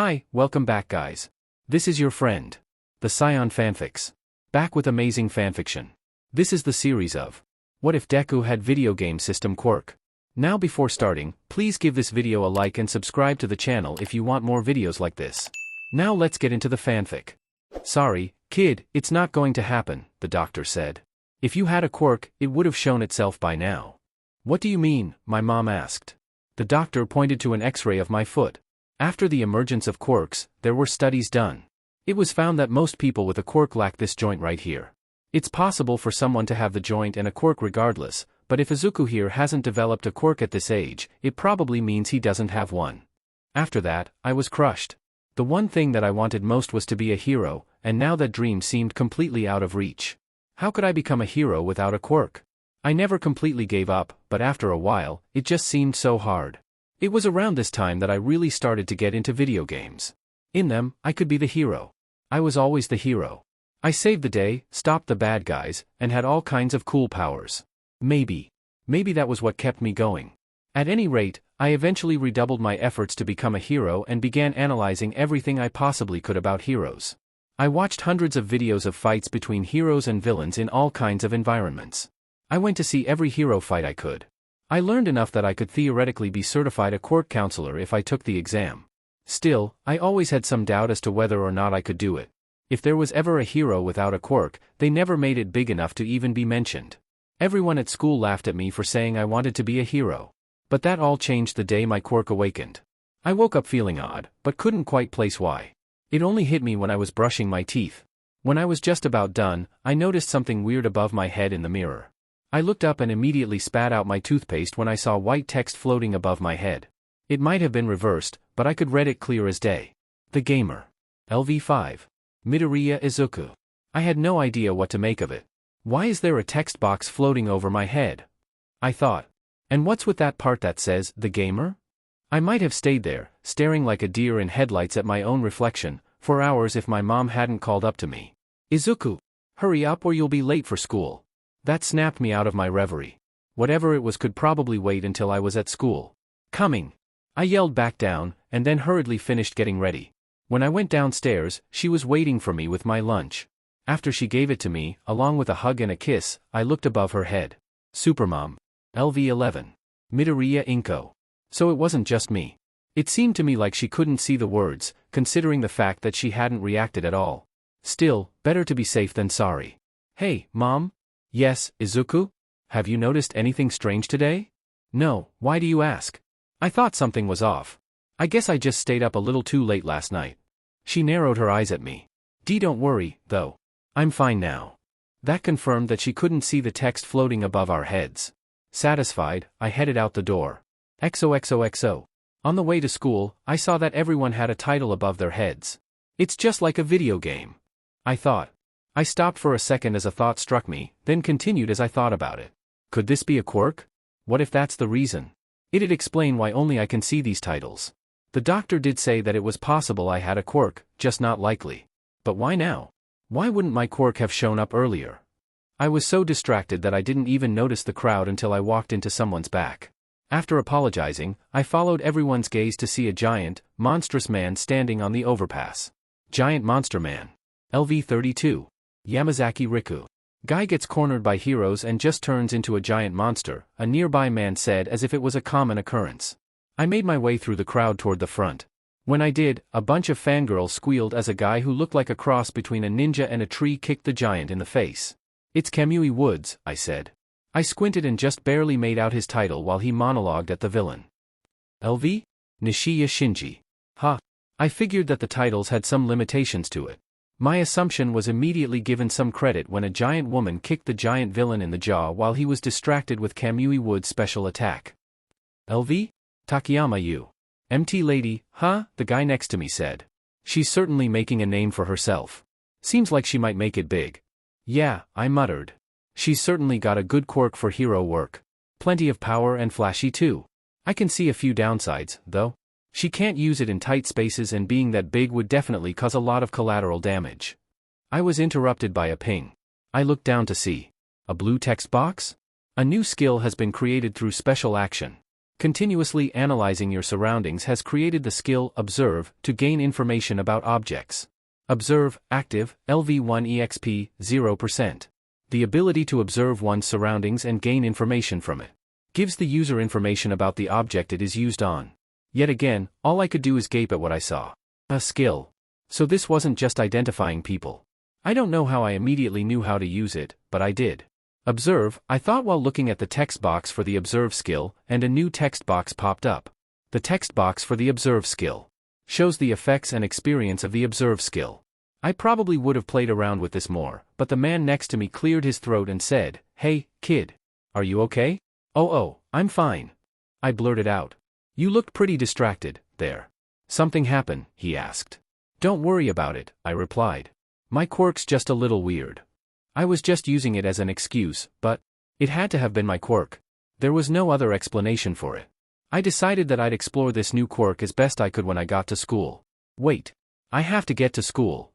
Hi, welcome back guys. This is your friend, the Scion Fanfics. Back with amazing fanfiction. This is the series of What if Deku had video game system Quirk? Now before starting, please give this video a like and subscribe to the channel if you want more videos like this. Now let's get into the fanfic. Sorry, kid, it's not going to happen, the doctor said. If you had a quirk, it would have shown itself by now. What do you mean? My mom asked. The doctor pointed to an X-ray of my foot. After the emergence of quirks, there were studies done. It was found that most people with a quirk lack this joint right here. It's possible for someone to have the joint and a quirk regardless, but if Izuku here hasn't developed a quirk at this age, it probably means he doesn't have one. After that, I was crushed. The one thing that I wanted most was to be a hero, and now that dream seemed completely out of reach. How could I become a hero without a quirk? I never completely gave up, but after a while, it just seemed so hard. It was around this time that I really started to get into video games. In them, I could be the hero. I was always the hero. I saved the day, stopped the bad guys, and had all kinds of cool powers. Maybe that was what kept me going. At any rate, I eventually redoubled my efforts to become a hero and began analyzing everything I possibly could about heroes. I watched hundreds of videos of fights between heroes and villains in all kinds of environments. I went to see every hero fight I could. I learned enough that I could theoretically be certified a quirk counselor if I took the exam. Still, I always had some doubt as to whether or not I could do it. If there was ever a hero without a quirk, they never made it big enough to even be mentioned. Everyone at school laughed at me for saying I wanted to be a hero. But that all changed the day my quirk awakened. I woke up feeling odd, but couldn't quite place why. It only hit me when I was brushing my teeth. When I was just about done, I noticed something weird above my head in the mirror. I looked up and immediately spat out my toothpaste when I saw white text floating above my head. It might have been reversed, but I could read it clear as day. The Gamer. LV5. Midoriya Izuku. I had no idea what to make of it. Why is there a text box floating over my head? I thought. And what's with that part that says, The Gamer? I might have stayed there, staring like a deer in headlights at my own reflection, for hours if my mom hadn't called up to me. Izuku, hurry up or you'll be late for school. That snapped me out of my reverie. Whatever it was could probably wait until I was at school. Coming. I yelled back down, and then hurriedly finished getting ready. When I went downstairs, she was waiting for me with my lunch. After she gave it to me, along with a hug and a kiss, I looked above her head. Supermom. LV11. Midoriya Inko. So it wasn't just me. It seemed to me like she couldn't see the words, considering the fact that she hadn't reacted at all. Still, better to be safe than sorry. Hey, Mom? Yes, Izuku? Have you noticed anything strange today? No, why do you ask? I thought something was off. I guess I just stayed up a little too late last night. She narrowed her eyes at me. Don't worry, though. I'm fine now. That confirmed that she couldn't see the text floating above our heads. Satisfied, I headed out the door. XOXOXO. On the way to school, I saw that everyone had a title above their heads. It's just like a video game. I thought. I stopped for a second as a thought struck me, then continued as I thought about it. Could this be a quirk? What if that's the reason? It'd explain why only I can see these titles. The doctor did say that it was possible I had a quirk, just not likely. But why now? Why wouldn't my quirk have shown up earlier? I was so distracted that I didn't even notice the crowd until I walked into someone's back. After apologizing, I followed everyone's gaze to see a giant, monstrous man standing on the overpass. Giant Monster Man. LV32. Yamazaki Riku. Guy gets cornered by heroes and just turns into a giant monster, a nearby man said as if it was a common occurrence. I made my way through the crowd toward the front. When I did, a bunch of fangirls squealed as a guy who looked like a cross between a ninja and a tree kicked the giant in the face. It's Kamui Woods, I said. I squinted and just barely made out his title while he monologued at the villain. LV? Nishiya Shinji. Ha. I figured that the titles had some limitations to it. My assumption was immediately given some credit when a giant woman kicked the giant villain in the jaw while he was distracted with Kamui Wood's special attack. LV? Takayama Yu. MT lady, huh? The guy next to me said. She's certainly making a name for herself. Seems like she might make it big. Yeah, I muttered. She's certainly got a good quirk for hero work. Plenty of power and flashy too. I can see a few downsides, though. She can't use it in tight spaces and being that big would definitely cause a lot of collateral damage. I was interrupted by a ping. I looked down to see. A blue text box? A new skill has been created through special action. Continuously analyzing your surroundings has created the skill Observe to gain information about objects. Observe, active, LV1 EXP, 0%. The ability to observe one's surroundings and gain information from it gives the user information about the object it is used on. Yet again, all I could do is gape at what I saw. A skill. So this wasn't just identifying people. I don't know how I immediately knew how to use it, but I did. Observe, I thought while looking at the text box for the Observe skill, and a new text box popped up. The text box for the Observe skill shows the effects and experience of the Observe skill. I probably would have played around with this more, but the man next to me cleared his throat and said, "Hey, kid. Are you okay?" Oh, I'm fine." I blurted out. "You looked pretty distracted, there. Something happened?" he asked. "Don't worry about it," I replied. "My quirk's just a little weird." I was just using it as an excuse, but it had to have been my quirk. There was no other explanation for it. I decided that I'd explore this new quirk as best I could when I got to school. Wait. I have to get to school.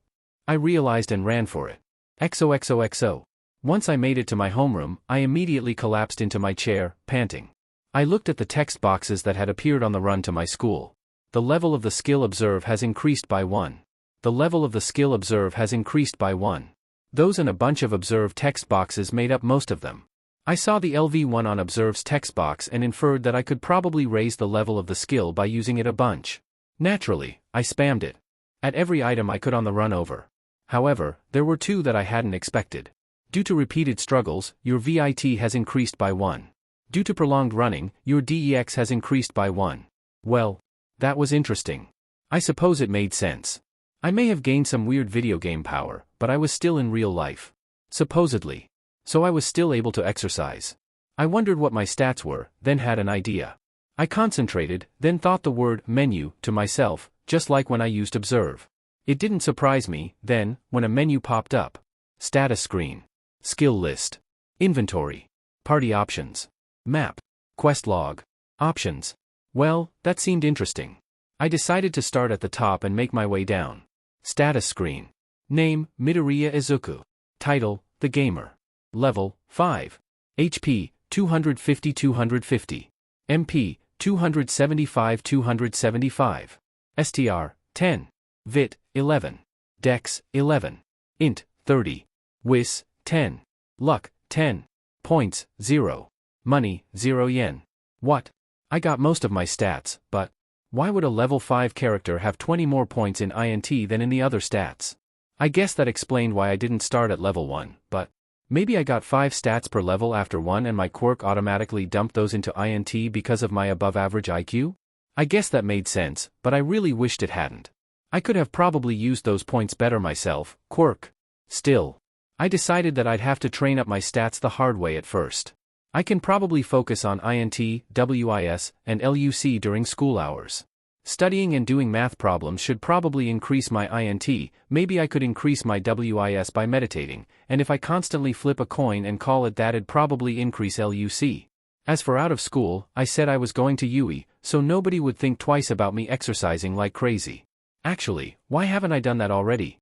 I realized and ran for it. XOXOXO. Once I made it to my homeroom, I immediately collapsed into my chair, panting. I looked at the text boxes that had appeared on the run to my school. The level of the skill Observe has increased by 1. The level of the skill Observe has increased by 1. Those and a bunch of Observe text boxes made up most of them. I saw the LV1 on Observe's text box and inferred that I could probably raise the level of the skill by using it a bunch. Naturally, I spammed it at every item I could on the run over. However, there were two that I hadn't expected. Due to repeated struggles, your VIT has increased by 1. Due to prolonged running, your DEX has increased by 1. Well, that was interesting. I suppose it made sense. I may have gained some weird video game power, but I was still in real life. Supposedly. So I was still able to exercise. I wondered what my stats were, then had an idea. I concentrated, then thought the word menu to myself, just like when I used Observe. It didn't surprise me, then, when a menu popped up. Status screen. Skill list. Inventory. Party options. Map. Quest log. Options. Well, that seemed interesting. I decided to start at the top and make my way down. Status screen. Name, Midoriya Izuku. Title, The Gamer. Level, 5. HP, 250-250. MP, 275-275. STR, 10. VIT, 11. Dex, 11. Int, 30. WIS, 10. Luck, 10. Points, 0. Money, 0 yen. What? I got most of my stats, but why would a level 5 character have 20 more points in INT than in the other stats? I guess that explained why I didn't start at level 1, but maybe I got 5 stats per level after 1 and my quirk automatically dumped those into INT because of my above-average IQ? I guess that made sense, but I really wished it hadn't. I could have probably used those points better myself, quirk. Still, I decided that I'd have to train up my stats the hard way at first. I can probably focus on INT, WIS, and LUC during school hours. Studying and doing math problems should probably increase my INT, maybe I could increase my WIS by meditating, and if I constantly flip a coin and call it that'd probably increase LUC. As for out of school, I said I was going to UE, so nobody would think twice about me exercising like crazy. Actually, why haven't I done that already?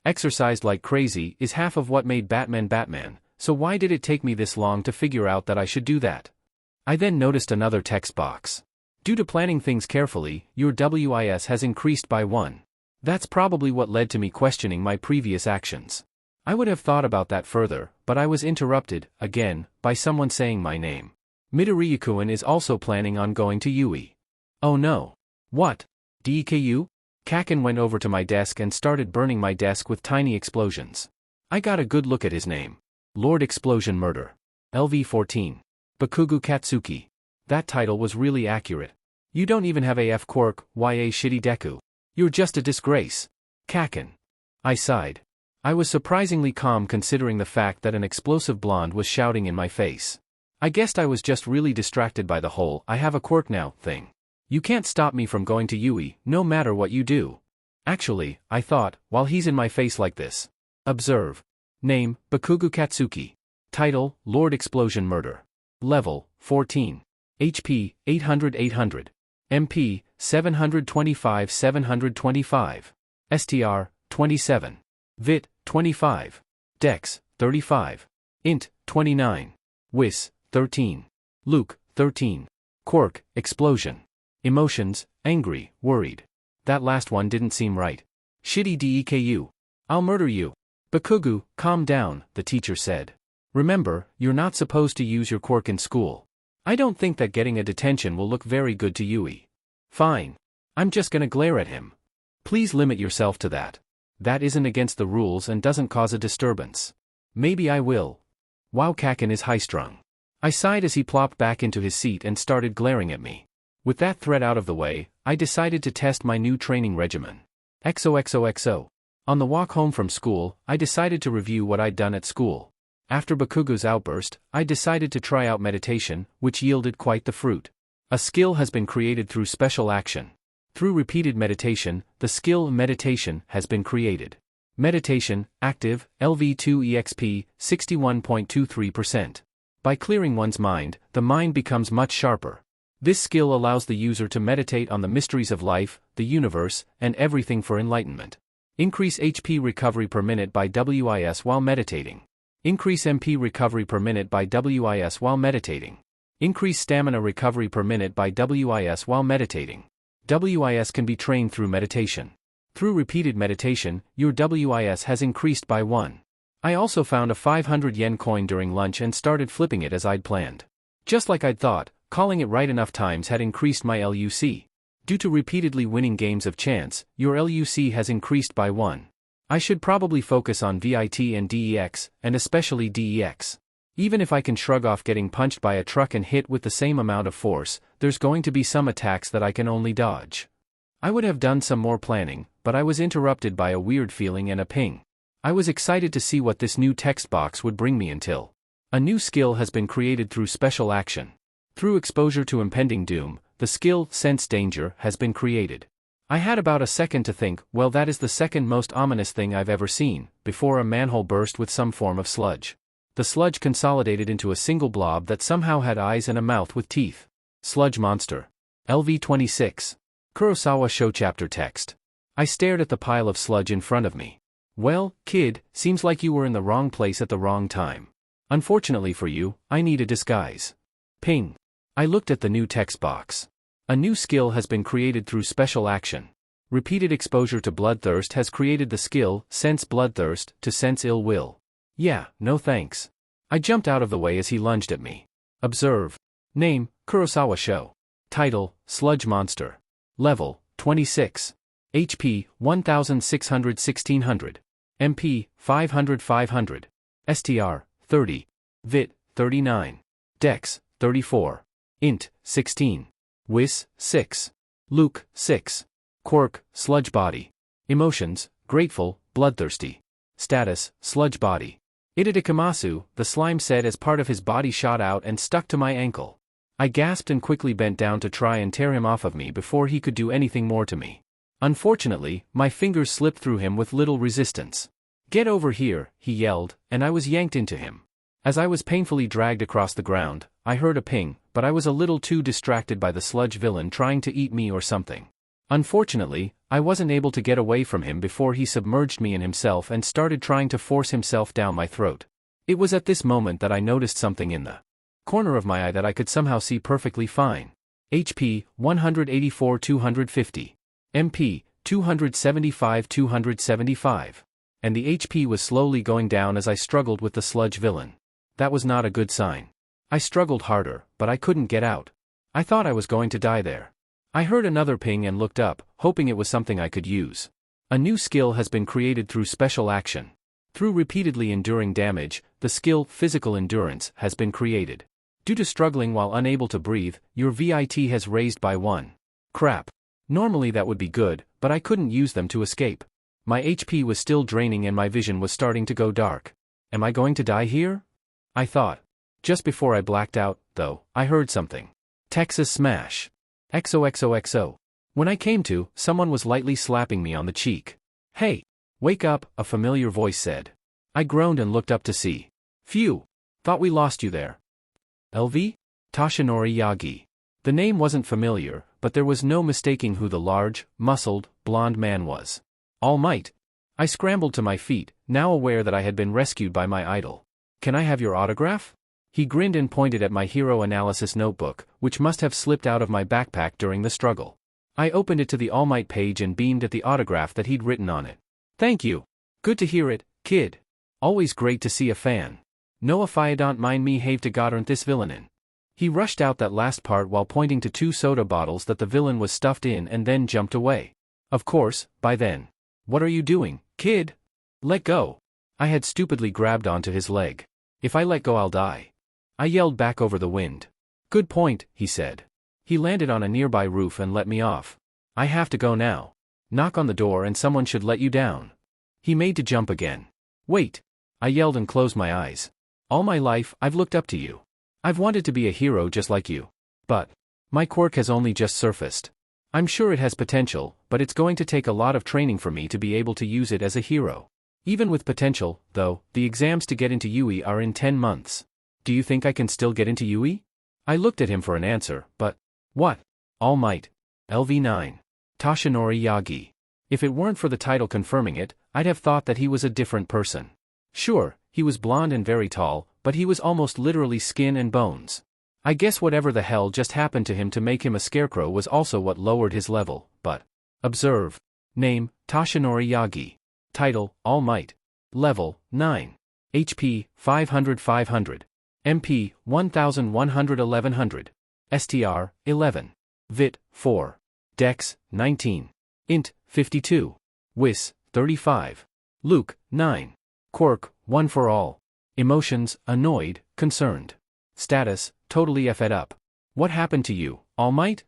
Exercised like crazy is half of what made Batman Batman. So why did it take me this long to figure out that I should do that? I then noticed another text box. Due to planning things carefully, your WIS has increased by 1. That's probably what led to me questioning my previous actions. I would have thought about that further, but I was interrupted, again, by someone saying my name. Midoriya-kun is also planning on going to UE. Oh no. What? DEKU? Kaken went over to my desk and started burning my desk with tiny explosions. I got a good look at his name. Lord Explosion Murder. LV-14. Bakugou Katsuki. That title was really accurate. You don't even have AF Quirk, YA shitty Deku. You're just a disgrace. Kaken. I sighed. I was surprisingly calm considering the fact that an explosive blonde was shouting in my face. I guessed I was just really distracted by the whole "I have a quirk now" thing. You can't stop me from going to UE, no matter what you do. Actually, I thought, while he's in my face like this. Observe. Name, Bakugou Katsuki. Title, Lord Explosion Murder. Level, 14. HP, 800-800. MP, 725-725. STR, 27. VIT, 25. Dex, 35. Int, 29. WIS, 13. Luke, 13. Quirk, explosion. Emotions, angry, worried. That last one didn't seem right. Shitty Deku. I'll murder you. Bakugou, calm down, the teacher said. Remember, you're not supposed to use your quirk in school. I don't think that getting a detention will look very good to Yui. Fine. I'm just gonna glare at him. Please limit yourself to that. That isn't against the rules and doesn't cause a disturbance. Maybe I will. Wow, Kaken is high-strung. I sighed as he plopped back into his seat and started glaring at me. With that threat out of the way, I decided to test my new training regimen. XOXOXO. On the walk home from school, I decided to review what I'd done at school. After Bakugou's outburst, I decided to try out meditation, which yielded quite the fruit. A skill has been created through special action. Through repeated meditation, the skill meditation has been created. Meditation, active, LV2 EXP, 61.23%. By clearing one's mind, the mind becomes much sharper. This skill allows the user to meditate on the mysteries of life, the universe, and everything for enlightenment. Increase HP recovery per minute by WIS while meditating. Increase MP recovery per minute by WIS while meditating. Increase stamina recovery per minute by WIS while meditating. WIS can be trained through meditation. Through repeated meditation, your WIS has increased by 1. I also found a 500 yen coin during lunch and started flipping it as I'd planned. Just like I'd thought, calling it right enough times had increased my LUC. Due to repeatedly winning games of chance, your LUC has increased by 1. I should probably focus on VIT and DEX, and especially DEX. Even if I can shrug off getting punched by a truck and hit with the same amount of force, there's going to be some attacks that I can only dodge. I would have done some more planning, but I was interrupted by a weird feeling and a ping. I was excited to see what this new text box would bring me until. A new skill has been created through special action. Through exposure to impending doom, the skill Sense Danger has been created. I had about a second to think, well, that is the second most ominous thing I've ever seen, before a manhole burst with some form of sludge. The sludge consolidated into a single blob that somehow had eyes and a mouth with teeth. Sludge monster. LV26. Kurosawa Show chapter text. I stared at the pile of sludge in front of me. Well, kid, seems like you were in the wrong place at the wrong time. Unfortunately for you, I need a disguise. Ping. I looked at the new text box. A new skill has been created through special action. Repeated exposure to bloodthirst has created the skill, Sense Bloodthirst, to sense ill will. Yeah, no thanks. I jumped out of the way as he lunged at me. Observe. Name, Kurosawa Show. Title, Sludge Monster. Level, 26. HP, 1600-1600. MP, 500-500. STR, 30. VIT, 39. Dex, 34. Int, 16. WIS, 6. Luke, 6. Quirk, Sludge Body. Emotions, grateful, bloodthirsty. Status, Sludge Body. Itadikamasu, the slime said as part of his body shot out and stuck to my ankle. I gasped and quickly bent down to try and tear him off of me before he could do anything more to me. Unfortunately, my fingers slipped through him with little resistance. Get over here, he yelled, and I was yanked into him. As I was painfully dragged across the ground, I heard a ping, but I was a little too distracted by the sludge villain trying to eat me or something. Unfortunately, I wasn't able to get away from him before he submerged me in himself and started trying to force himself down my throat. It was at this moment that I noticed something in the corner of my eye that I could somehow see perfectly fine. HP, 184-250. MP, 275-275. And the HP was slowly going down as I struggled with the sludge villain. That was not a good sign. I struggled harder, but I couldn't get out. I thought I was going to die there. I heard another ping and looked up, hoping it was something I could use. A new skill has been created through special action. Through repeatedly enduring damage, the skill Physical Endurance has been created. Due to struggling while unable to breathe, your VIT has raised by 1. Crap. Normally that would be good, but I couldn't use them to escape. My HP was still draining and my vision was starting to go dark. Am I going to die here? I thought. Just before I blacked out, though, I heard something. Texas Smash. XOXOXO. When I came to, someone was lightly slapping me on the cheek. Hey! Wake up, a familiar voice said. I groaned and looked up to see. Phew! Thought we lost you there. LV? Toshinori Yagi. The name wasn't familiar, but there was no mistaking who the large, muscled, blond man was. All Might. I scrambled to my feet, now aware that I had been rescued by my idol. Can I have your autograph? He grinned and pointed at my hero analysis notebook, which must have slipped out of my backpack during the struggle. I opened it to the All Might page and beamed at the autograph that he'd written on it. Thank you. Good to hear it, kid. Always great to see a fan. No if I don't mind me have to goddern this villainin. He rushed out that last part while pointing to 2 soda bottles that the villain was stuffed in and then jumped away. Of course, by then. What are you doing, kid? Let go. I had stupidly grabbed onto his leg. If I let go I'll die. I yelled back over the wind. Good point, he said. He landed on a nearby roof and let me off. I have to go now. Knock on the door and someone should let you down. He made to jump again. Wait. I yelled and closed my eyes. All my life, I've looked up to you. I've wanted to be a hero just like you. But my quirk has only just surfaced. I'm sure it has potential, but it's going to take a lot of training for me to be able to use it as a hero. Even with potential, though, the exams to get into UE are in 10 months. Do you think I can still get into UE? I looked at him for an answer, but... What? All Might. LV9. Toshinori Yagi. If it weren't for the title confirming it, I'd have thought that he was a different person. Sure, he was blonde and very tall, but he was almost literally skin and bones. I guess whatever the hell just happened to him to make him a scarecrow was also what lowered his level, but... Observe. Name, Toshinori Yagi. Title, All Might. Level, 9. HP, 500-500. MP, 1100-1100. STR, 11. Vit, 4. Dex, 19. Int, 52. Wis, 35. Luke, 9. Quirk, 1 for all. Emotions, annoyed, concerned. Status, totally effed up. What happened to you, All Might?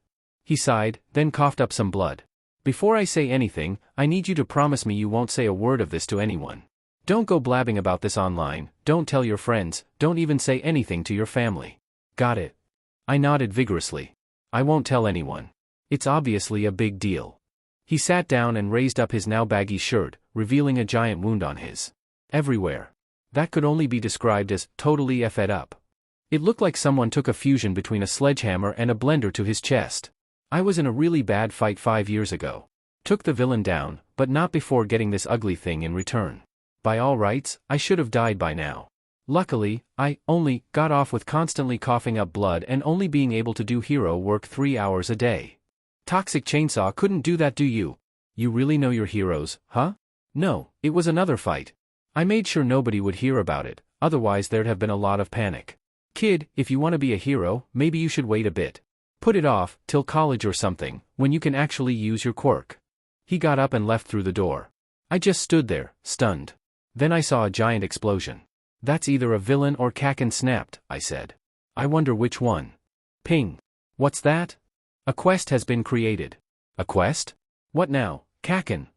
He sighed, then coughed up some blood. Before I say anything, I need you to promise me you won't say a word of this to anyone. Don't go blabbing about this online, don't tell your friends, don't even say anything to your family. Got it? I nodded vigorously. I won't tell anyone. It's obviously a big deal. He sat down and raised up his now baggy shirt, revealing a giant wound on his everywhere. That could only be described as totally effed up. It looked like someone took a fusion between a sledgehammer and a blender to his chest. I was in a really bad fight 5 years ago. Took the villain down, but not before getting this ugly thing in return. By all rights, I should have died by now. Luckily, I only got off with constantly coughing up blood and only being able to do hero work 3 hours a day. Toxic Chainsaw couldn't do that, do you? You really know your heroes, huh? No, it was another fight. I made sure nobody would hear about it, otherwise there'd have been a lot of panic. Kid, if you want to be a hero, maybe you should wait a bit. Put it off, till college or something, when you can actually use your quirk. He got up and left through the door. I just stood there, stunned. Then I saw a giant explosion. That's either a villain or Kaken snapped, I said. I wonder which one. Ping. What's that? A quest has been created. A quest? What now, Kaken?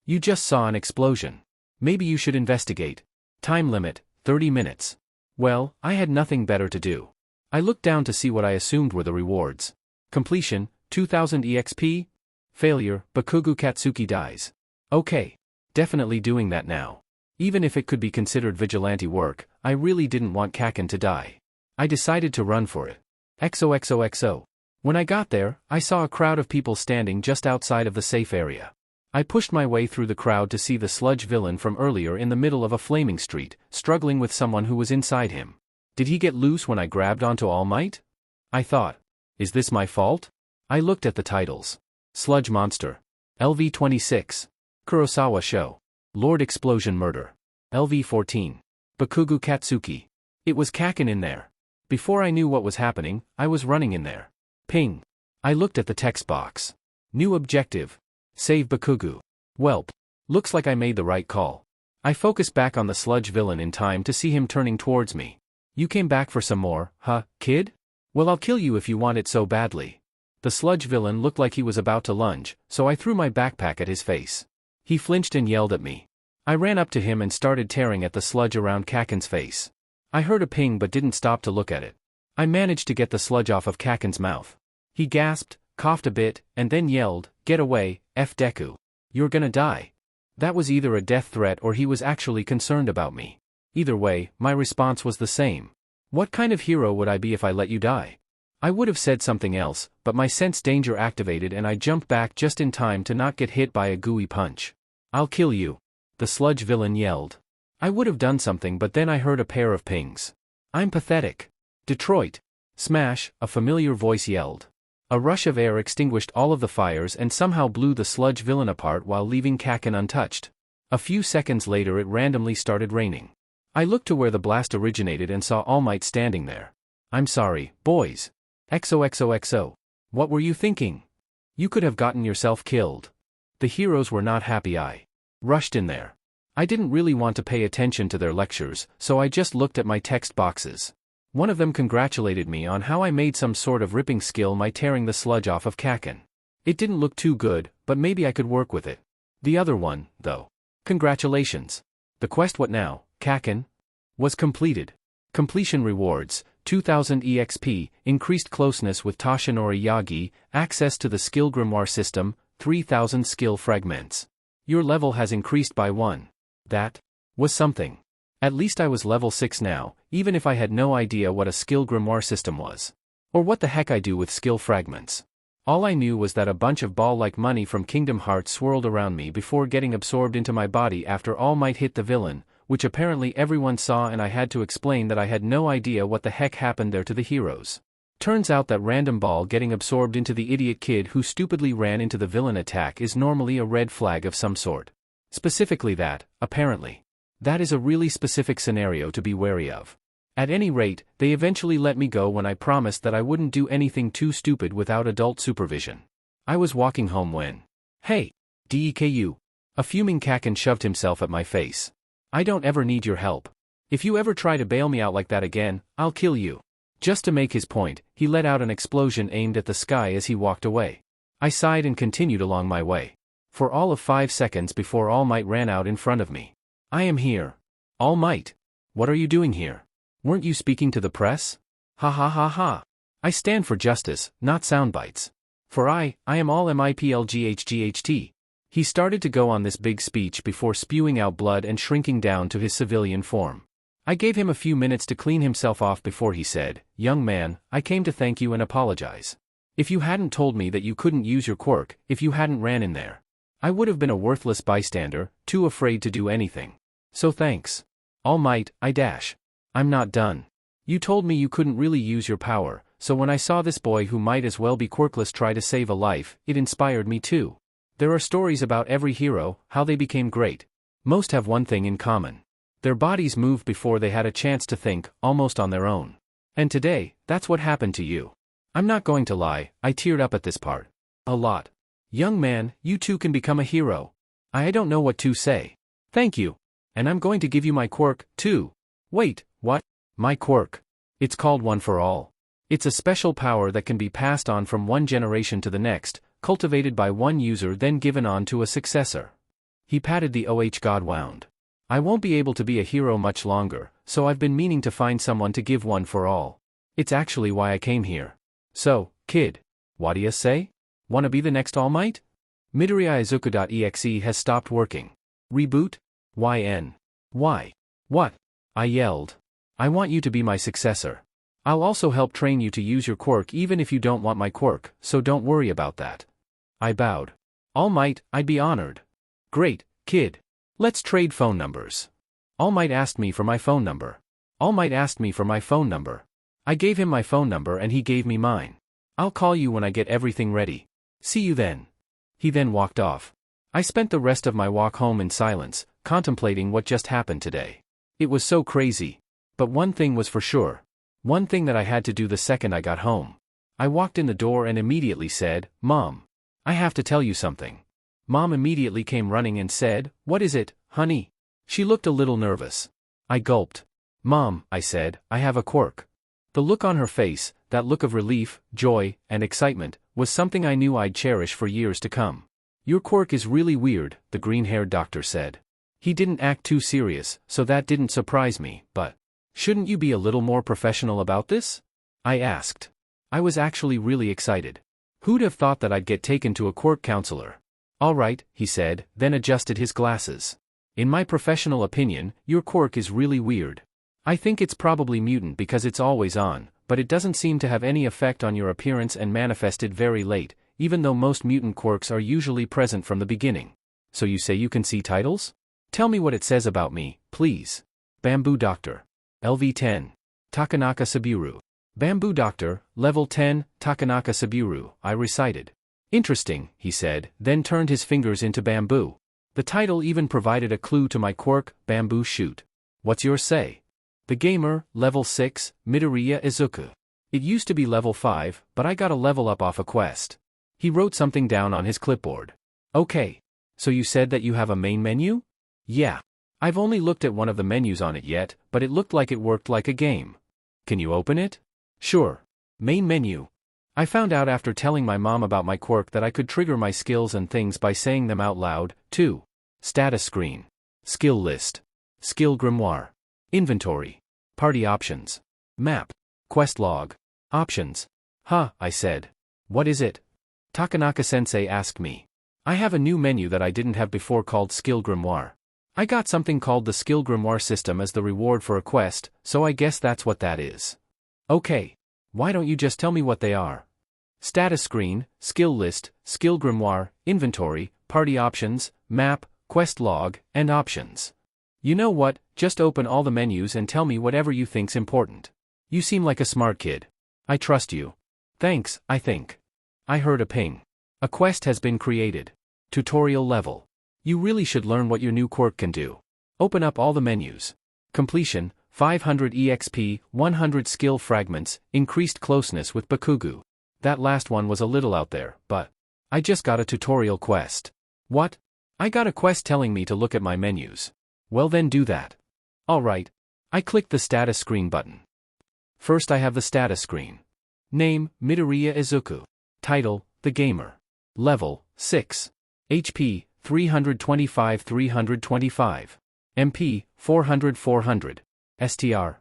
You just saw an explosion. Maybe you should investigate. Time limit, 30 minutes. Well, I had nothing better to do. I looked down to see what I assumed were the rewards. Completion, 2000 EXP. Failure, Bakugou Katsuki dies. Okay. Definitely doing that now. Even if it could be considered vigilante work, I really didn't want Kaken to die. I decided to run for it. XOXOXO. When I got there, I saw a crowd of people standing just outside of the safe area. I pushed my way through the crowd to see the sludge villain from earlier in the middle of a flaming street, struggling with someone who was inside him. Did he get loose when I grabbed onto All Might? I thought. Is this my fault? I looked at the titles. Sludge Monster. LV26. Kurosawa Show. Lord Explosion Murder. LV14. Bakugou Katsuki. It was Kaken in there. Before I knew what was happening, I was running in there. Ping. I looked at the text box. New objective. Save Bakugou. Welp. Looks like I made the right call. I focused back on the sludge villain in time to see him turning towards me. You came back for some more, huh, kid? Well, I'll kill you if you want it so badly. The sludge villain looked like he was about to lunge, so I threw my backpack at his face. He flinched and yelled at me. I ran up to him and started tearing at the sludge around Kaken's face. I heard a ping but didn't stop to look at it. I managed to get the sludge off of Kaken's mouth. He gasped, coughed a bit, and then yelled, "Get away, F Deku. You're gonna die." That was either a death threat or he was actually concerned about me. Either way, my response was the same. What kind of hero would I be if I let you die? I would have said something else, but my sense danger activated and I jumped back just in time to not get hit by a gooey punch. I'll kill you. The sludge villain yelled. I would have done something but then I heard a pair of pings. I'm pathetic. Detroit. Smash, a familiar voice yelled. A rush of air extinguished all of the fires and somehow blew the sludge villain apart while leaving Kaken untouched. A few seconds later it randomly started raining. I looked to where the blast originated and saw All Might standing there. I'm sorry, boys. XOXOXO. What were you thinking? You could have gotten yourself killed. The heroes were not happy. I rushed in there. I didn't really want to pay attention to their lectures, so I just looked at my text boxes. One of them congratulated me on how I made some sort of ripping skill by tearing the sludge off of Kaken. It didn't look too good, but maybe I could work with it. The other one, though. Congratulations. The quest What Now, Kaken? Was completed. Completion rewards, 2000 EXP, increased closeness with Toshinori Yagi, access to the skill grimoire system, 3000 skill fragments. Your level has increased by 1. That was something. At least I was level 6 now, even if I had no idea what a skill grimoire system was. Or what the heck I do with skill fragments. All I knew was that a bunch of ball-like money from Kingdom Hearts swirled around me before getting absorbed into my body after All Might hit the villain, which apparently everyone saw, and I had to explain that I had no idea what the heck happened there to the heroes. Turns out that random ball getting absorbed into the idiot kid who stupidly ran into the villain attack is normally a red flag of some sort. Specifically that, apparently. That is a really specific scenario to be wary of. At any rate, they eventually let me go when I promised that I wouldn't do anything too stupid without adult supervision. I was walking home when... Hey! Deku! A fuming Kaken shoved himself at my face. I don't ever need your help. If you ever try to bail me out like that again, I'll kill you. Just to make his point, he let out an explosion aimed at the sky as he walked away. I sighed and continued along my way. For all of 5 seconds before All Might ran out in front of me. I am here. All Might. What are you doing here? Weren't you speaking to the press? Ha ha ha ha. I stand for justice, not soundbites. For I am all MIPLGHGHT. He started to go on this big speech before spewing out blood and shrinking down to his civilian form. I gave him a few minutes to clean himself off before he said, "Young man, I came to thank you and apologize. If you hadn't told me that you couldn't use your quirk, if you hadn't ran in there, I would have been a worthless bystander, too afraid to do anything. So thanks. All Might, I'm not done. You told me you couldn't really use your power, so when I saw this boy who might as well be quirkless try to save a life, it inspired me too. There are stories about every hero, how they became great. Most have one thing in common. Their bodies moved before they had a chance to think, almost on their own. And today, that's what happened to you. I'm not going to lie, I teared up at this part. A lot. Young man, you too can become a hero. I don't know what to say. Thank you. And I'm going to give you my quirk, too. Wait, what? My quirk. It's called One for All. It's a special power that can be passed on from one generation to the next, cultivated by one user then given on to a successor. He patted the God wound. I won't be able to be a hero much longer, so I've been meaning to find someone to give One for All. It's actually why I came here. So, kid. What do you say? Wanna be the next All Might? Midoriya Izuku.exe has stopped working. Reboot? YN. Why? What? I yelled. I want you to be my successor. I'll also help train you to use your quirk even if you don't want my quirk, so don't worry about that. I bowed. All Might, I'd be honored. Great, kid. Let's trade phone numbers. All Might asked me for my phone number. All Might asked me for my phone number. I gave him my phone number and he gave me mine. I'll call you when I get everything ready. See you then. He then walked off. I spent the rest of my walk home in silence, contemplating what just happened today. It was so crazy. But one thing was for sure. One thing that I had to do the second I got home. I walked in the door and immediately said, "Mom, I have to tell you something." Mom immediately came running and said, "What is it, honey?" She looked a little nervous. I gulped. "Mom," I said, "I have a quirk." The look on her face, that look of relief, joy, and excitement, was something I knew I'd cherish for years to come. "Your quirk is really weird," the green-haired doctor said. He didn't act too serious, so that didn't surprise me, but... "Shouldn't you be a little more professional about this?" I asked. I was actually really excited. Who'd have thought that I'd get taken to a quirk counselor? "All right," he said, then adjusted his glasses. "In my professional opinion, your quirk is really weird. I think it's probably mutant because it's always on, but it doesn't seem to have any effect on your appearance and manifested very late, even though most mutant quirks are usually present from the beginning. So you say you can see titles? Tell me what it says about me, please." Bamboo Doctor. LV10. Takanaka Saburo. Bamboo Doctor, Level 10, Takanaka Saburo, I recited. Interesting, he said, then turned his fingers into bamboo. The title even provided a clue to my quirk, Bamboo Shoot. What's yours say? The Gamer, Level 6, Midoriya Izuku. It used to be Level 5, but I got a level up off a quest. He wrote something down on his clipboard. Okay. So you said that you have a main menu? Yeah. I've only looked at one of the menus on it yet, but it looked like it worked like a game. Can you open it? Sure. Main menu. I found out after telling my mom about my quirk that I could trigger my skills and things by saying them out loud, too. Status screen. Skill list. Skill grimoire. Inventory. Party options. Map. Quest log. Options. Huh, I said. What is it? Takanaka-sensei asked me. I have a new menu that I didn't have before called Skill Grimoire. I got something called the Skill Grimoire system as the reward for a quest, so I guess that's what that is. Okay. Why don't you just tell me what they are? Status screen, skill list, skill grimoire, inventory, party options, map, quest log, and options. You know what, just open all the menus and tell me whatever you think's important. You seem like a smart kid. I trust you. Thanks, I think. I heard a ping. A quest has been created. Tutorial level. You really should learn what your new quirk can do. Open up all the menus. Completion, 500 EXP, 100 skill fragments, increased closeness with Bakugou. That last one was a little out there, but I just got a tutorial quest. What? I got a quest telling me to look at my menus. Well then do that. Alright. I clicked the status screen button. First I have the status screen. Name, Midoriya Izuku. Title, The Gamer. Level, 6. HP, 325-325. MP, 400-400. STR.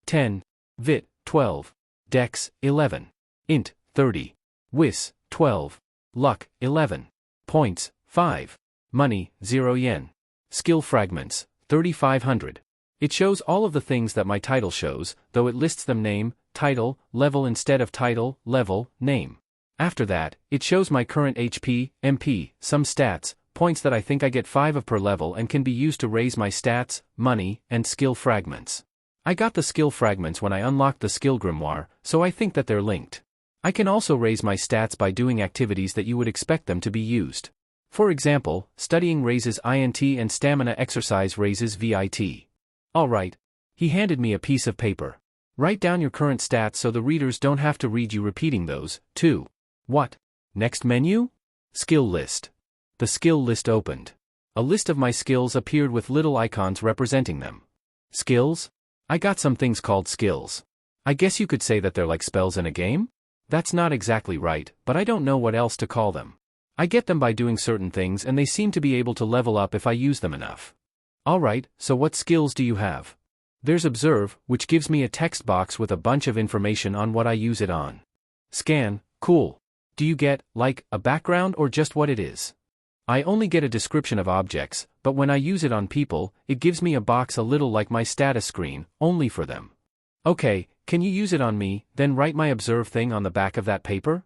10. Vit, 12. Dex, 11. Int, 30. Wis, 12. Luck, 11. Points, 5. Money, 0 yen. Skill fragments, 3,500. It shows all of the things that my title shows, though it lists them name, title, level instead of title, level, name. After that, it shows my current HP, MP, some stats, points that I think I get 5 of per level and can be used to raise my stats, money, and skill fragments. I got the skill fragments when I unlocked the skill grimoire, so I think that they're linked. I can also raise my stats by doing activities that you would expect them to be used. For example, studying raises INT and stamina exercise raises VIT. Alright. He handed me a piece of paper. Write down your current stats so the readers don't have to read you repeating those, too. What? Next menu? Skill list. The skill list opened. A list of my skills appeared with little icons representing them. Skills? I got some things called skills. I guess you could say that they're like spells in a game? That's not exactly right, but I don't know what else to call them. I get them by doing certain things and they seem to be able to level up if I use them enough. Alright, so what skills do you have? There's Observe, which gives me a text box with a bunch of information on what I use it on. Scan, cool. Do you get, like, a background or just what it is? I only get a description of objects, but when I use it on people, it gives me a box a little like my status screen, only for them. Okay, can you use it on me, then write my Observe thing on the back of that paper?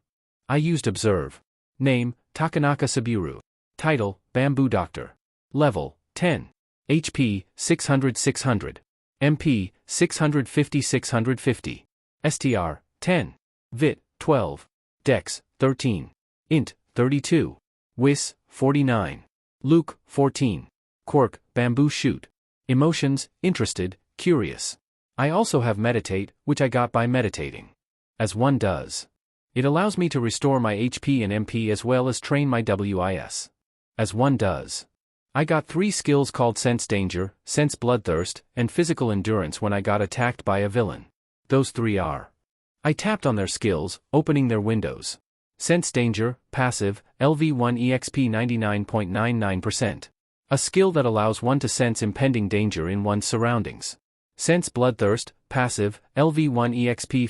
I used Observe. Name, Takanaka Saburo. Title, Bamboo Doctor. Level, 10. HP, 600-600. MP, 650-650. STR, 10. Vit, 12. Dex, 13. Int, 32. Wis, 49. Luke, 14. Quirk, Bamboo Shoot. Emotions, interested, curious. I also have Meditate, which I got by meditating. As one does. It allows me to restore my HP and MP as well as train my WIS. As one does. I got 3 skills called Sense Danger, Sense Bloodthirst, and Physical Endurance when I got attacked by a villain. Those 3 are. I tapped on their skills, opening their windows. Sense Danger, passive, LV1 EXP 99.99%. A skill that allows one to sense impending danger in one's surroundings. Sense Bloodthirst, passive, LV1 EXP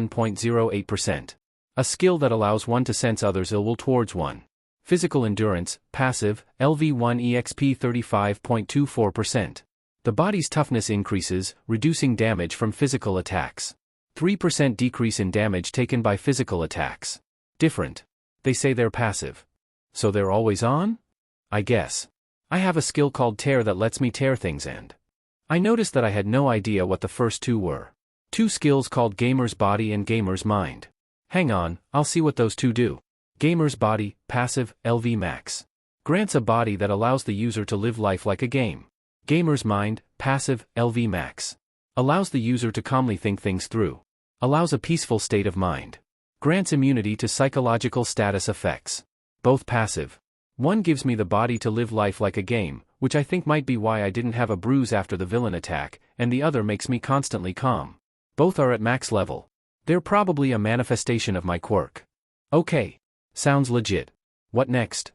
51.08%. A skill that allows one to sense others' ill will towards one. Physical Endurance, passive, LV1 EXP 35.24%. The body's toughness increases, reducing damage from physical attacks. 3% decrease in damage taken by physical attacks. Different. They say they're passive. So they're always on? I guess. I have a skill called Tear that lets me tear things and I noticed that I had no idea what the first 2 were. Two skills called Gamer's Body and Gamer's Mind. Hang on, I'll see what those two do. Gamer's Body, passive, LV max. Grants a body that allows the user to live life like a game. Gamer's Mind, passive, LV max. Allows the user to calmly think things through. Allows a peaceful state of mind. Grants immunity to psychological status effects. Both passive. One gives me the body to live life like a game, which I think might be why I didn't have a bruise after the villain attack, and the other makes me constantly calm. Both are at max level. They're probably a manifestation of my quirk. Okay. Sounds legit. What next?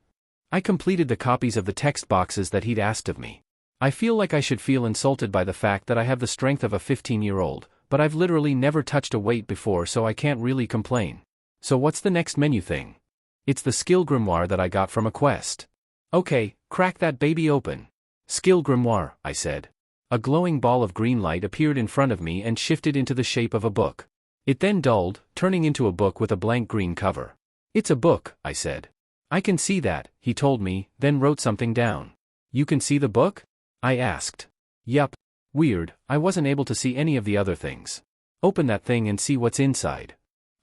I completed the copies of the text boxes that he'd asked of me. I feel like I should feel insulted by the fact that I have the strength of a 15-year-old, but I've literally never touched a weight before, so I can't really complain. So what's the next menu thing? It's the skill grimoire that I got from a quest. Okay, crack that baby open. Skill grimoire, I said. A glowing ball of green light appeared in front of me and shifted into the shape of a book. It then dulled, turning into a book with a blank green cover. It's a book, I said. I can see that, he told me, then wrote something down. You can see the book? I asked. Yup. Weird, I wasn't able to see any of the other things. Open that thing and see what's inside.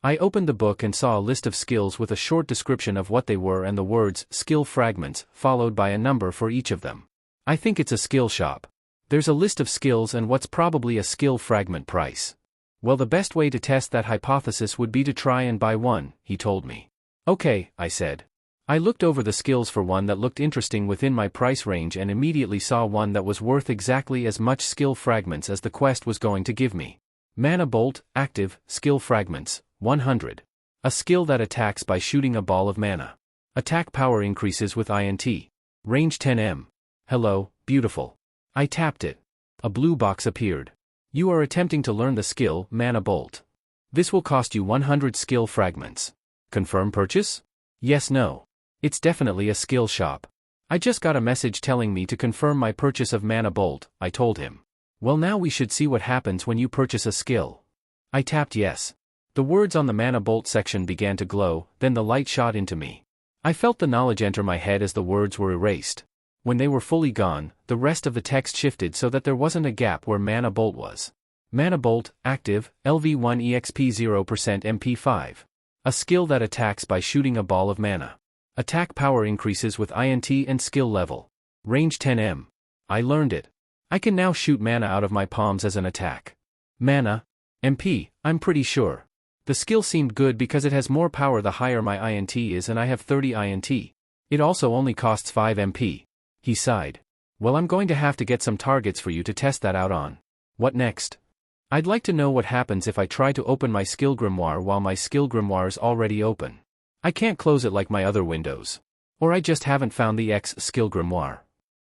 I opened the book and saw a list of skills with a short description of what they were and the words, skill fragments, followed by a number for each of them. I think it's a skill shop. There's a list of skills and what's probably a skill fragment price. Well, the best way to test that hypothesis would be to try and buy one, he told me. Okay, I said. I looked over the skills for one that looked interesting within my price range and immediately saw one that was worth exactly as much skill fragments as the quest was going to give me. Mana Bolt, active, skill fragments, 100. A skill that attacks by shooting a ball of mana. Attack power increases with INT. Range 10 Hello, beautiful. I tapped it. A blue box appeared. You are attempting to learn the skill, Mana Bolt. This will cost you 100 skill fragments. Confirm purchase? Yes, no. It's definitely a skill shop. I just got a message telling me to confirm my purchase of Mana Bolt, I told him. Well, now we should see what happens when you purchase a skill. I tapped yes. The words on the Mana Bolt section began to glow, then the light shot into me. I felt the knowledge enter my head as the words were erased. When they were fully gone, the rest of the text shifted so that there wasn't a gap where Mana Bolt was. Mana Bolt, active, LV1 EXP 0% MP5. A skill that attacks by shooting a ball of mana. Attack power increases with INT and skill level. Range 10 I learned it. I can now shoot mana out of my palms as an attack. Mana. MP, I'm pretty sure. The skill seemed good because it has more power the higher my INT is, and I have 30 INT. It also only costs 5 MP. He sighed. Well, I'm going to have to get some targets for you to test that out on. What next? I'd like to know what happens if I try to open my skill grimoire while my skill grimoire's already open. I can't close it like my other windows. Or I just haven't found the X skill grimoire.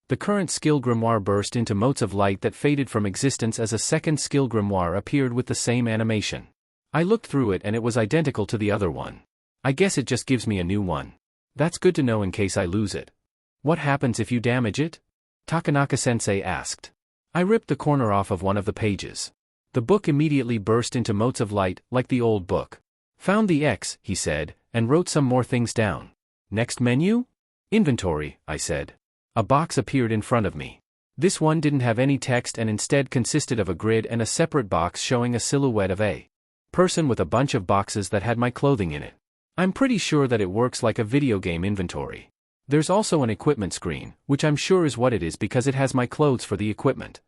The current skill grimoire burst into motes of light that faded from existence as a second skill grimoire appeared with the same animation. I looked through it and it was identical to the other one. I guess it just gives me a new one. That's good to know in case I lose it. What happens if you damage it? Takanaka-sensei asked. I ripped the corner off of one of the pages. The book immediately burst into motes of light, like the old book. Found the X, he said, and wrote some more things down. Next menu? Inventory, I said. A box appeared in front of me. This one didn't have any text and instead consisted of a grid and a separate box showing a silhouette of a person with a bunch of boxes that had my clothing in it. I'm pretty sure that it works like a video game inventory. There's also an equipment screen, which I'm sure is what it is because it has my clothes for the equipment.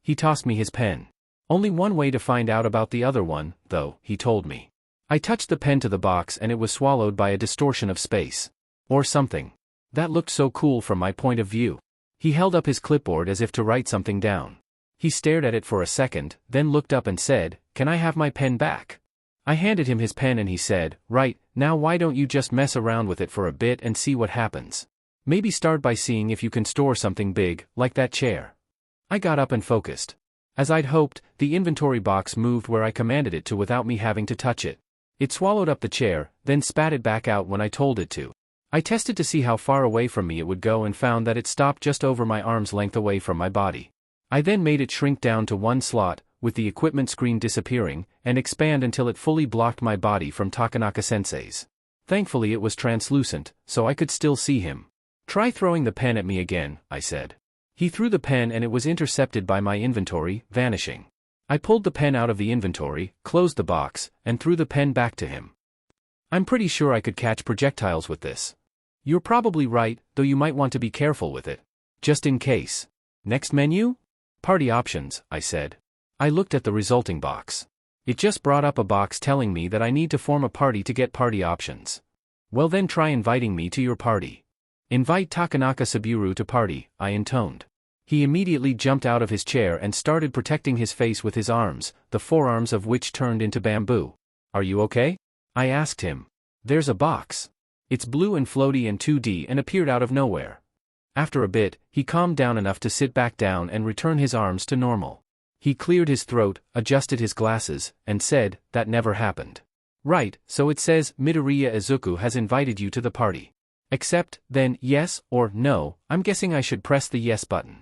He tossed me his pen. Only one way to find out about the other one, though, he told me. I touched the pen to the box and it was swallowed by a distortion of space. Or something. That looked so cool from my point of view. He held up his clipboard as if to write something down. He stared at it for a second, then looked up and said, "Can I have my pen back?" I handed him his pen and he said, "Right, now why don't you just mess around with it for a bit and see what happens? Maybe start by seeing if you can store something big, like that chair." I got up and focused. As I'd hoped, the inventory box moved where I commanded it to without me having to touch it. It swallowed up the chair, then spat it back out when I told it to. I tested to see how far away from me it would go and found that it stopped just over my arm's length away from my body. I then made it shrink down to one slot, with the equipment screen disappearing, and expand until it fully blocked my body from Takanaka-sensei's. Thankfully it was translucent, so I could still see him. "Try throwing the pen at me again," I said. He threw the pen and it was intercepted by my inventory, vanishing. I pulled the pen out of the inventory, closed the box, and threw the pen back to him. I'm pretty sure I could catch projectiles with this. You're probably right, though you might want to be careful with it. Just in case. Next menu? Party options, I said. I looked at the resulting box. It just brought up a box telling me that I need to form a party to get party options. Well then try inviting me to your party. Invite Takanaka Saburo to party, I intoned. He immediately jumped out of his chair and started protecting his face with his arms, the forearms of which turned into bamboo. Are you okay? I asked him. There's a box. It's blue and floaty and 2D and appeared out of nowhere. After a bit, he calmed down enough to sit back down and return his arms to normal. He cleared his throat, adjusted his glasses, and said, that never happened. Right, so it says Midoriya Izuku has invited you to the party. Accept, then, yes, or no. I'm guessing I should press the yes button.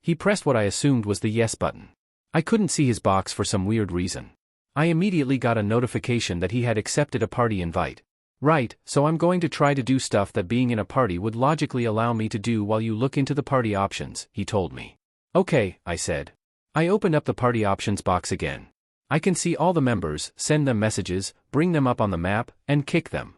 He pressed what I assumed was the yes button. I couldn't see his box for some weird reason. I immediately got a notification that he had accepted a party invite. Right, so I'm going to try to do stuff that being in a party would logically allow me to do while you look into the party options, he told me. Okay, I said. I opened up the party options box again. I can see all the members, send them messages, bring them up on the map, and kick them.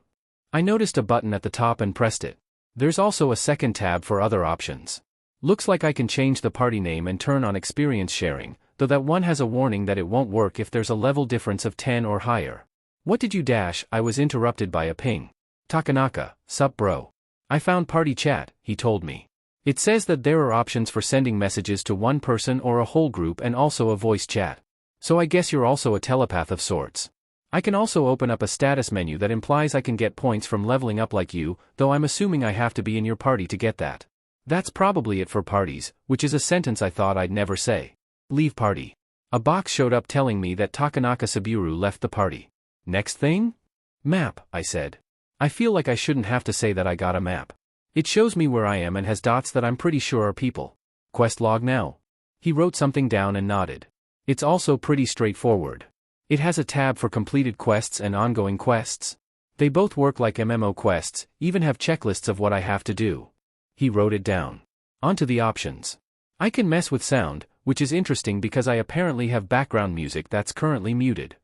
I noticed a button at the top and pressed it. There's also a second tab for other options. Looks like I can change the party name and turn on experience sharing, though that one has a warning that it won't work if there's a level difference of 10 or higher. What did you dash? I was interrupted by a ping. Takanaka, sup bro. I found party chat, he told me. It says that there are options for sending messages to one person or a whole group and also a voice chat. So I guess you're also a telepath of sorts. I can also open up a status menu that implies I can get points from leveling up like you, though I'm assuming I have to be in your party to get that. That's probably it for parties, which is a sentence I thought I'd never say. Leave party. A box showed up telling me that Takanaka Saburo left the party. Next thing? Map, I said. I feel like I shouldn't have to say that I got a map. It shows me where I am and has dots that I'm pretty sure are people. Quest log now. He wrote something down and nodded. It's also pretty straightforward. It has a tab for completed quests and ongoing quests. They both work like MMO quests, even have checklists of what I have to do. He wrote it down. Onto the options. I can mess with sound, which is interesting because I apparently have background music that's currently muted.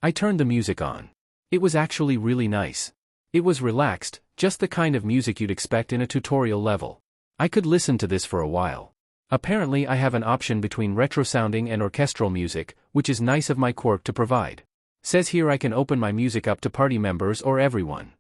I turned the music on. It was actually really nice. It was relaxed, just the kind of music you'd expect in a tutorial level. I could listen to this for a while. Apparently I have an option between retro-sounding and orchestral music, which is nice of my Quirk to provide. Says here I can open my music up to party members or everyone.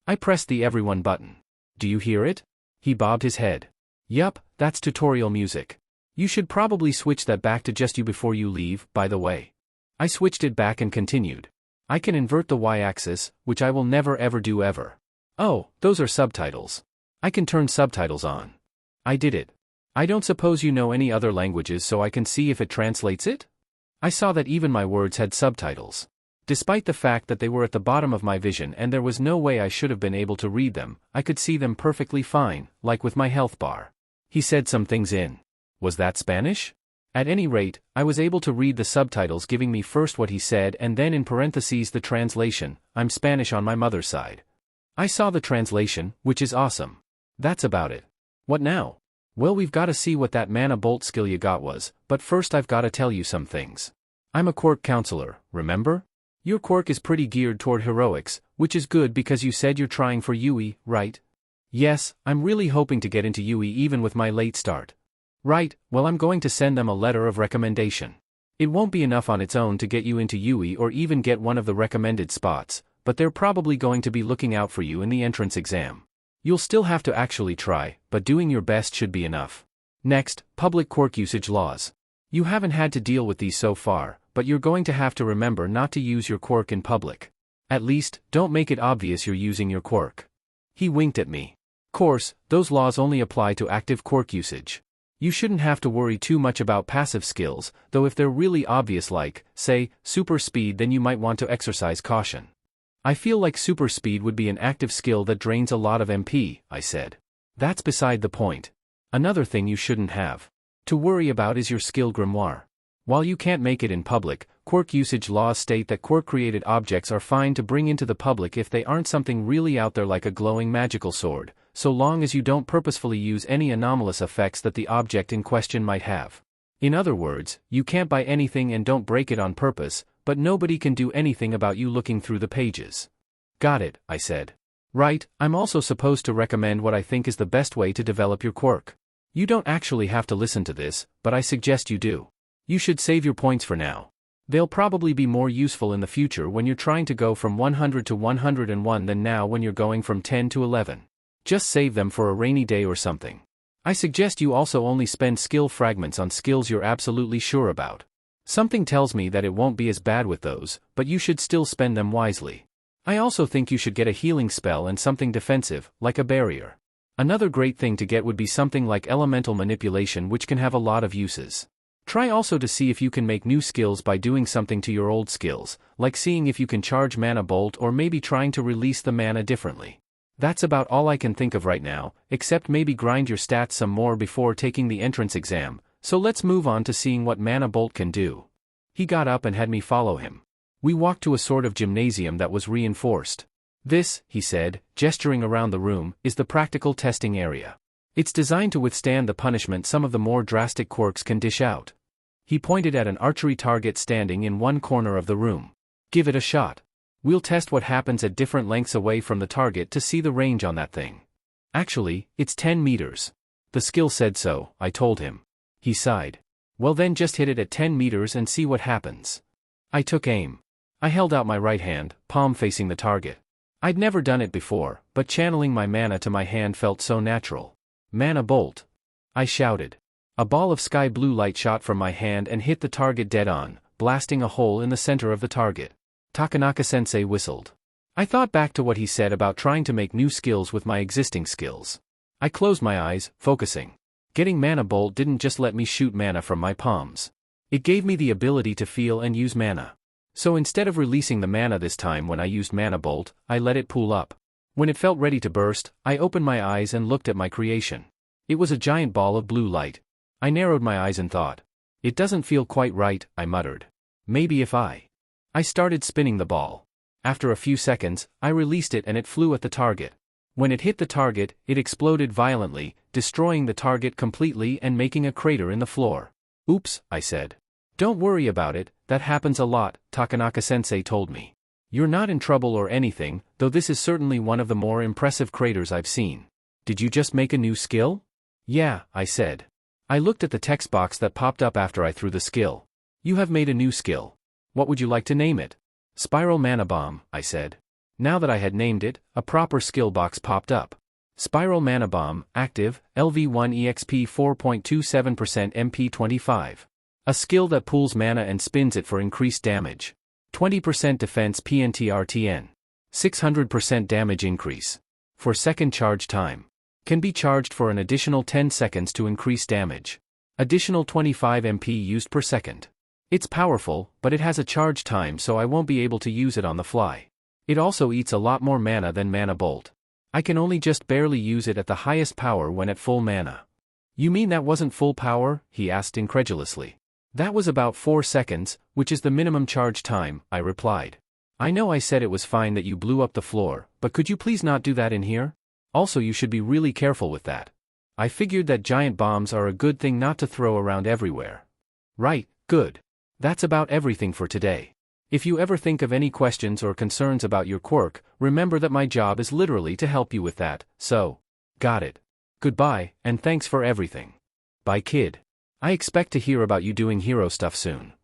I pressed the everyone button. Do you hear it? He bobbed his head. Yup, that's tutorial music. You should probably switch that back to just you before you leave, by the way. I switched it back and continued. I can invert the y-axis, which I will never ever do ever. Oh, those are subtitles. I can turn subtitles on. I did it. I don't suppose you know any other languages so I can see if it translates it? I saw that even my words had subtitles. Despite the fact that they were at the bottom of my vision and there was no way I should have been able to read them, I could see them perfectly fine, like with my health bar. He said some things in. Was that Spanish? At any rate, I was able to read the subtitles giving me first what he said and then in parentheses the translation. I'm Spanish on my mother's side. I saw the translation, which is awesome. That's about it. What now? Well, we've got to see what that mana bolt skill you got was, but first I've got to tell you some things. I'm a Quirk counselor, remember? Your Quirk is pretty geared toward heroics, which is good because you said you're trying for UE, right? Yes, I'm really hoping to get into UE even with my late start. Right, well I'm going to send them a letter of recommendation. It won't be enough on its own to get you into UE or even get one of the recommended spots, but they're probably going to be looking out for you in the entrance exam. You'll still have to actually try, but doing your best should be enough. Next, public Quirk usage laws. You haven't had to deal with these so far, but you're going to have to remember not to use your Quirk in public. At least, don't make it obvious you're using your Quirk. He winked at me. Course, those laws only apply to active Quirk usage. You shouldn't have to worry too much about passive skills, though if they're really obvious like, say, super speed, then you might want to exercise caution. I feel like super speed would be an active skill that drains a lot of MP, I said. That's beside the point. Another thing you shouldn't have to worry about is your skill grimoire. While you can't make it in public, Quirk usage laws state that Quirk-created objects are fine to bring into the public if they aren't something really out there like a glowing magical sword, so long as you don't purposefully use any anomalous effects that the object in question might have. In other words, you can't buy anything and don't break it on purpose, but nobody can do anything about you looking through the pages. Got it, I said. Right, I'm also supposed to recommend what I think is the best way to develop your quirk. You don't actually have to listen to this, but I suggest you do. You should save your points for now. They'll probably be more useful in the future when you're trying to go from 100 to 101 than now when you're going from 10 to 11. Just save them for a rainy day or something. I suggest you also only spend skill fragments on skills you're absolutely sure about. Something tells me that it won't be as bad with those, but you should still spend them wisely. I also think you should get a healing spell and something defensive, like a barrier. Another great thing to get would be something like elemental manipulation, which can have a lot of uses. Try also to see if you can make new skills by doing something to your old skills, like seeing if you can charge mana bolt or maybe trying to release the mana differently. That's about all I can think of right now, except maybe grind your stats some more before taking the entrance exam, so let's move on to seeing what mana bolt can do. He got up and had me follow him. We walked to a sort of gymnasium that was reinforced. This, he said, gesturing around the room, is the practical testing area. It's designed to withstand the punishment some of the more drastic quirks can dish out. He pointed at an archery target standing in one corner of the room. Give it a shot. We'll test what happens at different lengths away from the target to see the range on that thing. Actually, it's 10 meters. The skill said so, I told him. He sighed. Well then just hit it at 10 meters and see what happens. I took aim. I held out my right hand, palm facing the target. I'd never done it before, but channeling my mana to my hand felt so natural. Mana bolt. I shouted. A ball of sky blue light shot from my hand and hit the target dead on, blasting a hole in the center of the target. Takanaka-sensei whistled. I thought back to what he said about trying to make new skills with my existing skills. I closed my eyes, focusing. Getting mana bolt didn't just let me shoot mana from my palms. It gave me the ability to feel and use mana. So instead of releasing the mana this time when I used mana bolt, I let it pool up. When it felt ready to burst, I opened my eyes and looked at my creation. It was a giant ball of blue light. I narrowed my eyes and thought. It doesn't feel quite right, I muttered. Maybe if I started spinning the ball. After a few seconds, I released it and it flew at the target. When it hit the target, it exploded violently, destroying the target completely and making a crater in the floor. Oops, I said. Don't worry about it, that happens a lot, Takanaka-sensei told me. You're not in trouble or anything, though this is certainly one of the more impressive craters I've seen. Did you just make a new skill? Yeah, I said. I looked at the text box that popped up after I threw the skill. You have made a new skill. What would you like to name it? Spiral Mana Bomb, I said. Now that I had named it, a proper skill box popped up. Spiral Mana Bomb, active, LV1 EXP 4.27% MP25. A skill that pools mana and spins it for increased damage. 20% defense PNTRTN. 600% damage increase. For second charge time. Can be charged for an additional 10 seconds to increase damage. Additional 25 MP used per second. It's powerful, but it has a charge time so I won't be able to use it on the fly. It also eats a lot more mana than Mana Bolt. I can only just barely use it at the highest power when at full mana. You mean that wasn't full power? He asked incredulously. That was about 4 seconds, which is the minimum charge time, I replied. I know I said it was fine that you blew up the floor, but could you please not do that in here? Also you should be really careful with that. I figured that giant bombs are a good thing not to throw around everywhere. Right, good. That's about everything for today. If you ever think of any questions or concerns about your quirk, remember that my job is literally to help you with that, so. Got it. Goodbye, and thanks for everything. Bye kid. I expect to hear about you doing hero stuff soon.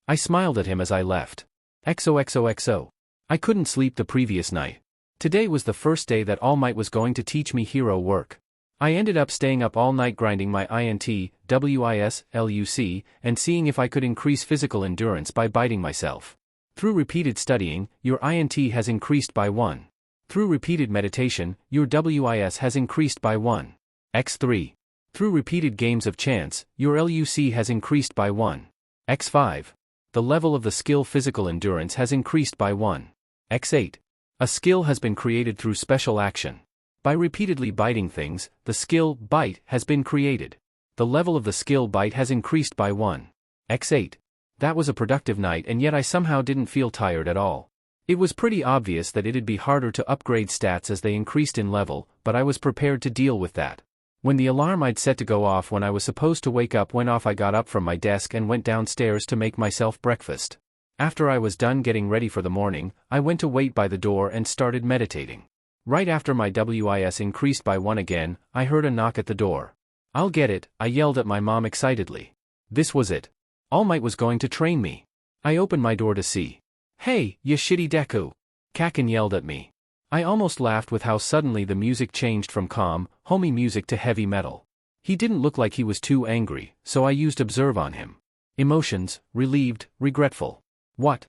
I smiled at him as I left. XOXOXO. I couldn't sleep the previous night. Today was the first day that All Might was going to teach me hero work. I ended up staying up all night grinding my INT, WIS, LUC, and seeing if I could increase physical endurance by biting myself. Through repeated studying, your INT has increased by 1. Through repeated meditation, your WIS has increased by 1. X3. Through repeated games of chance, your LUC has increased by 1. X5. The level of the skill physical endurance has increased by 1. X8. A skill has been created through special action. By repeatedly biting things, the skill bite has been created. The level of the skill bite has increased by 1. X8. That was a productive night and yet I somehow didn't feel tired at all. It was pretty obvious that it'd be harder to upgrade stats as they increased in level, but I was prepared to deal with that. When the alarm I'd set to go off when I was supposed to wake up went off, I got up from my desk and went downstairs to make myself breakfast. After I was done getting ready for the morning, I went to wait by the door and started meditating. Right after my WIS increased by 1 again, I heard a knock at the door. "I'll get it," I yelled at my mom excitedly. This was it. All Might was going to train me. I opened my door to see. "Hey, you shitty Deku!" Kaken yelled at me. I almost laughed with how suddenly the music changed from calm, homey music to heavy metal. He didn't look like he was too angry, so I used observe on him. Emotions: relieved, regretful. What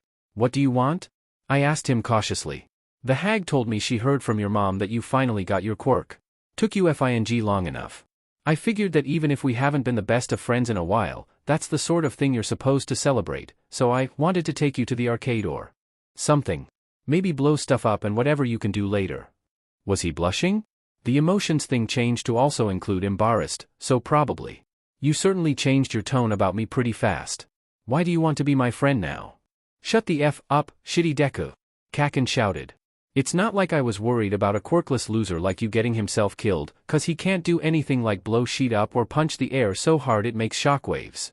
do you want?" I asked him cautiously. "The hag told me she heard from your mom that you finally got your quirk. Took you FING long enough. I figured that even if we haven't been the best of friends in a while, that's the sort of thing you're supposed to celebrate, so I wanted to take you to the arcade or something. Maybe blow stuff up and whatever you can do later." Was he blushing? The emotions thing changed to also include embarrassed, so probably. "You certainly changed your tone about me pretty fast. Why do you want to be my friend now?" "Shut the F up, shitty Deku!" Kaken shouted. "It's not like I was worried about a quirkless loser like you getting himself killed, 'cause he can't do anything like blow sheet up or punch the air so hard it makes shockwaves."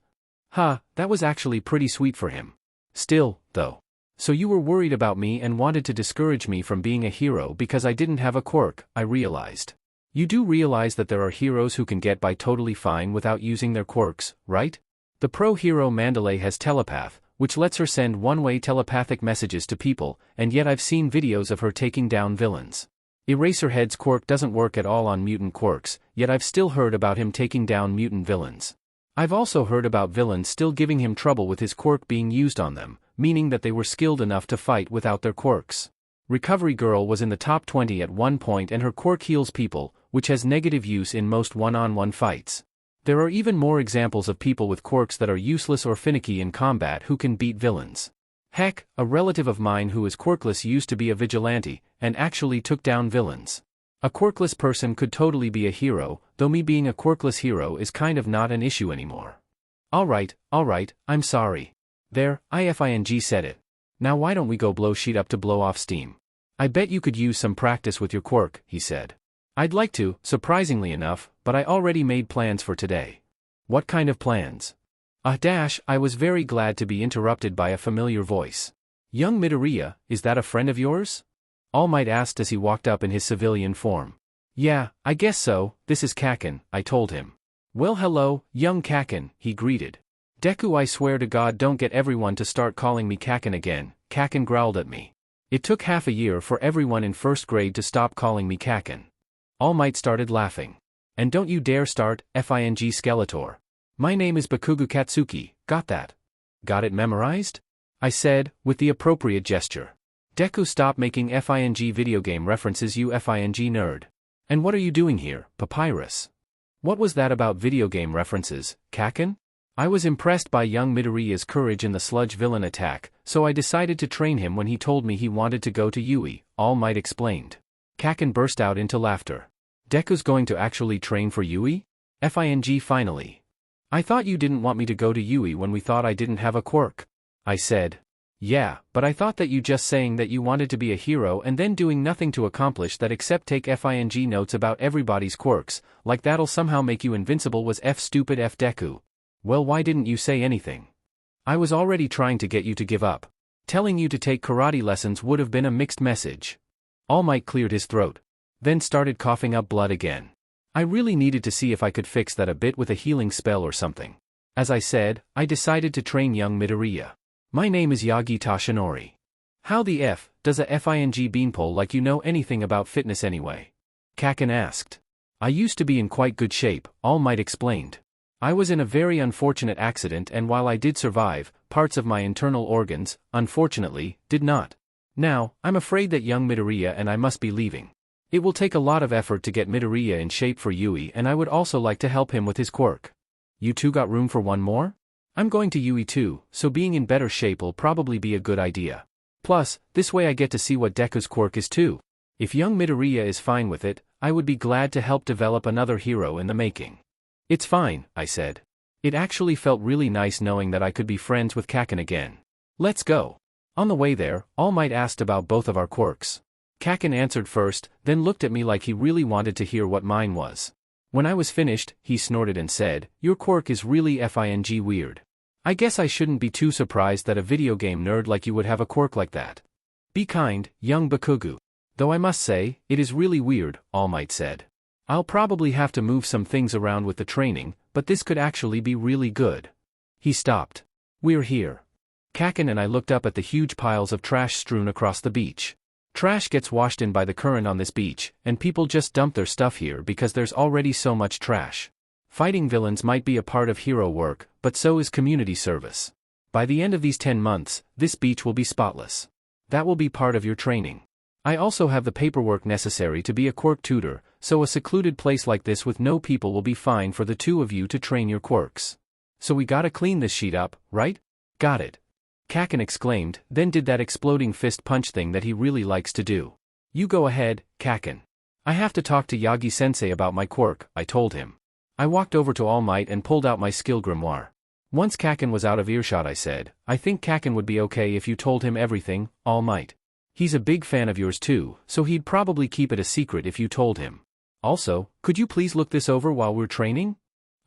That was actually pretty sweet for him. Still, though. "So you were worried about me and wanted to discourage me from being a hero because I didn't have a quirk," I realized. "You do realize that there are heroes who can get by totally fine without using their quirks, right? The pro hero Mandalay has telepath, which lets her send one-way telepathic messages to people, and yet I've seen videos of her taking down villains. Eraserhead's quirk doesn't work at all on mutant quirks, yet I've still heard about him taking down mutant villains. I've also heard about villains still giving him trouble with his quirk being used on them, meaning that they were skilled enough to fight without their quirks. Recovery Girl was in the top 20 at one point and her quirk heals people, which has negative use in most one-on-one fights. There are even more examples of people with quirks that are useless or finicky in combat who can beat villains. Heck, a relative of mine who is quirkless used to be a vigilante, and actually took down villains. A quirkless person could totally be a hero, though me being a quirkless hero is kind of not an issue anymore." Alright, I'm sorry. There, IFING said it. "Now why don't we go blow sheet up to blow off steam? I bet you could use some practice with your quirk," he said. "I'd like to, surprisingly enough, but I already made plans for today." "What kind of plans?" I was very glad to be interrupted by a familiar voice. "Young Midoriya, is that a friend of yours?" All Might asked as he walked up in his civilian form. "Yeah, I guess so, this is Kaken," I told him. "Well hello, young Kaken," he greeted. "Deku, I swear to God don't get everyone to start calling me Kaken again," Kaken growled at me. It took half a year for everyone in first grade to stop calling me Kaken. All Might started laughing. "And don't you dare start, FING Skeletor. My name is Bakugou Katsuki, got that? Got it memorized?" I said, with the appropriate gesture. "Deku, stop making FING video game references, you FING nerd. And what are you doing here, Papyrus? What was that about video game references, Kaken?" I was impressed by young Midoriya's courage in the sludge villain attack, so I decided to train him when he told me he wanted to go to Yui, All Might explained. Kaken burst out into laughter. "Deku's going to actually train for Yui? FING finally. I thought you didn't want me to go to Yui when we thought I didn't have a quirk." I said. "Yeah, but I thought that you just saying that you wanted to be a hero and then doing nothing to accomplish that except take FING notes about everybody's quirks, like that'll somehow make you invincible was stupid Deku. Well, why didn't you say anything? I was already trying to get you to give up. Telling you to take karate lessons would have been a mixed message." All Might cleared his throat. Then started coughing up blood again. I really needed to see if I could fix that a bit with a healing spell or something. As I said, I decided to train young Midoriya. "My name is Yagi Tashinori. How the F does a FING beanpole like you know anything about fitness anyway?" Kaken asked. "I used to be in quite good shape," All Might explained. "I was in a very unfortunate accident and while I did survive, parts of my internal organs, unfortunately, did not. Now, I'm afraid that young Midoriya and I must be leaving. It will take a lot of effort to get Midoriya in shape for Yui and I would also like to help him with his quirk. You two got room for one more? I'm going to Yui too, so being in better shape will probably be a good idea. Plus, this way I get to see what Deku's quirk is too. If young Midoriya is fine with it, I would be glad to help develop another hero in the making." "It's fine," I said. It actually felt really nice knowing that I could be friends with Kaken again. "Let's go." On the way there, All Might asked about both of our quirks. Kaken answered first, then looked at me like he really wanted to hear what mine was. When I was finished, he snorted and said, "Your quirk is really fing weird. I guess I shouldn't be too surprised that a video game nerd like you would have a quirk like that. Be kind, young Bakugou. Though I must say, it is really weird," All Might said. "I'll probably have to move some things around with the training, but this could actually be really good." He stopped. "We're here." Kaken and I looked up at the huge piles of trash strewn across the beach. Trash gets washed in by the current on this beach, and people just dump their stuff here because there's already so much trash. Fighting villains might be a part of hero work, but so is community service. By the end of these 10 months, this beach will be spotless. That will be part of your training. I also have the paperwork necessary to be a quirk tutor, so a secluded place like this with no people will be fine for the two of you to train your quirks. So we gotta clean this sheet up, right? Got it. Kaken exclaimed, then did that exploding fist punch thing that he really likes to do. "You go ahead, Kaken. I have to talk to Yagi-sensei about my quirk," I told him. I walked over to All Might and pulled out my skill grimoire. Once Kaken was out of earshot, I said, "I think Kaken would be okay if you told him everything, All Might. He's a big fan of yours too, so he'd probably keep it a secret if you told him. Also, could you please look this over while we're training?"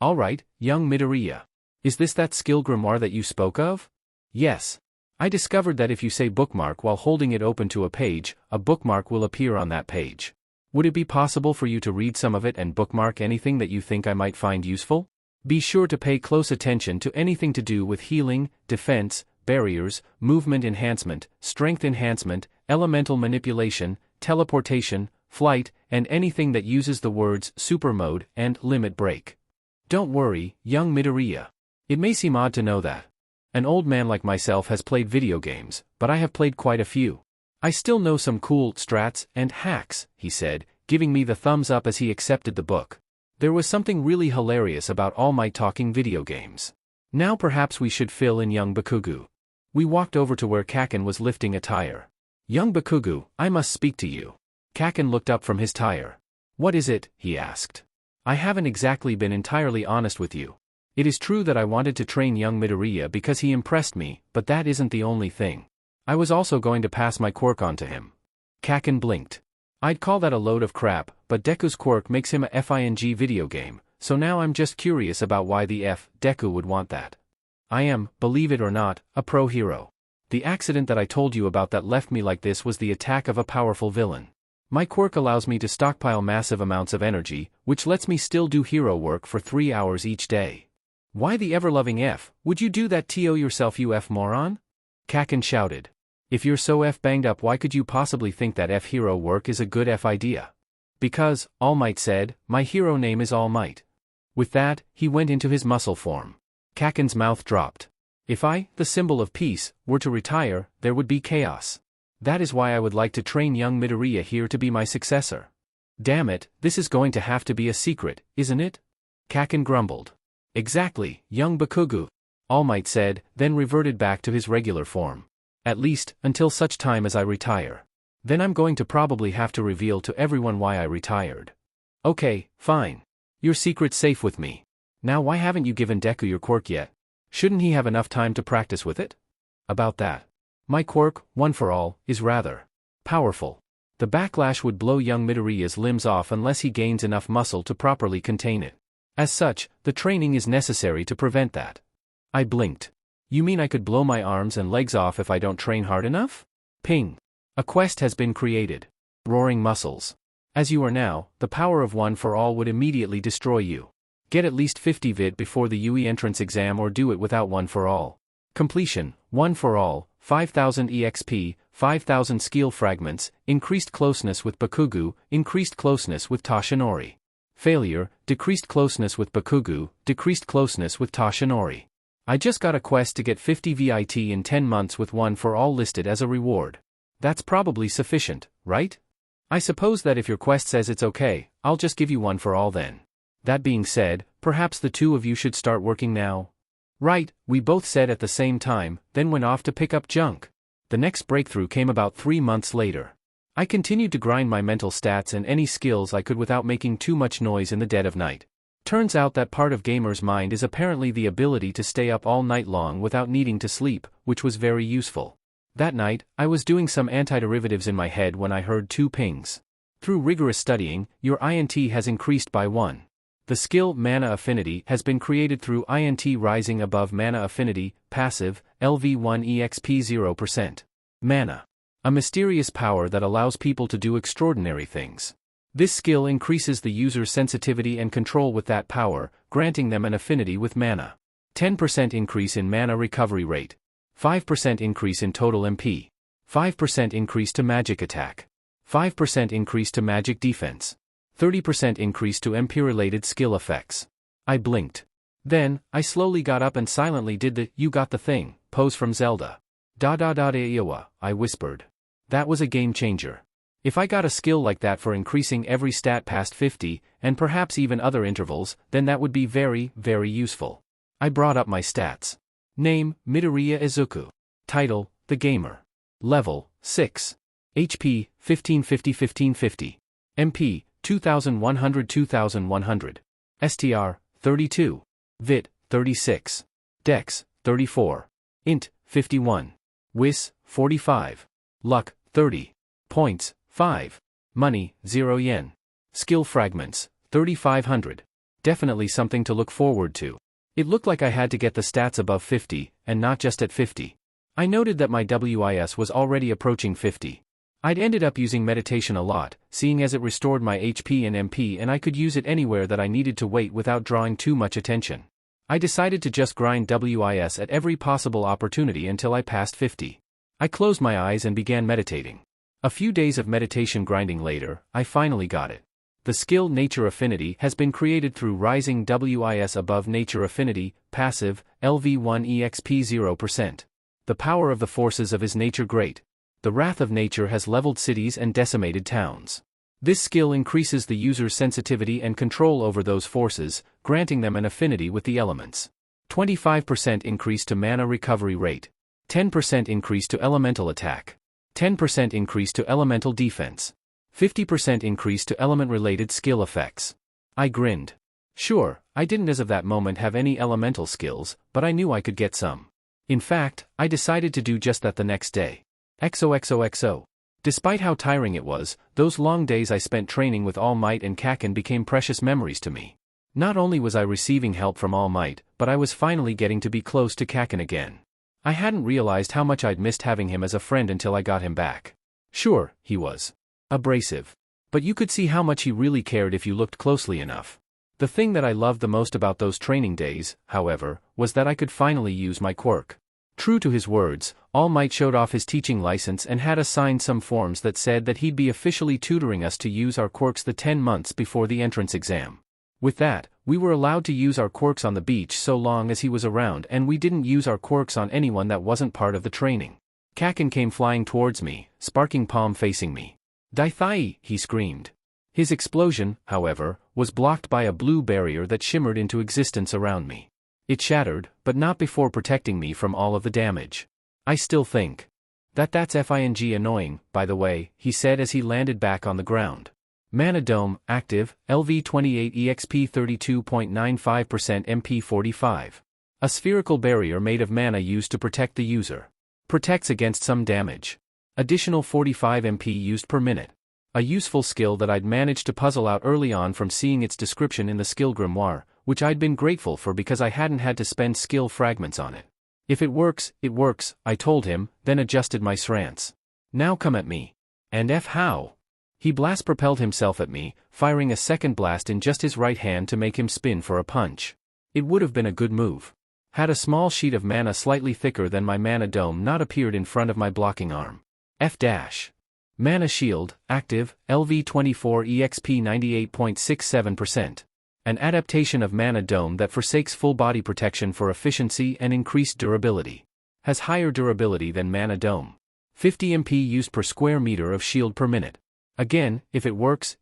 "All right, young Midoriya. Is this that skill grimoire that you spoke of?" "Yes. I discovered that if you say bookmark while holding it open to a page, a bookmark will appear on that page. Would it be possible for you to read some of it and bookmark anything that you think I might find useful? Be sure to pay close attention to anything to do with healing, defense, barriers, movement enhancement, strength enhancement, elemental manipulation, teleportation, flight, and anything that uses the words super mode and limit break. Don't worry, young Midoriya. It may seem odd to know that an old man like myself has played video games, but I have played quite a few. I still know some cool strats and hacks," he said, giving me the thumbs up as he accepted the book. There was something really hilarious about All Might talking video games. Now perhaps we should fill in young Bakugou. We walked over to where Kaken was lifting a tire. "Young Bakugou, I must speak to you." Kaken looked up from his tire. "What is it?" he asked. "I haven't exactly been entirely honest with you. It is true that I wanted to train young Midoriya because he impressed me, but that isn't the only thing. I was also going to pass my quirk on to him." Kaken blinked. "I'd call that a load of crap, but Deku's quirk makes him a fing video game, so now I'm just curious about why the Deku would want that. I am, believe it or not, a pro hero. The accident that I told you about that left me like this was the attack of a powerful villain. My quirk allows me to stockpile massive amounts of energy, which lets me still do hero work for 3 hours each day." "Why the ever-loving would you do that to yourself, you moron?" Kaken shouted. "If you're so banged up, why could you possibly think that hero work is a good idea?" "Because," All Might said, "my hero name is All Might." With that, he went into his muscle form. Kaken's mouth dropped. "If I, the symbol of peace, were to retire, there would be chaos. That is why I would like to train young Midoriya here to be my successor." "Damn it, this is going to have to be a secret, isn't it?" Kaken grumbled. "Exactly, young Bakugou," All Might said, then reverted back to his regular form. "At least, until such time as I retire. Then I'm going to probably have to reveal to everyone why I retired." "Okay, fine. Your secret's safe with me. Now why haven't you given Deku your quirk yet? Shouldn't he have enough time to practice with it?" "About that. My quirk, One for All, is rather powerful. The backlash would blow young Midoriya's limbs off unless he gains enough muscle to properly contain it. As such, the training is necessary to prevent that." I blinked. "You mean I could blow my arms and legs off if I don't train hard enough?" Ping. A quest has been created. Roaring muscles. As you are now, the power of One for All would immediately destroy you. Get at least 50 vid before the UE entrance exam or do it without One for All. Completion, One for All, 5000 EXP, 5000 skill fragments, increased closeness with Bakugou, increased closeness with Toshinori. Failure, decreased closeness with Bakugou, decreased closeness with Toshinori. I just got a quest to get 50 VIT in 10 months with One for All listed as a reward. That's probably sufficient, right? I suppose that if your quest says it's okay, I'll just give you One for All then. That being said, perhaps the two of you should start working now." "Right," we both said at the same time, then went off to pick up junk. The next breakthrough came about 3 months later. I continued to grind my mental stats and any skills I could without making too much noise in the dead of night. Turns out that part of gamer's mind is apparently the ability to stay up all night long without needing to sleep, which was very useful. That night, I was doing some antiderivatives in my head when I heard 2 pings. "Through rigorous studying, your INT has increased by 1. The skill Mana Affinity has been created through INT rising above Mana Affinity, passive, LV1 EXP 0%. Mana. A mysterious power that allows people to do extraordinary things. This skill increases the user's sensitivity and control with that power, granting them an affinity with mana. 10% increase in mana recovery rate. 5% increase in total MP. 5% increase to magic attack. 5% increase to magic defense. 30% increase to MP-related skill effects. I blinked. Then, I slowly got up and silently did the "you got the thing" pose from Zelda. Da-da-da-da-Iowa, I whispered. That was a game changer. If I got a skill like that for increasing every stat past 50, and perhaps even other intervals, then that would be very, very useful. I brought up my stats. Name, Midoriya Izuku. Title, The Gamer. Level, 6. HP, 1550-1550. MP, 2100-2100. STR, 32. Vit, 36. Dex, 34. Int, 51. Wis, 45. Luck, 30. Points, 5. Money, 0 yen. Skill fragments, 3500. Definitely something to look forward to. It looked like I had to get the stats above 50, and not just at 50. I noted that my WIS was already approaching 50. I'd ended up using meditation a lot, seeing as it restored my HP and MP and I could use it anywhere that I needed to wait without drawing too much attention. I decided to just grind WIS at every possible opportunity until I passed 50. I closed my eyes and began meditating. A few days of meditation grinding later, I finally got it. The skill Nature Affinity has been created through rising WIS above Nature Affinity, passive, LV1 EXP 0%. The power of the forces of his nature great. The wrath of nature has leveled cities and decimated towns. This skill increases the user's sensitivity and control over those forces, granting them an affinity with the elements. 25% increase to mana recovery rate. 10% increase to elemental attack. 10% increase to elemental defense. 50% increase to element-related skill effects. I grinned. Sure, I didn't as of that moment have any elemental skills, but I knew I could get some. In fact, I decided to do just that the next day. XOXOXO. Despite how tiring it was, those long days I spent training with All Might and Kaken became precious memories to me. Not only was I receiving help from All Might, but I was finally getting to be close to Kaken again. I hadn't realized how much I'd missed having him as a friend until I got him back. Sure, he was abrasive. But you could see how much he really cared if you looked closely enough. The thing that I loved the most about those training days, however, was that I could finally use my quirk. True to his words, All Might showed off his teaching license and had us sign some forms that said that he'd be officially tutoring us to use our quirks the 10 months before the entrance exam. With that, we were allowed to use our quirks on the beach so long as he was around, and we didn't use our quirks on anyone that wasn't part of the training. Kaken came flying towards me, sparking palm facing me. "Daithai!" he screamed. His explosion, however, was blocked by a blue barrier that shimmered into existence around me. It shattered, but not before protecting me from all of the damage. I still think that's FING annoying, by the way, he said as he landed back on the ground. Mana Dome, active, LV28 EXP 32.95% MP 45. A spherical barrier made of mana used to protect the user. Protects against some damage. Additional 45 MP used per minute. A useful skill that I'd managed to puzzle out early on from seeing its description in the skill grimoire, which I'd been grateful for because I hadn't had to spend skill fragments on it. If it works, I told him, then adjusted my srance. Now come at me. And how? He blast propelled himself at me, firing a second blast in just his right hand to make him spin for a punch. It would have been a good move. Had a small sheet of mana slightly thicker than my mana dome not appeared in front of my blocking arm. Mana Shield, active, LV24 EXP 98.67%. An adaptation of Mana Dome that forsakes full body protection for efficiency and increased durability. Has higher durability than Mana Dome. 50 MP used per square meter of shield per minute. Again, if it works,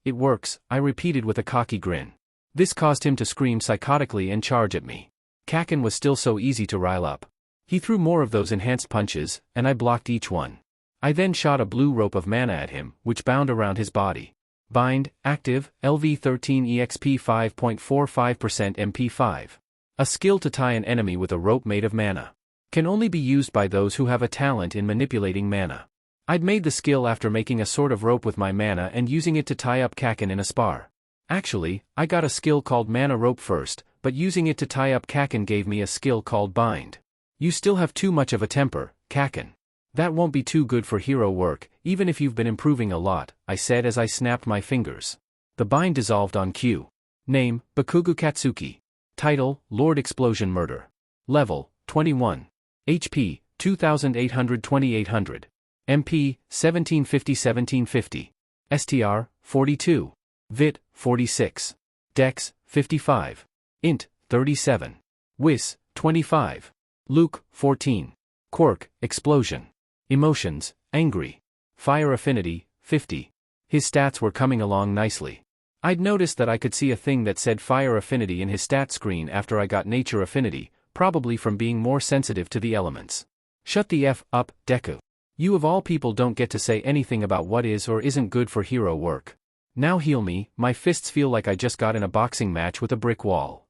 I repeated with a cocky grin. This caused him to scream psychotically and charge at me. Kaken was still so easy to rile up. He threw more of those enhanced punches, and I blocked each one. I then shot a blue rope of mana at him, which bound around his body. Bind, active, LV13 EXP 5.45% MP5. A skill to tie an enemy with a rope made of mana. Can only be used by those who have a talent in manipulating mana. I'd made the skill after making a sort of rope with my mana and using it to tie up Kaken in a spar. Actually, I got a skill called Mana Rope first, but using it to tie up Kaken gave me a skill called Bind. You still have too much of a temper, Kaken. That won't be too good for hero work, even if you've been improving a lot, I said as I snapped my fingers. The bind dissolved on cue. Name, Bakugou Katsuki. Title, Lord Explosion Murder. Level, 21. HP, 2800-2800. MP, 1750-1750. STR, 42. Vit, 46. Dex, 55. Int, 37. Wis, 25. Luke, 14. Quirk, Explosion. Emotions, Angry. Fire Affinity, 50. His stats were coming along nicely. I'd noticed that I could see a thing that said Fire Affinity in his stat screen after I got Nature Affinity, probably from being more sensitive to the elements. Shut the F up, Deku. You of all people don't get to say anything about what is or isn't good for hero work. Now heal me, my fists feel like I just got in a boxing match with a brick wall.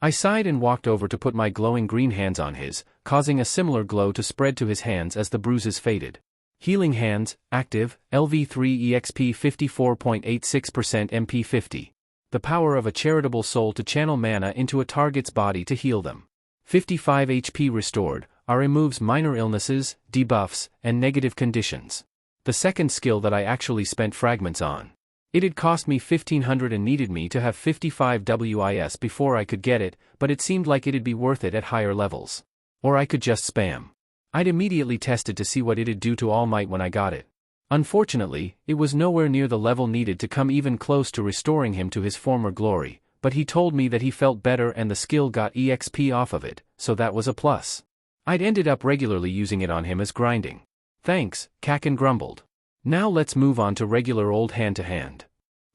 I sighed and walked over to put my glowing green hands on his, causing a similar glow to spread to his hands as the bruises faded. Healing Hands, Active, LV3 EXP 54.86% MP 50. The power of a charitable soul to channel mana into a target's body to heal them. 55 HP restored, removes minor illnesses, debuffs, and negative conditions. The second skill that I actually spent fragments on. It had cost me 1500 and needed me to have 55 WIS before I could get it, but it seemed like it'd be worth it at higher levels. Or I could just spam. I'd immediately tested to see what it'd do to All Might when I got it. Unfortunately, it was nowhere near the level needed to come even close to restoring him to his former glory, but he told me that he felt better and the skill got EXP off of it, so that was a plus. I'd ended up regularly using it on him as grinding. Thanks, Kaken grumbled. Now let's move on to regular old hand-to-hand.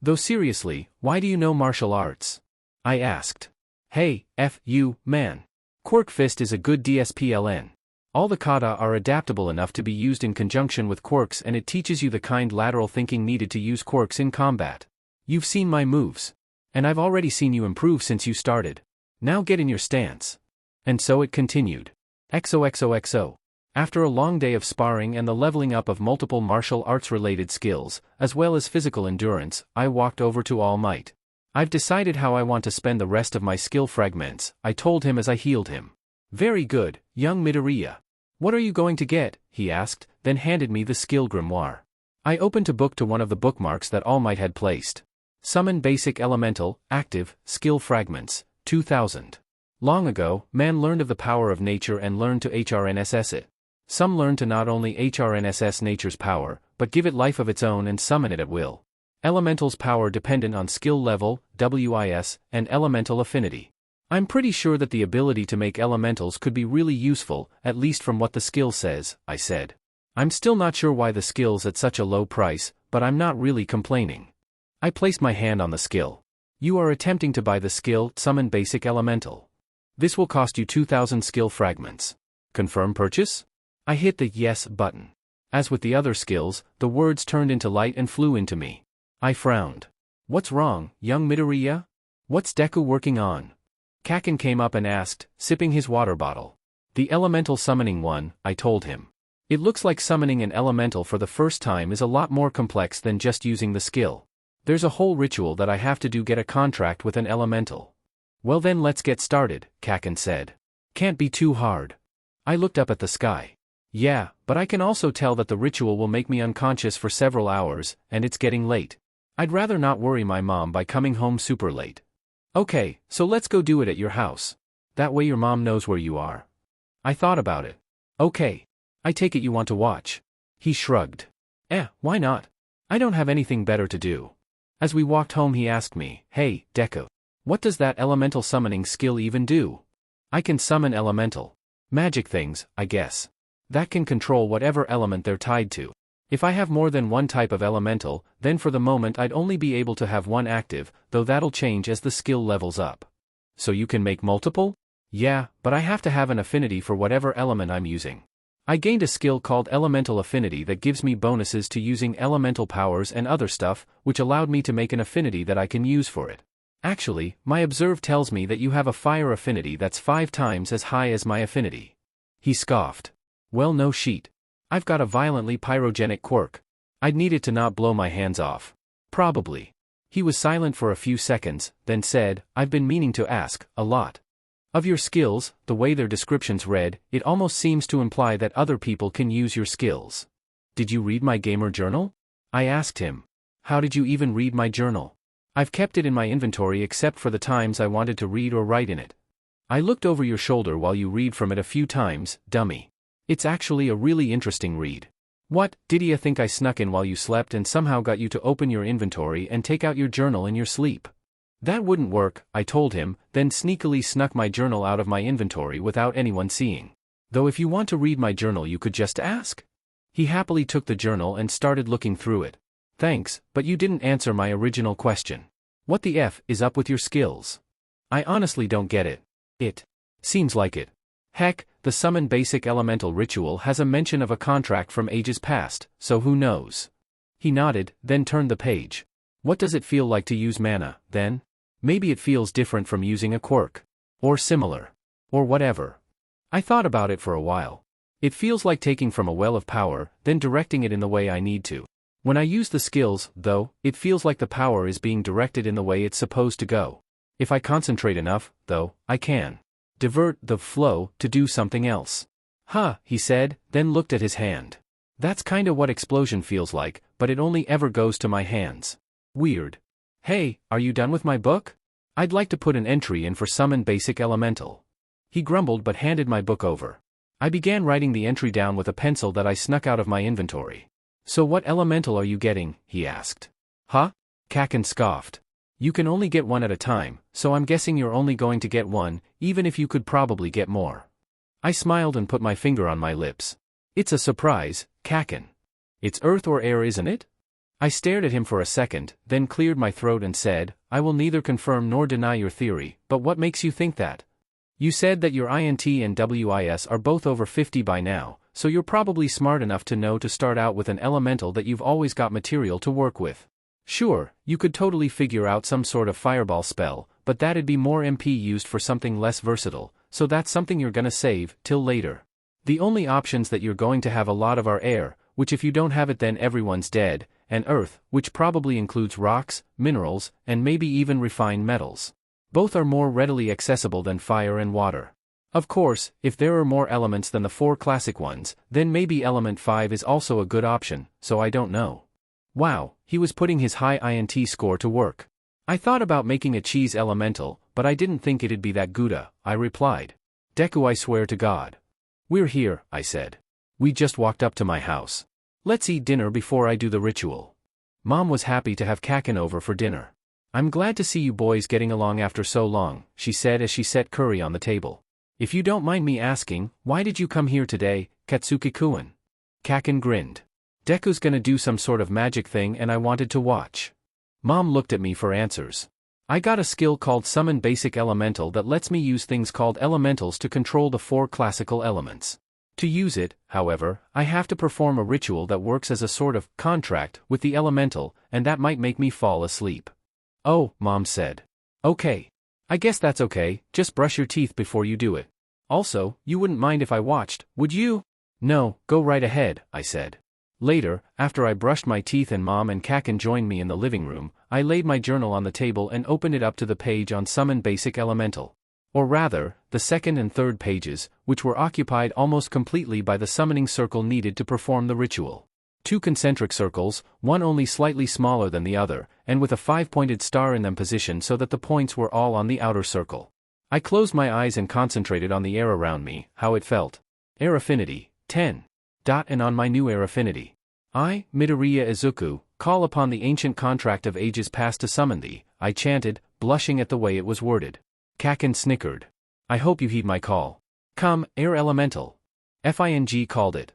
Though seriously, why do you know martial arts? I asked. Hey, F you, man. Quirk Fist is a good DSPLN. All the kata are adaptable enough to be used in conjunction with quirks and it teaches you the kind lateral thinking needed to use quirks in combat. You've seen my moves. And I've already seen you improve since you started. Now get in your stance. And so it continued. XOXOXO. After a long day of sparring and the leveling up of multiple martial arts-related skills, as well as physical endurance, I walked over to All Might. I've decided how I want to spend the rest of my skill fragments, I told him as I healed him. Very good, young Midoriya. What are you going to get? He asked, then handed me the skill grimoire. I opened to book to one of the bookmarks that All Might had placed. Summon Basic Elemental, Active, Skill Fragments, 2000. Long ago, man learned of the power of nature and learned to HRNSS it. Some learn to not only HRNSS nature's power, but give it life of its own and summon it at will. Elemental's power dependent on skill level, WIS, and elemental affinity. I'm pretty sure that the ability to make elementals could be really useful, at least from what the skill says, I said. I'm still not sure why the skill's at such a low price, but I'm not really complaining. I placed my hand on the skill. You are attempting to buy the skill, Summon Basic Elemental. This will cost you 2000 skill fragments. Confirm purchase? I hit the yes button. As with the other skills, the words turned into light and flew into me. I frowned. What's wrong, young Midoriya? What's Deku working on? Kaken came up and asked, sipping his water bottle. The elemental summoning one, I told him. It looks like summoning an elemental for the first time is a lot more complex than just using the skill. There's a whole ritual that I have to do, get a contract with an elemental. Well then let's get started, Kaken said. Can't be too hard. I looked up at the sky. Yeah, but I can also tell that the ritual will make me unconscious for several hours, and it's getting late. I'd rather not worry my mom by coming home super late. Okay, so let's go do it at your house. That way your mom knows where you are. I thought about it. Okay. I take it you want to watch. He shrugged. Why not? I don't have anything better to do. As we walked home he asked me, hey, Deku. What does that elemental summoning skill even do? I can summon elemental. Magic things, I guess. That can control whatever element they're tied to. If I have more than one type of elemental, then for the moment I'd only be able to have one active, though that'll change as the skill levels up. So you can make multiple? Yeah, but I have to have an affinity for whatever element I'm using. I gained a skill called Elemental Affinity that gives me bonuses to using elemental powers and other stuff, which allowed me to make an affinity that I can use for it. Actually, my observe tells me that you have a fire affinity that's 5 times as high as my affinity. He scoffed. Well no sheet. I've got a violently pyrogenic quirk. I'd need it to not blow my hands off. Probably. He was silent for a few seconds, then said, "I've been meaning to ask, a lot of your skills, the way their descriptions read, it almost seems to imply that other people can use your skills. Did you read my gamer journal?" I asked him. "How did you even read my journal?" "I've kept it in my inventory except for the times I wanted to read or write in it." "I looked over your shoulder while you read from it a few times, dummy. It's actually a really interesting read." "What, did you think I snuck in while you slept and somehow got you to open your inventory and take out your journal in your sleep?" "That wouldn't work," I told him, then sneakily snuck my journal out of my inventory without anyone seeing. "Though if you want to read my journal you could just ask." He happily took the journal and started looking through it. "Thanks, but you didn't answer my original question. What the F is up with your skills? I honestly don't get it." "It seems like it. Heck, the summon basic elemental ritual has a mention of a contract from ages past, so who knows?" He nodded, then turned the page. "What does it feel like to use mana, then? Maybe it feels different from using a quirk. Or similar. Or whatever." I thought about it for a while. "It feels like taking from a well of power, then directing it in the way I need to. When I use the skills, though, it feels like the power is being directed in the way it's supposed to go. If I concentrate enough, though, I can divert the flow to do something else." "Huh," he said, then looked at his hand. "That's kinda what explosion feels like, but it only ever goes to my hands. Weird. Hey, are you done with my book? I'd like to put an entry in for summon basic elemental." He grumbled but handed my book over. I began writing the entry down with a pencil that I snuck out of my inventory. "So what elemental are you getting?" he asked. "Huh?" Kaken scoffed. "You can only get one at a time, so I'm guessing you're only going to get one, even if you could probably get more." I smiled and put my finger on my lips. "It's a surprise, Kaken. It's earth or air, isn't it?" I stared at him for a second, then cleared my throat and said, "I will neither confirm nor deny your theory, but what makes you think that? You said that your INT and WIS are both over 50 by now, so you're probably smart enough to know to start out with an elemental that you've always got material to work with. Sure, you could totally figure out some sort of fireball spell, but that'd be more MP used for something less versatile, so that's something you're gonna save till later. The only options that you're going to have a lot of are air, which if you don't have it then everyone's dead, and earth, which probably includes rocks, minerals, and maybe even refined metals. Both are more readily accessible than fire and water. Of course, if there are more elements than the 4 classic ones, then maybe element 5 is also a good option, so I don't know." Wow, he was putting his high INT score to work. "I thought about making a cheese elemental, but I didn't think it'd be that good, I replied. "Deku, I swear to God." "We're here," I said. "We just walked up to my house. Let's eat dinner before I do the ritual." Mom was happy to have Kaken over for dinner. "I'm glad to see you boys getting along after so long," she said as she set curry on the table. "If you don't mind me asking, why did you come here today, Katsuki-kun?" Kaken grinned. "Deku's gonna do some sort of magic thing and I wanted to watch." Mom looked at me for answers. "I got a skill called Summon Basic Elemental that lets me use things called elementals to control the 4 classical elements. To use it, however, I have to perform a ritual that works as a sort of contract with the elemental, and that might make me fall asleep." "Oh," Mom said. "Okay. I guess that's okay, just brush your teeth before you do it. Also, you wouldn't mind if I watched, would you?" "No, go right ahead," I said. Later, after I brushed my teeth and Mom and Kaken joined me in the living room, I laid my journal on the table and opened it up to the page on Summon Basic Elemental. Or rather, the second and third pages, which were occupied almost completely by the summoning circle needed to perform the ritual. 2 concentric circles, one only slightly smaller than the other, and with a 5-pointed star in them positioned so that the points were all on the outer circle. I closed my eyes and concentrated on the air around me, how it felt. Air affinity, 10. And on my new air affinity. "I, Midoriya Izuku, call upon the ancient contract of ages past to summon thee," I chanted, blushing at the way it was worded. Kaken snickered. "I hope you heed my call. Come, air elemental." Fing called it.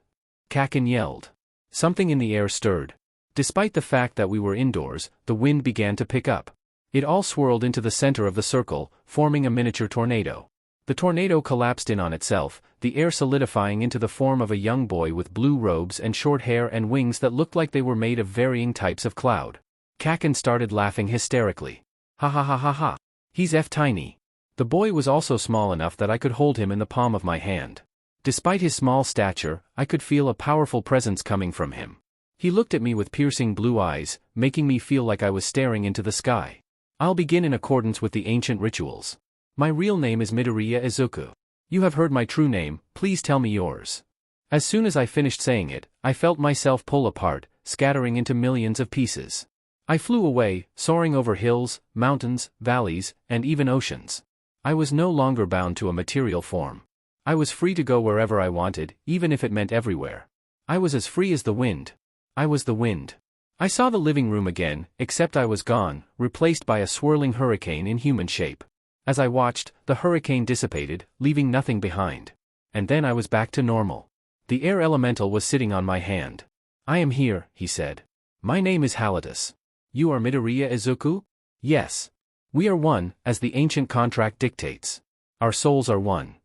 Kaken yelled. Something in the air stirred. Despite the fact that we were indoors, the wind began to pick up. It all swirled into the center of the circle, forming a miniature tornado. The tornado collapsed in on itself, the air solidifying into the form of a young boy with blue robes and short hair and wings that looked like they were made of varying types of cloud. Kaken started laughing hysterically. "Ha ha ha ha ha. He's F-tiny." The boy was also small enough that I could hold him in the palm of my hand. Despite his small stature, I could feel a powerful presence coming from him. He looked at me with piercing blue eyes, making me feel like I was staring into the sky. I'll begin in accordance with the ancient rituals. My real name is Midoriya Izuku. You have heard my true name, please tell me yours. As soon as I finished saying it, I felt myself pull apart, scattering into millions of pieces. I flew away, soaring over hills, mountains, valleys, and even oceans. I was no longer bound to a material form. I was free to go wherever I wanted, even if it meant everywhere. I was as free as the wind. I was the wind. I saw the living room again, except I was gone, replaced by a swirling hurricane in human shape. As I watched, the hurricane dissipated, leaving nothing behind. And then I was back to normal. The air elemental was sitting on my hand. I am here, he said. My name is Halitus. You are Midoriya Izuku? Yes. We are one, as the ancient contract dictates. Our souls are one.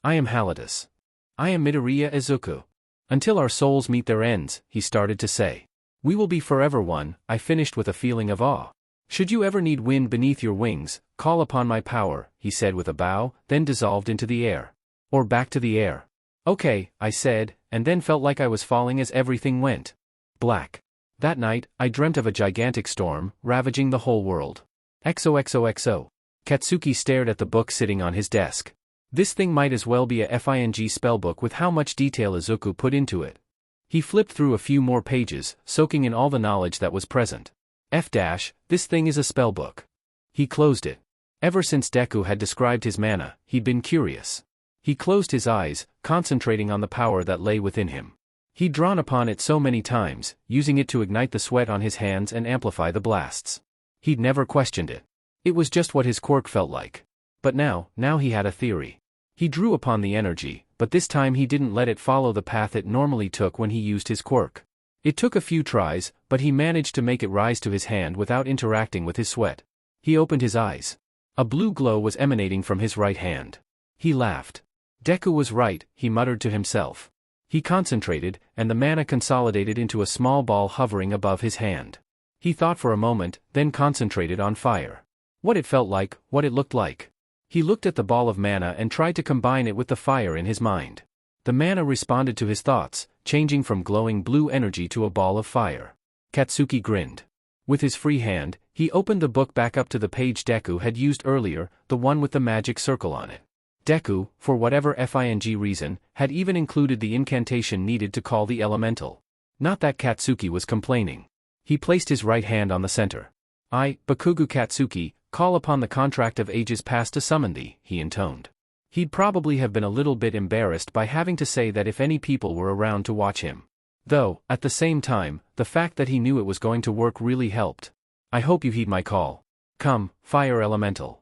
I am Halitus. I am Midoriya Izuku. Until our souls meet their ends, he started to say. We will be forever one, I finished with a feeling of awe. Should you ever need wind beneath your wings, call upon my power, he said with a bow, then dissolved into the air. Or back to the air. Okay, I said, and then felt like I was falling as everything went black. That night, I dreamt of a gigantic storm, ravaging the whole world. XOXOXO. Katsuki stared at the book sitting on his desk. This thing might as well be a FING spellbook with how much detail Izuku put into it. He flipped through a few more pages, soaking in all the knowledge that was present. This thing is a spellbook. He closed it. Ever since Deku had described his mana, he'd been curious. He closed his eyes, concentrating on the power that lay within him. He'd drawn upon it so many times, using it to ignite the sweat on his hands and amplify the blasts. He'd never questioned it. It was just what his quirk felt like. But now he had a theory. He drew upon the energy, but this time he didn't let it follow the path it normally took when he used his quirk. It took a few tries, but he managed to make it rise to his hand without interacting with his sweat. He opened his eyes. A blue glow was emanating from his right hand. He laughed. Deku was right, he muttered to himself. He concentrated, and the mana consolidated into a small ball hovering above his hand. He thought for a moment, then concentrated on fire. What it felt like, what it looked like. He looked at the ball of mana and tried to combine it with the fire in his mind. The mana responded to his thoughts, changing from glowing blue energy to a ball of fire. Katsuki grinned. With his free hand, he opened the book back up to the page Deku had used earlier, the one with the magic circle on it. Deku, for whatever FING reason, had even included the incantation needed to call the elemental. Not that Katsuki was complaining. He placed his right hand on the center. I, Bakugou Katsuki, call upon the contract of ages past to summon thee, he intoned. He'd probably have been a little bit embarrassed by having to say that if any people were around to watch him. Though, at the same time, the fact that he knew it was going to work really helped. I hope you heed my call. Come, fire elemental.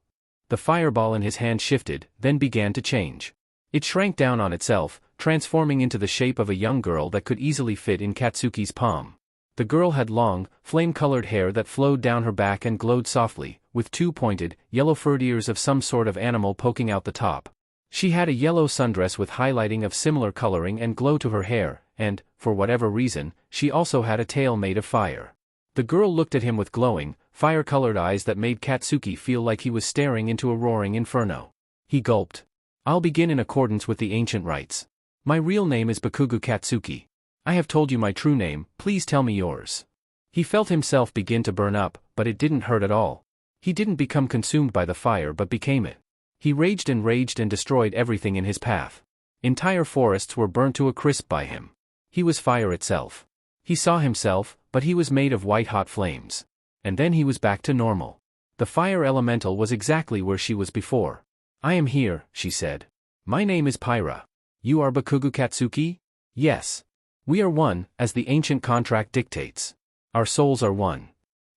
The fireball in his hand shifted, then began to change. It shrank down on itself, transforming into the shape of a young girl that could easily fit in Katsuki's palm. The girl had long, flame-colored hair that flowed down her back and glowed softly, with two pointed, yellow-furred ears of some sort of animal poking out the top. She had a yellow sundress with highlighting of similar coloring and glow to her hair, and, for whatever reason, she also had a tail made of fire. The girl looked at him with glowing, fire-colored eyes that made Katsuki feel like he was staring into a roaring inferno. He gulped. I'll begin in accordance with the ancient rites. My real name is Bakugou Katsuki. I have told you my true name, please tell me yours. He felt himself begin to burn up, but it didn't hurt at all. He didn't become consumed by the fire but became it. He raged and destroyed everything in his path. Entire forests were burnt to a crisp by him. He was fire itself. He saw himself, but he was made of white-hot flames. And then he was back to normal. The fire elemental was exactly where she was before. I am here, she said. My name is Pyra. You are Bakugou Katsuki? Yes. We are one, as the ancient contract dictates. Our souls are one.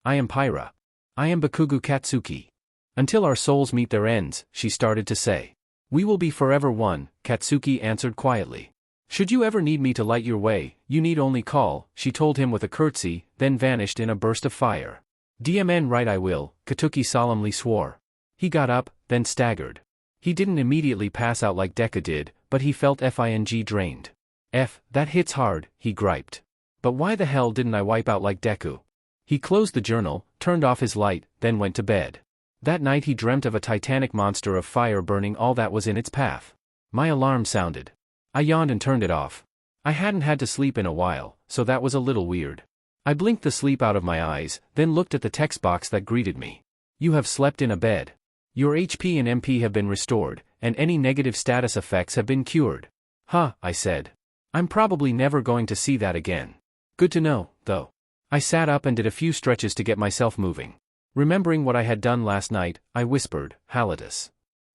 I am Pyra. I am Bakugou Katsuki. Until our souls meet their ends, she started to say. We will be forever one, Katsuki answered quietly. Should you ever need me to light your way, you need only call, she told him with a curtsy, then vanished in a burst of fire. DMN right I will, Katsuki solemnly swore. He got up, then staggered. He didn't immediately pass out like Deku did, but he felt FING drained. That hits hard, he griped. But why the hell didn't I wipe out like Deku? He closed the journal, turned off his light, then went to bed. That night he dreamt of a titanic monster of fire burning all that was in its path. My alarm sounded. I yawned and turned it off. I hadn't had to sleep in a while, so that was a little weird. I blinked the sleep out of my eyes, then looked at the text box that greeted me. You have slept in a bed. Your HP and MP have been restored, and any negative status effects have been cured. Huh, I said. I'm probably never going to see that again. Good to know, though. I sat up and did a few stretches to get myself moving. Remembering what I had done last night, I whispered, Halatus.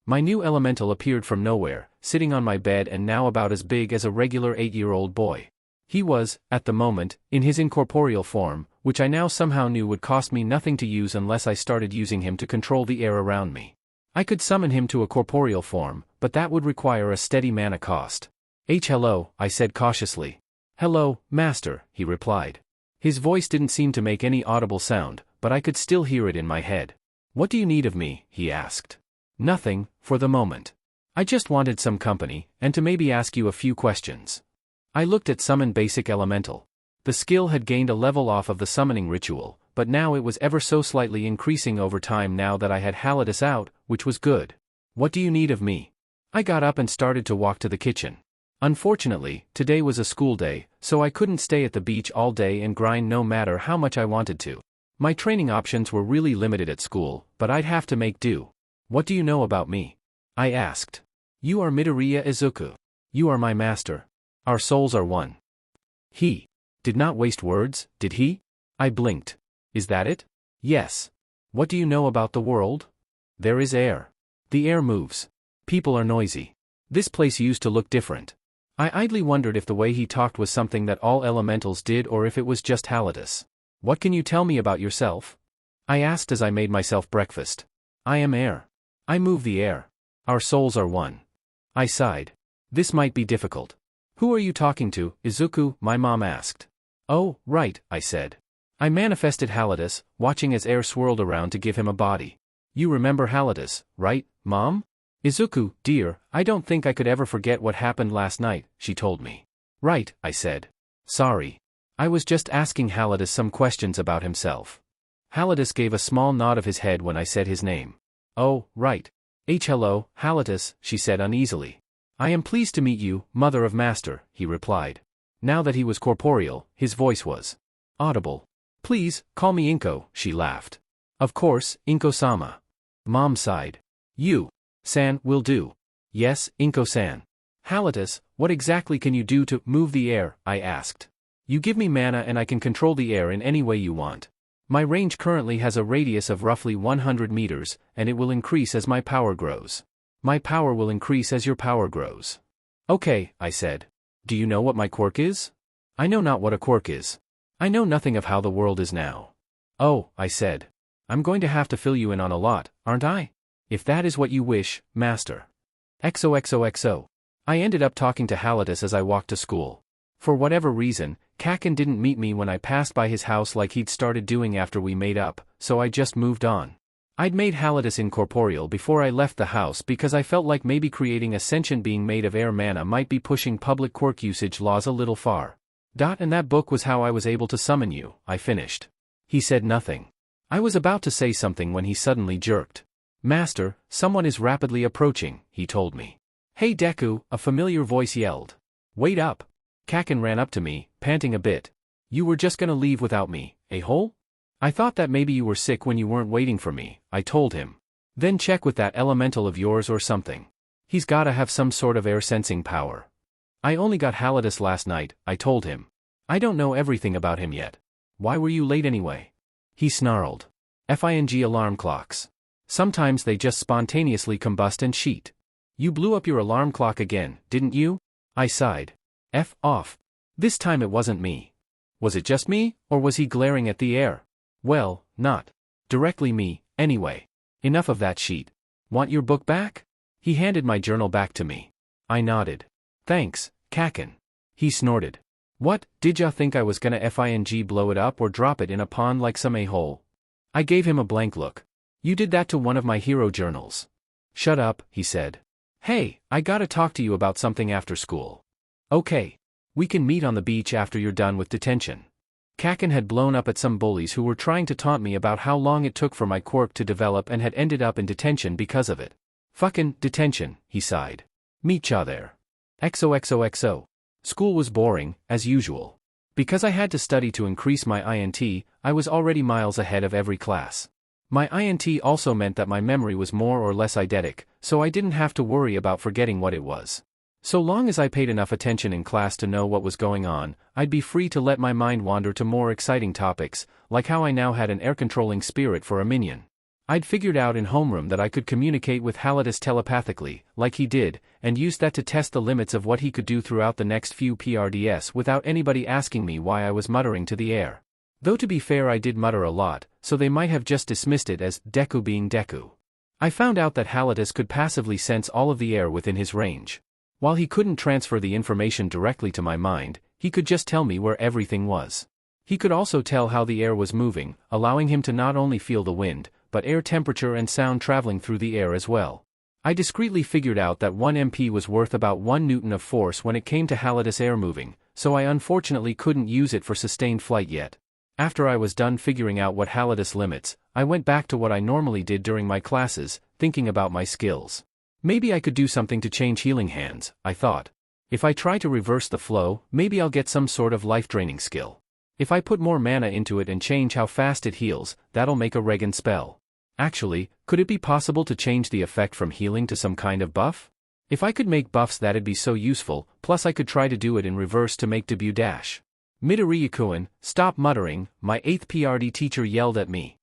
My new elemental appeared from nowhere, sitting on my bed and now about as big as a regular 8-year-old boy. He was, at the moment, in his incorporeal form, which I now somehow knew would cost me nothing to use unless I started using him to control the air around me. I could summon him to a corporeal form, but that would require a steady mana cost. Hello, I said cautiously. Hello, Master, he replied. His voice didn't seem to make any audible sound, but I could still hear it in my head. What do you need of me, he asked. Nothing, for the moment. I just wanted some company, and to maybe ask you a few questions. I looked at Summon Basic Elemental. The skill had gained a level off of the summoning ritual, but now it was ever so slightly increasing over time now that I had Halatus out, which was good. What do you need of me? I got up and started to walk to the kitchen. Unfortunately, today was a school day, so I couldn't stay at the beach all day and grind no matter how much I wanted to. My training options were really limited at school, but I'd have to make do. What do you know about me? I asked. You are Midoriya Izuku. You are my master. Our souls are one. He did not waste words, did he? I blinked. Is that it? Yes. What do you know about the world? There is air. The air moves. People are noisy. This place used to look different. I idly wondered if the way he talked was something that all elementals did or if it was just Halatus. What can you tell me about yourself? I asked as I made myself breakfast. I am air. I move the air. Our souls are one. I sighed. This might be difficult. Who are you talking to, Izuku? My mom asked. Oh, right, I said. I manifested Halatus, watching as air swirled around to give him a body. You remember Halatus, right, Mom? Izuku, dear, I don't think I could ever forget what happened last night, she told me. Right, I said. Sorry. I was just asking Halatus some questions about himself. Halatus gave a small nod of his head when I said his name. Oh, right. Hello, Halatus, she said uneasily. I am pleased to meet you, Mother of Master, he replied. Now that he was corporeal, his voice was audible. Please, call me Inko, she laughed. Of course, Inko-sama. Mom sighed. You, San, will do. Yes, Inko-san. Halatus, what exactly can you do to move the air? I asked. You give me mana and I can control the air in any way you want. My range currently has a radius of roughly 100 meters, and it will increase as my power grows. My power will increase as your power grows. Okay, I said. Do you know what my quirk is? I know not what a quirk is. I know nothing of how the world is now. Oh, I said. I'm going to have to fill you in on a lot, aren't I? If that is what you wish, Master. XOXOXO. I ended up talking to Halatus as I walked to school. For whatever reason, Kaken didn't meet me when I passed by his house like he'd started doing after we made up, so I just moved on. I'd made Halatus incorporeal before I left the house because I felt like maybe creating a sentient being made of air mana might be pushing public quirk usage laws a little far. And that book was how I was able to summon you, I finished. He said nothing. I was about to say something when he suddenly jerked. Master, someone is rapidly approaching, he told me. Hey Deku, a familiar voice yelled. Wait up. Kaken ran up to me, panting a bit. You were just gonna leave without me, a-hole? I thought that maybe you were sick when you weren't waiting for me, I told him. Then check with that elemental of yours or something. He's gotta have some sort of air sensing power. I only got Halatus last night, I told him. I don't know everything about him yet. Why were you late anyway? He snarled. FING alarm clocks. Sometimes they just spontaneously combust and sheet. You blew up your alarm clock again, didn't you? I sighed. F off. This time it wasn't me. Was it just me, or was he glaring at the air? Well, not directly me, anyway. Enough of that sheet. Want your book back? He handed my journal back to me. I nodded. Thanks, Kaken. He snorted. What, did ya think I was gonna FING blow it up or drop it in a pond like some a-hole? I gave him a blank look. You did that to one of my hero journals. Shut up, he said. Hey, I gotta talk to you about something after school. Okay. We can meet on the beach after you're done with detention. Kaken had blown up at some bullies who were trying to taunt me about how long it took for my quirk to develop and had ended up in detention because of it. Fucking detention, he sighed. Meet ya there. XOXOXO. School was boring, as usual. Because I had to study to increase my INT, I was already miles ahead of every class. My INT also meant that my memory was more or less eidetic, so I didn't have to worry about forgetting what it was. So long as I paid enough attention in class to know what was going on, I'd be free to let my mind wander to more exciting topics, like how I now had an air-controlling spirit for a minion. I'd figured out in homeroom that I could communicate with Halidus telepathically, like he did, and used that to test the limits of what he could do throughout the next few PRDS without anybody asking me why I was muttering to the air. Though to be fair I did mutter a lot, so they might have just dismissed it as Deku being Deku. I found out that Halidus could passively sense all of the air within his range. While he couldn't transfer the information directly to my mind, he could just tell me where everything was. He could also tell how the air was moving, allowing him to not only feel the wind, but air temperature and sound traveling through the air as well. I discreetly figured out that 1 MP was worth about 1 Newton of force when it came to Halidus air moving, so I unfortunately couldn't use it for sustained flight yet. After I was done figuring out what Halidus limits, I went back to what I normally did during my classes, thinking about my skills. Maybe I could do something to change healing hands, I thought. If I try to reverse the flow, maybe I'll get some sort of life-draining skill. If I put more mana into it and change how fast it heals, that'll make a Regan spell. Actually, could it be possible to change the effect from healing to some kind of buff? If I could make buffs that'd be so useful, plus I could try to do it in reverse to make debut dash. Midoriya-kun, stop muttering, my 8th PRD teacher yelled at me.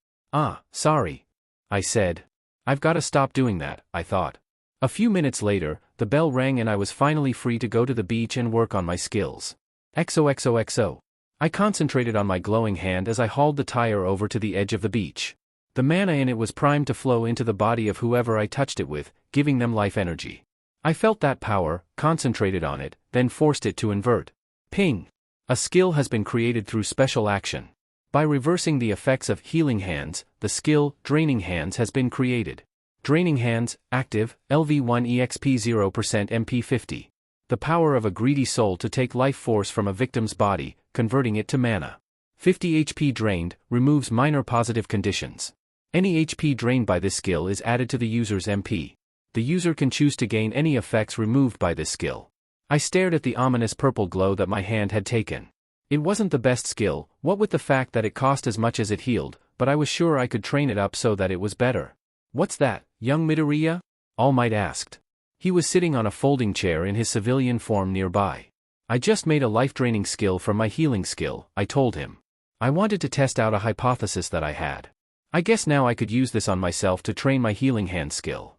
Sorry. I said. I've gotta stop doing that, I thought. A few minutes later, the bell rang and I was finally free to go to the beach and work on my skills. XOXOXO. I concentrated on my glowing hand as I hauled the tire over to the edge of the beach. The mana in it was primed to flow into the body of whoever I touched it with, giving them life energy. I felt that power, concentrated on it, then forced it to invert. Ping! A skill has been created through special action. By reversing the effects of Healing Hands, the skill, Draining Hands has been created. Draining Hands, active, LV1 EXP 0% MP 50. The power of a greedy soul to take life force from a victim's body, converting it to mana. 50 HP drained, removes minor positive conditions. Any HP drained by this skill is added to the user's MP. The user can choose to gain any effects removed by this skill. I stared at the ominous purple glow that my hand had taken. It wasn't the best skill, what with the fact that it cost as much as it healed, but I was sure I could train it up so that it was better. What's that, young Midoriya? All Might asked. He was sitting on a folding chair in his civilian form nearby. I just made a life-draining skill from my healing skill, I told him. I wanted to test out a hypothesis that I had. I guess now I could use this on myself to train my healing hand skill.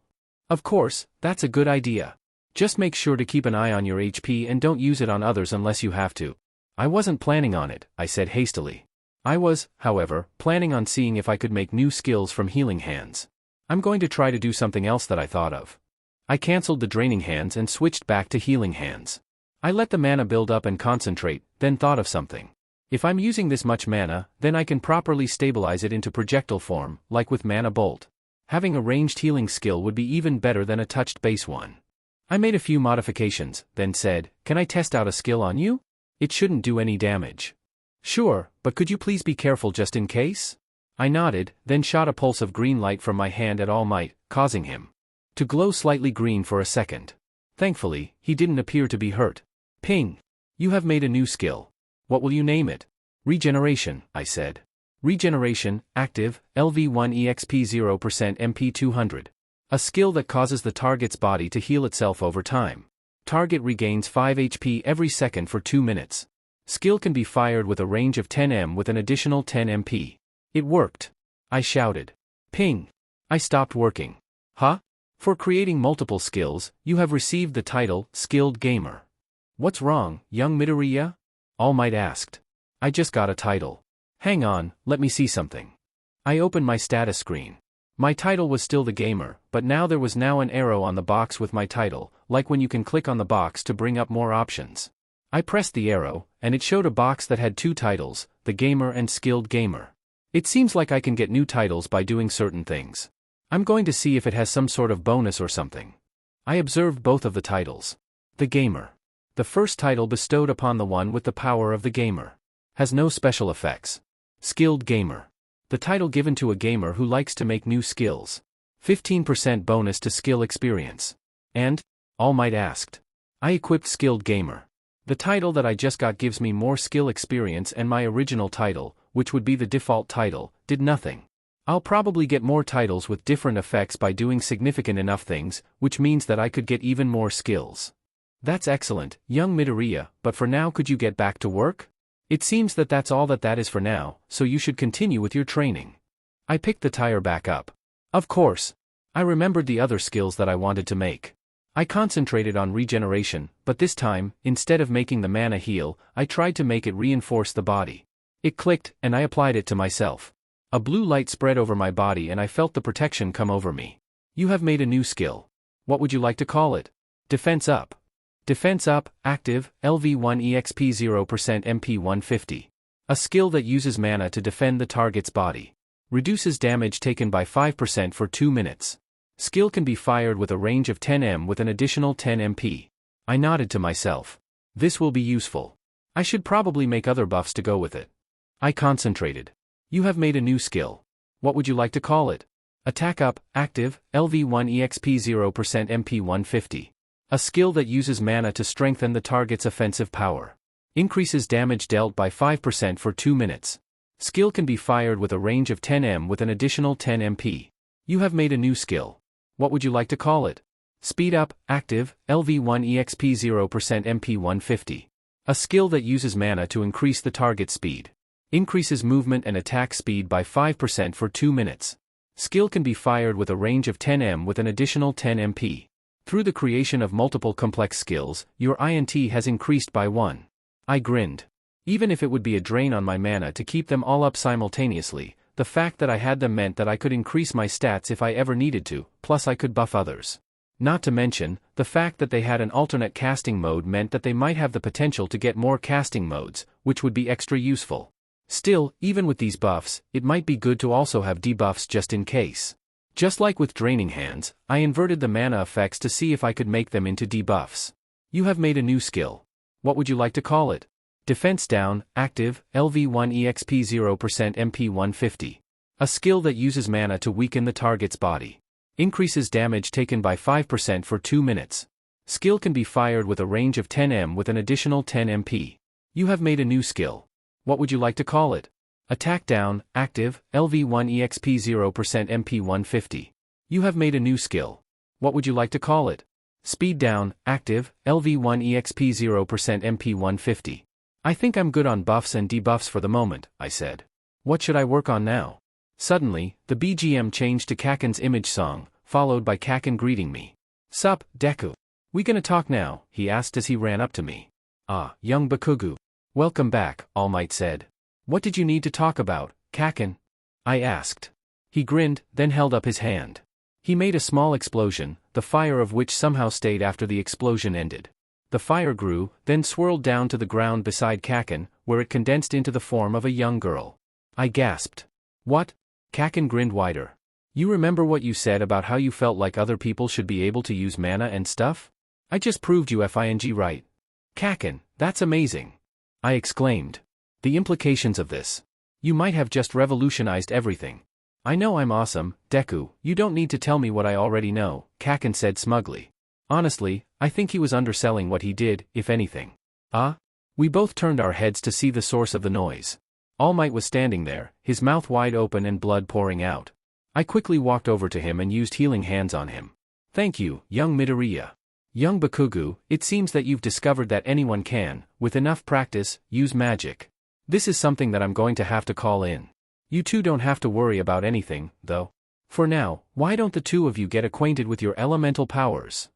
Of course, that's a good idea. Just make sure to keep an eye on your HP and don't use it on others unless you have to. I wasn't planning on it, I said hastily. I was, however, planning on seeing if I could make new skills from healing hands. I'm going to try to do something else that I thought of. I cancelled the draining hands and switched back to healing hands. I let the mana build up and concentrate, then thought of something. If I'm using this much mana, then I can properly stabilize it into projectile form, like with Mana Bolt. Having a ranged healing skill would be even better than a touched base one. I made a few modifications, then said, "Can I test out a skill on you? It shouldn't do any damage." "Sure, but could you please be careful just in case?" I nodded, then shot a pulse of green light from my hand at All Might, causing him to glow slightly green for a second. Thankfully, he didn't appear to be hurt. Ping! You have made a new skill. What will you name it? Regeneration, I said. Regeneration, active, LV1 EXP 0% MP 200. A skill that causes the target's body to heal itself over time. Target regains 5 HP every second for 2 minutes. Skill can be fired with a range of 10 m with an additional 10 MP. It worked. I shouted. Ping! I stopped working. Huh? For creating multiple skills, you have received the title, Skilled Gamer. What's wrong, young Midoriya? All Might asked. I just got a title. Hang on, let me see something. I opened my status screen. My title was still the gamer, but now there was an arrow on the box with my title, like when you can click on the box to bring up more options. I pressed the arrow, and it showed a box that had 2 titles, the gamer and skilled gamer. It seems like I can get new titles by doing certain things. I'm going to see if it has some sort of bonus or something. I observed both of the titles. The gamer. The first title bestowed upon the one with the power of the gamer. Has no special effects. Skilled gamer. The title given to a gamer who likes to make new skills. 15% bonus to skill experience. And? All Might asked. I equipped Skilled Gamer. The title that I just got gives me more skill experience, and my original title, which would be the default title, did nothing. I'll probably get more titles with different effects by doing significant enough things, which means that I could get even more skills. That's excellent, young Midoriya, but for now could you get back to work? It seems that that's all that is for now, so you should continue with your training. I picked the tire back up. Of course. I remembered the other skills that I wanted to make. I concentrated on regeneration, but this time, instead of making the mana heal, I tried to make it reinforce the body. It clicked, and I applied it to myself. A blue light spread over my body and I felt the protection come over me. You have made a new skill. What would you like to call it? Defense Up. Defense Up, active, LV1 EXP 0% MP 150. A skill that uses mana to defend the target's body. Reduces damage taken by 5% for 2 minutes. Skill can be fired with a range of 10 m with an additional 10 MP. I nodded to myself. This will be useful. I should probably make other buffs to go with it. I concentrated. You have made a new skill. What would you like to call it? Attack Up, active, LV1 EXP 0% MP 150. A skill that uses mana to strengthen the target's offensive power. Increases damage dealt by 5% for 2 minutes. Skill can be fired with a range of 10 m with an additional 10 MP. You have made a new skill. What would you like to call it? Speed Up, active, LV1 EXP 0% MP 150. A skill that uses mana to increase the target's speed. Increases movement and attack speed by 5% for 2 minutes. Skill can be fired with a range of 10 m with an additional 10 MP. Through the creation of multiple complex skills, your INT has increased by 1. I grinned. Even if it would be a drain on my mana to keep them all up simultaneously, the fact that I had them meant that I could increase my stats if I ever needed to, plus I could buff others. Not to mention, the fact that they had an alternate casting mode meant that they might have the potential to get more casting modes, which would be extra useful. Still, even with these buffs, it might be good to also have debuffs just in case. Just like with Draining Hands, I inverted the mana effects to see if I could make them into debuffs. You have made a new skill. What would you like to call it? Defense Down, active, LV1 EXP 0% MP 150. A skill that uses mana to weaken the target's body. Increases damage taken by 5% for 2 minutes. Skill can be fired with a range of 10 m with an additional 10 MP. You have made a new skill. What would you like to call it? Attack Down, active, LV1 EXP 0% MP 150. You have made a new skill. What would you like to call it? Speed Down, active, LV1 EXP 0% MP 150. I think I'm good on buffs and debuffs for the moment, I said. What should I work on now? Suddenly, the BGM changed to Kaken's image song, followed by Kaken greeting me. Sup, Deku? We gonna talk now? He asked as he ran up to me. Ah, young Bakugou. Welcome back, All Might said. What did you need to talk about, Kaken? I asked. He grinned, then held up his hand. He made a small explosion, the fire of which somehow stayed after the explosion ended. The fire grew, then swirled down to the ground beside Kaken, where it condensed into the form of a young girl. I gasped. What? Kaken grinned wider. You remember what you said about how you felt like other people should be able to use mana and stuff? I just proved you FING right. Kaken, that's amazing. I exclaimed. The implications of this. You might have just revolutionized everything. I know I'm awesome, Deku, you don't need to tell me what I already know, Kaken said smugly. Honestly, I think he was underselling what he did, if anything. Ah? We both turned our heads to see the source of the noise. All Might was standing there, his mouth wide open and blood pouring out. I quickly walked over to him and used healing hands on him. Thank you, young Midoriya. Young Bakugou, it seems that you've discovered that anyone can, with enough practice, use magic. This is something that I'm going to have to call in. You two don't have to worry about anything, though. For now, why don't the two of you get acquainted with your elemental powers?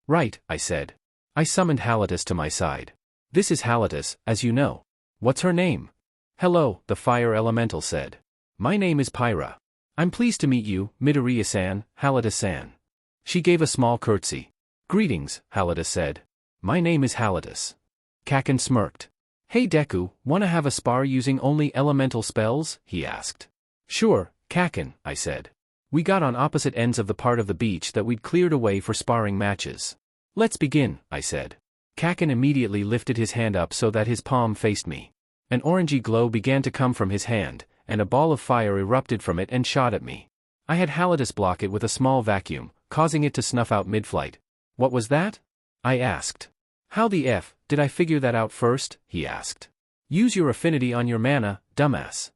Right, I said. I summoned Halitus to my side. This is Halitus, as you know. What's her name? Hello, the fire elemental said. My name is Pyra. I'm pleased to meet you, Midoriya-san, Halitus-san. She gave a small curtsy. Greetings, Halitus said. My name is Halitus. Kaken smirked. Hey Deku, wanna have a spar using only elemental spells? He asked. Sure, Kaken, I said. We got on opposite ends of the part of the beach that we'd cleared away for sparring matches. Let's begin, I said. Kaken immediately lifted his hand up so that his palm faced me. An orangey glow began to come from his hand, and a ball of fire erupted from it and shot at me. I had Halitus block it with a small vacuum, causing it to snuff out mid-flight. What was that? I asked. How the F did I figure that out first? He asked. Use your affinity on your mana, dumbass.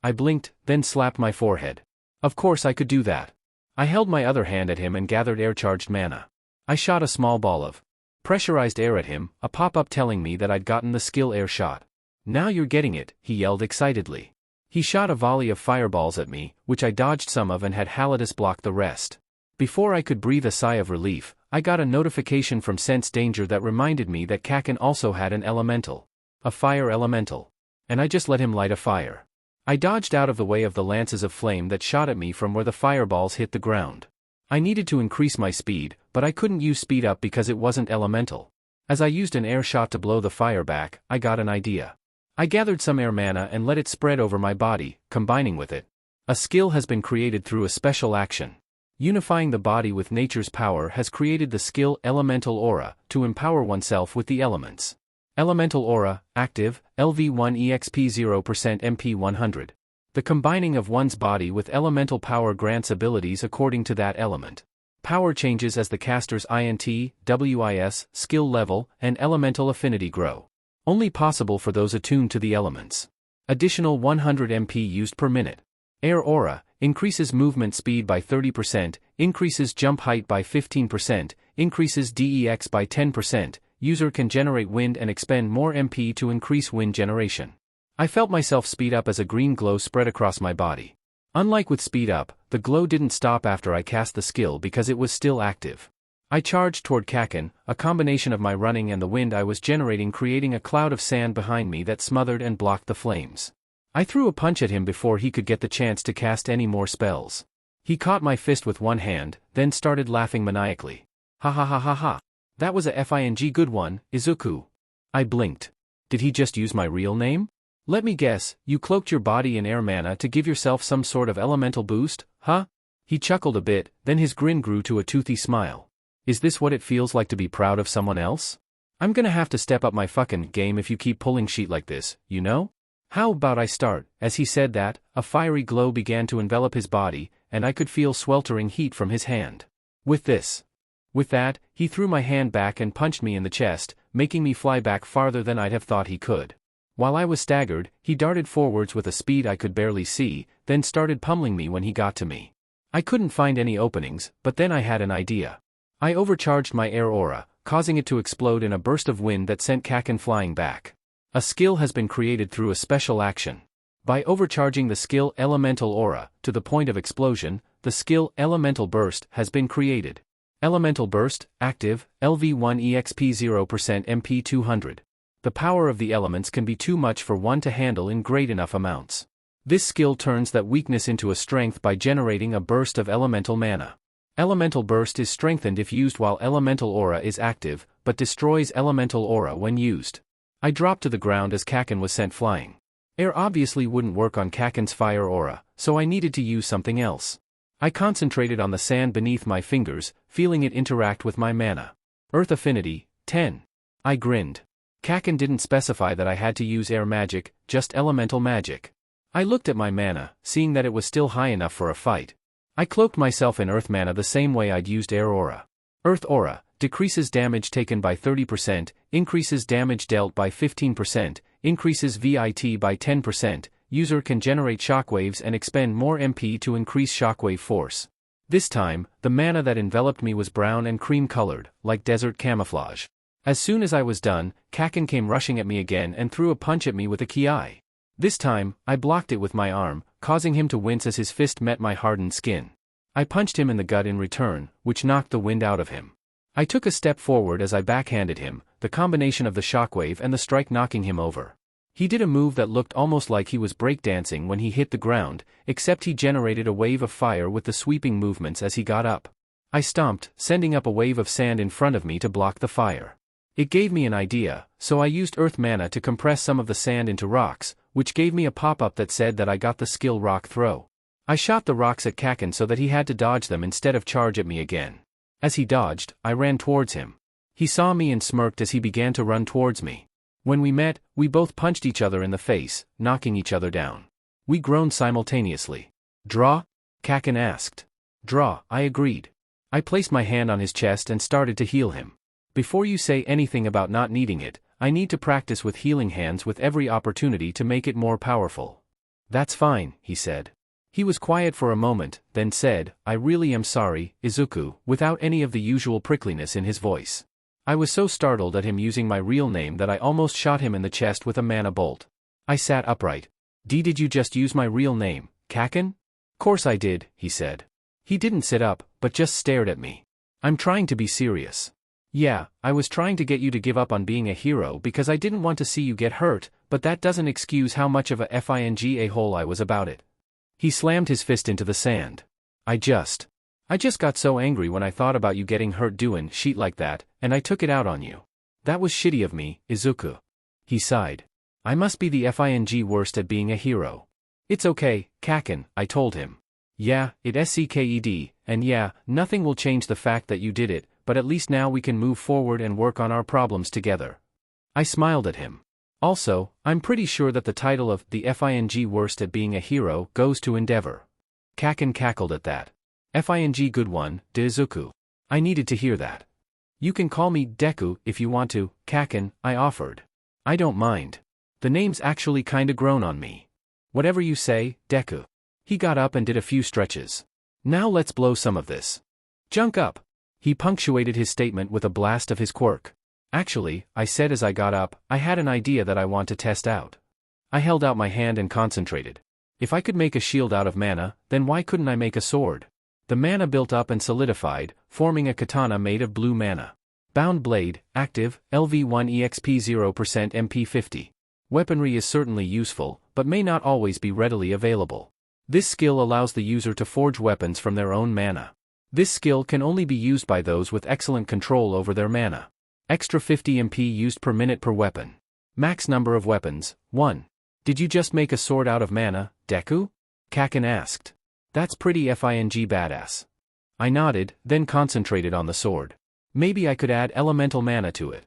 I blinked, then slapped my forehead. Of course I could do that. I held my other hand at him and gathered air-charged mana. I shot a small ball of pressurized air at him, a pop-up telling me that I'd gotten the skill air shot. Now you're getting it, he yelled excitedly. He shot a volley of fireballs at me, which I dodged some of and had Halidus block the rest. Before I could breathe a sigh of relief, I got a notification from Sense Danger that reminded me that Kaken also had an elemental. A fire elemental. And I just let him light a fire. I dodged out of the way of the lances of flame that shot at me from where the fireballs hit the ground. I needed to increase my speed, but I couldn't use speed up because it wasn't elemental. As I used an air shot to blow the fire back, I got an idea. I gathered some air mana and let it spread over my body, combining with it. A skill has been created through a special action. Unifying the body with nature's power has created the skill Elemental Aura, to empower oneself with the elements. Elemental Aura, active, LV1 EXP 0% MP 100. The combining of one's body with elemental power grants abilities according to that element. Power changes as the caster's INT, WIS, skill level, and elemental affinity grow. Only possible for those attuned to the elements. Additional 100 MP used per minute. Air Aura, increases movement speed by 30%, increases jump height by 15%, increases DEX by 10%, user can generate wind and expend more MP to increase wind generation. I felt myself speed up as a green glow spread across my body. Unlike with speed up, the glow didn't stop after I cast the skill because it was still active. I charged toward Kaken, a combination of my running and the wind I was generating creating a cloud of sand behind me that smothered and blocked the flames. I threw a punch at him before he could get the chance to cast any more spells. He caught my fist with one hand, then started laughing maniacally. Ha ha ha ha ha. That was a FING good one, Izuku. I blinked. Did he just use my real name? Let me guess, you cloaked your body in air mana to give yourself some sort of elemental boost, huh? He chuckled a bit, then his grin grew to a toothy smile. Is this what it feels like to be proud of someone else? I'm gonna have to step up my fucking game if you keep pulling shit like this, you know? How about I start? As he said that, a fiery glow began to envelop his body, and I could feel sweltering heat from his hand. With that, he threw my hand back and punched me in the chest, making me fly back farther than I'd have thought he could. While I was staggered, he darted forwards with a speed I could barely see, then started pummeling me when he got to me. I couldn't find any openings, but then I had an idea. I overcharged my air aura, causing it to explode in a burst of wind that sent Kaken flying back. A skill has been created through a special action. By overcharging the skill Elemental Aura to the point of explosion, the skill Elemental Burst has been created. Elemental Burst, active, LV1 EXP 0% MP 200. The power of the elements can be too much for one to handle in great enough amounts. This skill turns that weakness into a strength by generating a burst of elemental mana. Elemental Burst is strengthened if used while Elemental Aura is active, but destroys Elemental Aura when used. I dropped to the ground as Kaken was sent flying. Air obviously wouldn't work on Kaken's fire aura, so I needed to use something else. I concentrated on the sand beneath my fingers, feeling it interact with my mana. Earth Affinity, 10. I grinned. Kaken didn't specify that I had to use air magic, just elemental magic. I looked at my mana, seeing that it was still high enough for a fight. I cloaked myself in earth mana the same way I'd used air aura. Earth aura, decreases damage taken by 30%, increases damage dealt by 15%, increases VIT by 10%, user can generate shockwaves and expend more MP to increase shockwave force. This time, the mana that enveloped me was brown and cream-colored, like desert camouflage. As soon as I was done, Kaken came rushing at me again and threw a punch at me with a kiai. This time, I blocked it with my arm, causing him to wince as his fist met my hardened skin. I punched him in the gut in return, which knocked the wind out of him. I took a step forward as I backhanded him, the combination of the shockwave and the strike knocking him over. He did a move that looked almost like he was breakdancing when he hit the ground, except he generated a wave of fire with the sweeping movements as he got up. I stomped, sending up a wave of sand in front of me to block the fire. It gave me an idea, so I used earth mana to compress some of the sand into rocks, which gave me a pop-up that said that I got the skill rock throw. I shot the rocks at Kaken so that he had to dodge them instead of charge at me again. As he dodged, I ran towards him. He saw me and smirked as he began to run towards me. When we met, we both punched each other in the face, knocking each other down. We groaned simultaneously. Draw? Kaken asked. Draw, I agreed. I placed my hand on his chest and started to heal him. Before you say anything about not needing it, I need to practice with healing hands with every opportunity to make it more powerful. That's fine, he said. He was quiet for a moment, then said, I really am sorry, Izuku, without any of the usual prickliness in his voice. I was so startled at him using my real name that I almost shot him in the chest with a mana bolt. I sat upright. Did you just use my real name, Kaken? Course I did, he said. He didn't sit up, but just stared at me. I'm trying to be serious. Yeah, I was trying to get you to give up on being a hero because I didn't want to see you get hurt, but that doesn't excuse how much of a a-hole I was about it. He slammed his fist into the sand. I just got so angry when I thought about you getting hurt doing shit like that, and I took it out on you. That was shitty of me, Izuku. He sighed. I must be the worst at being a hero. It's okay, Kaken, I told him. Yeah, it SCKED, and yeah, nothing will change the fact that you did it, but at least now we can move forward and work on our problems together. I smiled at him. Also, I'm pretty sure that the title of the worst at being a hero goes to Endeavor. Kaken cackled at that. Good one, Izuku. I needed to hear that. You can call me Deku if you want to, Kaken, I offered. I don't mind. The name's actually kinda grown on me. Whatever you say, Deku. He got up and did a few stretches. Now let's blow some of this junk up. He punctuated his statement with a blast of his quirk. Actually, I said as I got up, I had an idea that I want to test out. I held out my hand and concentrated. If I could make a shield out of mana, then why couldn't I make a sword? The mana built up and solidified, forming a katana made of blue mana. Bound blade, active, LV1 EXP 0% MP 50. Weaponry is certainly useful, but may not always be readily available. This skill allows the user to forge weapons from their own mana. This skill can only be used by those with excellent control over their mana. Extra 50 MP used per minute per weapon. Max number of weapons, 1. Did you just make a sword out of mana, Deku? Kaken asked. That's pretty badass. I nodded, then concentrated on the sword. Maybe I could add elemental mana to it.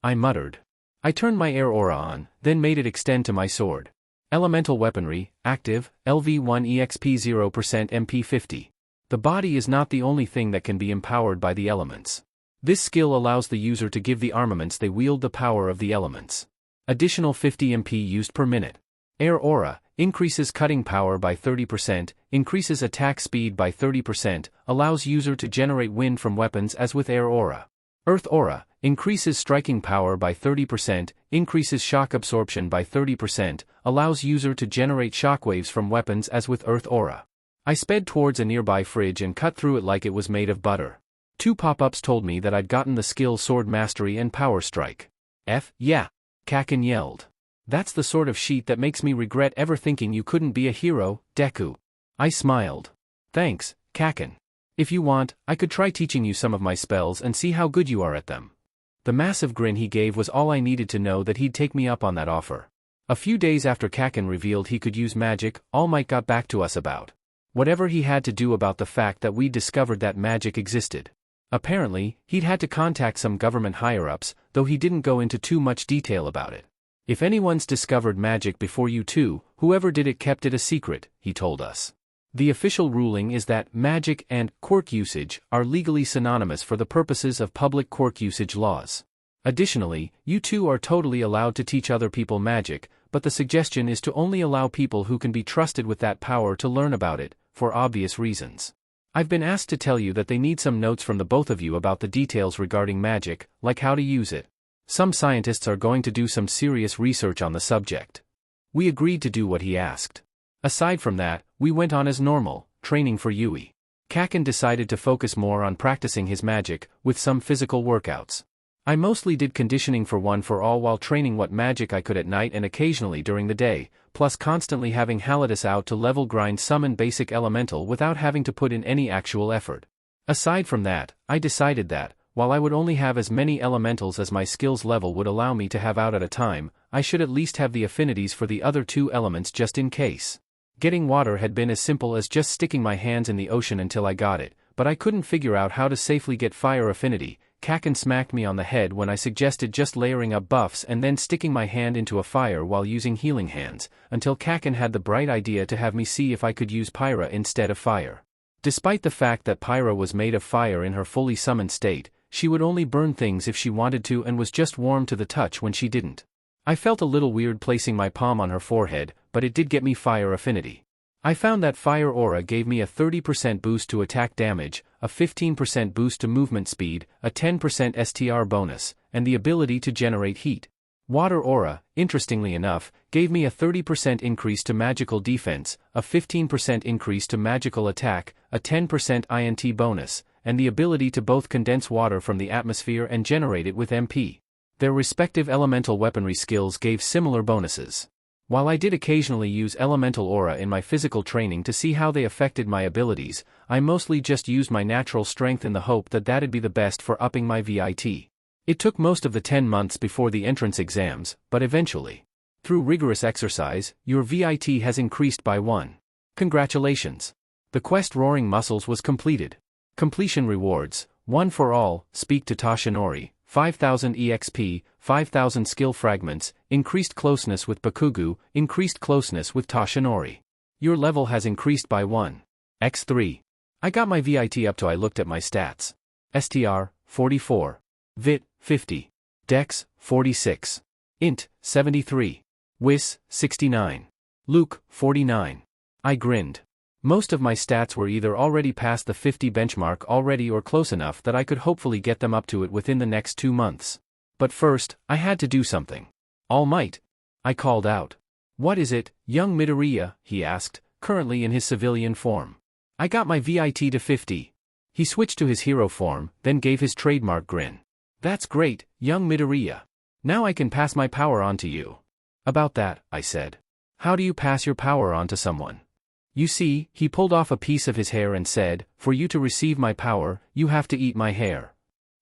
I muttered. I turned my air aura on, then made it extend to my sword. Elemental weaponry, active, LV1 EXP 0% MP 50. The body is not the only thing that can be empowered by the elements. This skill allows the user to give the armaments they wield the power of the elements. Additional 50 MP used per minute. Air aura, increases cutting power by 30%, increases attack speed by 30%, allows user to generate wind from weapons as with air aura. Earth aura, increases striking power by 30%, increases shock absorption by 30%, allows user to generate shockwaves from weapons as with earth aura. I sped towards a nearby fridge and cut through it like it was made of butter. 2 pop-ups told me that I'd gotten the skill Sword Mastery and Power Strike. Yeah, Kaken yelled. That's the sort of sheet that makes me regret ever thinking you couldn't be a hero, Deku. I smiled. Thanks, Kaken. If you want, I could try teaching you some of my spells and see how good you are at them. The massive grin he gave was all I needed to know that he'd take me up on that offer. A few days after Kaken revealed he could use magic, All Might got back to us about whatever he had to do about the fact that we'd discovered that magic existed. Apparently, he'd had to contact some government higher-ups, though he didn't go into too much detail about it. If anyone's discovered magic before you two, whoever did it kept it a secret, he told us. The official ruling is that magic and quirk usage are legally synonymous for the purposes of public quirk usage laws. Additionally, you two are totally allowed to teach other people magic, but the suggestion is to only allow people who can be trusted with that power to learn about it, for obvious reasons. I've been asked to tell you that they need some notes from the both of you about the details regarding magic, like how to use it. Some scientists are going to do some serious research on the subject. We agreed to do what he asked. Aside from that, we went on as normal, training for Yui. Kaken decided to focus more on practicing his magic, with some physical workouts. I mostly did conditioning for one for all while training what magic I could at night and occasionally during the day, plus constantly having Halidus out to level grind summon basic elemental without having to put in any actual effort. Aside from that, I decided that, while I would only have as many elementals as my skills level would allow me to have out at a time, I should at least have the affinities for the other 2 elements just in case. Getting water had been as simple as just sticking my hands in the ocean until I got it, but I couldn't figure out how to safely get fire affinity. Kaken smacked me on the head when I suggested just layering up buffs and then sticking my hand into a fire while using healing hands, until Kaken had the bright idea to have me see if I could use Pyra instead of fire. Despite the fact that Pyra was made of fire in her fully summoned state, she would only burn things if she wanted to and was just warm to the touch when she didn't. I felt a little weird placing my palm on her forehead, but it did get me fire affinity. I found that Fire Aura gave me a 30% boost to attack damage, a 15% boost to movement speed, a 10% STR bonus, and the ability to generate heat. Water Aura, interestingly enough, gave me a 30% increase to magical defense, a 15% increase to magical attack, a 10% INT bonus, and the ability to both condense water from the atmosphere and generate it with MP. Their respective elemental weaponry skills gave similar bonuses. While I did occasionally use Elemental Aura in my physical training to see how they affected my abilities, I mostly just used my natural strength in the hope that that'd be the best for upping my VIT. It took most of the 10 months before the entrance exams, but eventually, through rigorous exercise, your VIT has increased by 1. Congratulations! The quest Roaring Muscles was completed. Completion rewards: 1 for all, speak to Toshinori, 5,000 EXP, 5,000 skill fragments, increased closeness with Bakugou, increased closeness with Toshinori. Your level has increased by 1. x3. I got my VIT up to I looked at my stats. STR, 44. VIT, 50. Dex, 46. Int, 73. Whis, 69. Luke, 49. I grinned. Most of my stats were either already past the 50 benchmark already or close enough that I could hopefully get them up to it within the next 2 months. But first, I had to do something. All Might! I called out. What is it, young Midoriya? He asked, currently in his civilian form. I got my VIT to 50. He switched to his hero form, then gave his trademark grin. That's great, young Midoriya. Now I can pass my power on to you. About that, I said. How do you pass your power on to someone? You see, he pulled off a piece of his hair and said, for you to receive my power, you have to eat my hair.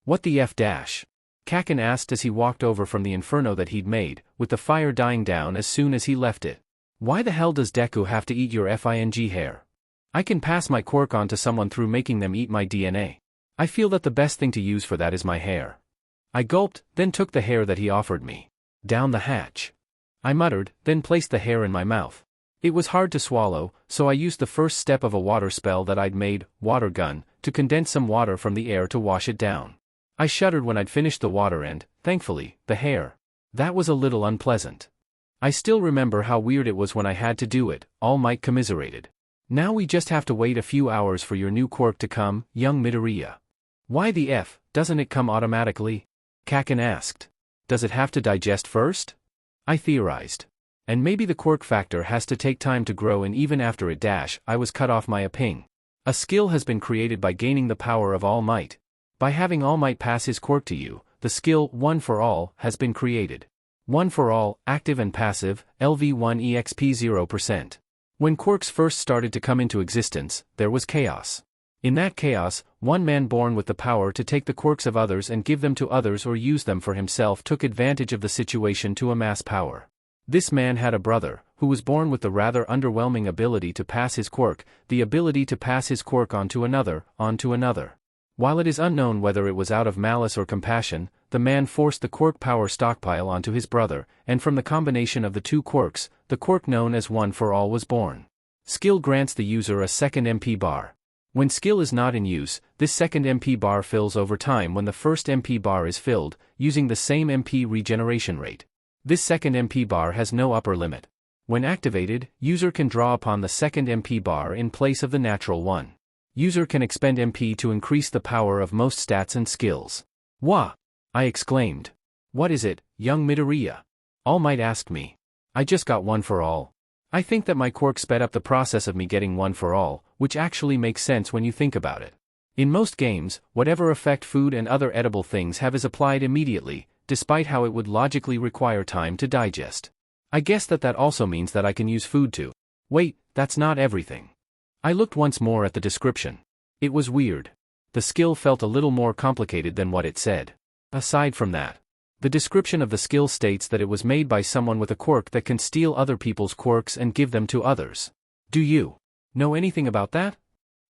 What the F dash? Kakin asked as he walked over from the inferno that he'd made, with the fire dying down as soon as he left it. Why the hell does Deku have to eat your FING hair? I can pass my quirk on to someone through making them eat my DNA. I feel that the best thing to use for that is my hair. I gulped, then took the hair that he offered me. Down the hatch. I muttered, then placed the hair in my mouth. It was hard to swallow, so I used the first step of a water spell that I'd made, Water Gun, to condense some water from the air to wash it down. I shuddered when I'd finished the water and, thankfully, the hair. That was a little unpleasant. I still remember how weird it was when I had to do it, All Might commiserated. Now we just have to wait a few hours for your new quirk to come, young Midoriya. Why the F, doesn't it come automatically? Kakin asked. Does it have to digest first? I theorized. And maybe the quirk factor has to take time to grow, and even after it dash, I was cut off my ping. A skill has been created by gaining the power of All Might. By having All Might pass his quirk to you, the skill, 1 for All, has been created. 1 for All, active and passive, LV1 EXP 0%. When quirks first started to come into existence, there was chaos. In that chaos, one man born with the power to take the quirks of others and give them to others or use them for himself took advantage of the situation to amass power. This man had a brother, who was born with the rather underwhelming ability to pass his quirk, the ability to pass his quirk onto another. While it is unknown whether it was out of malice or compassion, the man forced the quirk power stockpile onto his brother, and from the combination of the two quirks, the quirk known as 1 for All was born. Skill grants the user a second MP bar. When skill is not in use, this second MP bar fills over time when the first MP bar is filled, using the same MP regeneration rate. This second MP bar has no upper limit. When activated, user can draw upon the second MP bar in place of the natural one. User can expend MP to increase the power of most stats and skills. Wah! I exclaimed. What is it, young Midoriya? All Might asked me. I just got 1 for All. I think that my quirk sped up the process of me getting 1 for All, which actually makes sense when you think about it. In most games, whatever effect food and other edible things have is applied immediately, despite how it would logically require time to digest. I guess that also means that I can use food to. Wait, that's not everything. I looked once more at the description. It was weird. The skill felt a little more complicated than what it said. Aside from that, the description of the skill states that it was made by someone with a quirk that can steal other people's quirks and give them to others. Do you know anything about that?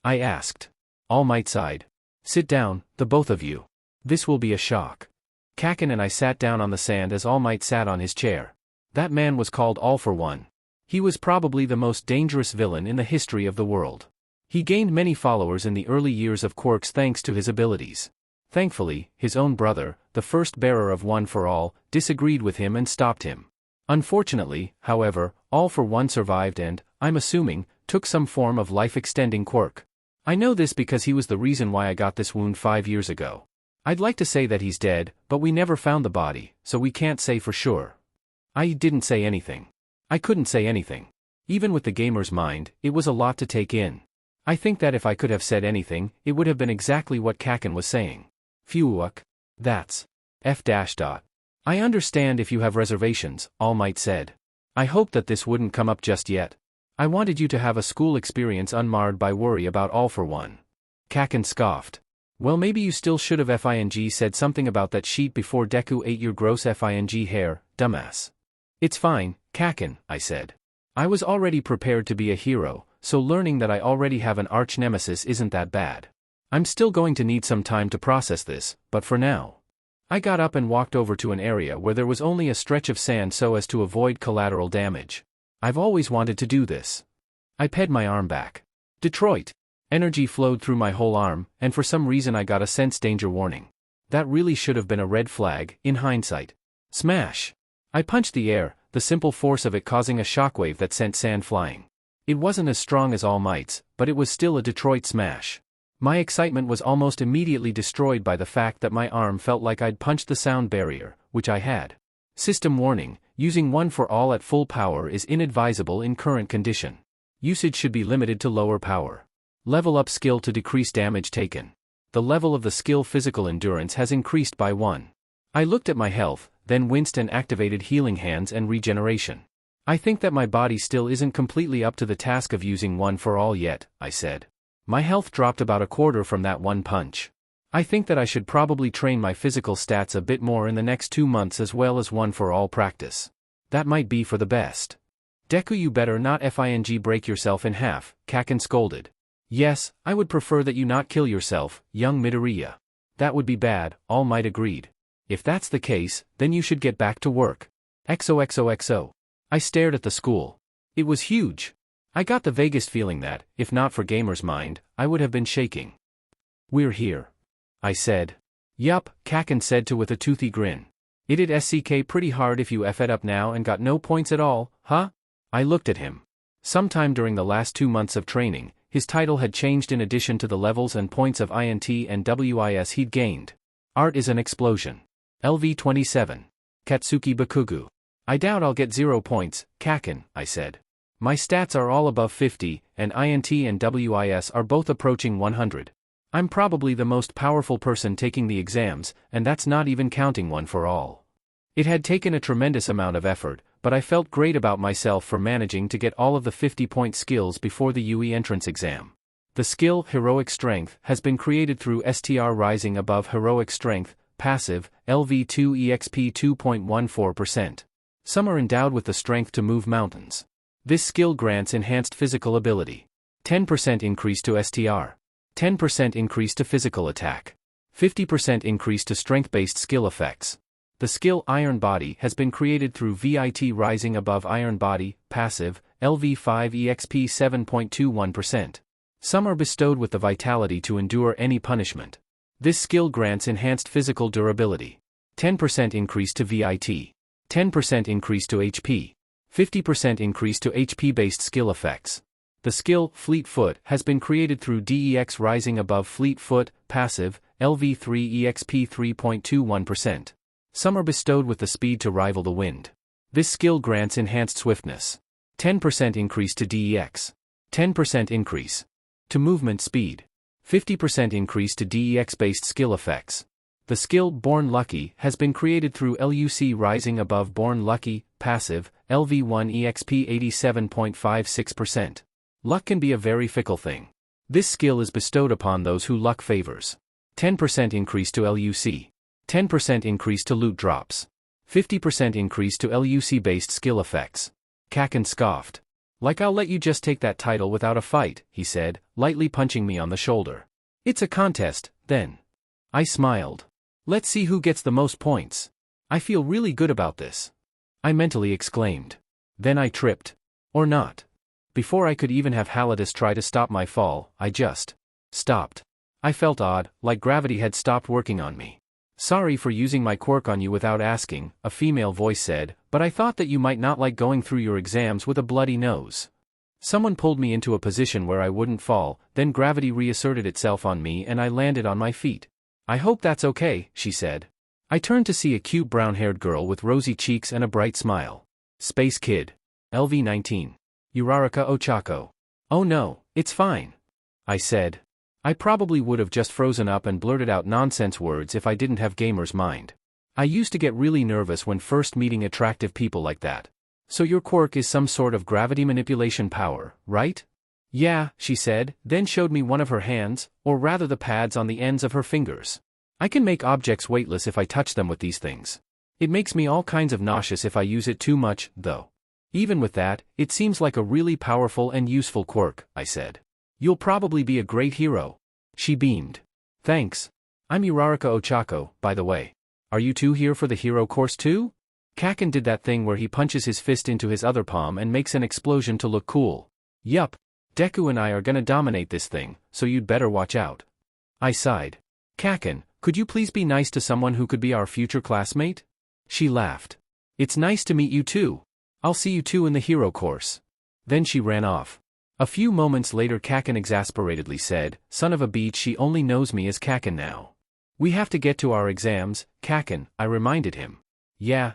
I asked. All Might sighed. Sit down, the both of you. This will be a shock. Kakin and I sat down on the sand as All Might sat on his chair. That man was called All for One. He was probably the most dangerous villain in the history of the world. He gained many followers in the early years of quirks thanks to his abilities. Thankfully, his own brother, the first bearer of One for All, disagreed with him and stopped him. Unfortunately, however, All for One survived and, I'm assuming, took some form of life-extending quirk. I know this because he was the reason why I got this wound 5 years ago. I'd like to say that he's dead, but we never found the body, so we can't say for sure. I didn't say anything. I couldn't say anything. Even with the gamer's mind, it was a lot to take in. I think that if I could have said anything, it would have been exactly what Kaken was saying. Phew, that's F-. I understand if you have reservations, All Might said. I hoped that this wouldn't come up just yet. I wanted you to have a school experience unmarred by worry about All for One. Kaken scoffed. Well, maybe you still should have said something about that sheet before Deku ate your gross hair, dumbass. It's fine, Kaken, I said. I was already prepared to be a hero, so learning that I already have an arch-nemesis isn't that bad. I'm still going to need some time to process this, but for now. I got up and walked over to an area where there was only a stretch of sand so as to avoid collateral damage. I've always wanted to do this. I ped my arm back. Detroit. Energy flowed through my whole arm, and for some reason I got a sense danger warning. That really should have been a red flag, in hindsight. Smash! I punched the air, the simple force of it causing a shockwave that sent sand flying. It wasn't as strong as All Might's, but it was still a Detroit smash. My excitement was almost immediately destroyed by the fact that my arm felt like I'd punched the sound barrier, which I had. System warning, using One for All at full power is inadvisable in current condition. Usage should be limited to lower power. Level up skill to decrease damage taken. The level of the skill physical endurance has increased by 1. I looked at my health, then winced and activated healing hands and regeneration. I think that my body still isn't completely up to the task of using One for All yet, I said. My health dropped about a quarter from that one punch. I think that I should probably train my physical stats a bit more in the next 2 months as well as One for All practice. That might be for the best. Deku, you better not break yourself in half, Kaken scolded. Yes, I would prefer that you not kill yourself, young Midoriya. That would be bad, All Might agreed. If that's the case, then you should get back to work. XOXOXO. I stared at the school. It was huge. I got the vaguest feeling that, if not for Gamer's mind, I would have been shaking. We're here. I said. Yup, Kaken said with a toothy grin. It'd SCK pretty hard if you F it up now and got no points at all, huh? I looked at him. Sometime during the last 2 months of training, his title had changed in addition to the levels and points of INT and WIS he'd gained. Art is an explosion. LV27. Katsuki Bakugou. I doubt I'll get 0 points, Kaken, I said. My stats are all above 50, and INT and WIS are both approaching 100. I'm probably the most powerful person taking the exams, and that's not even counting One for All. It had taken a tremendous amount of effort, but I felt great about myself for managing to get all of the 50-point skills before the UE entrance exam. The skill, Heroic Strength, has been created through STR rising above Heroic Strength, passive, LV2 EXP 2.14%. Some are endowed with the strength to move mountains. This skill grants enhanced physical ability. 10% increase to STR. 10% increase to physical attack. 50% increase to strength-based skill effects. The skill Iron Body has been created through VIT rising above Iron Body, passive, LV5 EXP 7.21%. Some are bestowed with the vitality to endure any punishment. This skill grants enhanced physical durability. 10% increase to VIT. 10% increase to HP. 50% increase to HP-based skill effects. The skill, Fleet Foot, has been created through DEX rising above Fleet Foot, passive, LV3 EXP 3.21%. Some are bestowed with the speed to rival the wind. This skill grants enhanced swiftness. 10% increase to DEX. 10% increase to movement speed. 50% increase to DEX-based skill effects. The skill Born Lucky has been created through LUC rising above Born Lucky, passive, LV1 EXP 87.56%. Luck can be a very fickle thing. This skill is bestowed upon those who luck favors. 10% increase to LUC. 10% increase to loot drops. 50% increase to LUC-based skill effects. Kaken scoffed. Like I'll let you just take that title without a fight, he said, lightly punching me on the shoulder. It's a contest, then. I smiled. Let's see who gets the most points. I feel really good about this. I mentally exclaimed. Then I tripped. Or not. Before I could even have Halidus try to stop my fall, I just stopped. I felt odd, like gravity had stopped working on me. Sorry for using my quirk on you without asking, a female voice said, but I thought that you might not like going through your exams with a bloody nose. Someone pulled me into a position where I wouldn't fall, then gravity reasserted itself on me and I landed on my feet. I hope that's okay, she said. I turned to see a cute brown-haired girl with rosy cheeks and a bright smile. Space Kid. LV19. Uraraka Ochako. Oh no, it's fine. I said. I probably would have just frozen up and blurted out nonsense words if I didn't have gamer's mind. I used to get really nervous when first meeting attractive people like that. So your quirk is some sort of gravity manipulation power, right? Yeah, she said, then showed me one of her hands, or rather the pads on the ends of her fingers. I can make objects weightless if I touch them with these things. It makes me all kinds of nauseous if I use it too much, though. Even with that, it seems like a really powerful and useful quirk, I said. You'll probably be a great hero. She beamed. Thanks. I'm Uraraka Ochako, by the way. Are you two here for the hero course too? Kaken did that thing where he punches his fist into his other palm and makes an explosion to look cool. Yup. Deku and I are gonna dominate this thing, so you'd better watch out. I sighed. Kaken, could you please be nice to someone who could be our future classmate? She laughed. It's nice to meet you too. I'll see you two in the hero course. Then she ran off. A few moments later Kaken exasperatedly said, son of a beach, she only knows me as Kaken now. We have to get to our exams, Kaken, I reminded him. Yeah,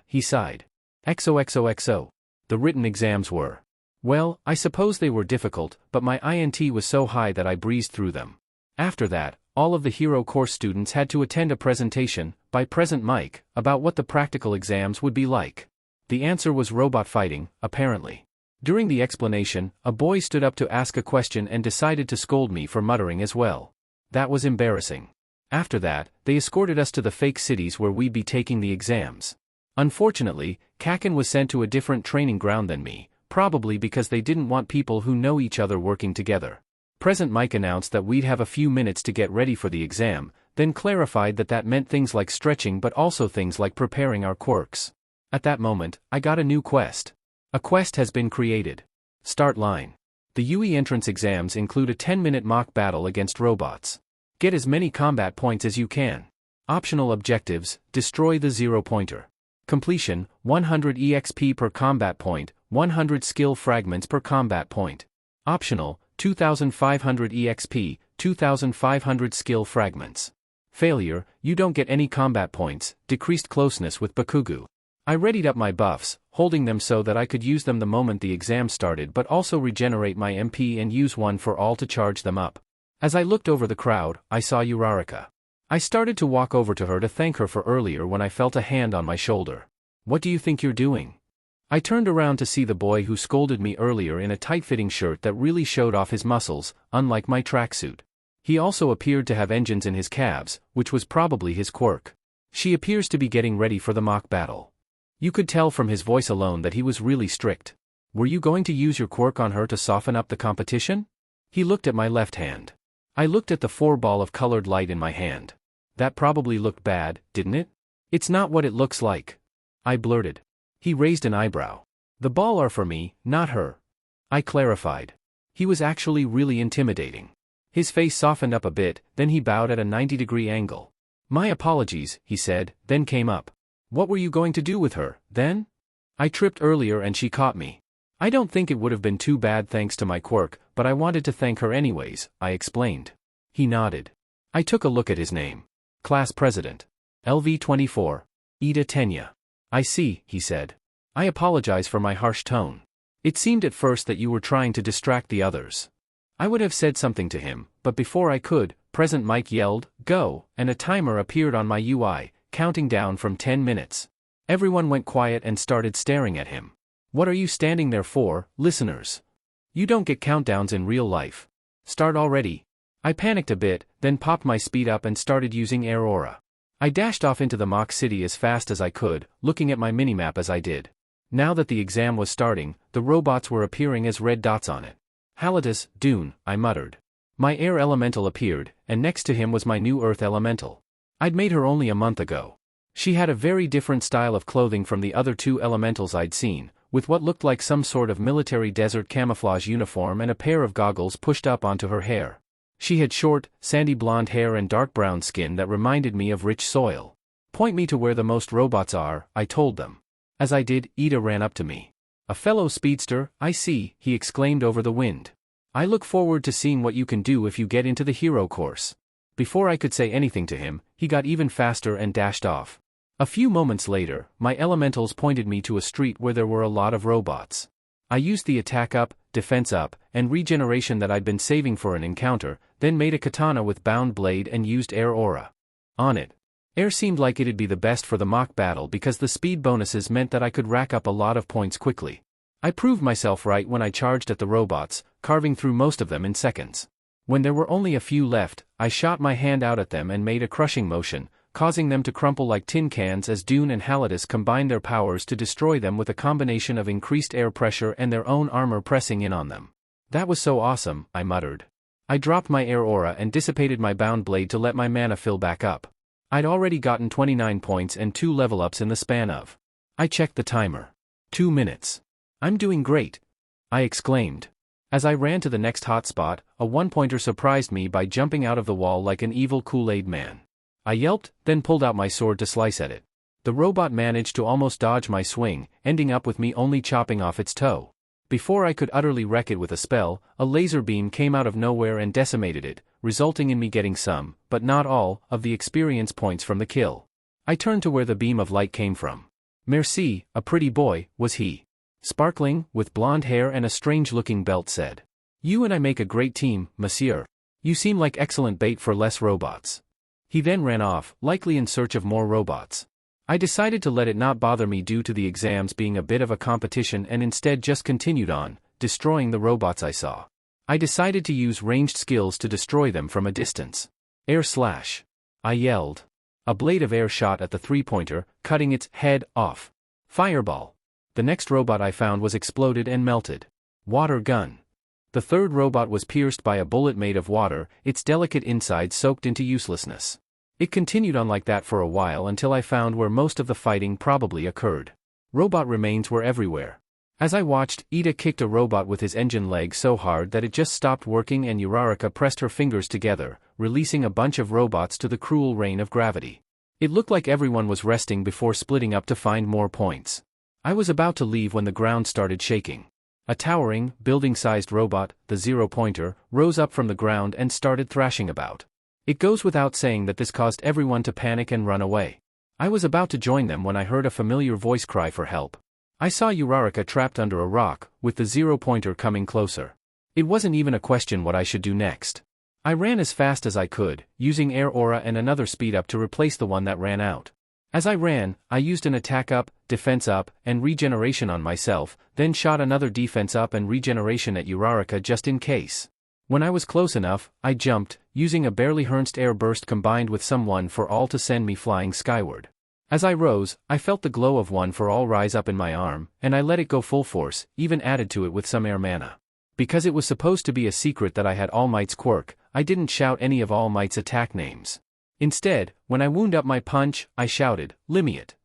he sighed. XOXOXO. The written exams were. Well, I suppose they were difficult, but my INT was so high that I breezed through them. After that, all of the hero course students had to attend a presentation, by Present Mike, about what the practical exams would be like. The answer was robot fighting, apparently. During the explanation, a boy stood up to ask a question and decided to scold me for muttering as well. That was embarrassing. After that, they escorted us to the fake cities where we'd be taking the exams. Unfortunately, Kaken was sent to a different training ground than me, probably because they didn't want people who know each other working together. Present Mike announced that we'd have a few minutes to get ready for the exam, then clarified that that meant things like stretching but also things like preparing our quirks. At that moment, I got a new quest. A quest has been created. Start line. The UE entrance exams include a 10-minute mock battle against robots. Get as many combat points as you can. Optional objectives: destroy the zero-pointer. Completion: 100 EXP per combat point, 100 skill fragments per combat point. Optional: 2,500 EXP, 2,500 skill fragments. Failure: you don't get any combat points, decreased closeness with Bakugou. I readied up my buffs, holding them so that I could use them the moment the exam started but also regenerate my MP and use one for all to charge them up. As I looked over the crowd, I saw Uraraka. I started to walk over to her to thank her for earlier when I felt a hand on my shoulder. What do you think you're doing? I turned around to see the boy who scolded me earlier in a tight-fitting shirt that really showed off his muscles, unlike my tracksuit. He also appeared to have engines in his calves, which was probably his quirk. She appears to be getting ready for the mock battle. You could tell from his voice alone that he was really strict. Were you going to use your quirk on her to soften up the competition? He looked at my left hand. I looked at the 4-ball of colored light in my hand. That probably looked bad, didn't it? It's not what it looks like. I blurted. He raised an eyebrow. The ball are for me, not her. I clarified. He was actually really intimidating. His face softened up a bit, then he bowed at a 90-degree angle. My apologies, he said, then came up. What were you going to do with her, then? I tripped earlier and she caught me. I don't think it would have been too bad thanks to my quirk, but I wanted to thank her anyways, I explained. He nodded. I took a look at his name. Class President. LV24. Ida Tenya. I see, he said. I apologize for my harsh tone. It seemed at first that you were trying to distract the others. I would have said something to him, but before I could, Present Mike yelled, "Go," and a timer appeared on my UI, counting down from 10 minutes. Everyone went quiet and started staring at him. What are you standing there for, listeners? You don't get countdowns in real life. Start already. I panicked a bit, then popped my speed up and started using Air Aura. I dashed off into the mock city as fast as I could, looking at my minimap as I did. Now that the exam was starting, the robots were appearing as red dots on it. Halatus, Dune, I muttered. My air elemental appeared, and next to him was my new earth elemental. I'd made her only a month ago. She had a very different style of clothing from the other two elementals I'd seen, with what looked like some sort of military desert camouflage uniform and a pair of goggles pushed up onto her hair. She had short, sandy blonde hair and dark brown skin that reminded me of rich soil. Point me to where the most robots are, I told them. As I did, Ida ran up to me. A fellow speedster, I see, he exclaimed over the wind. I look forward to seeing what you can do if you get into the hero course. Before I could say anything to him, he got even faster and dashed off. A few moments later, my elementals pointed me to a street where there were a lot of robots. I used the attack up, defense up, and regeneration that I'd been saving for an encounter, then made a katana with bound blade and used air aura on it. Air seemed like it'd be the best for the mock battle because the speed bonuses meant that I could rack up a lot of points quickly. I proved myself right when I charged at the robots, carving through most of them in seconds. When there were only a few left, I shot my hand out at them and made a crushing motion, causing them to crumple like tin cans as Dune and Halitus combined their powers to destroy them with a combination of increased air pressure and their own armor pressing in on them. That was so awesome, I muttered. I dropped my air aura and dissipated my bound blade to let my mana fill back up. I'd already gotten 29 points and 2 level ups in the span of. I checked the timer. 2 minutes. I'm doing great, I exclaimed. As I ran to the next hotspot, a one-pointer surprised me by jumping out of the wall like an evil Kool-Aid man. I yelped, then pulled out my sword to slice at it. The robot managed to almost dodge my swing, ending up with me only chopping off its toe. Before I could utterly wreck it with a spell, a laser beam came out of nowhere and decimated it, resulting in me getting some, but not all, of the experience points from the kill. I turned to where the beam of light came from. Merci, a pretty boy, was he. Sparkling, with blonde hair and a strange-looking belt said. You and I make a great team, monsieur. You seem like excellent bait for less robots. He then ran off, likely in search of more robots. I decided to let it not bother me due to the exams being a bit of a competition and instead just continued on, destroying the robots I saw. I decided to use ranged skills to destroy them from a distance. Air slash. I yelled. A blade of air shot at the three-pointer, cutting its head off. Fireball. The next robot I found was exploded and melted. Water gun. The third robot was pierced by a bullet made of water, its delicate inside soaked into uselessness. It continued on like that for a while until I found where most of the fighting probably occurred. Robot remains were everywhere. As I watched, Ida kicked a robot with his engine leg so hard that it just stopped working and Uraraka pressed her fingers together, releasing a bunch of robots to the cruel rain of gravity. It looked like everyone was resting before splitting up to find more points. I was about to leave when the ground started shaking. A towering, building-sized robot, the zero-pointer, rose up from the ground and started thrashing about. It goes without saying that this caused everyone to panic and run away. I was about to join them when I heard a familiar voice cry for help. I saw Uraraka trapped under a rock, with the zero-pointer coming closer. It wasn't even a question what I should do next. I ran as fast as I could, using air aura and another speed up to replace the one that ran out. As I ran, I used an attack up, defense up, and regeneration on myself, then shot another defense up and regeneration at Uraraka just in case. When I was close enough, I jumped, using a barely earned air burst combined with some one for all to send me flying skyward. As I rose, I felt the glow of one for all rise up in my arm, and I let it go full force, even added to it with some air mana. Because it was supposed to be a secret that I had All Might's quirk, I didn't shout any of All Might's attack names. Instead, when I wound up my punch, I shouted, Limiet.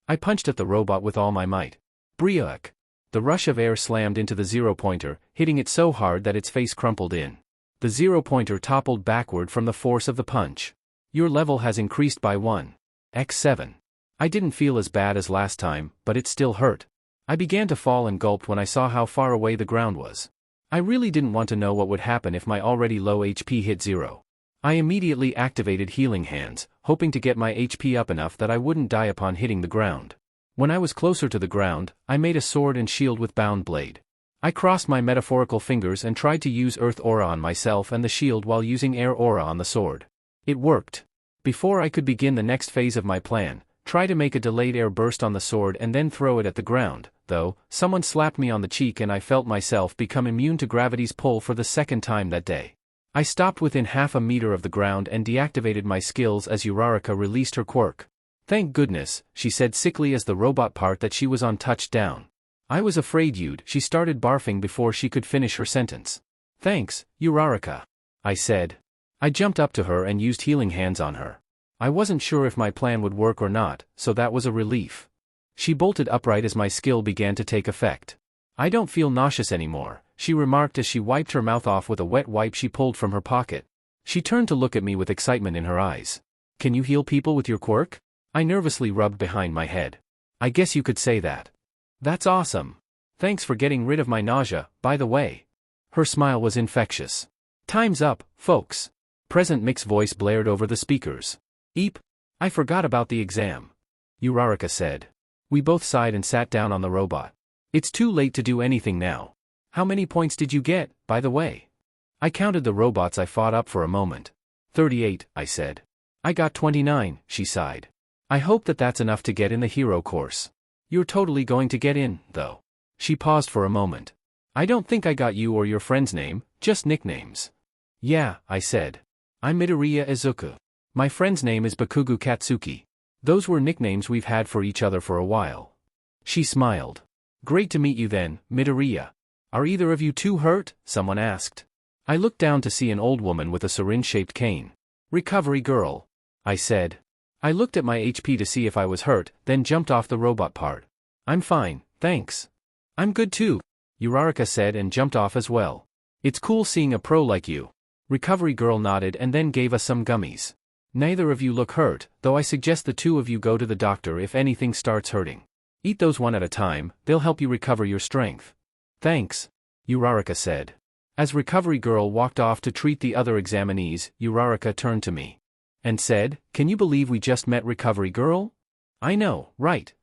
I punched at the robot with all my might. Briac. The rush of air slammed into the zero-pointer, hitting it so hard that its face crumpled in. The zero-pointer toppled backward from the force of the punch. Your level has increased by 1x7. I didn't feel as bad as last time, but it still hurt. I began to fall and gulped when I saw how far away the ground was. I really didn't want to know what would happen if my already low HP hit 0. I immediately activated Healing Hands, hoping to get my HP up enough that I wouldn't die upon hitting the ground. When I was closer to the ground, I made a sword and shield with bound blade. I crossed my metaphorical fingers and tried to use Earth Aura on myself and the shield while using Air Aura on the sword. It worked. Before I could begin the next phase of my plan, try to make a delayed air burst on the sword and then throw it at the ground, though, someone slapped me on the cheek and I felt myself become immune to gravity's pull for the second time that day. I stopped within half a meter of the ground and deactivated my skills as Uraraka released her quirk. Thank goodness, she said sickly as the robot part that she was on touched down. I was afraid she started barfing before she could finish her sentence. Thanks, Uraraka, I said. I jumped up to her and used Healing Hands on her. I wasn't sure if my plan would work or not, so that was a relief. She bolted upright as my skill began to take effect. I don't feel nauseous anymore, she remarked as she wiped her mouth off with a wet wipe she pulled from her pocket. She turned to look at me with excitement in her eyes. Can you heal people with your quirk? I nervously rubbed behind my head. I guess you could say that. That's awesome. Thanks for getting rid of my nausea, by the way. Her smile was infectious. Time's up, folks. Present Mick's voice blared over the speakers. Eep. I forgot about the exam. Uraraka said. We both sighed and sat down on the robot. It's too late to do anything now. How many points did you get, by the way? I counted the robots I fought up for a moment. 38, I said. I got 29, she sighed. I hope that's enough to get in the hero course. You're totally going to get in, though. She paused for a moment. I don't think I got you or your friend's name, just nicknames. Yeah, I said. I'm Midoriya Izuku. My friend's name is Bakugou Katsuki. Those were nicknames we've had for each other for a while. She smiled. Great to meet you then, Midoriya. Are either of you two hurt? Someone asked. I looked down to see an old woman with a syringe-shaped cane. Recovery girl. I said. I looked at my HP to see if I was hurt, then jumped off the robot part. I'm fine, thanks. I'm good too, Uraraka said and jumped off as well. It's cool seeing a pro like you. Recovery girl nodded and then gave us some gummies. Neither of you look hurt, though I suggest the two of you go to the doctor if anything starts hurting. Eat those one at a time, they'll help you recover your strength. Thanks, Uraraka said. As Recovery Girl walked off to treat the other examinees, Uraraka turned to me. And said, Can you believe we just met Recovery Girl? I know, right?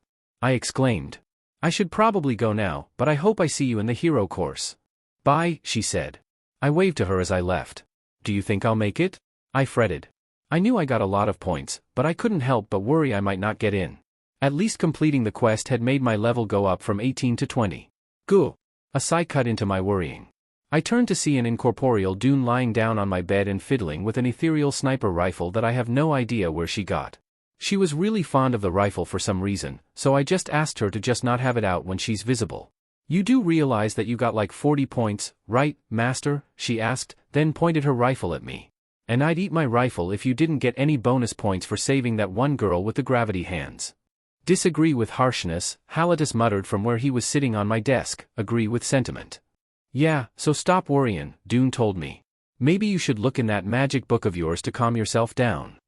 I exclaimed. I should probably go now, but I hope I see you in the hero course. Bye, she said. I waved to her as I left. Do you think I'll make it? I fretted. I knew I got a lot of points, but I couldn't help but worry I might not get in. At least completing the quest had made my level go up from 18 to 20. Goo! A sigh cut into my worrying. I turned to see an incorporeal Dune lying down on my bed and fiddling with an ethereal sniper rifle that I have no idea where she got. She was really fond of the rifle for some reason, so I just asked her to just not have it out when she's visible. You do realize that you got like 40 points, right, master? She asked, then pointed her rifle at me. And I'd eat my rifle if you didn't get any bonus points for saving that one girl with the gravity hands. Disagree with harshness, Halatus muttered from where he was sitting on my desk, agree with sentiment. Yeah, so stop worrying, Dune told me. Maybe you should look in that magic book of yours to calm yourself down.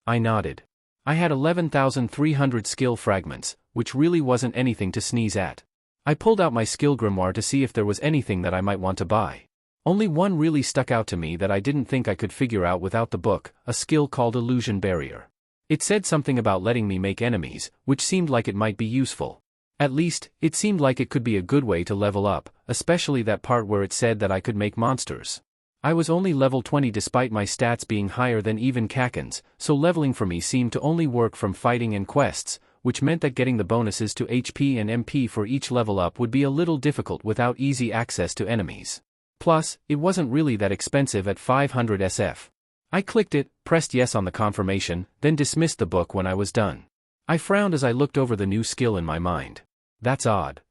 I nodded. I had 11,300 skill fragments, which really wasn't anything to sneeze at. I pulled out my skill grimoire to see if there was anything that I might want to buy. Only one really stuck out to me that I didn't think I could figure out without the book, a skill called Illusion Barrier. It said something about letting me make enemies, which seemed like it might be useful. At least, it seemed like it could be a good way to level up, especially that part where it said that I could make monsters. I was only level 20 despite my stats being higher than even Kaken's, so leveling for me seemed to only work from fighting and quests, which meant that getting the bonuses to HP and MP for each level up would be a little difficult without easy access to enemies. Plus, it wasn't really that expensive at 500 SF. I clicked it, pressed yes on the confirmation, then dismissed the book when I was done. I frowned as I looked over the new skill in my mind. That's odd.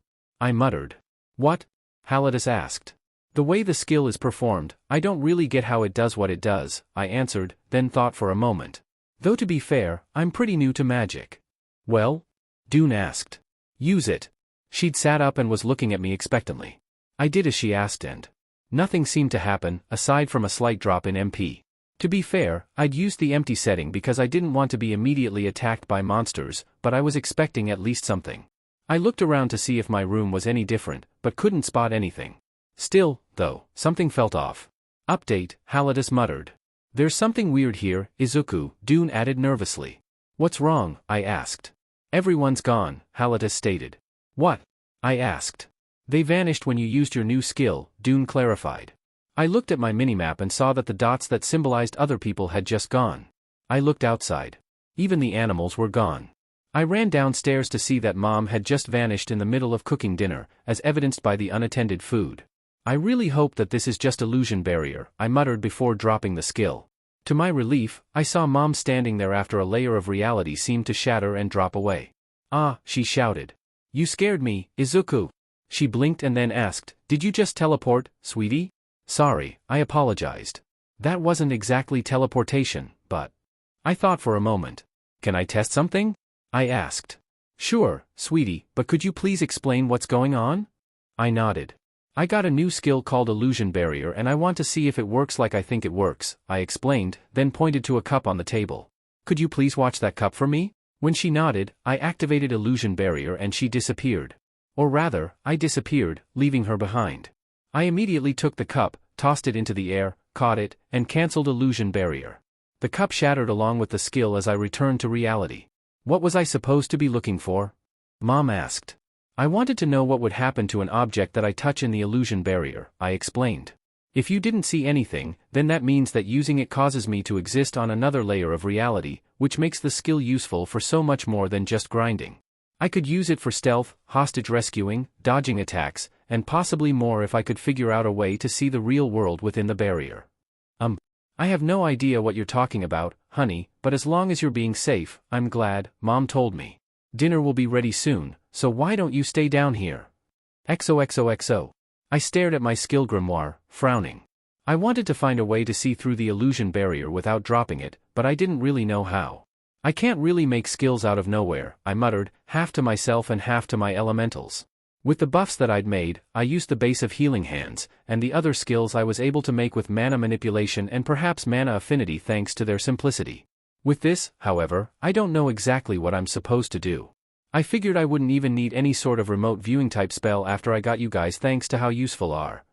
I muttered. What? Halatus asked. The way the skill is performed, I don't really get how it does what it does, I answered, then thought for a moment. Though to be fair, I'm pretty new to magic. Well? Dune asked. Use it. She'd sat up and was looking at me expectantly. I did as she asked and nothing seemed to happen, aside from a slight drop in MP. To be fair, I'd used the empty setting because I didn't want to be immediately attacked by monsters, but I was expecting at least something. I looked around to see if my room was any different, but couldn't spot anything. Still, though, something felt off. Update, Halatus muttered. There's something weird here, Izuku, Dune added nervously. What's wrong? I asked. Everyone's gone, Halatus stated. What? I asked. They vanished when you used your new skill, Dune clarified. I looked at my minimap and saw that the dots that symbolized other people had just gone. I looked outside. Even the animals were gone. I ran downstairs to see that Mom had just vanished in the middle of cooking dinner, as evidenced by the unattended food. I really hope that this is just Illusion Barrier, I muttered before dropping the skill. To my relief, I saw Mom standing there after a layer of reality seemed to shatter and drop away. Ah, she shouted. You scared me, Izuku. She blinked and then asked, Did you just teleport, sweetie? Sorry, I apologized. That wasn't exactly teleportation, but... I thought for a moment. Can I test something? I asked. Sure, sweetie, but could you please explain what's going on? I nodded. I got a new skill called Illusion Barrier and I want to see if it works like I think it works, I explained, then pointed to a cup on the table. Could you please watch that cup for me? When she nodded, I activated Illusion Barrier and she disappeared. Or rather, I disappeared, leaving her behind. I immediately took the cup, tossed it into the air, caught it, and cancelled Illusion Barrier. The cup shattered along with the skill as I returned to reality. What was I supposed to be looking for? Mom asked. I wanted to know what would happen to an object that I touch in the Illusion Barrier, I explained. If you didn't see anything, then that means that using it causes me to exist on another layer of reality, which makes the skill useful for so much more than just grinding. I could use it for stealth, hostage rescuing, dodging attacks, and possibly more if I could figure out a way to see the real world within the barrier. I have no idea what you're talking about, honey, but as long as you're being safe, I'm glad, Mom told me. Dinner will be ready soon, so why don't you stay down here? XOXOXO. I stared at my skill grimoire, frowning. I wanted to find a way to see through the Illusion Barrier without dropping it, but I didn't really know how. I can't really make skills out of nowhere, I muttered, half to myself and half to my elementals. With the buffs that I'd made, I used the base of Healing Hands, and the other skills I was able to make with mana manipulation and perhaps mana affinity thanks to their simplicity. With this, however, I don't know exactly what I'm supposed to do. I figured I wouldn't even need any sort of remote viewing type spell after I got you guys thanks to how useful are.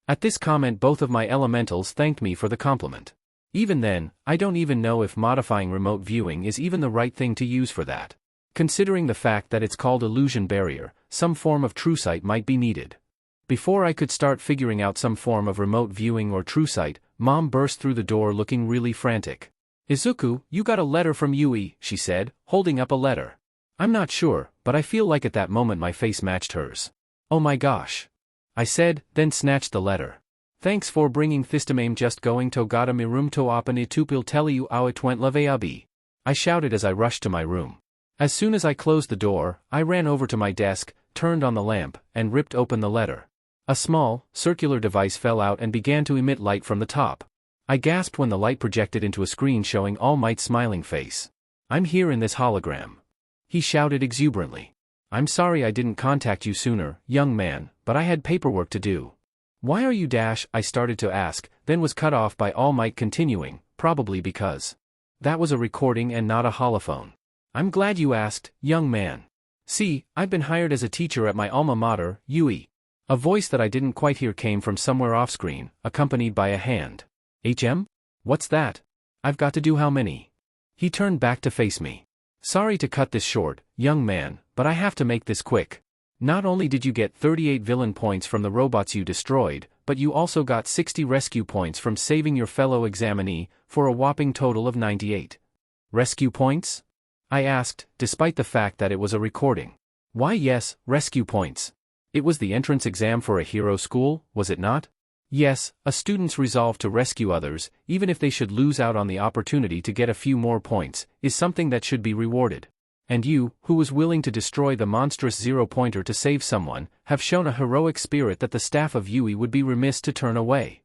At this comment both of my elementals thanked me for the compliment. Even then, I don't even know if modifying remote viewing is even the right thing to use for that. Considering the fact that it's called Illusion Barrier, some form of true sight might be needed. Before I could start figuring out some form of remote viewing or true sight, Mom burst through the door looking really frantic. Izuku, you got a letter from Yui, she said, holding up a letter. I'm not sure, but I feel like at that moment my face matched hers. Oh my gosh. I said, then snatched the letter. Thanks for bringing Thistamame just going to gata mi room to open itupil teliu awitwent laveabi. I shouted as I rushed to my room. As soon as I closed the door, I ran over to my desk, turned on the lamp, and ripped open the letter. A small, circular device fell out and began to emit light from the top. I gasped when the light projected into a screen showing All Might's smiling face. I'm here in this hologram. He shouted exuberantly. I'm sorry I didn't contact you sooner, young man, but I had paperwork to do. Why are you I started to ask, then was cut off by All Might continuing, probably because that was a recording and not a holophone. I'm glad you asked, young man. See, I've been hired as a teacher at my alma mater, Yui. A voice that I didn't quite hear came from somewhere off-screen, accompanied by a hand. What's that? I've got to do how many? He turned back to face me. Sorry to cut this short, young man, but I have to make this quick. Not only did you get 38 villain points from the robots you destroyed, but you also got 60 rescue points from saving your fellow examinee, for a whopping total of 98. Rescue points? I asked, despite the fact that it was a recording. Why yes, rescue points. It was the entrance exam for a hero school, was it not? Yes, a student's resolve to rescue others, even if they should lose out on the opportunity to get a few more points, is something that should be rewarded. And you, who was willing to destroy the monstrous zero-pointer to save someone, have shown a heroic spirit that the staff of Yui would be remiss to turn away.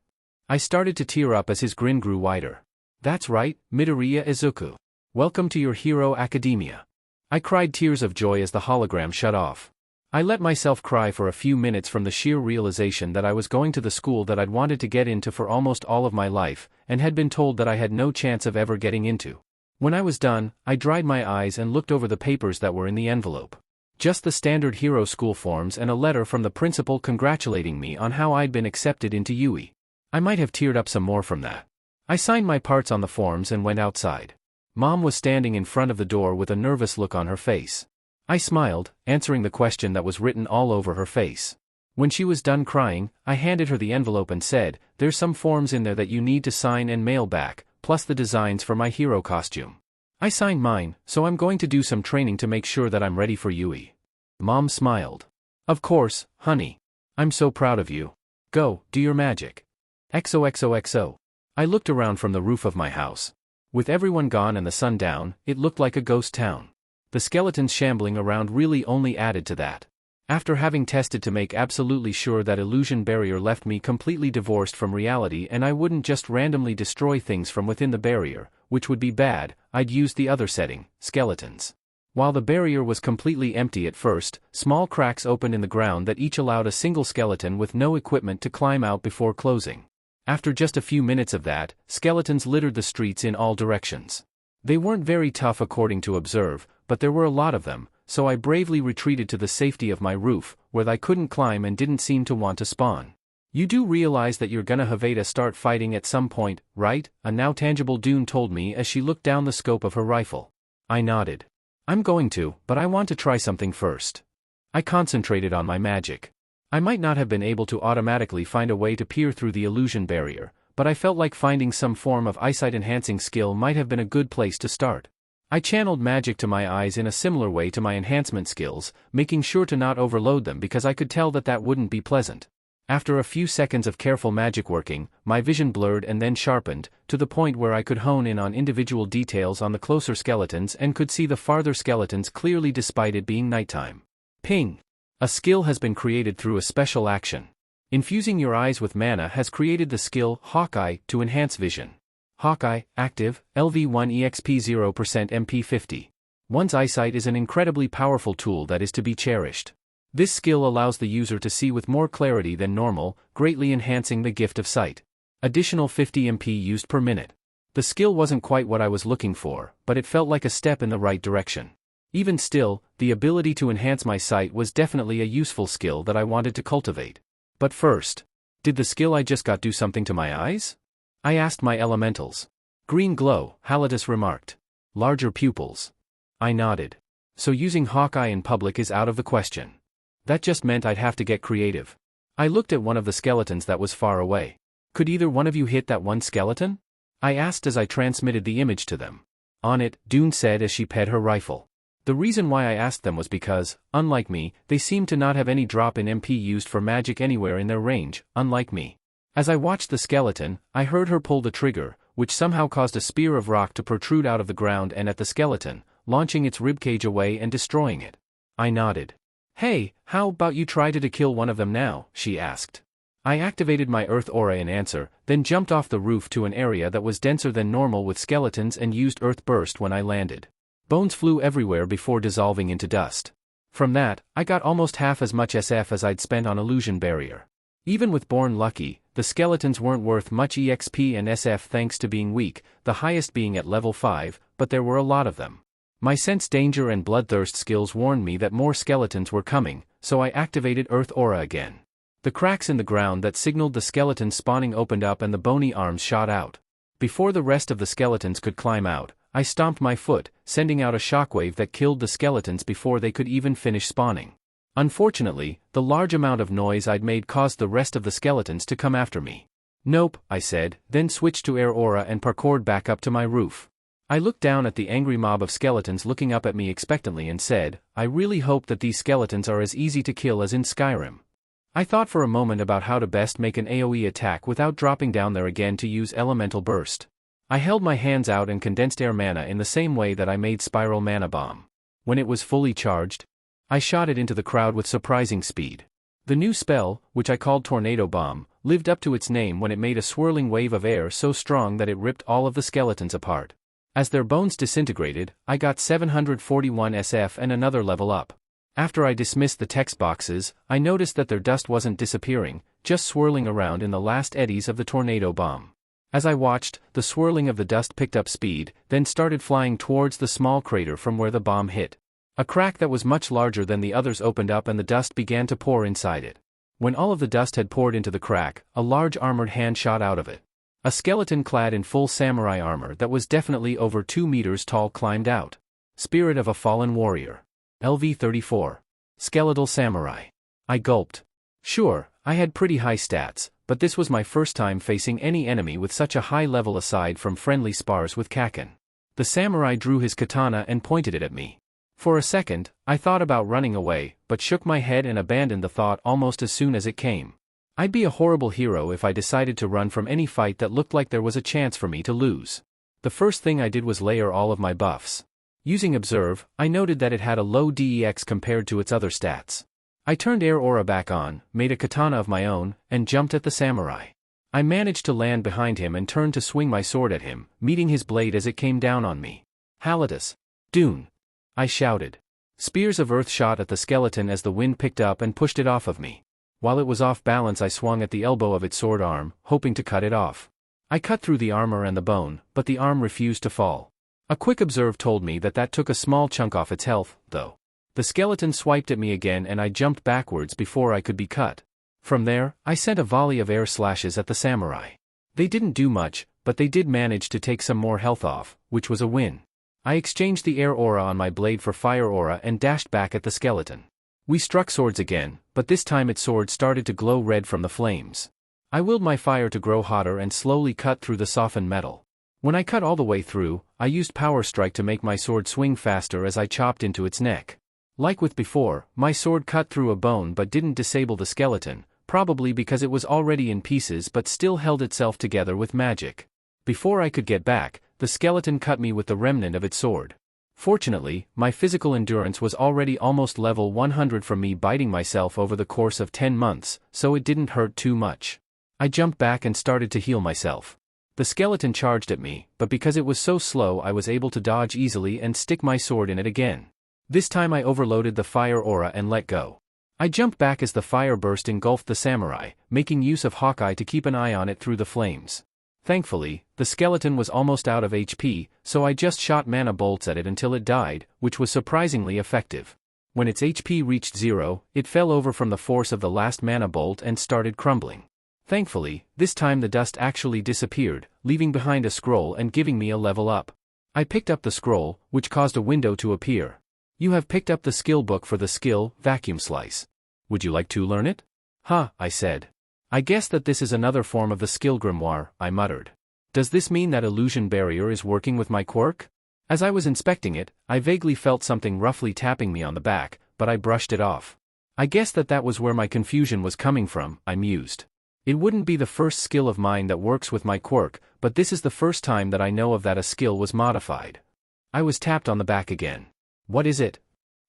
I started to tear up as his grin grew wider. That's right, Midoriya Izuku. Welcome to your hero academia. I cried tears of joy as the hologram shut off. I let myself cry for a few minutes from the sheer realization that I was going to the school that I'd wanted to get into for almost all of my life, and had been told that I had no chance of ever getting into. When I was done, I dried my eyes and looked over the papers that were in the envelope. Just the standard hero school forms and a letter from the principal congratulating me on how I'd been accepted into Yui. I might have teared up some more from that. I signed my parts on the forms and went outside. Mom was standing in front of the door with a nervous look on her face. I smiled, answering the question that was written all over her face. When she was done crying, I handed her the envelope and said, "There's some forms in there that you need to sign and mail back, plus the designs for my hero costume." I signed mine, so I'm going to do some training to make sure that I'm ready for Yui. Mom smiled. Of course, honey. I'm so proud of you. Go, do your magic. XOXOXO. I looked around from the roof of my house. With everyone gone and the sun down, it looked like a ghost town. The skeletons shambling around really only added to that. After having tested to make absolutely sure that Illusion Barrier left me completely divorced from reality and I wouldn't just randomly destroy things from within the barrier, which would be bad, I'd used the other setting, skeletons. While the barrier was completely empty at first, small cracks opened in the ground that each allowed a single skeleton with no equipment to climb out before closing. After just a few minutes of that, skeletons littered the streets in all directions. They weren't very tough according to Observe, but there were a lot of them, so I bravely retreated to the safety of my roof, where I couldn't climb and didn't seem to want to spawn. You do realize that you're gonna have to start fighting at some point, right? A now tangible Dune told me as she looked down the scope of her rifle. I nodded. I'm going to, but I want to try something first. I concentrated on my magic. I might not have been able to automatically find a way to peer through the illusion barrier, but I felt like finding some form of eyesight-enhancing skill might have been a good place to start. I channeled magic to my eyes in a similar way to my enhancement skills, making sure to not overload them because I could tell that wouldn't be pleasant. After a few seconds of careful magic working, my vision blurred and then sharpened, to the point where I could hone in on individual details on the closer skeletons and could see the farther skeletons clearly despite it being nighttime. Ping! A skill has been created through a special action. Infusing your eyes with mana has created the skill Hawkeye to enhance vision. Hawkeye, active, LV1 EXP 0% MP 50. One's eyesight is an incredibly powerful tool that is to be cherished. This skill allows the user to see with more clarity than normal, greatly enhancing the gift of sight. Additional 50 MP used per minute. The skill wasn't quite what I was looking for, but it felt like a step in the right direction. Even still, the ability to enhance my sight was definitely a useful skill that I wanted to cultivate. But first, did the skill I just got do something to my eyes? I asked my elementals. Green glow, Halitus remarked. Larger pupils. I nodded. So using Hawkeye in public is out of the question. That just meant I'd have to get creative. I looked at one of the skeletons that was far away. Could either one of you hit that one skeleton? I asked as I transmitted the image to them. On it, Dune said as she ped her rifle. The reason why I asked them was because, unlike me, they seemed to not have any drop in MP used for magic anywhere in their range, unlike me. As I watched the skeleton, I heard her pull the trigger, which somehow caused a spear of rock to protrude out of the ground and at the skeleton, launching its ribcage away and destroying it. I nodded. Hey, how about you try to kill one of them now, she asked. I activated my Earth Aura in answer, then jumped off the roof to an area that was denser than normal with skeletons and used Earth Burst when I landed. Bones flew everywhere before dissolving into dust. From that, I got almost half as much SF as I'd spent on Illusion Barrier. Even with Born Lucky, the skeletons weren't worth much EXP and SF thanks to being weak, the highest being at level 5, but there were a lot of them. My sense danger and bloodthirst skills warned me that more skeletons were coming, so I activated Earth Aura again. The cracks in the ground that signaled the skeleton spawning opened up and the bony arms shot out. Before the rest of the skeletons could climb out, I stomped my foot, sending out a shockwave that killed the skeletons before they could even finish spawning. Unfortunately, the large amount of noise I'd made caused the rest of the skeletons to come after me. Nope, I said, then switched to Air Aura and parkoured back up to my roof. I looked down at the angry mob of skeletons looking up at me expectantly and said, I really hope that these skeletons are as easy to kill as in Skyrim. I thought for a moment about how to best make an AoE attack without dropping down there again to use Elemental Burst. I held my hands out and condensed air mana in the same way that I made Spiral Mana Bomb. When it was fully charged, I shot it into the crowd with surprising speed. The new spell, which I called Tornado Bomb, lived up to its name when it made a swirling wave of air so strong that it ripped all of the skeletons apart. As their bones disintegrated, I got 741 SF and another level up. After I dismissed the text boxes, I noticed that their dust wasn't disappearing, just swirling around in the last eddies of the tornado bomb. As I watched, the swirling of the dust picked up speed, then started flying towards the small crater from where the bomb hit. A crack that was much larger than the others opened up and the dust began to pour inside it. When all of the dust had poured into the crack, a large armored hand shot out of it. A skeleton clad in full samurai armor that was definitely over 2 meters tall climbed out. Spirit of a Fallen Warrior. LV-34. Skeletal Samurai. I gulped. Sure, I had pretty high stats, but this was my first time facing any enemy with such a high level aside from friendly spars with Kaken. The samurai drew his katana and pointed it at me. For a second, I thought about running away, but shook my head and abandoned the thought almost as soon as it came. I'd be a horrible hero if I decided to run from any fight that looked like there was a chance for me to lose. The first thing I did was layer all of my buffs. Using Observe, I noted that it had a low DEX compared to its other stats. I turned Air Aura back on, made a katana of my own, and jumped at the samurai. I managed to land behind him and turned to swing my sword at him, meeting his blade as it came down on me. Halitus. Dune. I shouted. Spears of earth shot at the skeleton as the wind picked up and pushed it off of me. While it was off balance, I swung at the elbow of its sword arm, hoping to cut it off. I cut through the armor and the bone, but the arm refused to fall. A quick observe told me that took a small chunk off its health, though. The skeleton swiped at me again and I jumped backwards before I could be cut. From there, I sent a volley of air slashes at the samurai. They didn't do much, but they did manage to take some more health off, which was a win. I exchanged the air aura on my blade for fire aura and dashed back at the skeleton. We struck swords again, but this time its sword started to glow red from the flames. I willed my fire to grow hotter and slowly cut through the softened metal. When I cut all the way through, I used power strike to make my sword swing faster as I chopped into its neck. Like with before, my sword cut through a bone but didn't disable the skeleton, probably because it was already in pieces but still held itself together with magic. Before I could get back, the skeleton cut me with the remnant of its sword. Fortunately, my physical endurance was already almost level 100 from me biting myself over the course of 10 months, so it didn't hurt too much. I jumped back and started to heal myself. The skeleton charged at me, but because it was so slow I was able to dodge easily and stick my sword in it again. This time I overloaded the fire aura and let go. I jumped back as the fire burst engulfed the samurai, making use of Hawkeye to keep an eye on it through the flames. Thankfully, the skeleton was almost out of HP, so I just shot mana bolts at it until it died, which was surprisingly effective. When its HP reached 0, it fell over from the force of the last mana bolt and started crumbling. Thankfully, this time the dust actually disappeared, leaving behind a scroll and giving me a level up. I picked up the scroll, which caused a window to appear. You have picked up the skill book for the skill, Vacuum Slice. Would you like to learn it? Huh, I said. I guess that this is another form of the skill grimoire, I muttered. Does this mean that illusion barrier is working with my quirk? As I was inspecting it, I vaguely felt something roughly tapping me on the back, but I brushed it off. I guess that was where my confusion was coming from, I mused. It wouldn't be the first skill of mine that works with my quirk, but this is the first time that I know of that a skill was modified. I was tapped on the back again. What is it?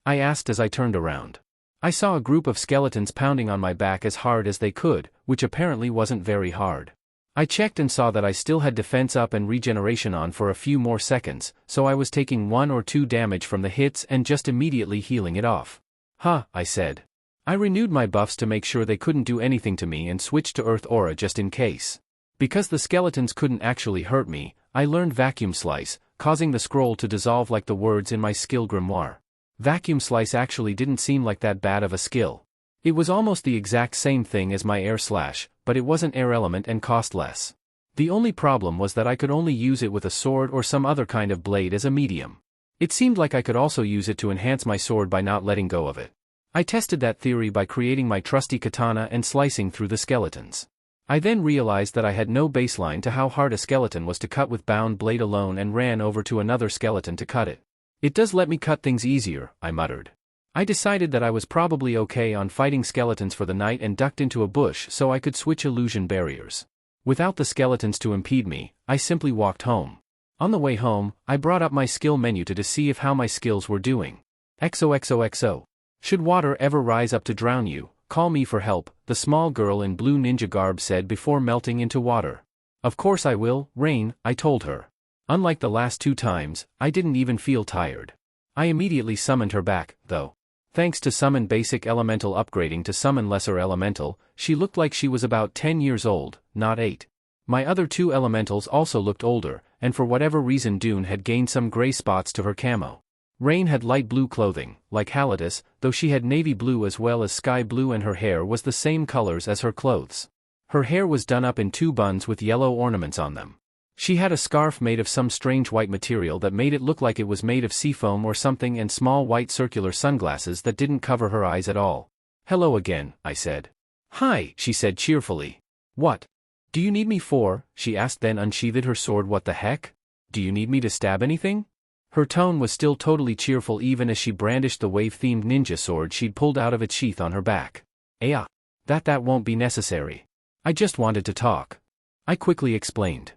I asked as I turned around. I saw a group of skeletons pounding on my back as hard as they could, which apparently wasn't very hard. I checked and saw that I still had defense up and regeneration on for a few more seconds, so I was taking 1 or 2 damage from the hits and just immediately healing it off. Huh, I said. I renewed my buffs to make sure they couldn't do anything to me and switched to Earth Aura just in case. Because the skeletons couldn't actually hurt me, I learned Vacuum Slice, causing the scroll to dissolve like the words in my skill grimoire. Vacuum Slice actually didn't seem like that bad of a skill. It was almost the exact same thing as my Air Slash, but it wasn't air element and cost less. The only problem was that I could only use it with a sword or some other kind of blade as a medium. It seemed like I could also use it to enhance my sword by not letting go of it. I tested that theory by creating my trusty katana and slicing through the skeletons. I then realized that I had no baseline to how hard a skeleton was to cut with bound blade alone and ran over to another skeleton to cut it. It does let me cut things easier, I muttered. I decided that I was probably okay on fighting skeletons for the night and ducked into a bush so I could switch illusion barriers. Without the skeletons to impede me, I simply walked home. On the way home, I brought up my skill menu to see if how my skills were doing. XOXOXO. Should water ever rise up to drown you, call me for help, the small girl in blue ninja garb said before melting into water. Of course I will, Rain, I told her. Unlike the last 2 times, I didn't even feel tired. I immediately summoned her back, though. Thanks to Summon Basic Elemental upgrading to Summon Lesser Elemental, she looked like she was about 10 years old, not 8. My other 2 elementals also looked older, and for whatever reason Dune had gained some gray spots to her camo. Rain had light blue clothing, like Halitus, though she had navy blue as well as sky blue and her hair was the same colors as her clothes. Her hair was done up in 2 buns with yellow ornaments on them. She had a scarf made of some strange white material that made it look like it was made of seafoam or something and small white circular sunglasses that didn't cover her eyes at all. Hello again, I said. Hi, she said cheerfully. What? Do you need me for? She asked then unsheathed her sword. What the heck? Do you need me to stab anything? Her tone was still totally cheerful even as she brandished the wave-themed ninja sword she'd pulled out of its sheath on her back. That won't be necessary. I just wanted to talk. I quickly explained.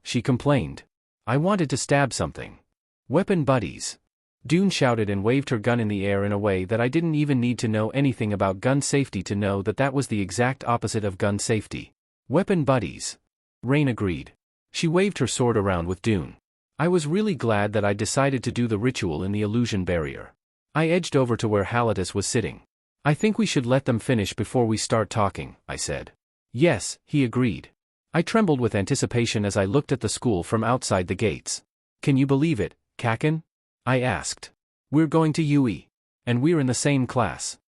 She complained. I wanted to stab something. Weapon buddies. Dune shouted and waved her gun in the air in a way that I didn't even need to know anything about gun safety to know that was the exact opposite of gun safety. Weapon buddies. Rain agreed. She waved her sword around with Dune. I was really glad that I decided to do the ritual in the illusion barrier. I edged over to where Halatus was sitting. I think we should let them finish before we start talking, I said. Yes, he agreed. I trembled with anticipation as I looked at the school from outside the gates. Can you believe it, Kaken? I asked. We're going to UE. And we're in the same class.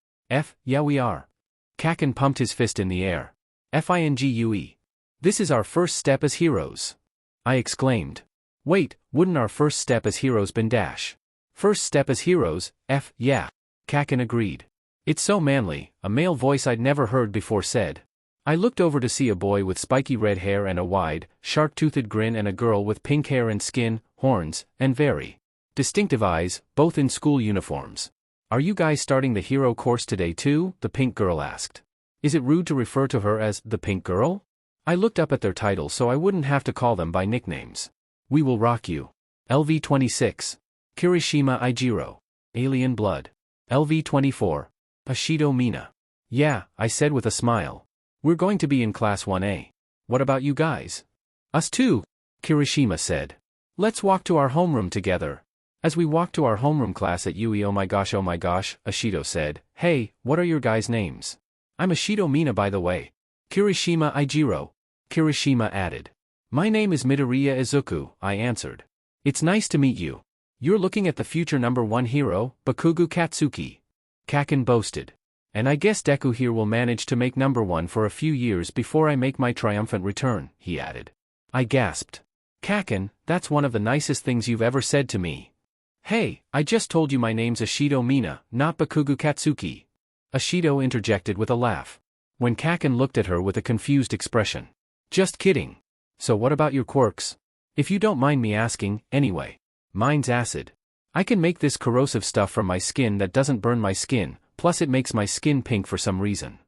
Yeah we are. Kaken pumped his fist in the air. FINGUE. This is our first step as heroes. I exclaimed. Wait, wouldn't our first step as heroes been dash? First step as heroes, yeah. Kaken agreed. It's so manly, a male voice I'd never heard before said. I looked over to see a boy with spiky red hair and a wide, shark-toothed grin and a girl with pink hair and skin, horns, and very distinctive eyes, both in school uniforms. Are you guys starting the hero course today too? The pink girl asked. Is it rude to refer to her as the pink girl? I looked up at their titles so I wouldn't have to call them by nicknames. We will rock you. LV-26. Kirishima Ijiro. Alien Blood. LV-24. Ashido Mina. Yeah, I said with a smile. We're going to be in Class 1A. What about you guys? Us too, Kirishima said. Let's walk to our homeroom together. As we walked to our homeroom class at UE, oh my gosh, Ashido said. Hey, what are your guys' names? I'm Ashido Mina by the way. Kirishima Ijiro. Kirishima added. My name is Midoriya Izuku, I answered. It's nice to meet you. You're looking at the future #1 hero, Bakugou Katsuki. Kaken boasted. And I guess Deku here will manage to make #1 for a few years before I make my triumphant return, he added. I gasped. Kaken, that's one of the nicest things you've ever said to me. Hey, I just told you my name's Ashido Mina, not Bakugou Katsuki. Ashido interjected with a laugh. When Kaken looked at her with a confused expression. Just kidding. So what about your quirks? If you don't mind me asking, anyway. Mine's acid. I can make this corrosive stuff from my skin that doesn't burn my skin, plus it makes my skin pink for some reason.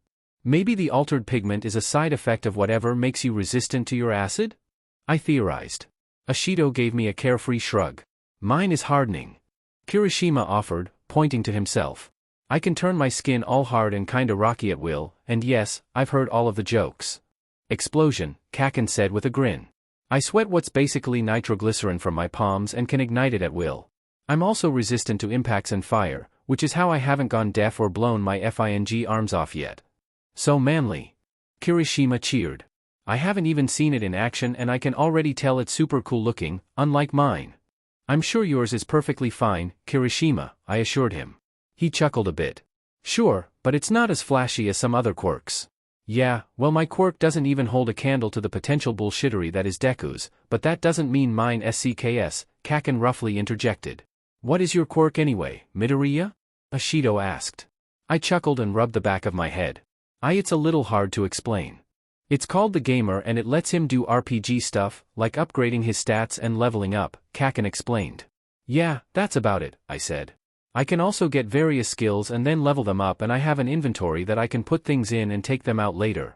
Maybe the altered pigment is a side effect of whatever makes you resistant to your acid? I theorized. Ashido gave me a carefree shrug. Mine is hardening. Kirishima offered, pointing to himself. I can turn my skin all hard and kinda rocky at will, and yes, I've heard all of the jokes. Explosion, Kaken said with a grin. I sweat what's basically nitroglycerin from my palms and can ignite it at will. I'm also resistant to impacts and fire, which is how I haven't gone deaf or blown my FING arms off yet. So manly. Kirishima cheered. I haven't even seen it in action and I can already tell it's super cool looking, unlike mine. I'm sure yours is perfectly fine, Kirishima, I assured him. He chuckled a bit. Sure, but it's not as flashy as some other quirks. Yeah, well my quirk doesn't even hold a candle to the potential bullshittery that is Deku's, but that doesn't mean mine SCKS, Kaken roughly interjected. What is your quirk anyway, Midoriya? Ashido asked. I chuckled and rubbed the back of my head. It's a little hard to explain. It's called the Gamer and it lets him do RPG stuff, like upgrading his stats and leveling up, Kaken explained. Yeah, that's about it, I said. I can also get various skills and then level them up and I have an inventory that I can put things in and take them out later.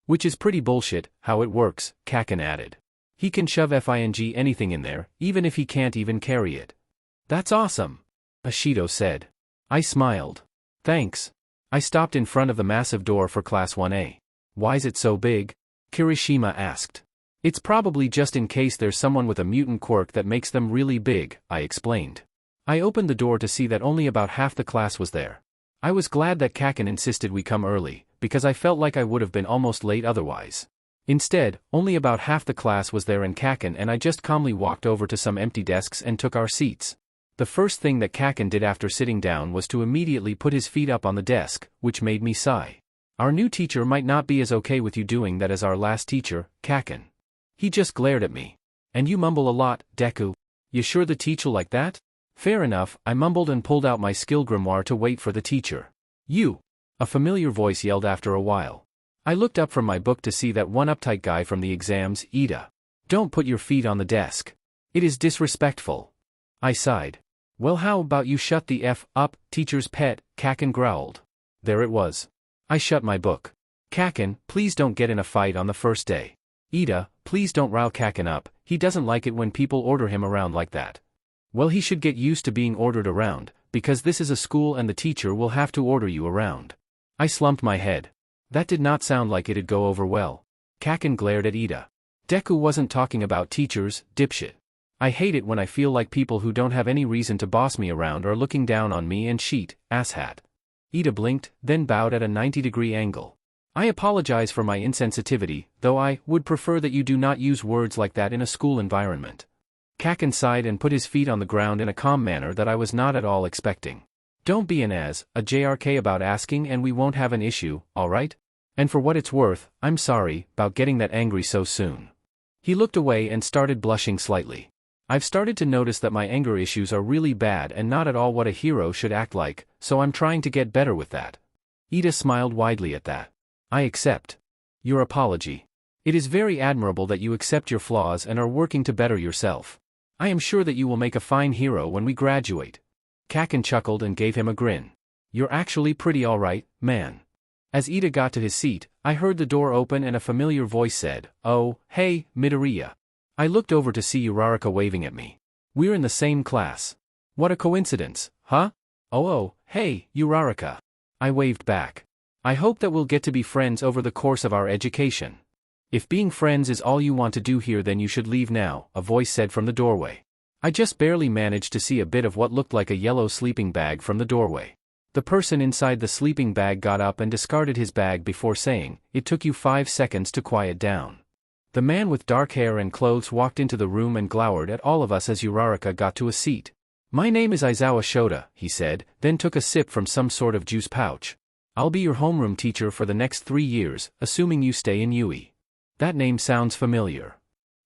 Which is pretty bullshit, how it works, Kaken added. He can shove FING anything in there, even if he can't even carry it. That's awesome, Ashido said. I smiled. Thanks. I stopped in front of the massive door for Class 1A. Why's it so big? Kirishima asked. It's probably just in case there's someone with a mutant quirk that makes them really big, I explained. I opened the door to see that only about half the class was there. I was glad that Kaken insisted we come early, because I felt like I would have been almost late otherwise. Instead, only about half the class was there and Kaken and I just calmly walked over to some empty desks and took our seats. The first thing that Kaken did after sitting down was to immediately put his feet up on the desk, which made me sigh. Our new teacher might not be as okay with you doing that as our last teacher, Kaken. He just glared at me. And you mumble a lot, Deku. You sure the teacher like that? Fair enough, I mumbled and pulled out my skill grimoire to wait for the teacher. You! A familiar voice yelled after a while. I looked up from my book to see that one uptight guy from the exams, Ida. Don't put your feet on the desk. It is disrespectful. I sighed. Well, how about you shut the F up, teacher's pet, Kaken growled. There it was. I shut my book. Kaken, please don't get in a fight on the first day. Ida, please don't rile Kaken up, he doesn't like it when people order him around like that. Well, he should get used to being ordered around, because this is a school and the teacher will have to order you around. I slumped my head. That did not sound like it'd go over well. Kaken glared at Ida. Deku wasn't talking about teachers, dipshit. I hate it when I feel like people who don't have any reason to boss me around are looking down on me and shit, asshat. Ida blinked, then bowed at a 90-degree angle. I apologize for my insensitivity, though I would prefer that you do not use words like that in a school environment. Kaken sighed and put his feet on the ground in a calm manner that I was not at all expecting. Don't be an a JRK about asking and we won't have an issue, alright? And for what it's worth, I'm sorry about getting that angry so soon. He looked away and started blushing slightly. I've started to notice that my anger issues are really bad and not at all what a hero should act like, so I'm trying to get better with that. Ida smiled widely at that. I accept your apology. It is very admirable that you accept your flaws and are working to better yourself. I am sure that you will make a fine hero when we graduate. Kaken chuckled and gave him a grin. You're actually pretty alright, man. As Ida got to his seat, I heard the door open and a familiar voice said, "Oh, hey, Midoriya." I looked over to see Uraraka waving at me. We're in the same class. What a coincidence, huh? Oh, hey, Uraraka. I waved back. I hope that we'll get to be friends over the course of our education. If being friends is all you want to do here, then you should leave now, a voice said from the doorway. I just barely managed to see a bit of what looked like a yellow sleeping bag from the doorway. The person inside the sleeping bag got up and discarded his bag before saying, "It took you 5 seconds to quiet down." The man with dark hair and clothes walked into the room and glowered at all of us as Uraraka got to a seat. "My name is Aizawa Shota," he said, then took a sip from some sort of juice pouch. "I'll be your homeroom teacher for the next 3 years, assuming you stay in UE." That name sounds familiar.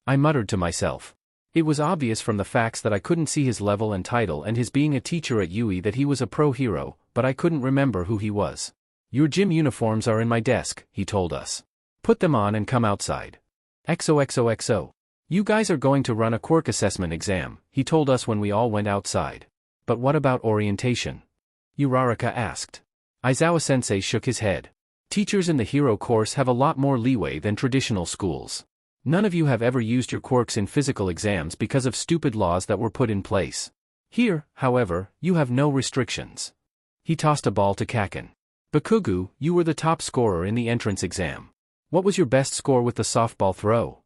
I muttered to myself. It was obvious from the facts that I couldn't see his level and title and his being a teacher at UE that he was a pro hero, but I couldn't remember who he was. "Your gym uniforms are in my desk," he told us. "Put them on and come outside." XOXOXO. "You guys are going to run a quirk assessment exam," he told us when we all went outside. "But what about orientation?" Uraraka asked. Aizawa-sensei shook his head. "Teachers in the hero course have a lot more leeway than traditional schools. None of you have ever used your quirks in physical exams because of stupid laws that were put in place. Here, however, you have no restrictions." He tossed a ball to Kaken. "Bakugou, you were the top scorer in the entrance exam. What was your best score with the softball throw?"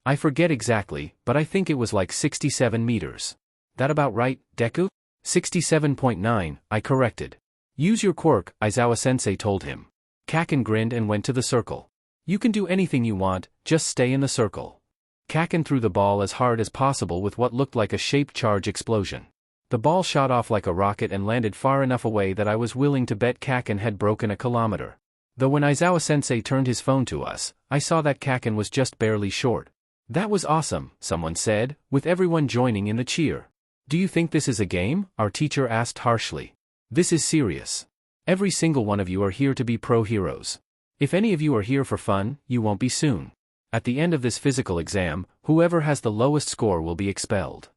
"I forget exactly, but I think it was like 67 meters. That about right, Deku?" 67.9, I corrected. "Use your quirk," Aizawa-sensei told him. Kaken grinned and went to the circle. "You can do anything you want, just stay in the circle." Kaken threw the ball as hard as possible with what looked like a shaped charge explosion. The ball shot off like a rocket and landed far enough away that I was willing to bet Kaken had broken a kilometer. Though when Aizawa-sensei turned his phone to us, I saw that Kaken was just barely short. "That was awesome," someone said, with everyone joining in the cheer. "Do you think this is a game?" our teacher asked harshly. "This is serious. Every single one of you are here to be pro heroes. If any of you are here for fun, you won't be soon. At the end of this physical exam, whoever has the lowest score will be expelled."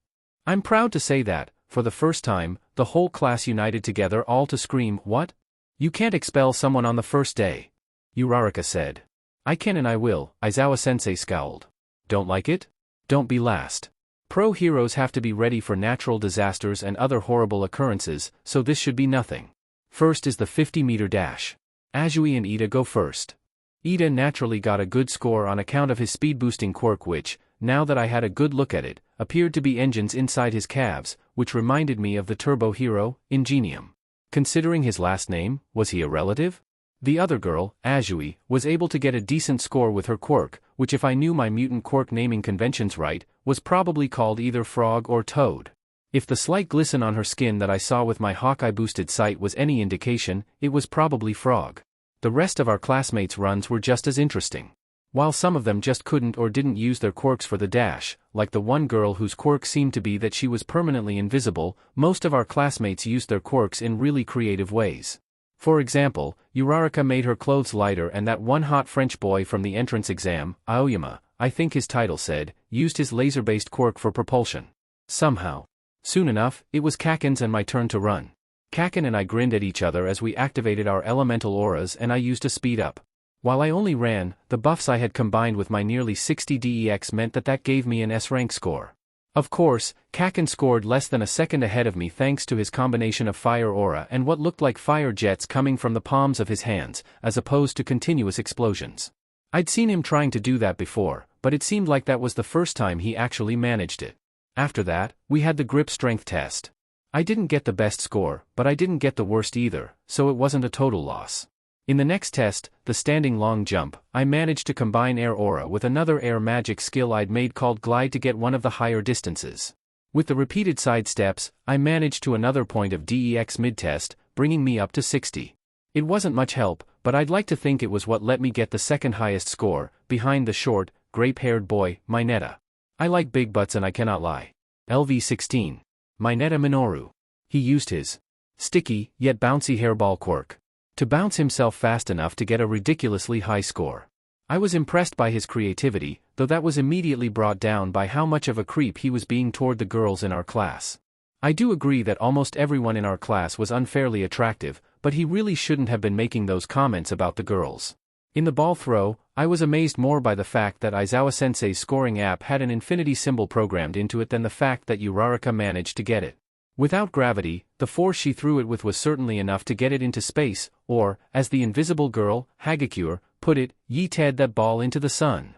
I'm proud to say that, for the first time, the whole class united together all to scream, "What? You can't expel someone on the first day." Uraraka said. "I can and I will," Aizawa-sensei scowled. "Don't like it? Don't be last. Pro heroes have to be ready for natural disasters and other horrible occurrences, so this should be nothing. First is the 50-meter dash. Azui and Ida go first." Ida naturally got a good score on account of his speed-boosting quirk which, now that I had a good look at it, appeared to be engines inside his calves, which reminded me of the turbo hero, Ingenium. Considering his last name, was he a relative? The other girl, Azui, was able to get a decent score with her quirk, which if I knew my mutant quirk naming conventions right, was probably called either Frog or Toad. If the slight glisten on her skin that I saw with my Hawkeye-boosted sight was any indication, it was probably Frog. The rest of our classmates' runs were just as interesting. While some of them just couldn't or didn't use their quirks for the dash, like the one girl whose quirk seemed to be that she was permanently invisible, most of our classmates used their quirks in really creative ways. For example, Uraraka made her clothes lighter and that one hot French boy from the entrance exam, Aoyama, I think his title said, used his laser-based quirk for propulsion. Somehow. Soon enough, it was Kaken's and my turn to run. Kaken and I grinned at each other as we activated our elemental auras and I used a speed up. While I only ran, the buffs I had combined with my nearly 60 DEX meant that gave me an S-rank score. Of course, Kaken scored less than a second ahead of me thanks to his combination of fire aura and what looked like fire jets coming from the palms of his hands, as opposed to continuous explosions. I'd seen him trying to do that before, but it seemed like that was the first time he actually managed it. After that, we had the grip strength test. I didn't get the best score, but I didn't get the worst either, so it wasn't a total loss. In the next test, the standing long jump, I managed to combine air aura with another air magic skill I'd made called glide to get one of the higher distances. With the repeated side steps, I managed to another point of DEX mid-test, bringing me up to 60. It wasn't much help, but I'd like to think it was what let me get the second highest score, behind the short, grape-haired boy, Mineta. I like big butts and I cannot lie. LV16. Mineta Minoru. He used his sticky, yet bouncy hairball quirk to bounce himself fast enough to get a ridiculously high score. I was impressed by his creativity, though that was immediately brought down by how much of a creep he was being toward the girls in our class. I do agree that almost everyone in our class was unfairly attractive, but he really shouldn't have been making those comments about the girls. In the ball throw, I was amazed more by the fact that Aizawa-sensei's scoring app had an infinity symbol programmed into it than the fact that Uraraka managed to get it. Without gravity, the force she threw it with was certainly enough to get it into space, or, as the invisible girl, Hagakure, put it, yeeted that ball into the sun.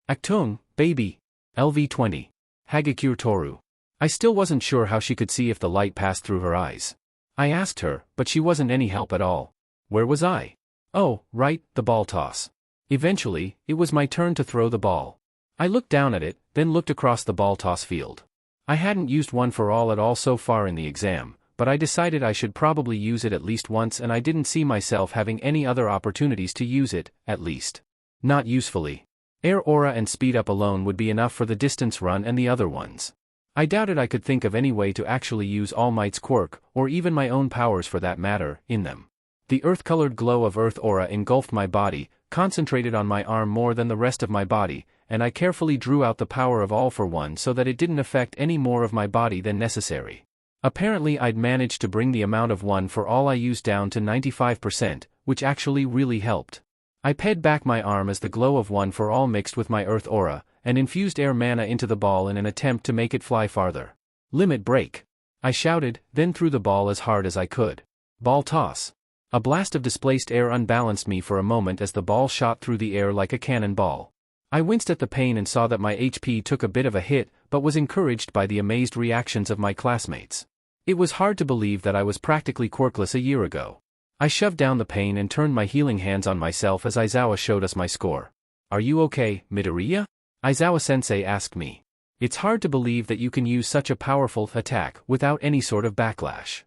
Actung, baby. LV20. Hagakure Toru. I still wasn't sure how she could see if the light passed through her eyes. I asked her, but she wasn't any help at all. Where was I? Oh, right, the ball toss. Eventually, it was my turn to throw the ball. I looked down at it, then looked across the ball toss field. I hadn't used one for all at all so far in the exam, but I decided I should probably use it at least once and I didn't see myself having any other opportunities to use it, at least. Not usefully. Air aura and speed up alone would be enough for the distance run and the other ones. I doubted I could think of any way to actually use All Might's quirk, or even my own powers for that matter, in them. The earth-colored glow of earth aura engulfed my body, concentrated on my arm more than the rest of my body, and I carefully drew out the power of All for One so that it didn't affect any more of my body than necessary. Apparently I'd managed to bring the amount of One for All I used down to 95%, which actually really helped. I ped back my arm as the glow of One for All mixed with my earth aura, and infused air mana into the ball in an attempt to make it fly farther. Limit break! I shouted, then threw the ball as hard as I could. Ball toss. A blast of displaced air unbalanced me for a moment as the ball shot through the air like a cannonball. I winced at the pain and saw that my HP took a bit of a hit, but was encouraged by the amazed reactions of my classmates. It was hard to believe that I was practically quirkless a year ago. I shoved down the pain and turned my healing hands on myself as Aizawa showed us my score. Are you okay, Midoriya? Aizawa-sensei asked me. It's hard to believe that you can use such a powerful attack without any sort of backlash.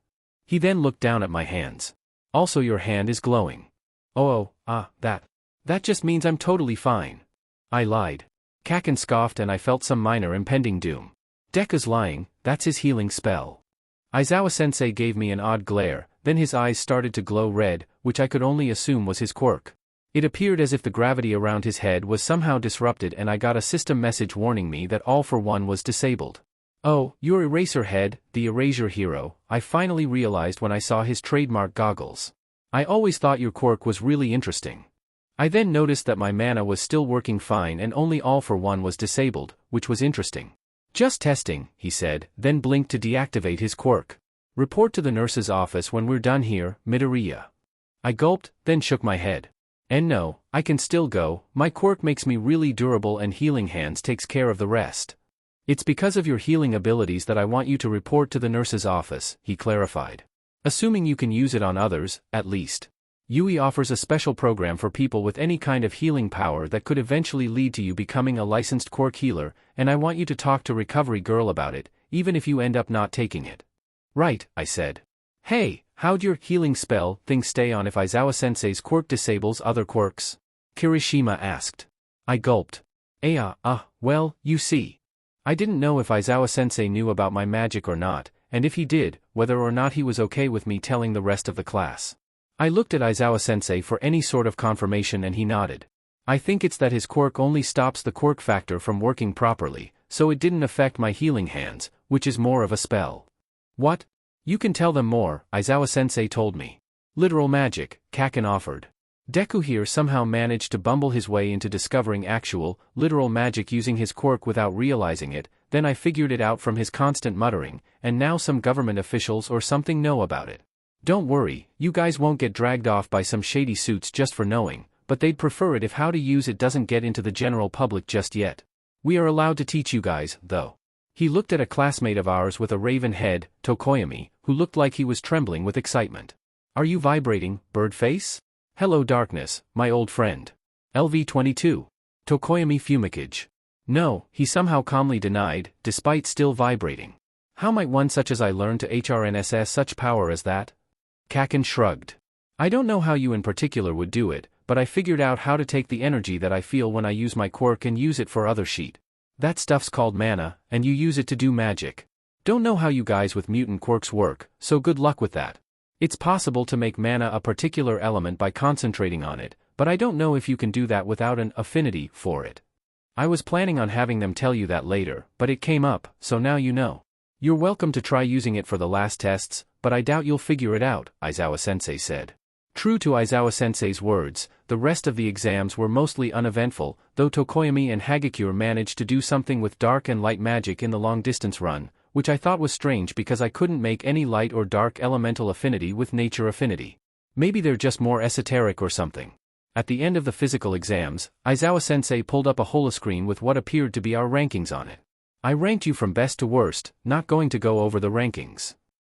He then looked down at my hands. Also your hand is glowing. That just means I'm totally fine. I lied. Kaken scoffed and I felt some minor impending doom. Deku's lying, that's his healing spell. Aizawa-sensei gave me an odd glare, then his eyes started to glow red, which I could only assume was his quirk. It appeared as if the gravity around his head was somehow disrupted and I got a system message warning me that All for One was disabled. Oh, your Eraserhead, the Erasure hero, I finally realized when I saw his trademark goggles. I always thought your quirk was really interesting. I then noticed that my mana was still working fine and only All for One was disabled, which was interesting. Just testing, he said, then blinked to deactivate his quirk. Report to the nurse's office when we're done here, Midoriya. I gulped, then shook my head. And no, I can still go, my quirk makes me really durable and healing hands takes care of the rest. It's because of your healing abilities that I want you to report to the nurse's office, he clarified. Assuming you can use it on others, at least. Yui offers a special program for people with any kind of healing power that could eventually lead to you becoming a licensed quirk healer, and I want you to talk to Recovery Girl about it, even if you end up not taking it. Right, I said. Hey, how'd your healing spell thing stay on if Aizawa-sensei's quirk disables other quirks? Kirishima asked. I gulped. Well, you see. I didn't know if Aizawa-sensei knew about my magic or not, and if he did, whether or not he was okay with me telling the rest of the class. I looked at Aizawa-sensei for any sort of confirmation and he nodded. I think it's that his quirk only stops the quirk factor from working properly, so it didn't affect my healing hands, which is more of a spell. What? You can tell them more, Aizawa-sensei told me. Literal magic, Kaken offered. Deku here somehow managed to bumble his way into discovering actual, literal magic using his quirk without realizing it, then I figured it out from his constant muttering, and now some government officials or something know about it. Don't worry, you guys won't get dragged off by some shady suits just for knowing, but they'd prefer it if how to use it doesn't get into the general public just yet. We are allowed to teach you guys, though. He looked at a classmate of ours with a raven head, Tokoyami, who looked like he was trembling with excitement. Are you vibrating, Birdface? Hello darkness, my old friend. LV-22. Tokoyami fumigage. No, he somehow calmly denied, despite still vibrating. How might one such as I learn to HRNSS such power as that? Kaken shrugged. I don't know how you in particular would do it, but I figured out how to take the energy that I feel when I use my quirk and use it for other sheet. That stuff's called mana, and you use it to do magic. Don't know how you guys with mutant quirks work, so good luck with that. It's possible to make mana a particular element by concentrating on it, but I don't know if you can do that without an affinity for it. I was planning on having them tell you that later, but it came up, so now you know. You're welcome to try using it for the last tests, but I doubt you'll figure it out, Aizawa-sensei said. True to Aizawa-sensei's words, the rest of the exams were mostly uneventful, though Tokoyami and Hagakure managed to do something with dark and light magic in the long-distance run, which I thought was strange because I couldn't make any light or dark elemental affinity with nature affinity. Maybe they're just more esoteric or something. At the end of the physical exams, Aizawa-sensei pulled up a holoscreen with what appeared to be our rankings on it. I ranked you from best to worst, not going to go over the rankings.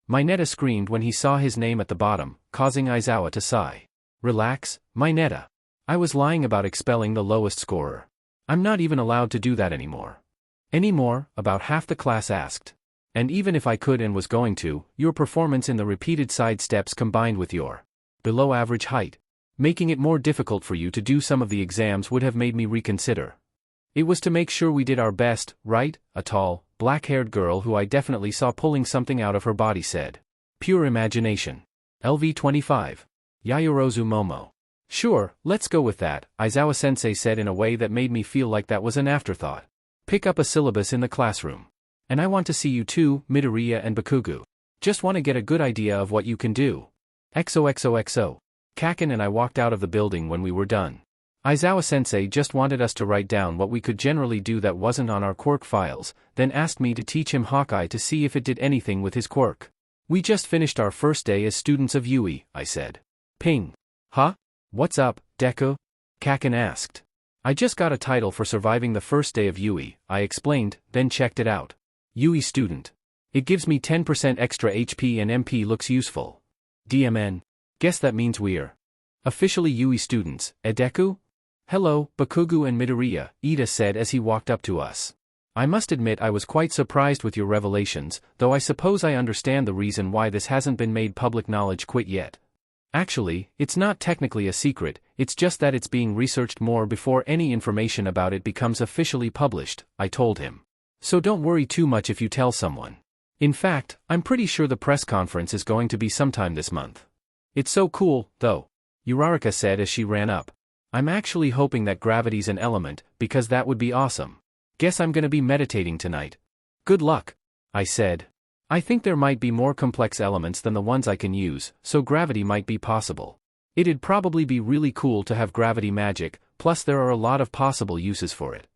Mineta screamed when he saw his name at the bottom, causing Aizawa to sigh. Relax, Mineta. I was lying about expelling the lowest scorer. I'm not even allowed to do that anymore. Anymore? About half the class asked. And even if I could and was going to, your performance in the repeated side steps combined with your below average height, making it more difficult for you to do some of the exams would have made me reconsider. It was to make sure we did our best, right? A tall, black-haired girl who I definitely saw pulling something out of her body said. Pure imagination. LV-25. Yayorozu Momo. Sure, let's go with that, Aizawa-sensei said in a way that made me feel like that was an afterthought. Pick up a syllabus in the classroom. And I want to see you too, Midoriya and Bakugou. Just want to get a good idea of what you can do. XOXOXO. Kaken and I walked out of the building when we were done. Aizawa-sensei just wanted us to write down what we could generally do that wasn't on our quirk files, then asked me to teach him Hawkeye to see if it did anything with his quirk. We just finished our first day as students of Yui, I said. Ping. Huh? What's up, Deku? Kaken asked. I just got a title for surviving the first day of Yui, I explained, then checked it out. Yui student. It gives me 10% extra HP and MP looks useful. DMN. Guess that means we're officially Yui students, Deku? Hello, Bakugou and Midoriya, Ida said as he walked up to us. I must admit I was quite surprised with your revelations, though I suppose I understand the reason why this hasn't been made public knowledge quite yet. Actually, it's not technically a secret, it's just that it's being researched more before any information about it becomes officially published, I told him. So don't worry too much if you tell someone. In fact, I'm pretty sure the press conference is going to be sometime this month. It's so cool, though, Uraraka said as she ran up. I'm actually hoping that gravity's an element, because that would be awesome. Guess I'm gonna be meditating tonight. Good luck, I said. I think there might be more complex elements than the ones I can use, so gravity might be possible. It'd probably be really cool to have gravity magic, plus there are a lot of possible uses for it.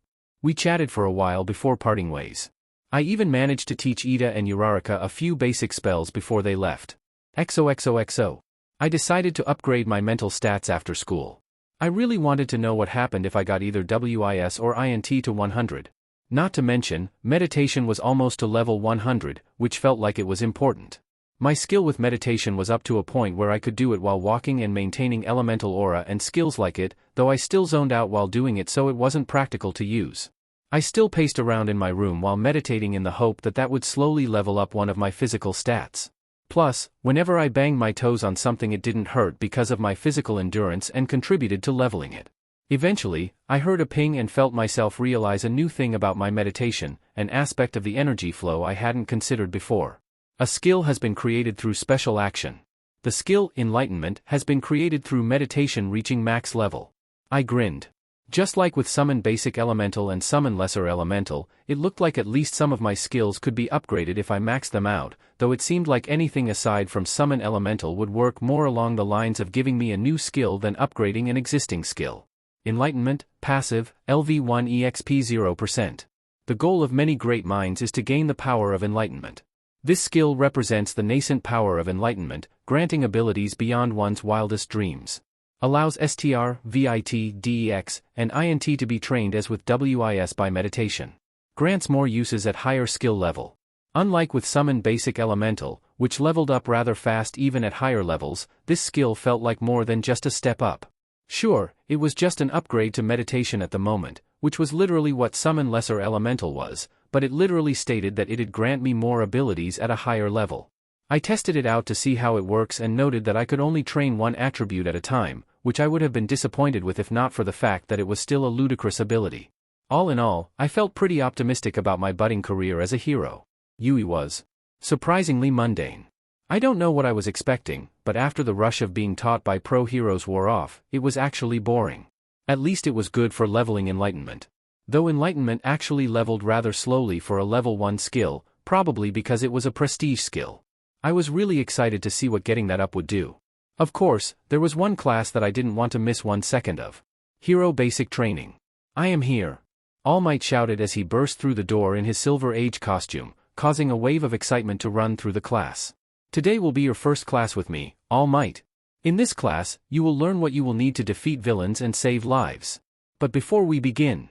We chatted for a while before parting ways. I even managed to teach Ida and Uraraka a few basic spells before they left. XOXOXO. I decided to upgrade my mental stats after school. I really wanted to know what happened if I got either WIS or INT to 100. Not to mention, meditation was almost to level 100, which felt like it was important. My skill with meditation was up to a point where I could do it while walking and maintaining elemental aura and skills like it, though I still zoned out while doing it so it wasn't practical to use. I still paced around in my room while meditating in the hope that that would slowly level up one of my physical stats. Plus, whenever I banged my toes on something it didn't hurt because of my physical endurance and contributed to leveling it. Eventually, I heard a ping and felt myself realize a new thing about my meditation, an aspect of the energy flow I hadn't considered before. A skill has been created through special action. The skill, Enlightenment, has been created through meditation reaching max level. I grinned. Just like with Summon Basic Elemental and Summon Lesser Elemental, it looked like at least some of my skills could be upgraded if I maxed them out, though it seemed like anything aside from Summon Elemental would work more along the lines of giving me a new skill than upgrading an existing skill. Enlightenment, Passive, LV1 EXP 0%. The goal of many great minds is to gain the power of enlightenment. This skill represents the nascent power of enlightenment, granting abilities beyond one's wildest dreams. Allows STR, VIT, DEX, and INT to be trained as with WIS by meditation. Grants more uses at higher skill level. Unlike with Summon Basic Elemental, which leveled up rather fast even at higher levels, this skill felt like more than just a step up. Sure, it was just an upgrade to Meditation at the moment, which was literally what Summon Lesser Elemental was, but it literally stated that it'd grant me more abilities at a higher level. I tested it out to see how it works and noted that I could only train one attribute at a time, which I would have been disappointed with if not for the fact that it was still a ludicrous ability. All in all, I felt pretty optimistic about my budding career as a hero. Yui was surprisingly mundane. I don't know what I was expecting, but after the rush of being taught by pro heroes wore off, it was actually boring. At least it was good for leveling Enlightenment. Though Enlightenment actually leveled rather slowly for a level 1 skill, probably because it was a prestige skill. I was really excited to see what getting that up would do. Of course, there was one class that I didn't want to miss 1 second of. Hero Basic Training. I am here. All Might shouted as he burst through the door in his Silver Age costume, causing a wave of excitement to run through the class. Today will be your first class with me, All Might. In this class, you will learn what you will need to defeat villains and save lives. But before we begin,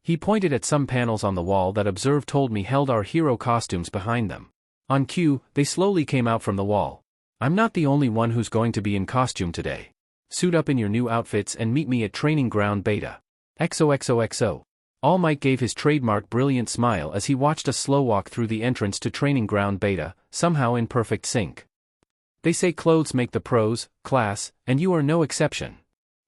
he pointed at some panels on the wall that Observe told me held our hero costumes behind them. On cue, they slowly came out from the wall. I'm not the only one who's going to be in costume today. Suit up in your new outfits and meet me at Training Ground Beta. XOXOXO. All Might gave his trademark brilliant smile as he watched us slow walk through the entrance to Training Ground Beta, somehow in perfect sync. They say clothes make the pros, class, and you are no exception.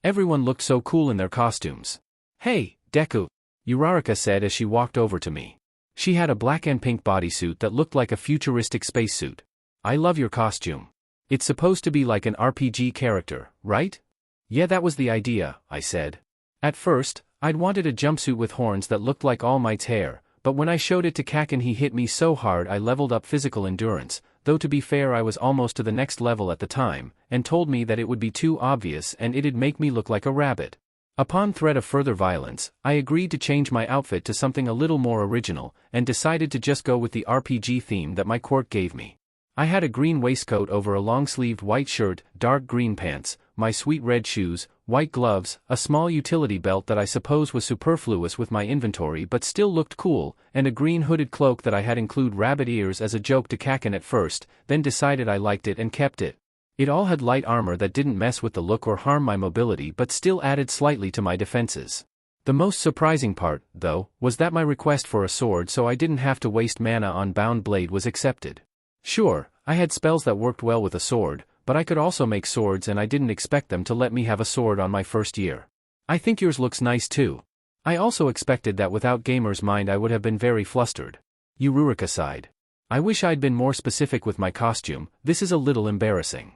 Everyone looked so cool in their costumes. Hey, Deku, Uraraka said as she walked over to me. She had a black and pink bodysuit that looked like a futuristic spacesuit. I love your costume. It's supposed to be like an RPG character, right? Yeah, that was the idea, I said. At first, I'd wanted a jumpsuit with horns that looked like All Might's hair, but when I showed it to Kaken he hit me so hard I leveled up physical endurance, though to be fair I was almost to the next level at the time, and told me that it would be too obvious and it'd make me look like a rabbit. Upon threat of further violence, I agreed to change my outfit to something a little more original, and decided to just go with the RPG theme that my quirk gave me. I had a green waistcoat over a long-sleeved white shirt, dark green pants, my sweet red shoes, white gloves, a small utility belt that I suppose was superfluous with my inventory but still looked cool, and a green hooded cloak that I had include rabbit ears as a joke to Kaken at first, then decided I liked it and kept it. It all had light armor that didn't mess with the look or harm my mobility but still added slightly to my defenses. The most surprising part, though, was that my request for a sword so I didn't have to waste mana on Bound Blade was accepted. Sure, I had spells that worked well with a sword, but I could also make swords and I didn't expect them to let me have a sword on my first year. I think yours looks nice too. I also expected that without Gamer's mind I would have been very flustered. Uraraka sighed. I wish I'd been more specific with my costume, this is a little embarrassing.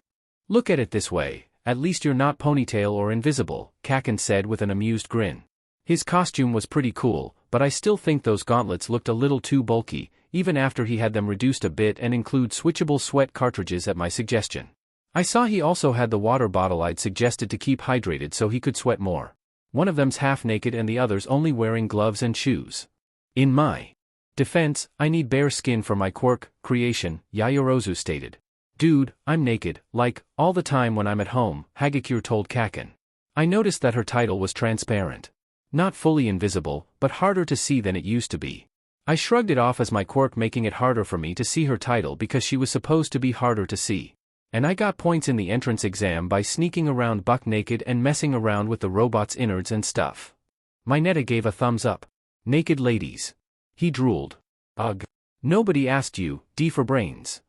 Look at it this way, at least you're not ponytail or invisible, Kaken said with an amused grin. His costume was pretty cool, but I still think those gauntlets looked a little too bulky, even after he had them reduced a bit and include switchable sweat cartridges at my suggestion. I saw he also had the water bottle I'd suggested to keep hydrated so he could sweat more. One of them's half naked and the other's only wearing gloves and shoes. In my defense, I need bare skin for my quirk creation, Yaoyorozu stated. Dude, I'm naked, like, all the time when I'm at home, Hagakure told Kaken. I noticed that her title was transparent. Not fully invisible, but harder to see than it used to be. I shrugged it off as my quirk making it harder for me to see her title because she was supposed to be harder to see. And I got points in the entrance exam by sneaking around buck naked and messing around with the robot's innards and stuff. Mineta gave a thumbs up. Naked ladies. He drooled. Ugh. Nobody asked you, D for brains.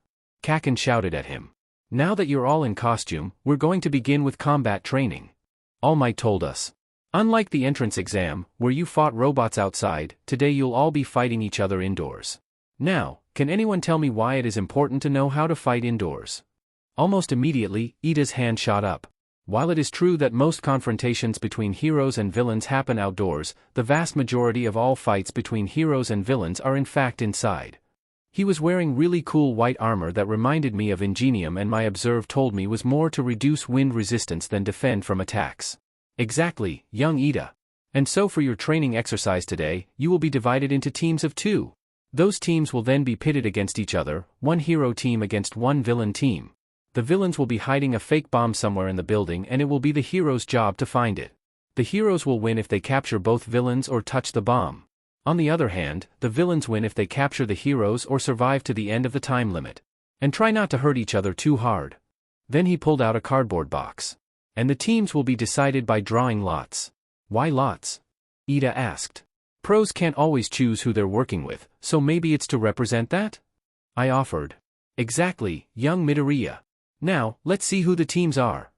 Kaken shouted at him. Now that you're all in costume, we're going to begin with combat training. All Might told us. Unlike the entrance exam, where you fought robots outside, today you'll all be fighting each other indoors. Now, can anyone tell me why it is important to know how to fight indoors? Almost immediately, Ida's hand shot up. While it is true that most confrontations between heroes and villains happen outdoors, the vast majority of all fights between heroes and villains are in fact inside. He was wearing really cool white armor that reminded me of Ingenium and my Observe told me was more to reduce wind resistance than defend from attacks. Exactly, young Ida. And so for your training exercise today, you will be divided into teams of 2. Those teams will then be pitted against each other, one hero team against one villain team. The villains will be hiding a fake bomb somewhere in the building and it will be the hero's job to find it. The heroes will win if they capture both villains or touch the bomb. On the other hand, the villains win if they capture the heroes or survive to the end of the time limit. And try not to hurt each other too hard. Then he pulled out a cardboard box. And the teams will be decided by drawing lots. Why lots? Ida asked. Pros can't always choose who they're working with, so maybe it's to represent that? I offered. Exactly, young Midoriya. Now, let's see who the teams are.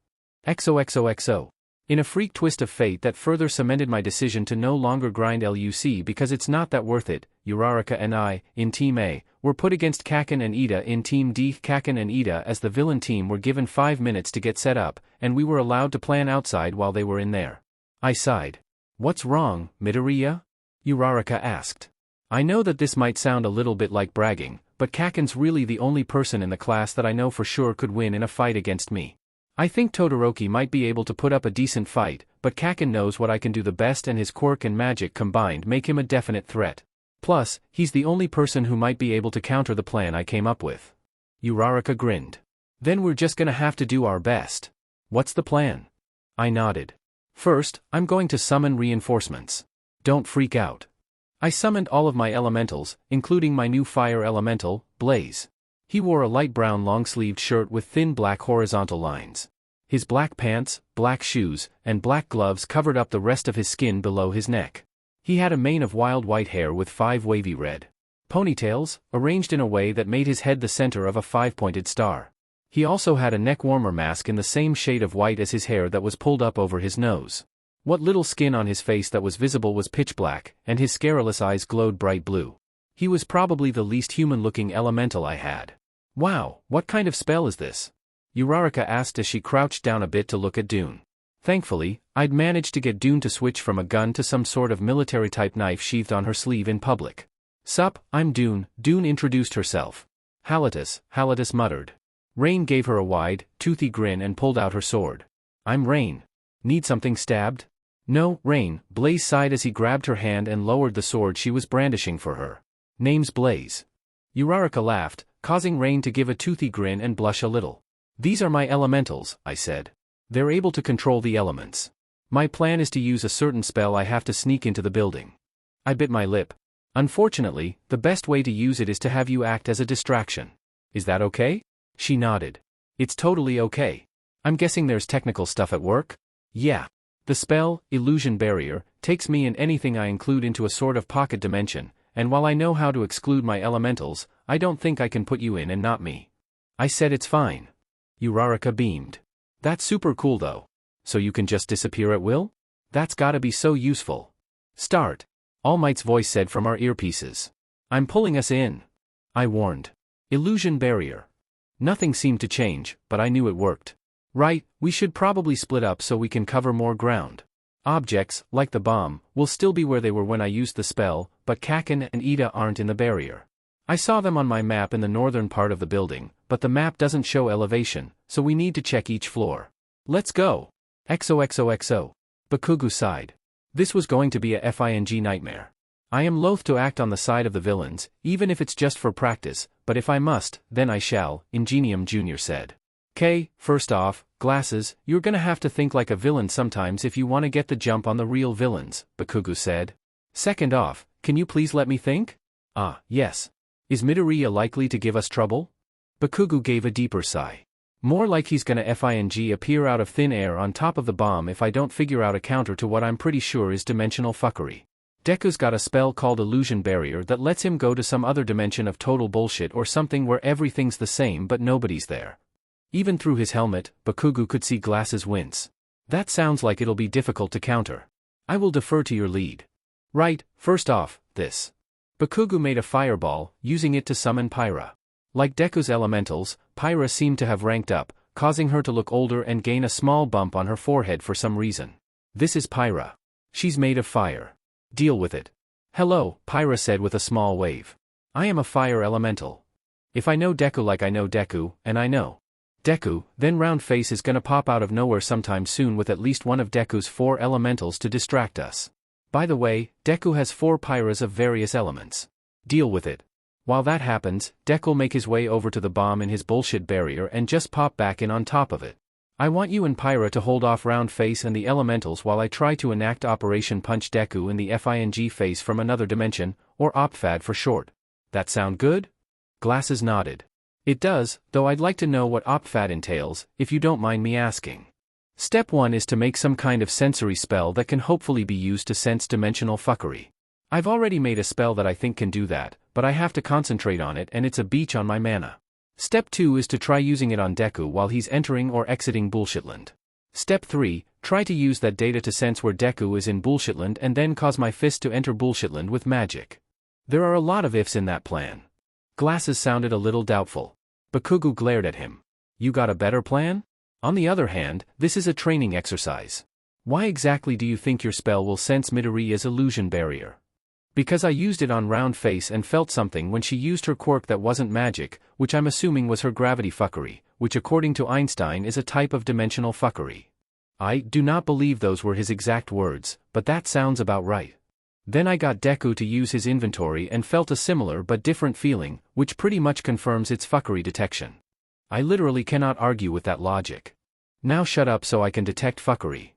XOXOXO. In a freak twist of fate that further cemented my decision to no longer grind LUC because it's not that worth it, Uraraka and I, in Team A, were put against Kaken and Ida in Team D. Kaken and Ida as the villain team were given 5 minutes to get set up, and we were allowed to plan outside while they were in there. I sighed. What's wrong, Midoriya? Uraraka asked. I know that this might sound a little bit like bragging, but Kaken's really the only person in the class that I know for sure could win in a fight against me. I think Todoroki might be able to put up a decent fight, but Kaken knows what I can do the best and his quirk and magic combined make him a definite threat. Plus, he's the only person who might be able to counter the plan I came up with. Uraraka grinned. Then we're just gonna have to do our best. What's the plan? I nodded. First, I'm going to summon reinforcements. Don't freak out. I summoned all of my elementals, including my new fire elemental, Blaze. He wore a light brown long-sleeved shirt with thin black horizontal lines. His black pants, black shoes, and black gloves covered up the rest of his skin below his neck. He had a mane of wild white hair with 5 wavy red ponytails, arranged in a way that made his head the center of a 5-pointed star. He also had a neck-warmer mask in the same shade of white as his hair that was pulled up over his nose. What little skin on his face that was visible was pitch black, and his scurrilous eyes glowed bright blue. He was probably the least human-looking elemental I had. Wow, what kind of spell is this? Uraraka asked as she crouched down a bit to look at Dune. Thankfully, I'd managed to get Dune to switch from a gun to some sort of military-type knife sheathed on her sleeve in public. Sup, I'm Dune, Dune introduced herself. Halatus muttered. Rain gave her a wide, toothy grin and pulled out her sword. I'm Rain. Need something stabbed? No, Rain, Blaze sighed as he grabbed her hand and lowered the sword she was brandishing for her. Name's Blaze. Uraraka laughed, causing Rain to give a toothy grin and blush a little. These are my elementals, I said. They're able to control the elements. My plan is to use a certain spell I have to sneak into the building. I bit my lip. Unfortunately, the best way to use it is to have you act as a distraction. Is that okay? She nodded. It's totally okay. I'm guessing there's technical stuff at work? Yeah. The spell, Illusion Barrier, takes me and anything I include into a sort of pocket dimension, and while I know how to exclude my elementals, I don't think I can put you in and not me. I said it's fine. Uraraka beamed. That's super cool though. So you can just disappear at will? That's gotta be so useful. Start. All Might's voice said from our earpieces. I'm pulling us in. I warned. Illusion Barrier. Nothing seemed to change, but I knew it worked. Right, we should probably split up so we can cover more ground. Objects, like the bomb, will still be where they were when I used the spell, but Kaken and Ida aren't in the barrier. I saw them on my map in the northern part of the building, but the map doesn't show elevation, so we need to check each floor. Let's go. XOXOXO. Bakugou sighed. This was going to be a FING nightmare. I am loath to act on the side of the villains, even if it's just for practice, but if I must, then I shall, Ingenium Jr. said. First off, Glasses, you're gonna have to think like a villain sometimes if you want to get the jump on the real villains, Bakugou said. Second off, can you please let me think? Yes. Is Midoriya likely to give us trouble? Bakugou gave a deeper sigh. More like he's gonna FING appear out of thin air on top of the bomb if I don't figure out a counter to what I'm pretty sure is dimensional fuckery. Deku's got a spell called Illusion Barrier that lets him go to some other dimension of total bullshit or something where everything's the same but nobody's there. Even through his helmet, Bakugou could see Glasses wince. That sounds like it'll be difficult to counter. I will defer to your lead. Right, first off, this. Bakugou made a fireball, using it to summon Pyra. Like Deku's elementals, Pyra seemed to have ranked up, causing her to look older and gain a small bump on her forehead for some reason. This is Pyra. She's made of fire. Deal with it. Hello, Pyra said with a small wave. I am a fire elemental. If I know Deku like I know Deku, and I know Deku, then Round Face is gonna pop out of nowhere sometime soon with at least one of Deku's 4 elementals to distract us. By the way, Deku has 4 Pyras of various elements. Deal with it. While that happens, Deku'll make his way over to the bomb in his bullshit barrier and just pop back in on top of it. I want you and Pyra to hold off Round Face and the elementals while I try to enact Operation Punch Deku in the FING face from another dimension, or OPFAD for short. That sound good? Glasses nodded. It does, though I'd like to know what OPFAD entails, if you don't mind me asking. Step 1 is to make some kind of sensory spell that can hopefully be used to sense dimensional fuckery. I've already made a spell that I think can do that, but I have to concentrate on it and it's a beach on my mana. Step 2 is to try using it on Deku while he's entering or exiting Bullshitland. Step 3, try to use that data to sense where Deku is in Bullshitland and then cause my fist to enter Bullshitland with magic. There are a lot of ifs in that plan. Glasses sounded a little doubtful. Bakugou glared at him. You got a better plan? On the other hand, this is a training exercise. Why exactly do you think your spell will sense Midoriya's illusion barrier? Because I used it on Round Face and felt something when she used her quirk that wasn't magic, which I'm assuming was her gravity fuckery, which according to Einstein is a type of dimensional fuckery. I do not believe those were his exact words, but that sounds about right. Then I got Deku to use his inventory and felt a similar but different feeling, which pretty much confirms its fuckery detection. I literally cannot argue with that logic. Now shut up so I can detect fuckery.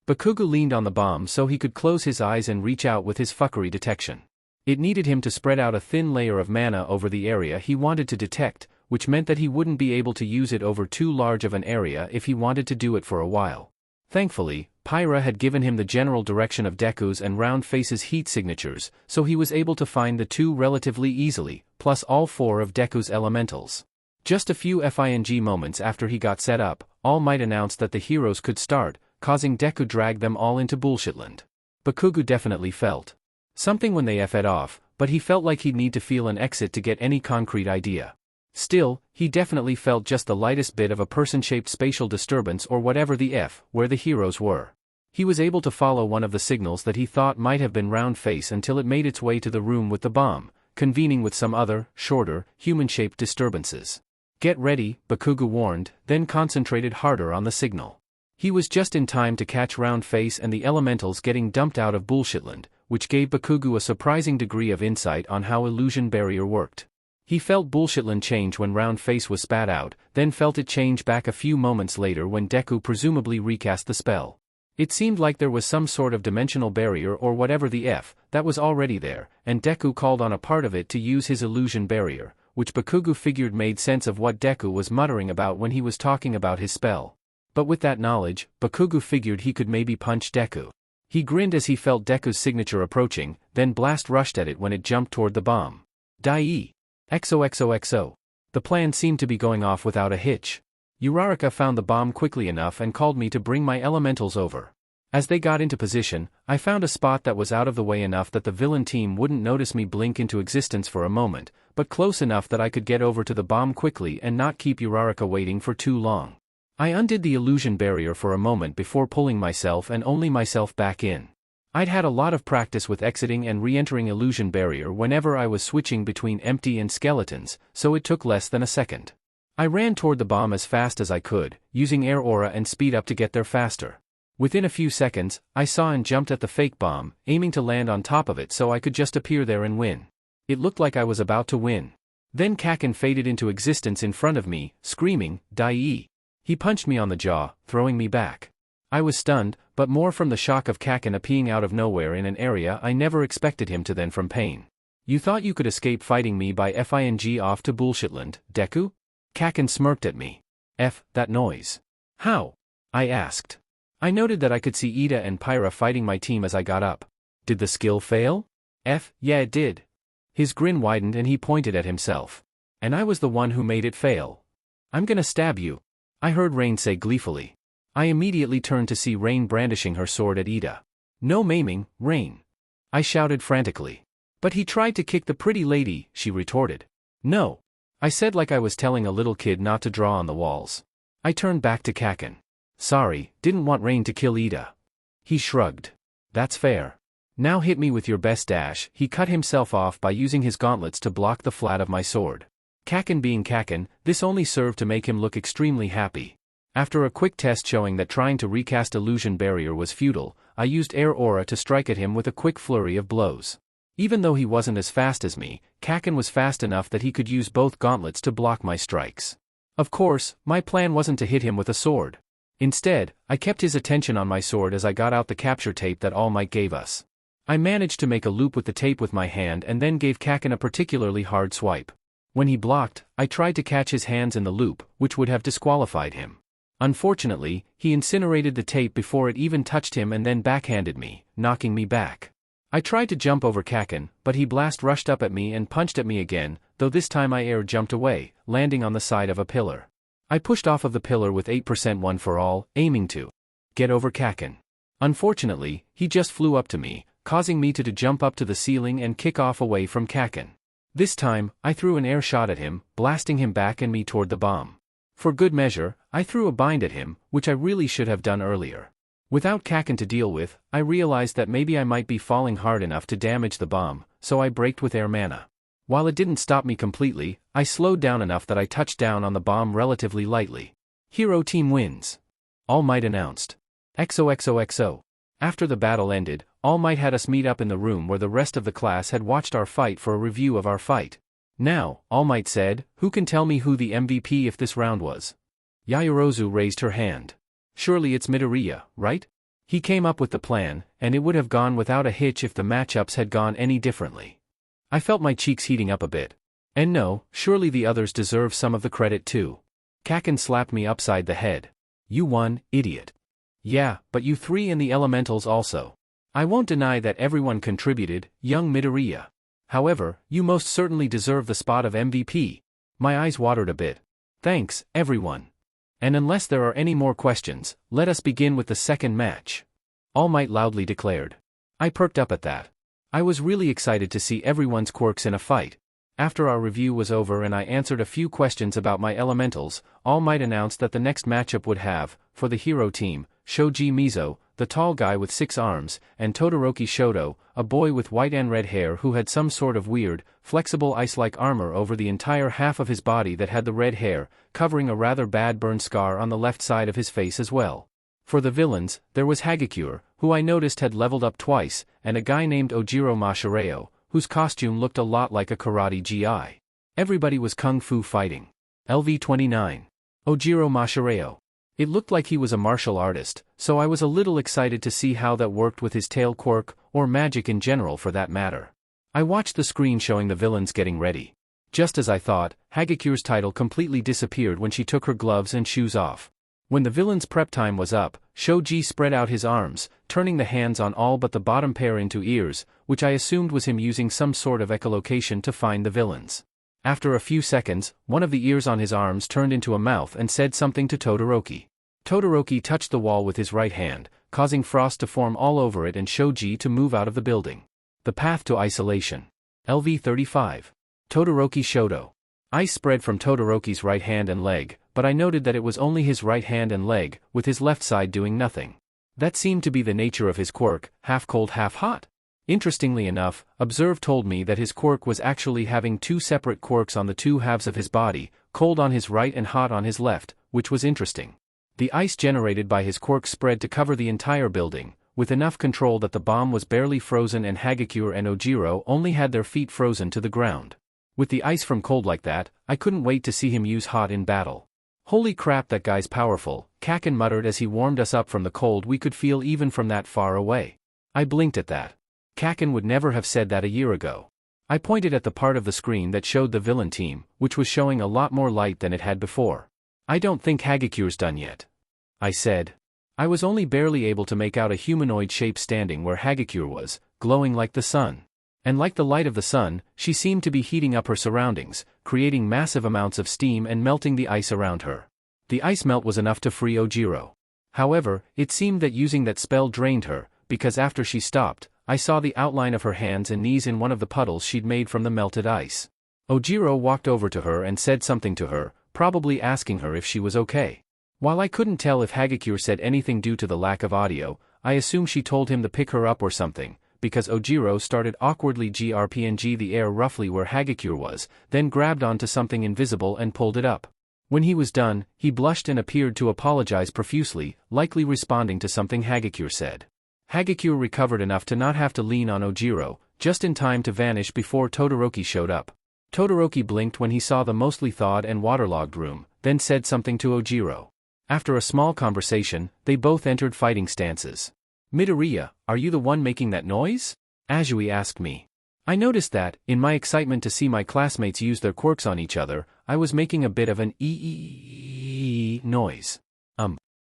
Bakugou leaned on the bomb so he could close his eyes and reach out with his fuckery detection. It needed him to spread out a thin layer of mana over the area he wanted to detect, which meant that he wouldn't be able to use it over too large of an area if he wanted to do it for a while. Thankfully, Pyra had given him the general direction of Deku's and Round Face's heat signatures, so he was able to find the two relatively easily, plus all 4 of Deku's elementals. Just a few FING moments after he got set up, All Might announced that the heroes could start, causing Deku drag them all into Bullshitland. Bakugou definitely felt something when they F'd off, but he felt like he'd need to feel an exit to get any concrete idea. Still, he definitely felt just the lightest bit of a person-shaped spatial disturbance or whatever the F, where the heroes were. He was able to follow one of the signals that he thought might have been Round Face until it made its way to the room with the bomb, convening with some other, shorter, human-shaped disturbances. Get ready, Bakugou warned, then concentrated harder on the signal. He was just in time to catch Round Face and the elementals getting dumped out of Bullshitland, which gave Bakugou a surprising degree of insight on how illusion barrier worked. He felt Bullshitland change when Round Face was spat out, then felt it change back a few moments later when Deku presumably recast the spell. It seemed like there was some sort of dimensional barrier or whatever the F, that was already there, and Deku called on a part of it to use his illusion barrier, which Bakugou figured made sense of what Deku was muttering about when he was talking about his spell. But with that knowledge, Bakugou figured he could maybe punch Deku. He grinned as he felt Deku's signature approaching, then blast rushed at it when it jumped toward the bomb. Dai! XOXOXO. The plan seemed to be going off without a hitch. Uraraka found the bomb quickly enough and called me to bring my elementals over. As they got into position, I found a spot that was out of the way enough that the villain team wouldn't notice me blink into existence for a moment, but close enough that I could get over to the bomb quickly and not keep Uraraka waiting for too long. I undid the illusion barrier for a moment before pulling myself and only myself back in. I'd had a lot of practice with exiting and re-entering illusion barrier whenever I was switching between empty and skeletons, so it took less than a second. I ran toward the bomb as fast as I could, using air aura and speed up to get there faster. Within a few seconds, I saw and jumped at the fake bomb, aiming to land on top of it so I could just appear there and win. It looked like I was about to win. Then Kaken faded into existence in front of me, screaming, "Dai!" He punched me on the jaw, throwing me back. I was stunned, but more from the shock of Kaken appearing out of nowhere in an area I never expected him to than from pain. You thought you could escape fighting me by FING off to Bullshitland, Deku? Kaken smirked at me. That noise. How? I asked. I noted that I could see Ida and Pyra fighting my team as I got up. Did the skill fail? Yeah it did. His grin widened and he pointed at himself. And I was the one who made it fail. I'm gonna stab you, I heard Rain say gleefully. I immediately turned to see Rain brandishing her sword at Ida. No maiming, Rain, I shouted frantically. But he tried to kick the pretty lady, she retorted. No, I said like I was telling a little kid not to draw on the walls. I turned back to Kaken. Sorry, didn't want Rain to kill Ida. He shrugged. That's fair. Now hit me with your best dash. He cut himself off by using his gauntlets to block the flat of my sword. Kaken being Kaken, this only served to make him look extremely happy. After a quick test showing that trying to recast illusion barrier was futile, I used air aura to strike at him with a quick flurry of blows. Even though he wasn't as fast as me, Kaken was fast enough that he could use both gauntlets to block my strikes. Of course, my plan wasn't to hit him with a sword. Instead, I kept his attention on my sword as I got out the capture tape that All Might gave us. I managed to make a loop with the tape with my hand and then gave Kaken a particularly hard swipe. When he blocked, I tried to catch his hands in the loop, which would have disqualified him. Unfortunately, he incinerated the tape before it even touched him and then backhanded me, knocking me back. I tried to jump over Kaken, but he rushed up at me and punched at me again, though this time I air jumped away, landing on the side of a pillar. I pushed off of the pillar with 8% one for all, aiming to get over Kaken. Unfortunately, he just flew up to me, causing me to jump up to the ceiling and kick off away from Kaken. This time, I threw an air shot at him, blasting him back and me toward the bomb. For good measure, I threw a bind at him, which I really should have done earlier. Without Kaken to deal with, I realized that maybe I might be falling hard enough to damage the bomb, so I braked with air mana. While it didn't stop me completely, I slowed down enough that I touched down on the bomb relatively lightly. Hero team wins. All Might announced. XOXOXO. After the battle ended, All Might had us meet up in the room where the rest of the class had watched our fight for a review of our fight. Now, All Might said, "Who can tell me who the MVP if this round was?" Yaoyorozu raised her hand. "Surely it's Midoriya, right? He came up with the plan, and it would have gone without a hitch if the matchups had gone any differently." I felt my cheeks heating up a bit. And no, surely the others deserve some of the credit too. Kaken slapped me upside the head. "You won, idiot." "Yeah, but you three and the elementals also. I won't deny that everyone contributed, young Midoriya. However, you most certainly deserve the spot of MVP." My eyes watered a bit. "Thanks, everyone. And unless there are any more questions, let us begin with the second match," All Might loudly declared. I perked up at that. I was really excited to see everyone's quirks in a fight. After our review was over and I answered a few questions about my elementals, All Might announced that the next matchup would have, for the hero team, Shoji Mizo, the tall guy with 6 arms, and Todoroki Shoto, a boy with white and red hair who had some sort of weird, flexible ice-like armor over the entire half of his body that had the red hair, covering a rather bad burn scar on the left side of his face as well. For the villains, there was Hagakure, who I noticed had leveled up twice, and a guy named Ojiro Mashireo, whose costume looked a lot like a karate GI. Everybody was kung fu fighting. LV-29. Ojiro Mashireo. It looked like he was a martial artist, so I was a little excited to see how that worked with his tail quirk, or magic in general for that matter. I watched the screen showing the villains getting ready. Just as I thought, Hagakure's title completely disappeared when she took her gloves and shoes off. When the villain's prep time was up, Shoji spread out his arms, turning the hands on all but the bottom pair into ears, which I assumed was him using some sort of echolocation to find the villains. After a few seconds, one of the ears on his arms turned into a mouth and said something to Todoroki. Todoroki touched the wall with his right hand, causing frost to form all over it and Shoji to move out of the building. The path to isolation. LV-35. Todoroki Shoto. Ice spread from Todoroki's right hand and leg, but I noted that it was only his right hand and leg, with his left side doing nothing. That seemed to be the nature of his quirk, half cold half hot. Interestingly enough, Observe told me that his quirk was actually having 2 separate quirks on the 2 halves of his body, cold on his right and hot on his left, which was interesting. The ice generated by his quirk spread to cover the entire building, with enough control that the bomb was barely frozen and Hagakure and Ojiro only had their feet frozen to the ground. With the ice from cold like that, I couldn't wait to see him use hot in battle. "Holy crap, that guy's powerful," Kaken muttered as he warmed us up from the cold we could feel even from that far away. I blinked at that. Kaken would never have said that a year ago. I pointed at the part of the screen that showed the villain team, which was showing a lot more light than it had before. "I don't think Hagakure's done yet," I said. I was only barely able to make out a humanoid shape standing where Hagakure was, glowing like the sun. And like the light of the sun, she seemed to be heating up her surroundings, creating massive amounts of steam and melting the ice around her. The ice melt was enough to free Ojiro. However, it seemed that using that spell drained her, because after she stopped, I saw the outline of her hands and knees in one of the puddles she'd made from the melted ice. Ojiro walked over to her and said something to her, probably asking her if she was okay. While I couldn't tell if Hagakure said anything due to the lack of audio, I assume she told him to pick her up or something, because Ojiro started awkwardly grpng the air roughly where Hagakure was, then grabbed onto something invisible and pulled it up. When he was done, he blushed and appeared to apologize profusely, likely responding to something Hagakure said. Hagakure recovered enough to not have to lean on Ojiro, just in time to vanish before Todoroki showed up. Todoroki blinked when he saw the mostly thawed and waterlogged room, then said something to Ojiro. After a small conversation, they both entered fighting stances. Midoriya, are you the one making that noise? Azui asked me. I noticed that, in my excitement to see my classmates use their quirks on each other, I was making a bit of an ee noise.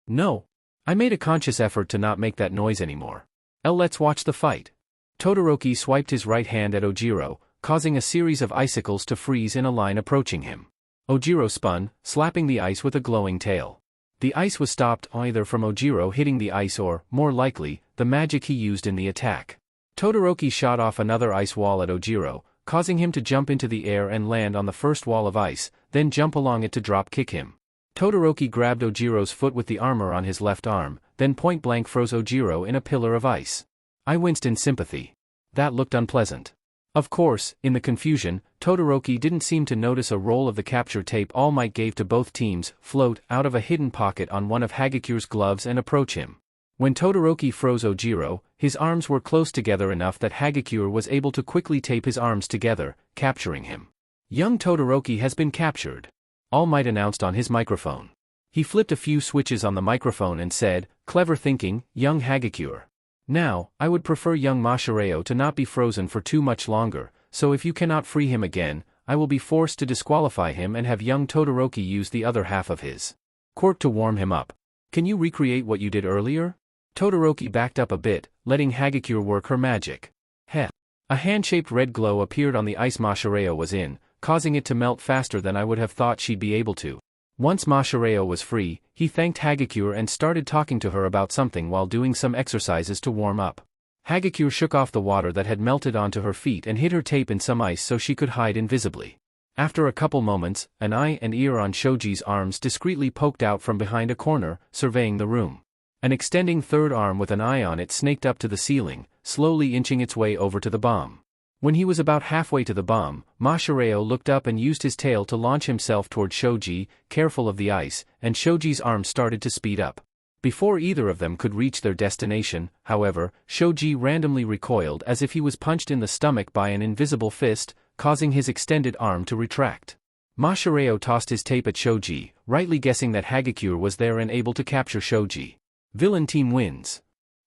No. I made a conscious effort to not make that noise anymore. Let's watch the fight. Todoroki swiped his right hand at Ojiro, causing a series of icicles to freeze in a line approaching him. Ojiro spun, slapping the ice with a glowing tail. The ice was stopped either from Ojiro hitting the ice or, more likely, the magic he used in the attack. Todoroki shot off another ice wall at Ojiro, causing him to jump into the air and land on the first wall of ice, then jump along it to drop kick him. Todoroki grabbed Ojiro's foot with the armor on his left arm, then point-blank froze Ojiro in a pillar of ice. I winced in sympathy. That looked unpleasant. Of course, in the confusion, Todoroki didn't seem to notice a roll of the capture tape All Might gave to both teams float out of a hidden pocket on one of Hagekyure's gloves and approach him. When Todoroki froze Ojiro, his arms were close together enough that Hagekyure was able to quickly tape his arms together, capturing him. Young Todoroki has been captured. All Might announced on his microphone. He flipped a few switches on the microphone and said, "Clever thinking, young Hagekyure. Now, I would prefer young Mashireo to not be frozen for too much longer, so if you cannot free him again, I will be forced to disqualify him and have young Todoroki use the other half of his quirk to warm him up. Can you recreate what you did earlier?" Todoroki backed up a bit, letting Hagekyure work her magic. Heh. A hand-shaped red glow appeared on the ice Mashireo was in, causing it to melt faster than I would have thought she'd be able to. Once Mashireo was free, he thanked Hagekyure and started talking to her about something while doing some exercises to warm up. Hagekyure shook off the water that had melted onto her feet and hid her tape in some ice so she could hide invisibly. After a couple moments, an eye and ear on Shoji's arms discreetly poked out from behind a corner, surveying the room. An extending third arm with an eye on it snaked up to the ceiling, slowly inching its way over to the bomb. When he was about halfway to the bomb, Mashireo looked up and used his tail to launch himself toward Shoji, careful of the ice, and Shoji's arm started to speed up. Before either of them could reach their destination, however, Shoji randomly recoiled as if he was punched in the stomach by an invisible fist, causing his extended arm to retract. Mashireo tossed his tape at Shoji, rightly guessing that Hagekyure was there and able to capture Shoji. Villain team wins.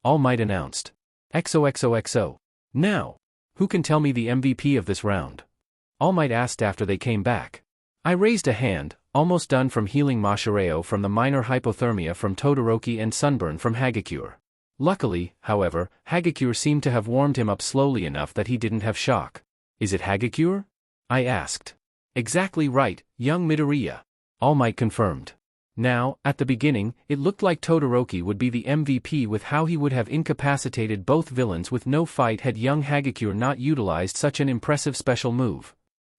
All Might announced. XOXOXO. Now, who can tell me the MVP of this round? All Might asked after they came back. I raised a hand, almost done from healing Mashireo from the minor hypothermia from Todoroki and sunburn from Hagekyure. Luckily, however, Hagekyure seemed to have warmed him up slowly enough that he didn't have shock. Is it Hagekyure? I asked. Exactly right, young Midoriya. All Might confirmed. Now, at the beginning, it looked like Todoroki would be the MVP with how he would have incapacitated both villains with no fight had young Hagekyure not utilized such an impressive special move.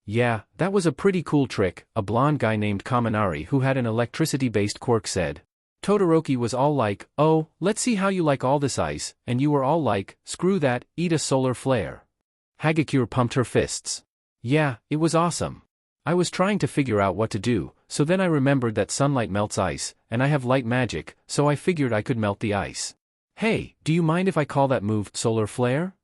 Yeah, that was a pretty cool trick, a blonde guy named Kaminari who had an electricity-based quirk said. Todoroki was all like, "Oh, let's see how you like all this ice," and you were all like, "Screw that, eat a solar flare." Hagekyure pumped her fists. Yeah, it was awesome. I was trying to figure out what to do, so then I remembered that sunlight melts ice, and I have light magic, so I figured I could melt the ice. Hey, do you mind if I call that move solar flare?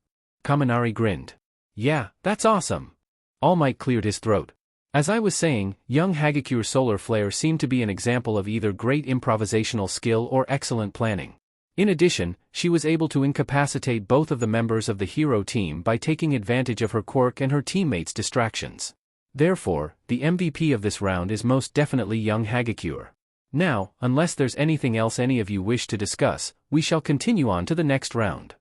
Kaminari grinned. Yeah, that's awesome. All Might cleared his throat. As I was saying, young Hagekyure's solar flare seemed to be an example of either great improvisational skill or excellent planning. In addition, she was able to incapacitate both of the members of the hero team by taking advantage of her quirk and her teammates' distractions. Therefore, the MVP of this round is most definitely young Hagekyure. Now, unless there's anything else any of you wish to discuss, we shall continue on to the next round.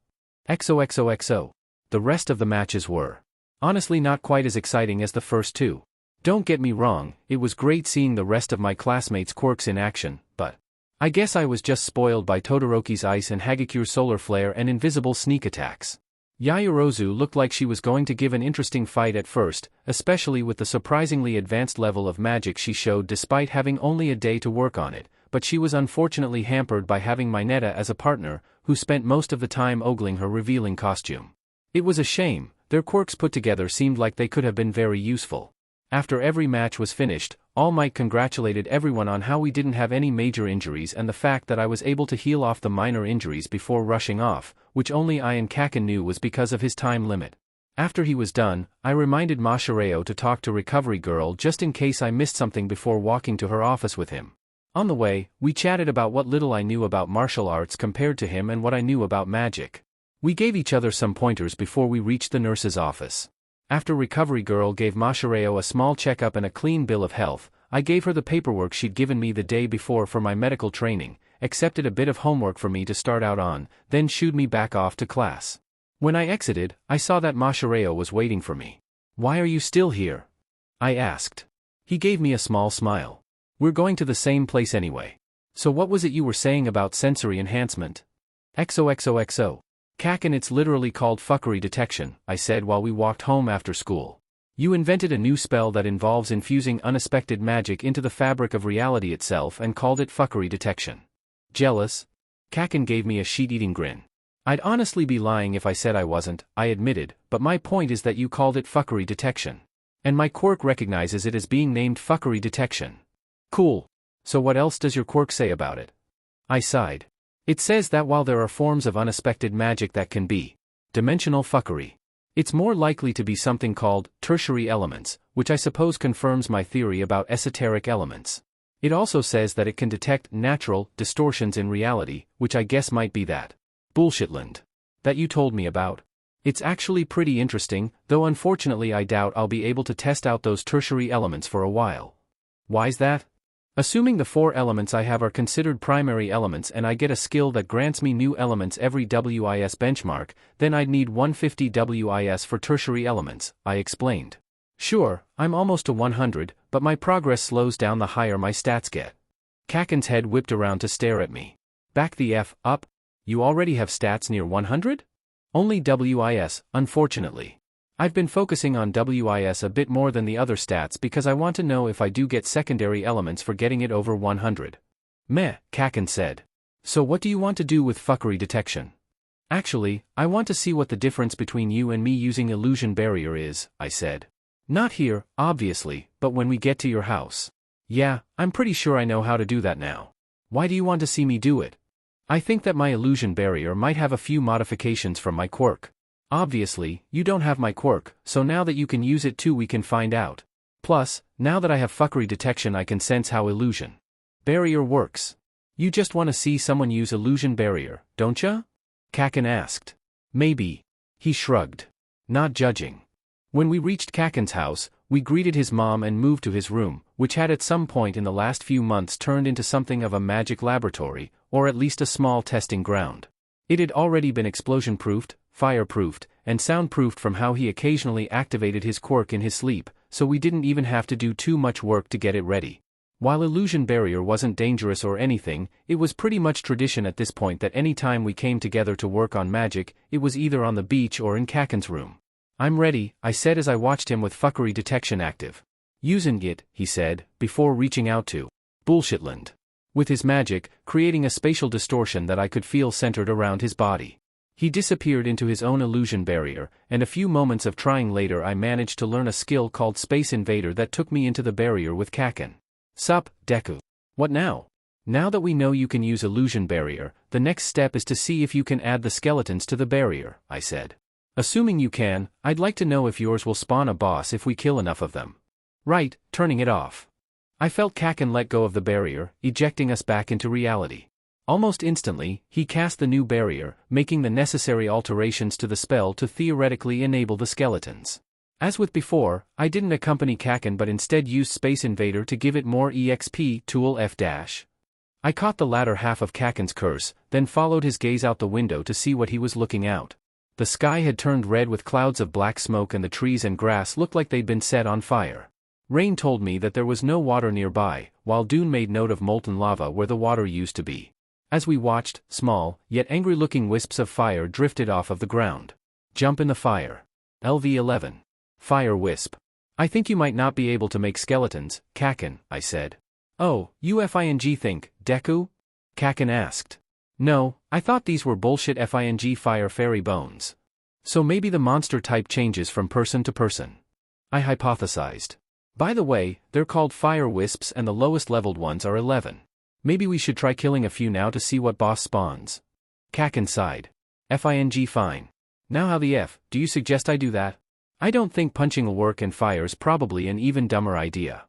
XOXOXO. The rest of the matches were honestly not quite as exciting as the first two. Don't get me wrong, it was great seeing the rest of my classmates' quirks in action, but I guess I was just spoiled by Todoroki's ice and Hagekyure's solar flare and invisible sneak attacks. Yaoyorozu looked like she was going to give an interesting fight at first, especially with the surprisingly advanced level of magic she showed despite having only a day to work on it, but she was unfortunately hampered by having Mineta as a partner, who spent most of the time ogling her revealing costume. It was a shame, their quirks put together seemed like they could have been very useful. After every match was finished, All Might congratulated everyone on how we didn't have any major injuries and the fact that I was able to heal off the minor injuries before rushing off, which only I and Kaken knew was because of his time limit. After he was done, I reminded Mashireo to talk to Recovery Girl just in case I missed something before walking to her office with him. On the way, we chatted about what little I knew about martial arts compared to him and what I knew about magic. We gave each other some pointers before we reached the nurse's office. After Recovery Girl gave Mashireo a small checkup and a clean bill of health, I gave her the paperwork she'd given me the day before for my medical training, accepted a bit of homework for me to start out on, then shooed me back off to class. When I exited, I saw that Mashireo was waiting for me. "Why are you still here?" I asked. He gave me a small smile. "We're going to the same place anyway. So what was it you were saying about sensory enhancement?" XOXOXO. Kaken, it's literally called fuckery detection, I said while we walked home after school. You invented a new spell that involves infusing unexpected magic into the fabric of reality itself and called it fuckery detection. Jealous? Kaken gave me a sheet-eating grin. I'd honestly be lying if I said I wasn't, I admitted, but my point is that you called it fuckery detection. And my quirk recognizes it as being named fuckery detection. Cool. So what else does your quirk say about it? I sighed. It says that while there are forms of unexpected magic that can be dimensional fuckery, it's more likely to be something called tertiary elements, which I suppose confirms my theory about esoteric elements. It also says that it can detect natural distortions in reality, which I guess might be that bullshitland that you told me about. It's actually pretty interesting, though unfortunately I doubt I'll be able to test out those tertiary elements for a while. Why's that? Assuming the 4 elements I have are considered primary elements and I get a skill that grants me new elements every WIS benchmark, then I'd need 150 WIS for tertiary elements, I explained. Sure, I'm almost to 100, but my progress slows down the higher my stats get. Kaken's head whipped around to stare at me. Back the F up? You already have stats near 100? Only WIS, unfortunately. I've been focusing on WIS a bit more than the other stats because I want to know if I do get secondary elements for getting it over 100. Meh, Kaken said. So what do you want to do with fuckery detection? Actually, I want to see what the difference between you and me using illusion barrier is, I said. Not here, obviously, but when we get to your house. Yeah, I'm pretty sure I know how to do that now. Why do you want to see me do it? I think that my illusion barrier might have a few modifications from my quirk. Obviously, you don't have my quirk, so now that you can use it too we can find out. Plus, now that I have fuckery detection I can sense how illusion barrier works. You just want to see someone use illusion barrier, don't ya? Kaken asked. Maybe. He shrugged. Not judging. When we reached Kaken's house, we greeted his mom and moved to his room, which had at some point in the last few months turned into something of a magic laboratory, or at least a small testing ground. It had already been explosion-proofed, fire-proofed, and sound-proofed from how he occasionally activated his quirk in his sleep, so we didn't even have to do too much work to get it ready. While illusion barrier wasn't dangerous or anything, it was pretty much tradition at this point that any time we came together to work on magic, it was either on the beach or in Kaken's room. I'm ready, I said as I watched him with fuckery detection active. Using it, he said, before reaching out to bullshitland. With his magic, creating a spatial distortion that I could feel centered around his body. He disappeared into his own illusion barrier, and a few moments of trying later I managed to learn a skill called Space Invader that took me into the barrier with Kaken. Sup, Deku. What now? Now that we know you can use illusion barrier, the next step is to see if you can add the skeletons to the barrier, I said. Assuming you can, I'd like to know if yours will spawn a boss if we kill enough of them. Right, turning it off. I felt Kaken let go of the barrier, ejecting us back into reality. Almost instantly, he cast the new barrier, making the necessary alterations to the spell to theoretically enable the skeletons. As with before, I didn't accompany Kaken but instead used Space Invader to give it more EXP tool F-. I caught the latter half of Kaken's curse, then followed his gaze out the window to see what he was looking out. The sky had turned red with clouds of black smoke and the trees and grass looked like they'd been set on fire. Rain told me that there was no water nearby, while Dune made note of molten lava where the water used to be. As we watched, small, yet angry-looking wisps of fire drifted off of the ground. Jump in the fire. LV-11. Fire wisp. I think you might not be able to make skeletons, Kaken, I said. Oh, you FING think, Deku? Kaken asked. No, I thought these were bullshit FING fire fairy bones. So maybe the monster type changes from person to person. I hypothesized. By the way, they're called fire wisps and the lowest leveled ones are 11. Maybe we should try killing a few now to see what boss spawns. Kaken sighed. FING fine. Now how the F, do you suggest I do that? I don't think punching will work and fire's probably an even dumber idea.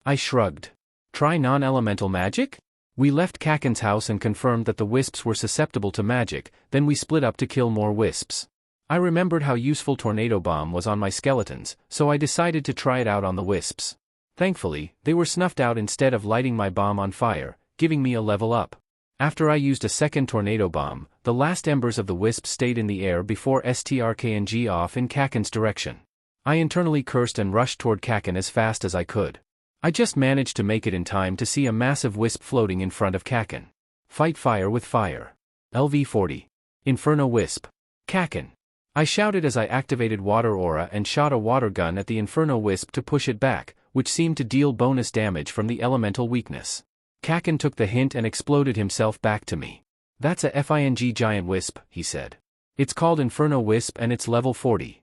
I shrugged. Try non-elemental magic? We left Kaken's house and confirmed that the wisps were susceptible to magic, then we split up to kill more wisps. I remembered how useful Tornado Bomb was on my skeletons, so I decided to try it out on the wisps. Thankfully, they were snuffed out instead of lighting my bomb on fire, giving me a level up. After I used a second Tornado Bomb, the last embers of the wisp stayed in the air before strkng off in Kaken's direction. I internally cursed and rushed toward Kaken as fast as I could. I just managed to make it in time to see a massive wisp floating in front of Kaken. Fight fire with fire. LV40. Inferno Wisp. Kaken. I shouted as I activated Water Aura and shot a water gun at the Inferno Wisp to push it back, which seemed to deal bonus damage from the elemental weakness. Kaken took the hint and exploded himself back to me. That's a FING giant wisp, he said. It's called Inferno Wisp and it's level 40.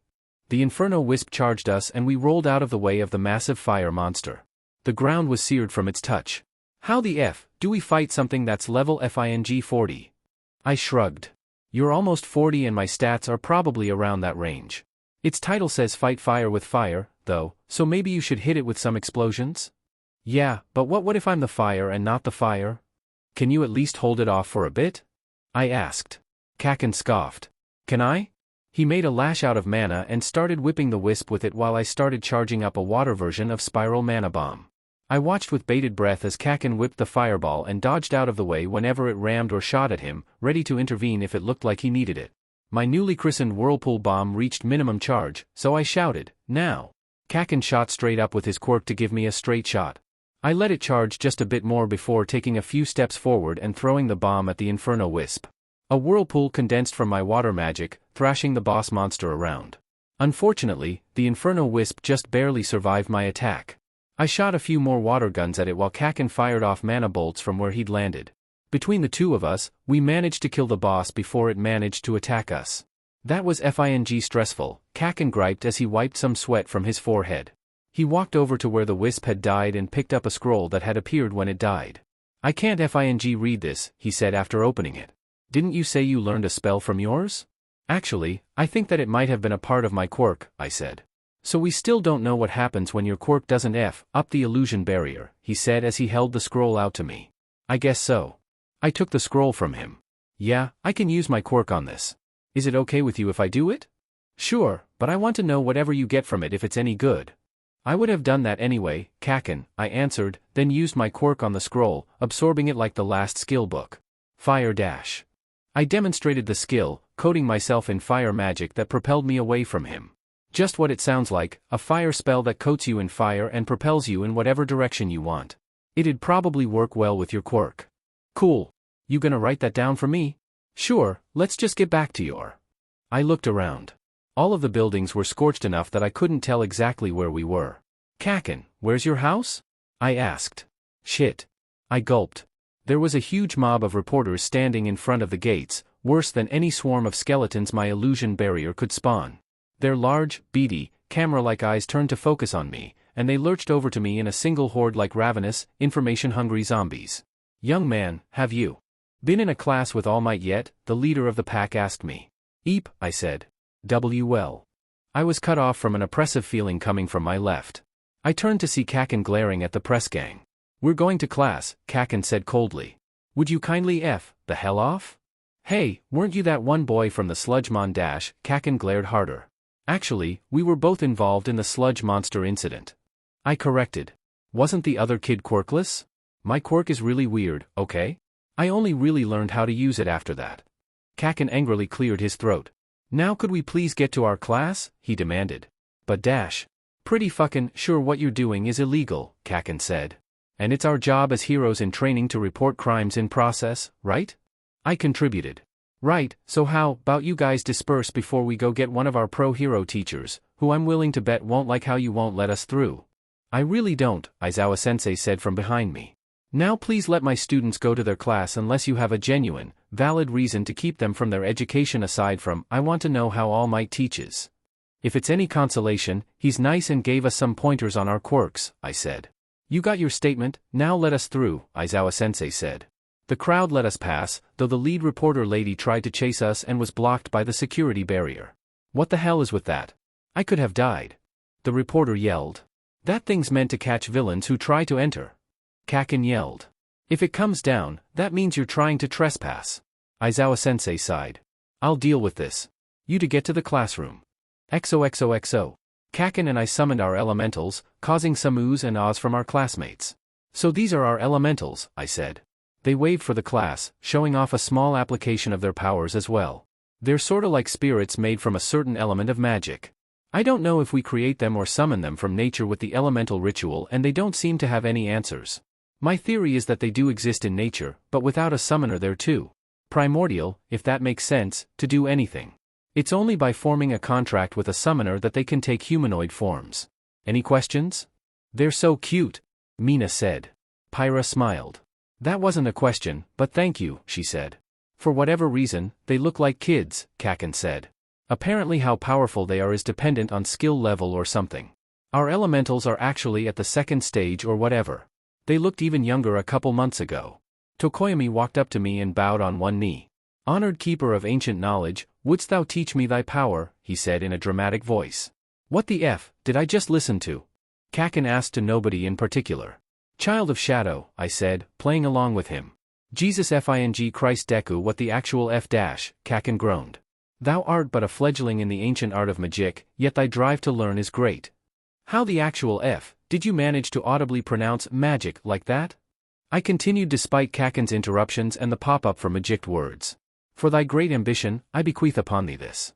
The Inferno Wisp charged us and we rolled out of the way of the massive fire monster. The ground was seared from its touch. How the F do we fight something that's level FING 40? I shrugged. You're almost 40 and my stats are probably around that range. Its title says fight fire with fire, though, so maybe you should hit it with some explosions? Yeah, but what if I'm the fire and not the fire? Can you at least hold it off for a bit? I asked. Kaken scoffed. Can I? He made a lash out of mana and started whipping the wisp with it while I started charging up a water version of Spiral Mana Bomb. I watched with bated breath as Kaken whipped the fireball and dodged out of the way whenever it rammed or shot at him, ready to intervene if it looked like he needed it. My newly christened Whirlpool Bomb reached minimum charge, so I shouted, now. Kaken shot straight up with his quirk to give me a straight shot. I let it charge just a bit more before taking a few steps forward and throwing the bomb at the Inferno Wisp. A whirlpool condensed from my water magic, thrashing the boss monster around. Unfortunately, the Inferno Wisp just barely survived my attack. I shot a few more water guns at it while Kaken fired off mana bolts from where he'd landed. Between the two of us, we managed to kill the boss before it managed to attack us. That was FING stressful, Kaken griped as he wiped some sweat from his forehead. He walked over to where the wisp had died and picked up a scroll that had appeared when it died. I can't FING read this, he said after opening it. Didn't you say you learned a spell from yours? Actually, I think that it might have been a part of my quirk, I said. So we still don't know what happens when your quirk doesn't up the illusion barrier, he said as he held the scroll out to me. I guess so. I took the scroll from him. Yeah, I can use my quirk on this. Is it okay with you if I do it? Sure, but I want to know whatever you get from it if it's any good. I would have done that anyway, Kaken, I answered, then used my quirk on the scroll, absorbing it like the last skill book. Fire dash. I demonstrated the skill, coating myself in fire magic that propelled me away from him. Just what it sounds like, a fire spell that coats you in fire and propels you in whatever direction you want. It'd probably work well with your quirk. Cool. You gonna write that down for me? Sure, let's just get back to your... I looked around. All of the buildings were scorched enough that I couldn't tell exactly where we were. Kaken, where's your house? I asked. Shit. I gulped. There was a huge mob of reporters standing in front of the gates, worse than any swarm of skeletons my illusion barrier could spawn. Their large, beady, camera-like eyes turned to focus on me, and they lurched over to me in a single horde like ravenous, information-hungry zombies. Young man, have you been in a class with All Might yet? The leader of the pack asked me. Eep, I said. Well. I was cut off from an oppressive feeling coming from my left. I turned to see Kaken glaring at the press gang. We're going to class, Kaken said coldly. Would you kindly the hell off? Hey, weren't you that one boy from the sludge mon dash? Kaken glared harder. Actually, we were both involved in the sludge monster incident. I corrected. Wasn't the other kid quirkless? My quirk is really weird, okay? I only really learned how to use it after that. Kaken angrily cleared his throat. Now could we please get to our class? He demanded. But dash. Pretty fucking sure what you're doing is illegal, Kaken said. And it's our job as heroes in training to report crimes in process, right? I contributed. Right, so how about you guys disperse before we go get one of our pro-hero teachers, who I'm willing to bet won't like how you won't let us through. I really don't, Aizawa-sensei said from behind me. Now please let my students go to their class unless you have a genuine, valid reason to keep them from their education aside from, I want to know how All Might teaches. If it's any consolation, he's nice and gave us some pointers on our quirks, I said. You got your statement, now let us through, Aizawa-sensei said. The crowd let us pass, though the lead reporter lady tried to chase us and was blocked by the security barrier. What the hell is with that? I could have died. The reporter yelled. That thing's meant to catch villains who try to enter. Kaken yelled. If it comes down, that means you're trying to trespass. Aizawa-sensei sighed. I'll deal with this. You to get to the classroom. XOXOXO. Kaken and I summoned our elementals, causing some oohs and ahs from our classmates. So these are our elementals, I said. They waved for the class, showing off a small application of their powers as well. They're sorta like spirits made from a certain element of magic. I don't know if we create them or summon them from nature with the elemental ritual, and they don't seem to have any answers. My theory is that they do exist in nature, but without a summoner there too. Primordial, if that makes sense, to do anything. It's only by forming a contract with a summoner that they can take humanoid forms. Any questions? They're so cute, Mina said. Pyra smiled. That wasn't a question, but thank you, she said. For whatever reason, they look like kids, Kaken said. Apparently how powerful they are is dependent on skill level or something. Our elementals are actually at the second stage or whatever. They looked even younger a couple months ago. Tokoyami walked up to me and bowed on one knee. Honored keeper of ancient knowledge, wouldst thou teach me thy power, he said in a dramatic voice. What the F did I just listen to? Kaken asked to nobody in particular. Child of Shadow, I said, playing along with him. Jesus fing Christ Deku, what the actual F dash, Kaken groaned. Thou art but a fledgling in the ancient art of magic, yet thy drive to learn is great. How the actual F did you manage to audibly pronounce magic like that? I continued despite Kaken's interruptions and the pop-up for magic words. For thy great ambition, I bequeath upon thee this.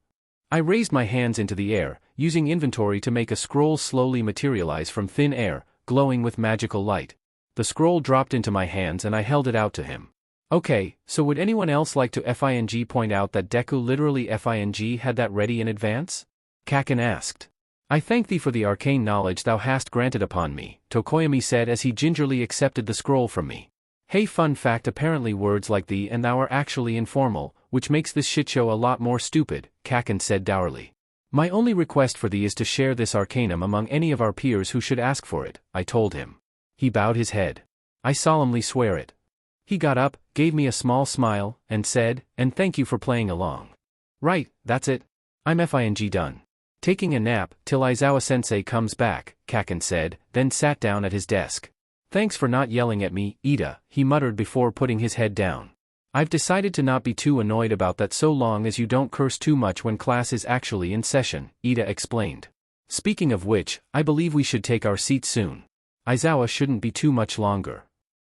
I raised my hands into the air, using inventory to make a scroll slowly materialize from thin air, glowing with magical light. The scroll dropped into my hands and I held it out to him. Okay, so would anyone else like to FING point out that Deku literally FING had that ready in advance? Kaken asked. I thank thee for the arcane knowledge thou hast granted upon me, Tokoyami said as he gingerly accepted the scroll from me. Hey, fun fact, apparently words like thee and thou are actually informal, which makes this shitshow a lot more stupid, Kaken said dourly. My only request for thee is to share this arcanum among any of our peers who should ask for it, I told him. He bowed his head. I solemnly swear it. He got up, gave me a small smile, and said, and thank you for playing along. Right, that's it. I'm FING done. Taking a nap till Aizawa-sensei comes back, Kaken said, then sat down at his desk. Thanks for not yelling at me, Ida, he muttered before putting his head down. I've decided to not be too annoyed about that so long as you don't curse too much when class is actually in session, Ida explained. Speaking of which, I believe we should take our seats soon. Aizawa shouldn't be too much longer.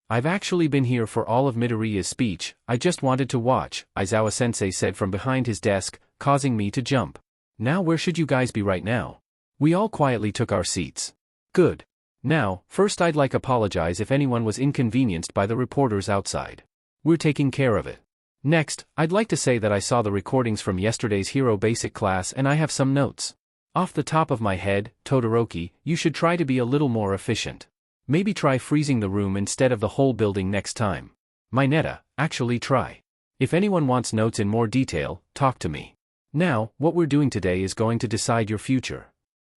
I've actually been here for all of Midoriya's speech, I just wanted to watch, Aizawa-sensei said from behind his desk, causing me to jump. Now where should you guys be right now? We all quietly took our seats. Good. Now, first I'd like apologize if anyone was inconvenienced by the reporters outside. We're taking care of it. Next, I'd like to say that I saw the recordings from yesterday's Hero Basic class and I have some notes. Off the top of my head, Todoroki, you should try to be a little more efficient. Maybe try freezing the room instead of the whole building next time. Mineta, actually try. If anyone wants notes in more detail, talk to me. Now, what we're doing today is going to decide your future.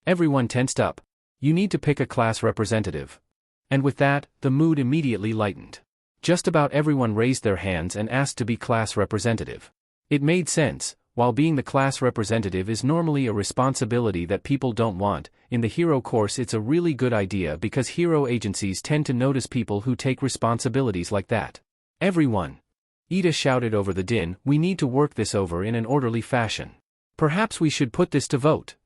Everyone tensed up. You need to pick a class representative. And with that, the mood immediately lightened. Just about everyone raised their hands and asked to be class representative. It made sense, while being the class representative is normally a responsibility that people don't want, in the hero course it's a really good idea because hero agencies tend to notice people who take responsibilities like that. Everyone! Ida shouted over the din, we need to work this over in an orderly fashion. Perhaps we should put this to vote.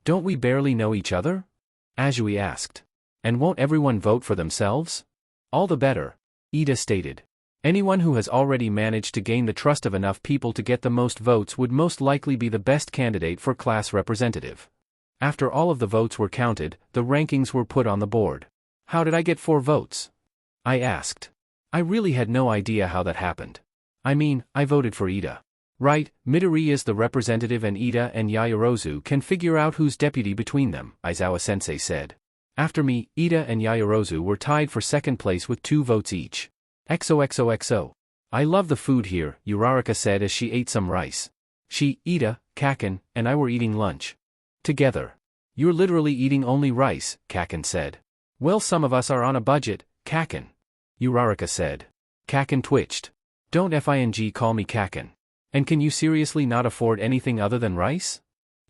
Don't we barely know each other? Azui asked. And won't everyone vote for themselves? All the better, Ida stated. Anyone who has already managed to gain the trust of enough people to get the most votes would most likely be the best candidate for class representative. After all of the votes were counted, the rankings were put on the board. How did I get 4 votes? I asked. I really had no idea how that happened. I mean, I voted for Ida. Right, Midoriya is the representative and Ida and Yaoyorozu can figure out who's deputy between them, Aizawa-sensei said. After me, Ida and Yaoyorozu were tied for second place with 2 votes each. XOXOXO. I love the food here, Uraraka said as she ate some rice. She, Ida, Kaken, and I were eating lunch. Together. You're literally eating only rice, Kaken said. Well, some of us are on a budget, Kaken. Uraraka said. Kaken twitched. Don't FING call me Kaken. And can you seriously not afford anything other than rice?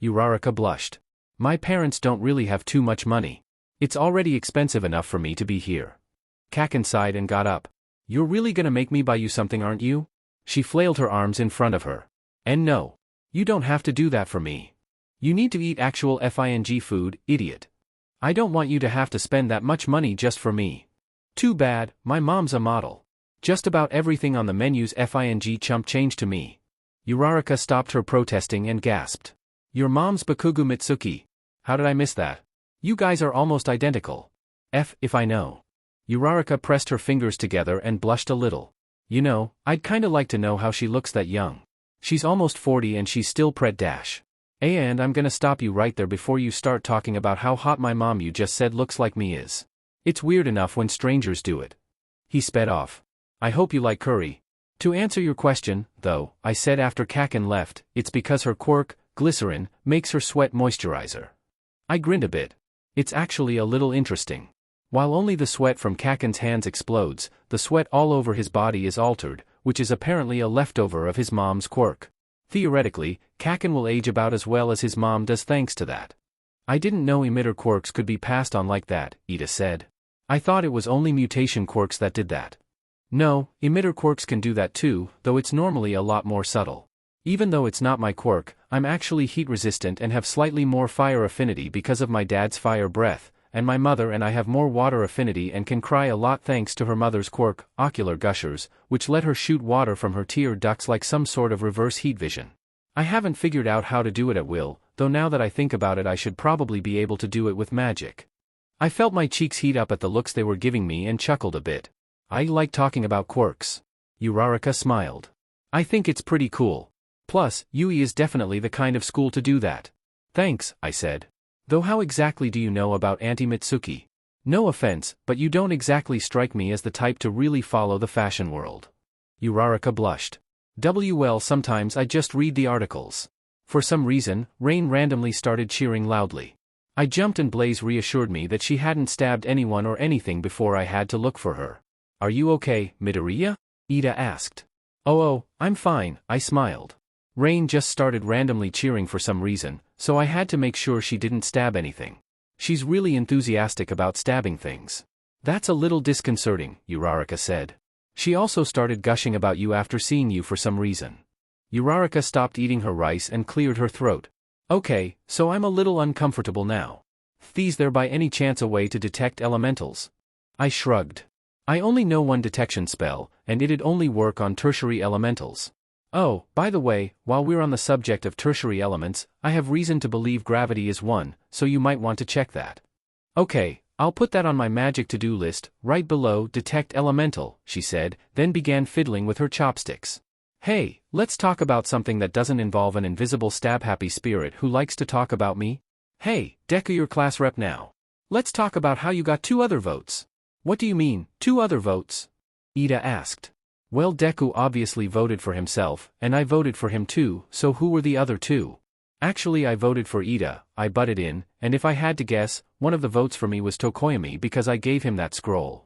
Uraraka blushed. My parents don't really have too much money. It's already expensive enough for me to be here. Kaken sighed and got up. You're really gonna make me buy you something, aren't you? She flailed her arms in front of her. And no. You don't have to do that for me. You need to eat actual FING food, idiot. I don't want you to have to spend that much money just for me. Too bad, my mom's a model. Just about everything on the menu's FING chump change to me. Uraraka stopped her protesting and gasped. Your mom's Bakugou Mitsuki. How did I miss that? You guys are almost identical. If I know. Uraraka pressed her fingers together and blushed a little. You know, I'd kinda like to know how she looks that young. She's almost 40 and she's still pret dash. And I'm gonna stop you right there before you start talking about how hot my mom you just said looks like me is. It's weird enough when strangers do it. He sped off. I hope you like curry. To answer your question, though, I said after Kaken left, it's because her quirk, glycerin, makes her sweat moisturizer. I grinned a bit. It's actually a little interesting. While only the sweat from Kaken's hands explodes, the sweat all over his body is altered, which is apparently a leftover of his mom's quirk. Theoretically, Kaken will age about as well as his mom does thanks to that. I didn't know emitter quirks could be passed on like that, Ida said. I thought it was only mutation quirks that did that. No, emitter quirks can do that too, though it's normally a lot more subtle. Even though it's not my quirk, I'm actually heat resistant and have slightly more fire affinity because of my dad's fire breath, and my mother and I have more water affinity and can cry a lot thanks to her mother's quirk, ocular gushers, which let her shoot water from her tear ducts like some sort of reverse heat vision. I haven't figured out how to do it at will, though now that I think about it I should probably be able to do it with magic. I felt my cheeks heat up at the looks they were giving me and chuckled a bit. I like talking about quirks. Uraraka smiled. I think it's pretty cool. Plus, UE is definitely the kind of school to do that. Thanks, I said. Though how exactly do you know about Auntie Mitsuki? No offense, but you don't exactly strike me as the type to really follow the fashion world. Uraraka blushed. Well, sometimes I just read the articles. For some reason, Rain randomly started cheering loudly. I jumped and Blaze reassured me that she hadn't stabbed anyone or anything before I had to look for her. Are you okay, Midoriya? Ida asked. Oh, I'm fine, I smiled. Rain just started randomly cheering for some reason, so I had to make sure she didn't stab anything. She's really enthusiastic about stabbing things. That's a little disconcerting, Uraraka said. She also started gushing about you after seeing you for some reason. Uraraka stopped eating her rice and cleared her throat. Okay, so I'm a little uncomfortable now. Is there by any chance a way to detect elementals? I shrugged. I only know one detection spell, and it'd only work on tertiary elementals. Oh, by the way, while we're on the subject of tertiary elements, I have reason to believe gravity is one, so you might want to check that. Okay, I'll put that on my magic to-do list, right below detect elemental, she said, then began fiddling with her chopsticks. Hey, let's talk about something that doesn't involve an invisible stab-happy spirit who likes to talk about me. Hey, Deku, your class rep now. Let's talk about how you got 2 other votes. What do you mean, 2 other votes? Ida asked. Well, Deku obviously voted for himself, and I voted for him too, so who were the other 2? Actually, I voted for Ida, I butted in, and if I had to guess, one of the votes for me was Tokoyami because I gave him that scroll.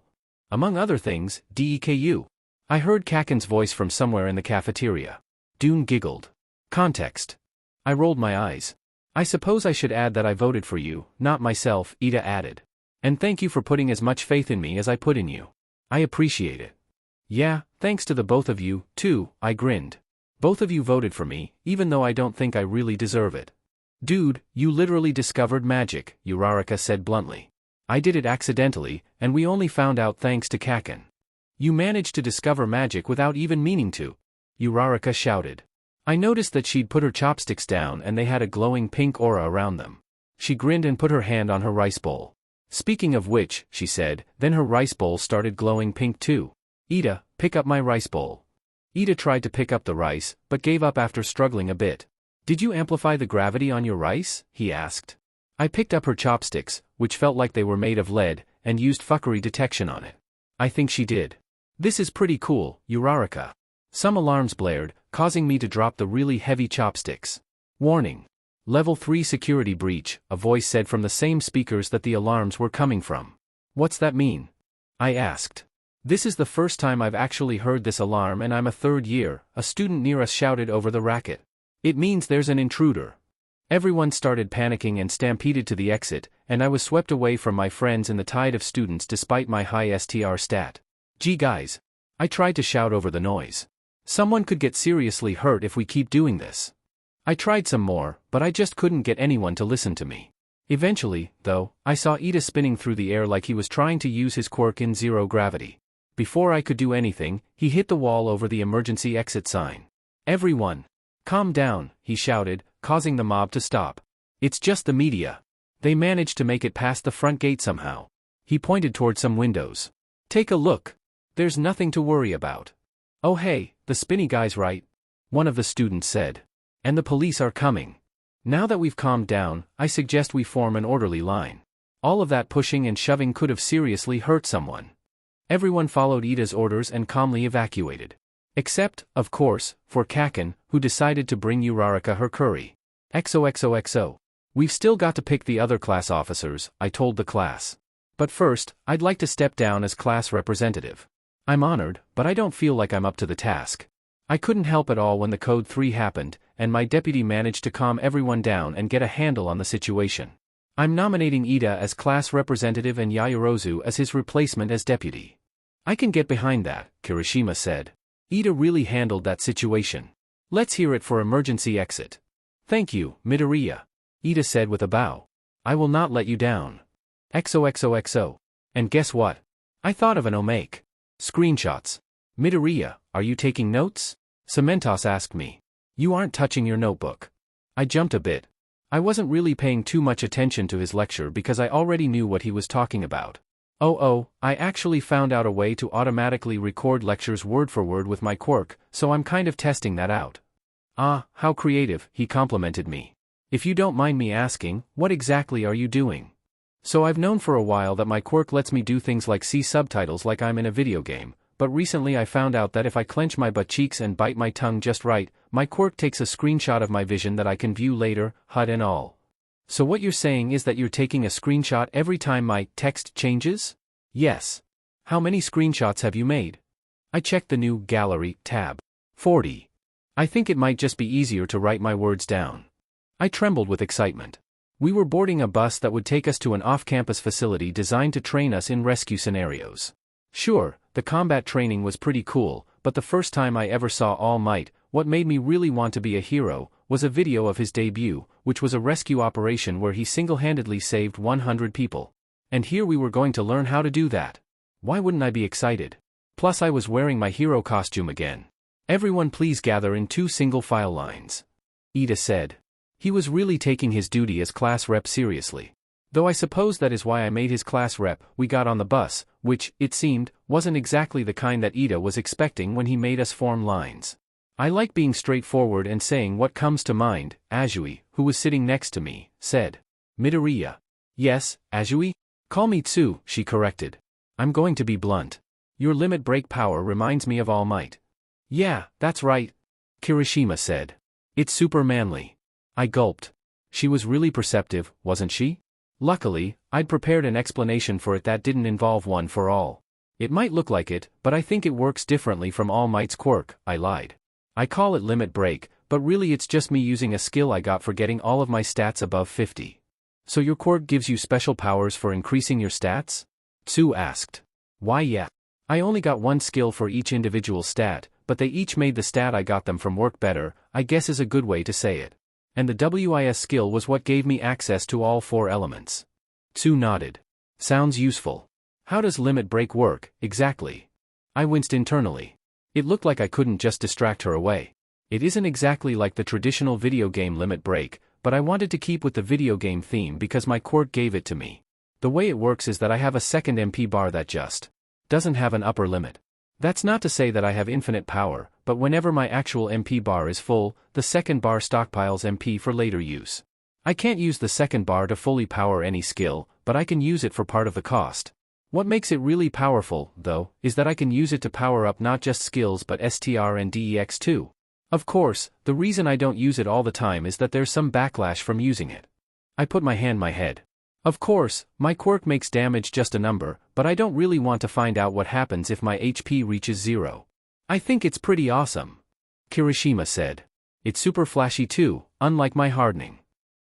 Among other things, Deku. I heard Kaken's voice from somewhere in the cafeteria. Dune giggled. Context. I rolled my eyes. I suppose I should add that I voted for you, not myself, Ida added. And thank you for putting as much faith in me as I put in you. I appreciate it. Yeah, thanks to the both of you, too, I grinned. Both of you voted for me, even though I don't think I really deserve it. Dude, you literally discovered magic, Uraraka said bluntly. I did it accidentally, and we only found out thanks to Kaken. You managed to discover magic without even meaning to, Uraraka shouted. I noticed that she'd put her chopsticks down and they had a glowing pink aura around them. She grinned and put her hand on her rice bowl. Speaking of which, she said, then her rice bowl started glowing pink too. Ida, pick up my rice bowl. Ida tried to pick up the rice, but gave up after struggling a bit. Did you amplify the gravity on your rice? He asked. I picked up her chopsticks, which felt like they were made of lead, and used fuckery detection on it. I think she did. This is pretty cool, Uraraka. Some alarms blared, causing me to drop the really heavy chopsticks. Warning. Level 3 security breach, a voice said from the same speakers that the alarms were coming from. What's that mean? I asked. This is the first time I've actually heard this alarm and I'm a 3rd year, a student near us shouted over the racket. It means there's an intruder. Everyone started panicking and stampeded to the exit, and I was swept away from my friends in the tide of students despite my high STR stat. Gee guys. I tried to shout over the noise. Someone could get seriously hurt if we keep doing this. I tried some more, but I just couldn't get anyone to listen to me. Eventually, though, I saw Ida spinning through the air like he was trying to use his quirk in zero gravity. Before I could do anything, he hit the wall over the emergency exit sign. "Everyone, calm down," he shouted, causing the mob to stop. "It's just the media. They managed to make it past the front gate somehow." He pointed toward some windows. "Take a look. There's nothing to worry about." "Oh hey, the spinny guy's right," one of the students said. "And the police are coming. Now that we've calmed down, I suggest we form an orderly line. All of that pushing and shoving could have seriously hurt someone." Everyone followed Ida's orders and calmly evacuated. Except, of course, for Kaken, who decided to bring Uraraka her curry. XOXOXO. "We've still got to pick the other class officers," I told the class. "But first, I'd like to step down as class representative. I'm honored, but I don't feel like I'm up to the task." I couldn't help at all when the Code 3 happened, and my deputy managed to calm everyone down and get a handle on the situation. "I'm nominating Ida as class representative and Yaoyorozu as his replacement as deputy." "I can get behind that," Kirishima said. "Ida really handled that situation. Let's hear it for emergency exit." "Thank you, Midoriya," Ida said with a bow. "I will not let you down." XOXOXO. And guess what? I thought of an omake. Screenshots. "Midoriya, are you taking notes?" Cementos asked me. "You aren't touching your notebook." I jumped a bit. I wasn't really paying too much attention to his lecture because I already knew what he was talking about. I actually found out a way to automatically record lectures word for word with my quirk, so I'm kind of testing that out. "Ah, how creative," he complimented me. "If you don't mind me asking, what exactly are you doing?" So I've known for a while that my quirk lets me do things like see subtitles like I'm in a video game, but recently I found out that if I clench my butt cheeks and bite my tongue just right, my quirk takes a screenshot of my vision that I can view later, HUD and all. So what you're saying is that you're taking a screenshot every time my text changes? Yes. How many screenshots have you made? I checked the new Gallery tab. 40. I think it might just be easier to write my words down. I trembled with excitement. We were boarding a bus that would take us to an off-campus facility designed to train us in rescue scenarios. Sure, the combat training was pretty cool, but the first time I ever saw All Might, what made me really want to be a hero, was a video of his debut, which was a rescue operation where he single-handedly saved 100 people. And here we were going to learn how to do that. Why wouldn't I be excited? Plus I was wearing my hero costume again. "Everyone please gather in 2 single-file lines," Ida said. He was really taking his duty as class rep seriously. Though I suppose that is why I made his class rep. We got on the bus, which, it seemed, wasn't exactly the kind that Ida was expecting when he made us form lines. I like being straightforward and saying what comes to mind. Azui, who was sitting next to me, said. "Midoriya." "Yes, Azui?" "Call me Tsu," she corrected. "I'm going to be blunt. Your limit break power reminds me of All Might." "Yeah, that's right," Kirishima said. "It's super manly." I gulped. She was really perceptive, wasn't she? Luckily, I'd prepared an explanation for it that didn't involve one for all. "It might look like it, but I think it works differently from All Might's quirk," I lied. "I call it limit break, but really it's just me using a skill I got for getting all of my stats above 50. "So your quirk gives you special powers for increasing your stats?" Tsu asked. "Why yeah. I only got one skill for each individual stat, but they each made the stat I got them from work better, I guess is a good way to say it. And the WIS skill was what gave me access to all 4 elements." Tsu nodded. "Sounds useful. How does limit break work, exactly?" I winced internally. It looked like I couldn't just distract her away. It isn't exactly like the traditional video game limit break, but I wanted to keep with the video game theme because my quirk gave it to me. The way it works is that I have a second MP bar that just doesn't have an upper limit. That's not to say that I have infinite power, but whenever my actual MP bar is full, the second bar stockpiles MP for later use. I can't use the second bar to fully power any skill, but I can use it for part of the cost. What makes it really powerful, though, is that I can use it to power up not just skills but STR and DEX too. Of course, the reason I don't use it all the time is that there's some backlash from using it. I put my hand on my head. Of course, my quirk makes damage just a number, but I don't really want to find out what happens if my HP reaches 0. "I think it's pretty awesome," Kirishima said. "It's super flashy too, unlike my hardening."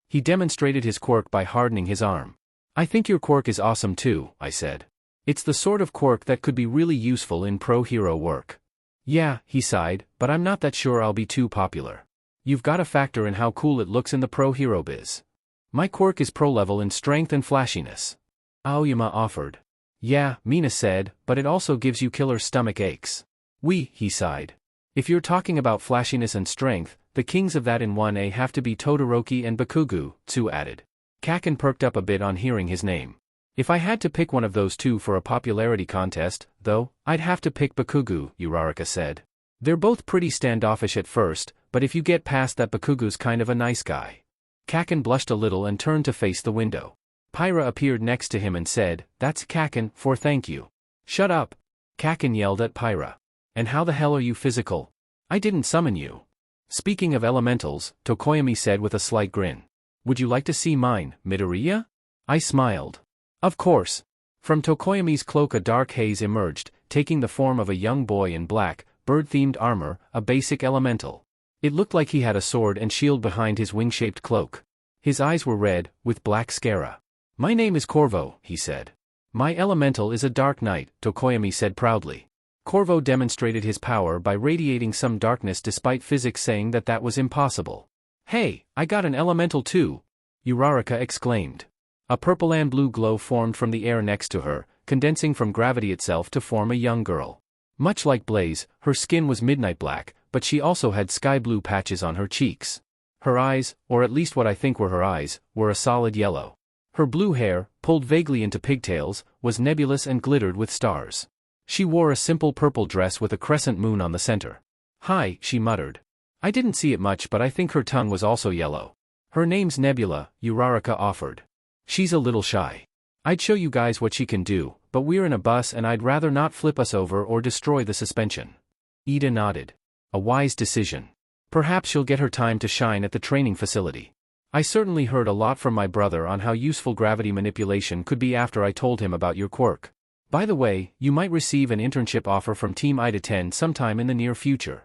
He demonstrated his quirk by hardening his arm. "I think your quirk is awesome too," I said. It's the sort of quirk that could be really useful in pro-hero work. Yeah, he sighed, but I'm not that sure I'll be too popular. You've got to factor in how cool it looks in the pro-hero biz. My quirk is pro-level in strength and flashiness. Aoyama offered. Yeah, Mina said, but it also gives you killer stomach aches. He sighed. If you're talking about flashiness and strength, the kings of that in 1A have to be Todoroki and Bakugou, Tsu added. Kaken perked up a bit on hearing his name. If I had to pick one of those two for a popularity contest, though, I'd have to pick Bakugou, Uraraka said. They're both pretty standoffish at first, but if you get past that, Bakugou's kind of a nice guy. Kaken blushed a little and turned to face the window. Pyra appeared next to him and said, That's Kaken, for thank you. Shut up. Kaken yelled at Pyra. And how the hell are you physical? I didn't summon you. Speaking of elementals, Tokoyami said with a slight grin. Would you like to see mine, Midoriya? I smiled. Of course. From Tokoyami's cloak a dark haze emerged, taking the form of a young boy in black, bird-themed armor, a basic elemental. It looked like he had a sword and shield behind his wing-shaped cloak. His eyes were red, with black scara. My name is Corvo, he said. My elemental is a dark knight, Tokoyami said proudly. Corvo demonstrated his power by radiating some darkness despite physics saying that was impossible. Hey, I got an elemental too! Uraraka exclaimed. A purple and blue glow formed from the air next to her, condensing from gravity itself to form a young girl. Much like Blaze, her skin was midnight black, but she also had sky blue patches on her cheeks. Her eyes, or at least what I think were her eyes, were a solid yellow. Her blue hair, pulled vaguely into pigtails, was nebulous and glittered with stars. She wore a simple purple dress with a crescent moon on the center. Hi, she muttered. I didn't see it much, but I think her tongue was also yellow. Her name's Nebula, Uraraka offered. She's a little shy. I'd show you guys what she can do, but we're in a bus and I'd rather not flip us over or destroy the suspension. Ida nodded. A wise decision. Perhaps she'll get her time to shine at the training facility. I certainly heard a lot from my brother on how useful gravity manipulation could be after I told him about your quirk. By the way, you might receive an internship offer from Team Ida 10 sometime in the near future.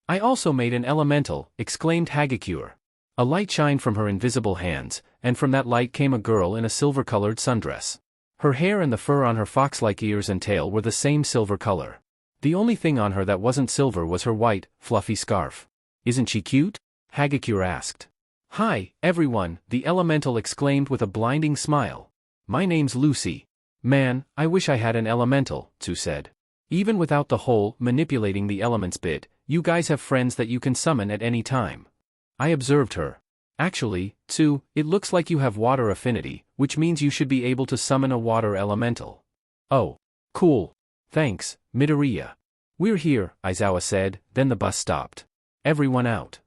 I also made an elemental, exclaimed Hagakure. A light shined from her invisible hands, and from that light came a girl in a silver-colored sundress. Her hair and the fur on her fox-like ears and tail were the same silver color. The only thing on her that wasn't silver was her white, fluffy scarf. Isn't she cute? Hagakure asked. Hi, everyone, the elemental exclaimed with a blinding smile. My name's Lucy. Man, I wish I had an elemental, Tsu said. Even without the whole manipulating the elements bit, you guys have friends that you can summon at any time. I observed her. Actually, Tsu, it looks like you have water affinity, which means you should be able to summon a water elemental. Oh. Cool. Thanks, Midoriya. We're here, Aizawa said, then the bus stopped. Everyone out.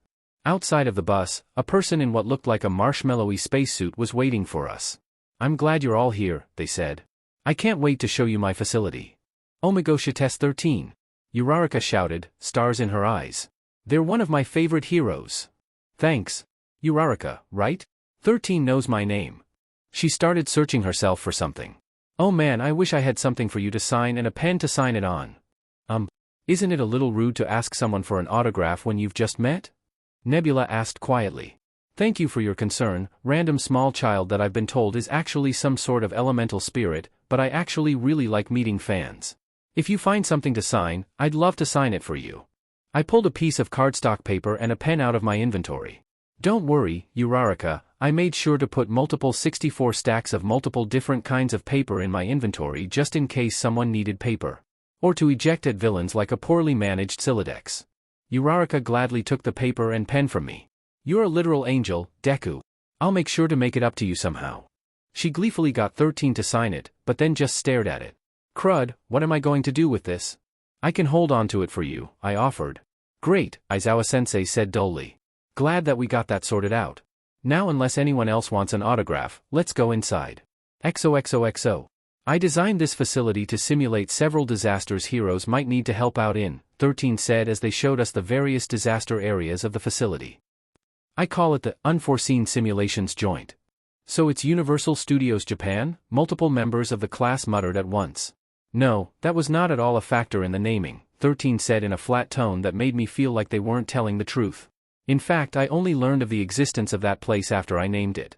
Outside of the bus, a person in what looked like a marshmallowy spacesuit was waiting for us. I'm glad you're all here, they said. I can't wait to show you my facility. Omegoshites 13. Uraraka shouted, stars in her eyes. They're one of my favorite heroes. Thanks. Uraraka, right? 13 knows my name. She started searching herself for something. Oh man, I wish I had something for you to sign and a pen to sign it on. Isn't it a little rude to ask someone for an autograph when you've just met? Nebula asked quietly. Thank you for your concern, random small child that I've been told is actually some sort of elemental spirit, but I actually really like meeting fans. If you find something to sign, I'd love to sign it for you. I pulled a piece of cardstock paper and a pen out of my inventory. Don't worry, Uraraka, I made sure to put multiple 64 stacks of multiple different kinds of paper in my inventory just in case someone needed paper. Or to eject at villains like a poorly managed Silodex. Uraraka gladly took the paper and pen from me. You're a literal angel, Deku. I'll make sure to make it up to you somehow. She gleefully got 13 to sign it, but then just stared at it. Crud, what am I going to do with this? I can hold on to it for you, I offered. Great, Aizawa-sensei said dully. Glad that we got that sorted out. Now unless anyone else wants an autograph, let's go inside. XOXOXO. I designed this facility to simulate several disasters heroes might need to help out in, 13 said as they showed us the various disaster areas of the facility. I call it the Unforeseen Simulations Joint. So it's Universal Studios Japan? Multiple members of the class muttered at once. No, that was not at all a factor in the naming, 13 said in a flat tone that made me feel like they weren't telling the truth. In fact, I only learned of the existence of that place after I named it.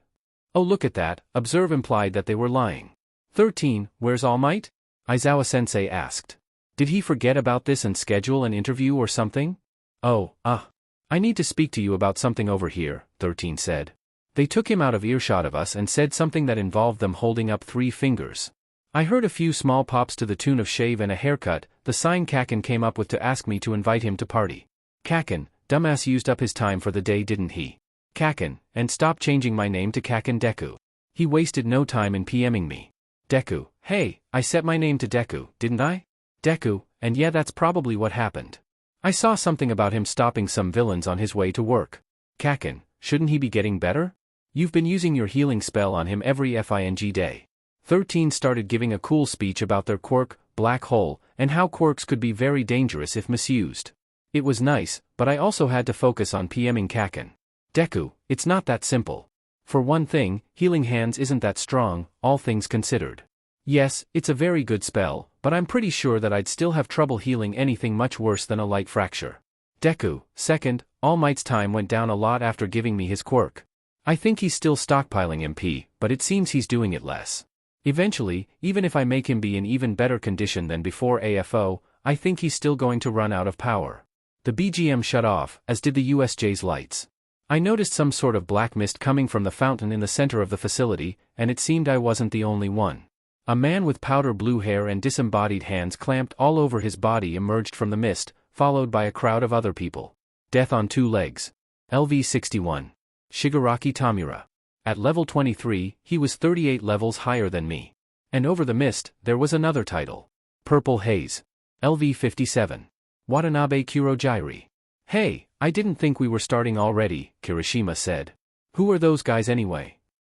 Oh look at that, Observe implied that they were lying. 13, where's All Might? Aizawa-sensei asked. Did he forget about this and schedule an interview or something? Oh, I need to speak to you about something over here, 13 said. They took him out of earshot of us and said something that involved them holding up 3 fingers. I heard a few small pops to the tune of shave and a haircut, the sign Kaken came up with to ask me to invite him to party. Kaken, dumbass used up his time for the day, didn't he? Kaken, and stop changing my name to Kaken Deku. He wasted no time in PMing me. Deku, hey, I set my name to Deku, didn't I? Deku, and yeah, that's probably what happened. I saw something about him stopping some villains on his way to work. Kaken, shouldn't he be getting better? You've been using your healing spell on him every FING day. 13 started giving a cool speech about their quirk, black hole, and how quirks could be very dangerous if misused. It was nice, but I also had to focus on PMing Kaken. Deku, it's not that simple. For one thing, healing hands isn't that strong, all things considered. Yes, it's a very good spell, but I'm pretty sure that I'd still have trouble healing anything much worse than a light fracture. Deku, second, All Might's time went down a lot after giving me his quirk. I think he's still stockpiling MP, but it seems he's doing it less. Eventually, even if I make him be in even better condition than before AFO, I think he's still going to run out of power. The BGM shut off, as did the USJ's lights. I noticed some sort of black mist coming from the fountain in the center of the facility, and it seemed I wasn't the only one. A man with powder blue hair and disembodied hands clamped all over his body emerged from the mist, followed by a crowd of other people. Death on 2 legs. LV61. Shigaraki Tamura. At level 23, he was 38 levels higher than me. And over the mist, there was another title. Purple Haze. LV57. Watanabe Kurojairi. Hey, I didn't think we were starting already, Kirishima said. Who are those guys anyway?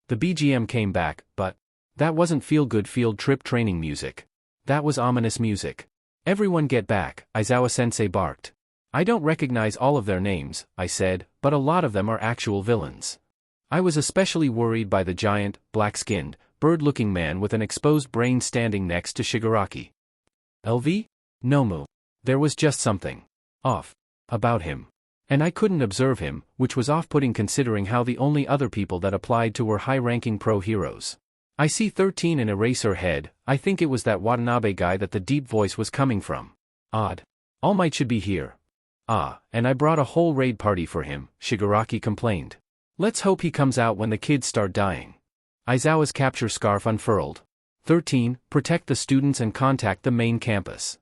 The BGM came back, but that wasn't feel-good field trip training music. That was ominous music. Everyone get back, Aizawa-sensei barked. I don't recognize all of their names, I said, but a lot of them are actual villains. I was especially worried by the giant, black-skinned, bird-looking man with an exposed brain standing next to Shigaraki. LV? Nomu. There was just something off about him. And I couldn't observe him, which was off-putting considering how the only other people that applied to were high-ranking pro-heroes. I see 13 and erase her head, I think it was that Watanabe guy that the deep voice was coming from. Odd. All Might should be here. And I brought a whole raid party for him, Shigaraki complained. Let's hope he comes out when the kids start dying. Aizawa's capture scarf unfurled. 13, protect the students and contact the main campus.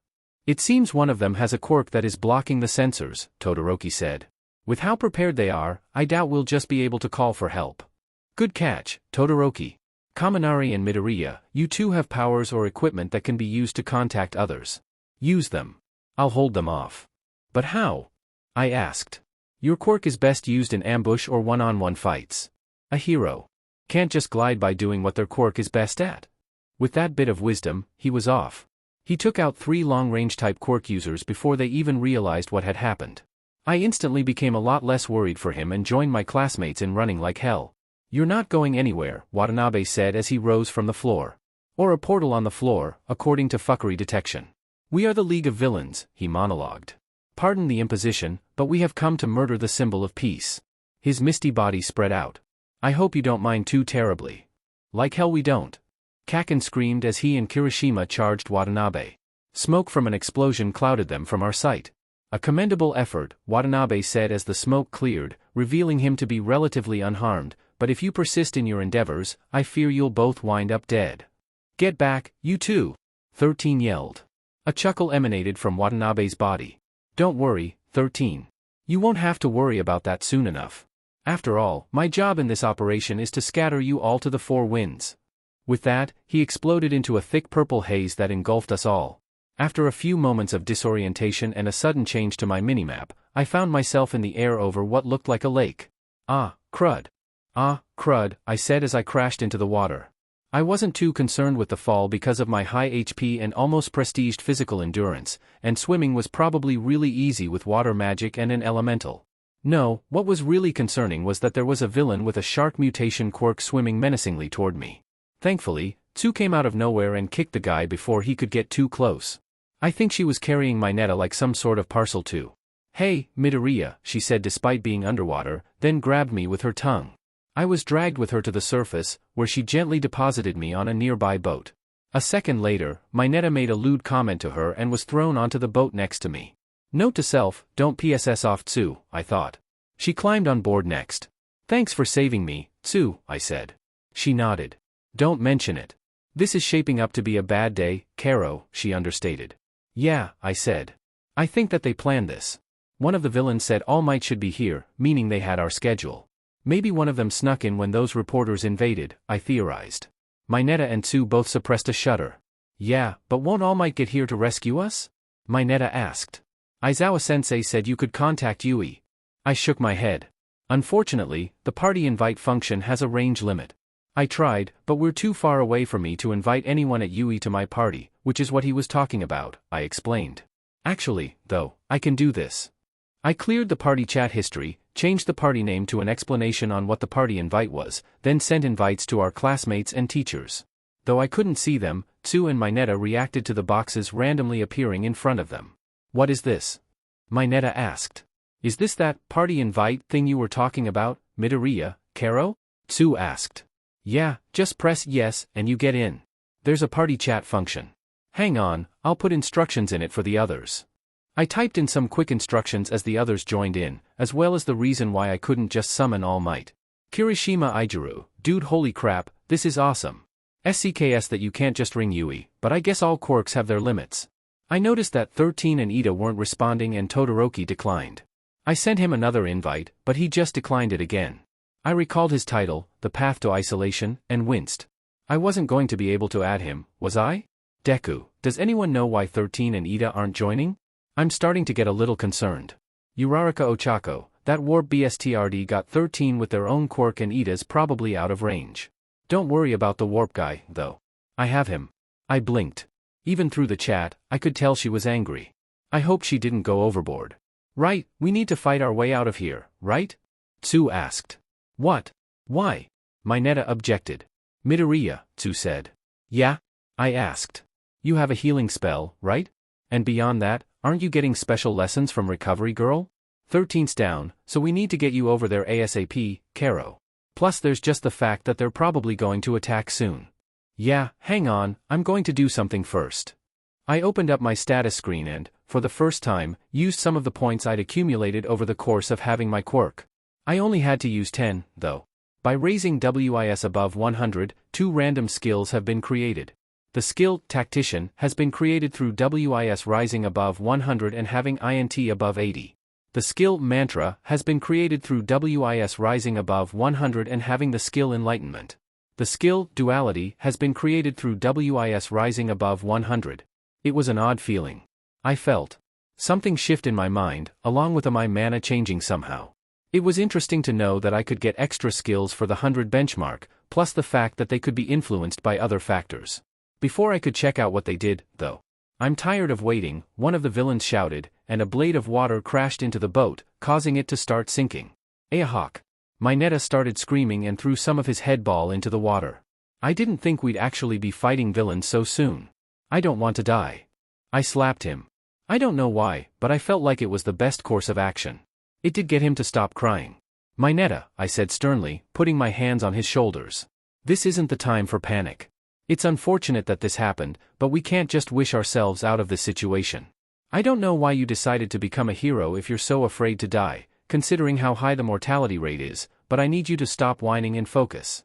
It seems one of them has a quirk that is blocking the sensors, Todoroki said. With how prepared they are, I doubt we'll just be able to call for help. Good catch, Todoroki. Kaminari and Midoriya, you two have powers or equipment that can be used to contact others. Use them. I'll hold them off. But how? I asked. Your quirk is best used in ambush or one-on-one fights. A hero can't just glide by doing what their quirk is best at. With that bit of wisdom, he was off. He took out 3 long-range type quirk users before they even realized what had happened. I instantly became a lot less worried for him and joined my classmates in running like hell. You're not going anywhere, Watanabe said as he rose from the floor. Or a portal on the floor, according to fuckery detection. We are the League of Villains, he monologued. Pardon the imposition, but we have come to murder the symbol of peace. His misty body spread out. I hope you don't mind too terribly. Like hell we don't. Kaken screamed as he and Kirishima charged Watanabe. Smoke from an explosion clouded them from our sight. A commendable effort, Watanabe said as the smoke cleared, revealing him to be relatively unharmed, but if you persist in your endeavors, I fear you'll both wind up dead. Get back, you two! 13 yelled. A chuckle emanated from Watanabe's body. Don't worry, 13. You won't have to worry about that soon enough. After all, my job in this operation is to scatter you all to the 4 winds. With that, he exploded into a thick purple haze that engulfed us all. After a few moments of disorientation and a sudden change to my minimap, I found myself in the air over what looked like a lake. Ah, crud. Ah, crud, I said as I crashed into the water. I wasn't too concerned with the fall because of my high HP and almost prestiged physical endurance, and swimming was probably really easy with water magic and an elemental. No, what was really concerning was that there was a villain with a shark mutation quirk swimming menacingly toward me. Thankfully, Tsu came out of nowhere and kicked the guy before he could get too close. I think she was carrying my netta like some sort of parcel too. Hey, Midoriya, she said despite being underwater, then grabbed me with her tongue. I was dragged with her to the surface, where she gently deposited me on a nearby boat. A second later, Mineta made a lewd comment to her and was thrown onto the boat next to me. Note to self, don't PSS off Tsu, I thought. She climbed on board next. Thanks for saving me, Tsu, I said. She nodded. Don't mention it. This is shaping up to be a bad day, Karo, she understated. Yeah, I said. I think that they planned this. One of the villains said All Might should be here, meaning they had our schedule. Maybe one of them snuck in when those reporters invaded, I theorized. Mineta and Tsu both suppressed a shudder. Yeah, but won't All Might get here to rescue us? Mineta asked. Aizawa-sensei said you could contact Yui. I shook my head. Unfortunately, the party invite function has a range limit. I tried, but we're too far away for me to invite anyone at Yui to my party, which is what he was talking about, I explained. Actually, though, I can do this. I cleared the party chat history, changed the party name to an explanation on what the party invite was, then sent invites to our classmates and teachers. Though I couldn't see them, Tsu and Mineta reacted to the boxes randomly appearing in front of them. What is this? Mineta asked. Is this that party invite thing you were talking about, Midoriya, Karo? Tsu asked. Yeah, just press yes and you get in. There's a party chat function. Hang on, I'll put instructions in it for the others. I typed in some quick instructions as the others joined in, as well as the reason why I couldn't just summon All Might. Kirishima Ijiru, dude, holy crap, this is awesome. SCKS that you can't just ring Yui, but I guess all quirks have their limits. I noticed that 13 and Ida weren't responding and Todoroki declined. I sent him another invite, but he just declined it again. I recalled his title, The Path to Isolation, and winced. I wasn't going to be able to add him, was I? Deku, does anyone know why 13 and Ida aren't joining? I'm starting to get a little concerned. Uraraka Ochako, that warp BSTRD got 13 with their own quirk and Ida's probably out of range. Don't worry about the warp guy, though. I have him. I blinked. Even through the chat, I could tell she was angry. I hope she didn't go overboard. Right, we need to fight our way out of here, right? Tsu asked. What? Why? Mineta objected. Midoriya, Tsu said. Yeah? I asked. You have a healing spell, right? And beyond that, aren't you getting special lessons from Recovery Girl? 13's down, so we need to get you over there ASAP, Karo. Plus there's just the fact that they're probably going to attack soon. Yeah, hang on, I'm going to do something first. I opened up my status screen and, for the first time, used some of the points I'd accumulated over the course of having my quirk. I only had to use 10, though. By raising WIS above 100, 2 random skills have been created. The skill, Tactician, has been created through WIS rising above 100 and having INT above 80. The skill, Mantra, has been created through WIS rising above 100 and having the skill Enlightenment. The skill, Duality, has been created through WIS rising above 100. It was an odd feeling. I felt something shift in my mind, along with my mana changing somehow. It was interesting to know that I could get extra skills for the 100 benchmark, plus the fact that they could be influenced by other factors. Before I could check out what they did, though. I'm tired of waiting, one of the villains shouted, and a blade of water crashed into the boat, causing it to start sinking. Ayahawk. Mineta started screaming and threw some of his head ball into the water. I didn't think we'd actually be fighting villains so soon. I don't want to die. I slapped him. I don't know why, but I felt like it was the best course of action. It did get him to stop crying. Mineta, I said sternly, putting my hands on his shoulders. This isn't the time for panic. It's unfortunate that this happened, but we can't just wish ourselves out of this situation. I don't know why you decided to become a hero if you're so afraid to die, considering how high the mortality rate is, but I need you to stop whining and focus.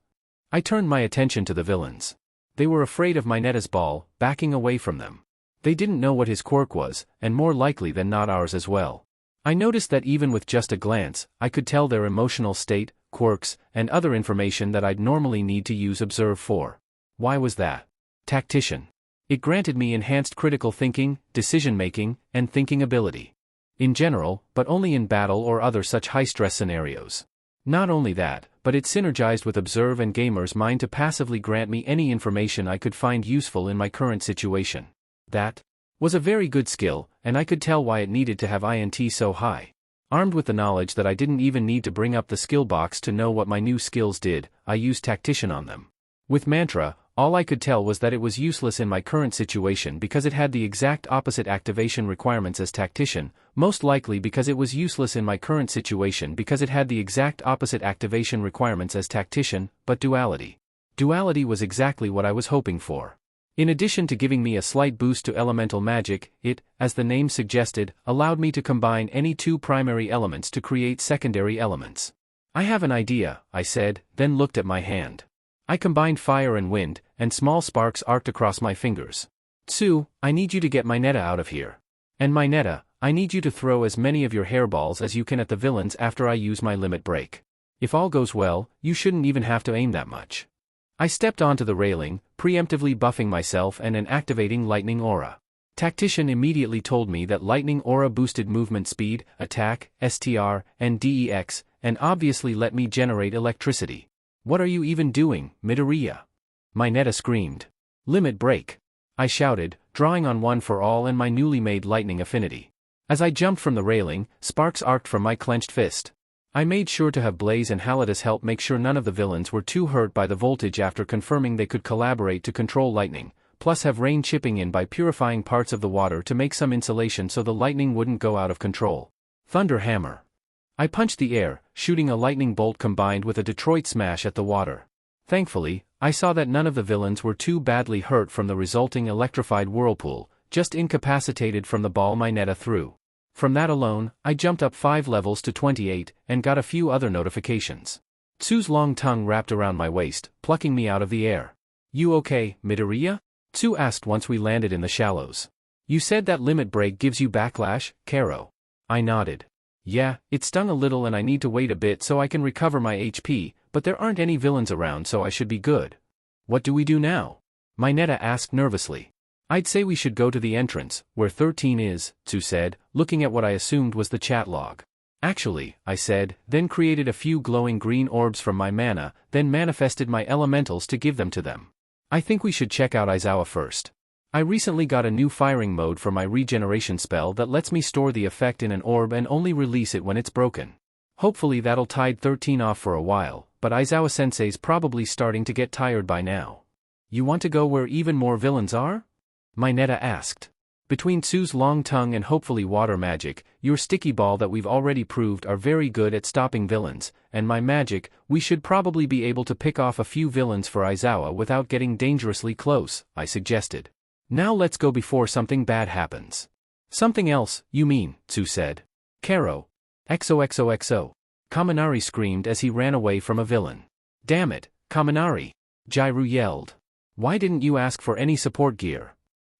I turned my attention to the villains. They were afraid of Mineta's ball, backing away from them. They didn't know what his quirk was, and more likely than not ours as well. I noticed that even with just a glance, I could tell their emotional state, quirks, and other information that I'd normally need to use Observe for. Why was that? Tactician. It granted me enhanced critical thinking, decision-making, and thinking ability. In general, but only in battle or other such high-stress scenarios. Not only that, but it synergized with Observe and Gamer's Mind to passively grant me any information I could find useful in my current situation. That was a very good skill, and I could tell why it needed to have INT so high. Armed with the knowledge that I didn't even need to bring up the skill box to know what my new skills did, I used Tactician on them. With Mantra, all I could tell was that it was useless in my current situation because it had the exact opposite activation requirements as Tactician, most likely because it was useless in my current situation because it had the exact opposite activation requirements as Tactician, but Duality. Duality was exactly what I was hoping for. In addition to giving me a slight boost to elemental magic, it, as the name suggested, allowed me to combine any two primary elements to create secondary elements. I have an idea, I said, then looked at my hand. I combined fire and wind, and small sparks arced across my fingers. Tsu, I need you to get Mineta out of here. And Mineta, I need you to throw as many of your hairballs as you can at the villains after I use my limit break. If all goes well, you shouldn't even have to aim that much. I stepped onto the railing, preemptively buffing myself and activating Lightning Aura. Tactician immediately told me that Lightning Aura boosted movement speed, attack, STR, and DEX, and obviously let me generate electricity. What are you even doing, Midoriya? Mineta screamed. Limit break. I shouted, drawing on One for All and my newly made lightning affinity. As I jumped from the railing, sparks arced from my clenched fist. I made sure to have Blaze and Halidus help make sure none of the villains were too hurt by the voltage after confirming they could collaborate to control lightning, plus have rain chipping in by purifying parts of the water to make some insulation so the lightning wouldn't go out of control. Thunder Hammer. I punched the air, shooting a lightning bolt combined with a Detroit smash at the water. Thankfully, I saw that none of the villains were too badly hurt from the resulting electrified whirlpool, just incapacitated from the ball Mineta threw. From that alone, I jumped up 5 levels to 28, and got a few other notifications. Tsu's long tongue wrapped around my waist, plucking me out of the air. You okay, Midoriya? Tsu asked once we landed in the shallows. You said that limit break gives you backlash, Karo. I nodded. Yeah, it stung a little and I need to wait a bit so I can recover my HP, but there aren't any villains around so I should be good. What do we do now? Mineta asked nervously. I'd say we should go to the entrance, where 13 is, Tsu said, looking at what I assumed was the chat log. Actually, I said, then created a few glowing green orbs from my mana, then manifested my elementals to give them to them. I think we should check out Aizawa first. I recently got a new firing mode for my regeneration spell that lets me store the effect in an orb and only release it when it's broken. Hopefully that'll tide 13 off for a while, but Aizawa-sensei's probably starting to get tired by now. You want to go where even more villains are? Mineta asked. Between Tsu's long tongue and hopefully water magic, your sticky ball that we've already proved are very good at stopping villains, and my magic, we should probably be able to pick off a few villains for Aizawa without getting dangerously close, I suggested. Now let's go before something bad happens. Something else, you mean, Tsu said. Karo. XOXOXO. Kaminari screamed as he ran away from a villain. Damn it, Kaminari. Jairu yelled. Why didn't you ask for any support gear?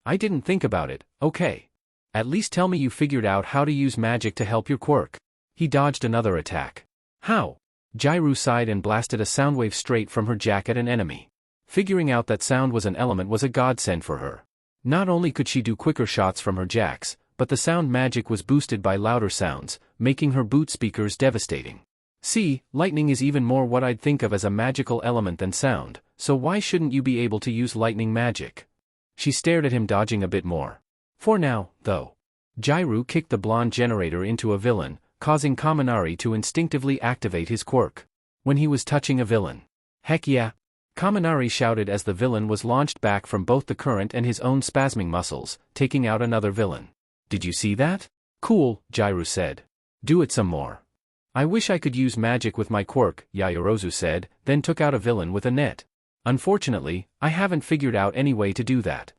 I didn't think about it, okay. At least tell me you figured out how to use magic to help your quirk. He dodged another attack. How? Jairu sighed and blasted a soundwave straight from her jack at an enemy. Figuring out that sound was an element was a godsend for her. Not only could she do quicker shots from her jacks, but the sound magic was boosted by louder sounds, making her boot speakers devastating. See, lightning is even more what I'd think of as a magical element than sound, so why shouldn't you be able to use lightning magic? She stared at him, dodging a bit more. For now, though. Jairu kicked the blonde generator into a villain, causing Kaminari to instinctively activate his quirk. When he was touching a villain. Heck yeah! Kaminari shouted as the villain was launched back from both the current and his own spasming muscles, taking out another villain. Did you see that? Cool, Jairu said. Do it some more. I wish I could use magic with my quirk, Yaoyorozu said, then took out a villain with a net. Unfortunately, I haven't figured out any way to do that.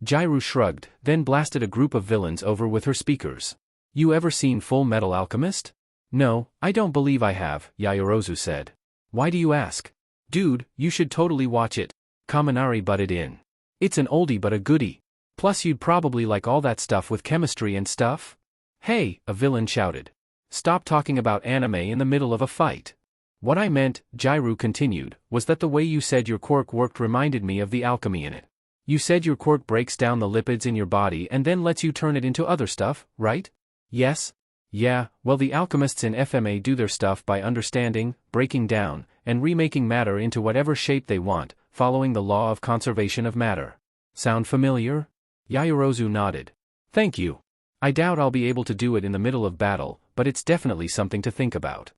Jairu shrugged, then blasted a group of villains over with her speakers. You ever seen Full Metal Alchemist? No, I don't believe I have, Yaoyorozu said. Why do you ask? Dude, you should totally watch it. Kaminari butted in. It's an oldie but a goodie. Plus you'd probably like all that stuff with chemistry and stuff. Hey, a villain shouted. Stop talking about anime in the middle of a fight. What I meant, Jairu continued, was that the way you said your quirk worked reminded me of the alchemy in it. You said your quirk breaks down the lipids in your body and then lets you turn it into other stuff, right? Yes? Yeah, well the alchemists in FMA do their stuff by understanding, breaking down, and remaking matter into whatever shape they want, following the law of conservation of matter. Sound familiar? Yaoyorozu nodded. Thank you. I doubt I'll be able to do it in the middle of battle, but it's definitely something to think about.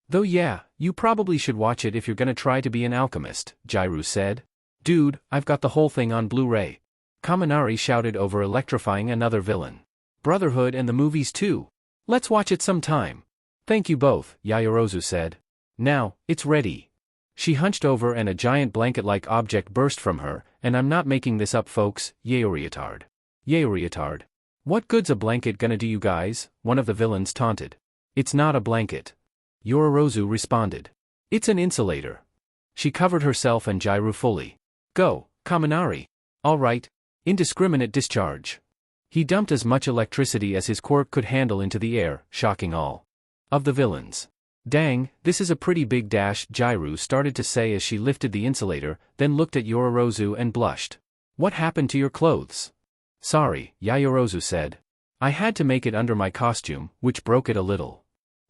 Though yeah, you probably should watch it if you're gonna try to be an alchemist, Jairu said. Dude, I've got the whole thing on Blu-ray. Kaminari shouted over electrifying another villain. Brotherhood and the movies too. Let's watch it sometime. Thank you both, Yaoyorozu said. Now, it's ready. She hunched over and a giant blanket-like object burst from her, and I'm not making this up folks, yaoreatard. Yaoreatard. What good's a blanket gonna do you guys? One of the villains taunted. It's not a blanket. Yororozu responded. It's an insulator. She covered herself and Jairu fully. Go, Kaminari. Alright. Indiscriminate discharge. He dumped as much electricity as his quirk could handle into the air, shocking all of the villains. Dang, this is a pretty big dash, Jairu started to say as she lifted the insulator, then looked at Yororozu and blushed. What happened to your clothes? Sorry, Yororozu said. I had to make it under my costume, which broke it a little.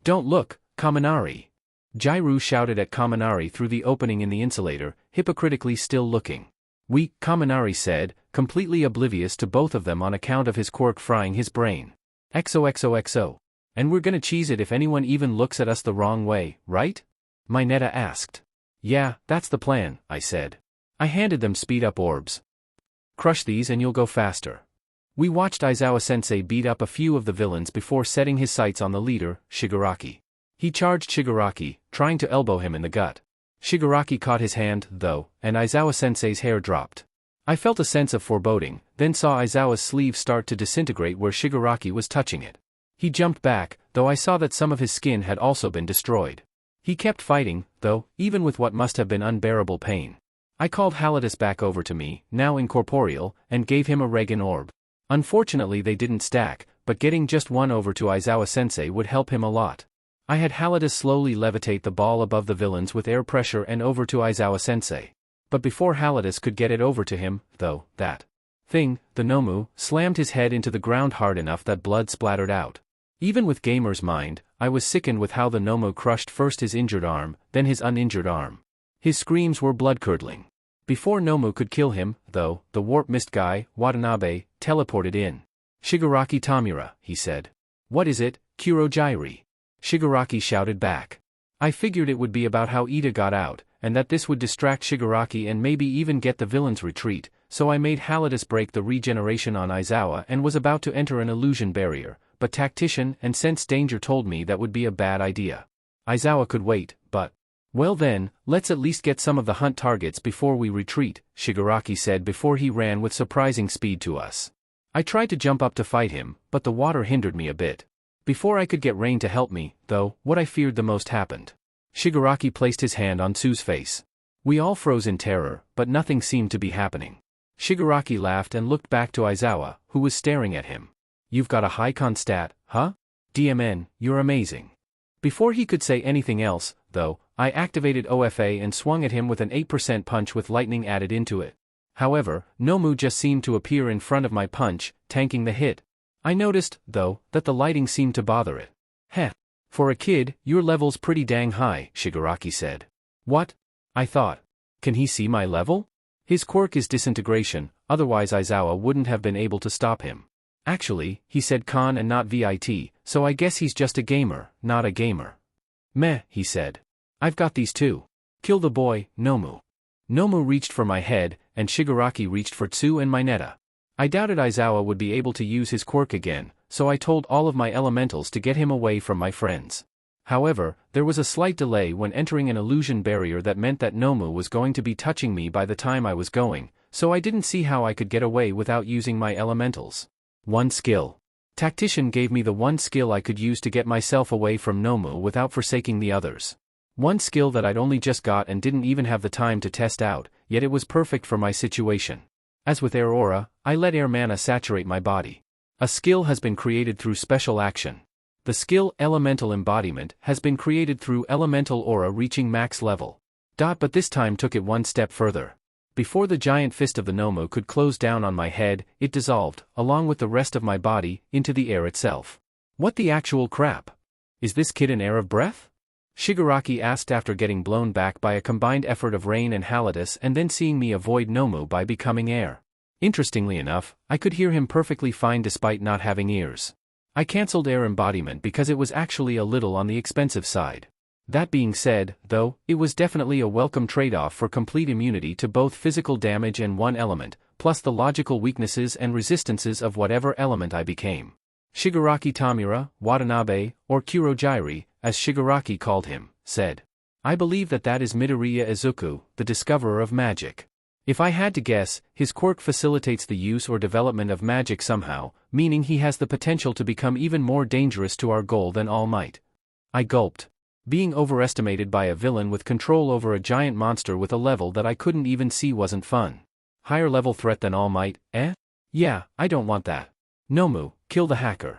Don't look, Kaminari. Jairu shouted at Kaminari through the opening in the insulator, hypocritically still looking. Weak, Kaminari said, completely oblivious to both of them on account of his quirk frying his brain. XOXOXO. And we're gonna cheese it if anyone even looks at us the wrong way, right? Mineta asked. Yeah, that's the plan, I said. I handed them speed-up orbs. Crush these and you'll go faster. We watched Aizawa-sensei beat up a few of the villains before setting his sights on the leader, Shigaraki. He charged Shigaraki, trying to elbow him in the gut. Shigaraki caught his hand, though, and Aizawa-sensei's hair dropped. I felt a sense of foreboding, then saw Aizawa's sleeve start to disintegrate where Shigaraki was touching it. He jumped back, though I saw that some of his skin had also been destroyed. He kept fighting, though, even with what must have been unbearable pain. I called Halitus back over to me, now incorporeal, and gave him a Regan orb. Unfortunately they didn't stack, but getting just one over to Aizawa-sensei would help him a lot. I had Halitus slowly levitate the ball above the villains with air pressure and over to Aizawa-sensei. But before Halitus could get it over to him, though, that thing, the Nomu, slammed his head into the ground hard enough that blood splattered out. Even with Gamer's mind, I was sickened with how the Nomu crushed first his injured arm, then his uninjured arm. His screams were blood-curdling. Before Nomu could kill him, though, the warp mist guy, Watanabe, teleported in. Shigaraki Tamura, he said. What is it, Kurojairi? Shigaraki shouted back. I figured it would be about how Ida got out, and that this would distract Shigaraki and maybe even get the villain's retreat, so I made Halitus break the regeneration on Aizawa and was about to enter an illusion barrier, but tactician and sense danger told me that would be a bad idea. Aizawa could wait, but... Well then, let's at least get some of the hunt targets before we retreat, Shigaraki said before he ran with surprising speed to us. I tried to jump up to fight him, but the water hindered me a bit. Before I could get Rain to help me, though, what I feared the most happened. Shigaraki placed his hand on Tsu's face. We all froze in terror, but nothing seemed to be happening. Shigaraki laughed and looked back to Aizawa, who was staring at him. You've got a high con stat, huh? DMN, you're amazing. Before he could say anything else, though, I activated OFA and swung at him with an 8% punch with lightning added into it. However, Nomu just seemed to appear in front of my punch, tanking the hit. I noticed, though, that the lighting seemed to bother it. Heh. For a kid, your level's pretty dang high, Shigaraki said. What? I thought. Can he see my level? His quirk is disintegration, otherwise Aizawa wouldn't have been able to stop him. Actually, he said con and not VIT, so I guess he's just a gamer, not a gamer. Meh, he said. I've got these too. Kill the boy, Nomu. Nomu reached for my head, and Shigaraki reached for Tsu and Mineta. I doubted Aizawa would be able to use his quirk again, so I told all of my elementals to get him away from my friends. However, there was a slight delay when entering an illusion barrier that meant that Nomu was going to be touching me by the time I was going, so I didn't see how I could get away without using my elementals. One skill. Tactician gave me the one skill I could use to get myself away from Nomu without forsaking the others. One skill that I'd only just got and didn't even have the time to test out, yet it was perfect for my situation. As with Air Aura, I let Air Mana saturate my body. A skill has been created through special action. The skill Elemental Embodiment has been created through Elemental Aura reaching max level. But this time took it one step further. Before the giant fist of the Nomu could close down on my head, it dissolved, along with the rest of my body, into the air itself. What the actual crap? Is this kid an air of breath? Shigaraki asked after getting blown back by a combined effort of Rain and Halitus and then seeing me avoid Nomu by becoming air. Interestingly enough, I could hear him perfectly fine despite not having ears. I cancelled air embodiment because it was actually a little on the expensive side. That being said, though, it was definitely a welcome trade-off for complete immunity to both physical damage and one element, plus the logical weaknesses and resistances of whatever element I became. Shigaraki Tamura, Watanabe, or Kurojairi, as Shigaraki called him, said. I believe that is Midoriya Izuku, the discoverer of magic. If I had to guess, his quirk facilitates the use or development of magic somehow, meaning he has the potential to become even more dangerous to our goal than All Might. I gulped. Being overestimated by a villain with control over a giant monster with a level that I couldn't even see wasn't fun. Higher level threat than All Might, eh? Yeah, I don't want that. Nomu, kill the hacker.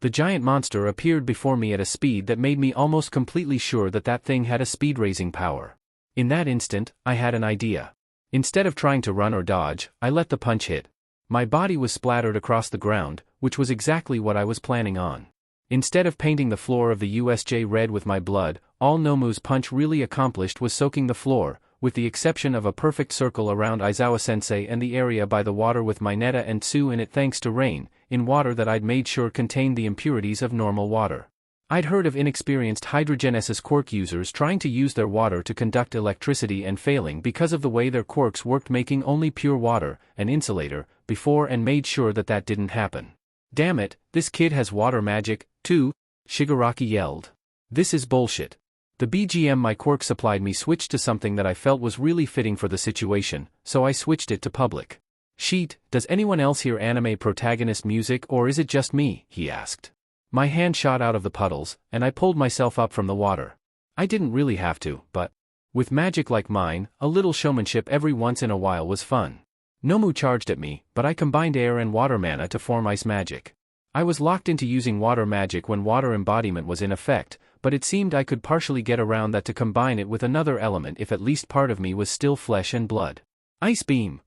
The giant monster appeared before me at a speed that made me almost completely sure that thing had a speed-raising power. In that instant, I had an idea. Instead of trying to run or dodge, I let the punch hit. My body was splattered across the ground, which was exactly what I was planning on. Instead of painting the floor of the USJ red with my blood, all Nomu's punch really accomplished was soaking the floor, with the exception of a perfect circle around Aizawa-sensei and the area by the water with Mineta and Tsu in it thanks to rain, in water that I'd made sure contained the impurities of normal water. I'd heard of inexperienced hydrogenesis quirk users trying to use their water to conduct electricity and failing because of the way their quirks worked, making only pure water, an insulator, before, and made sure that didn't happen. Damn it, this kid has water magic, too, Shigaraki yelled. This is bullshit. The BGMI quirk supplied me switched to something that I felt was really fitting for the situation, so I switched it to public. Sheet, does anyone else hear anime protagonist music or is it just me? He asked. My hand shot out of the puddles, and I pulled myself up from the water. I didn't really have to, but with magic like mine, a little showmanship every once in a while was fun. Nomu charged at me, but I combined air and water mana to form ice magic. I was locked into using water magic when water embodiment was in effect, but it seemed I could partially get around that to combine it with another element if at least part of me was still flesh and blood. Ice beam!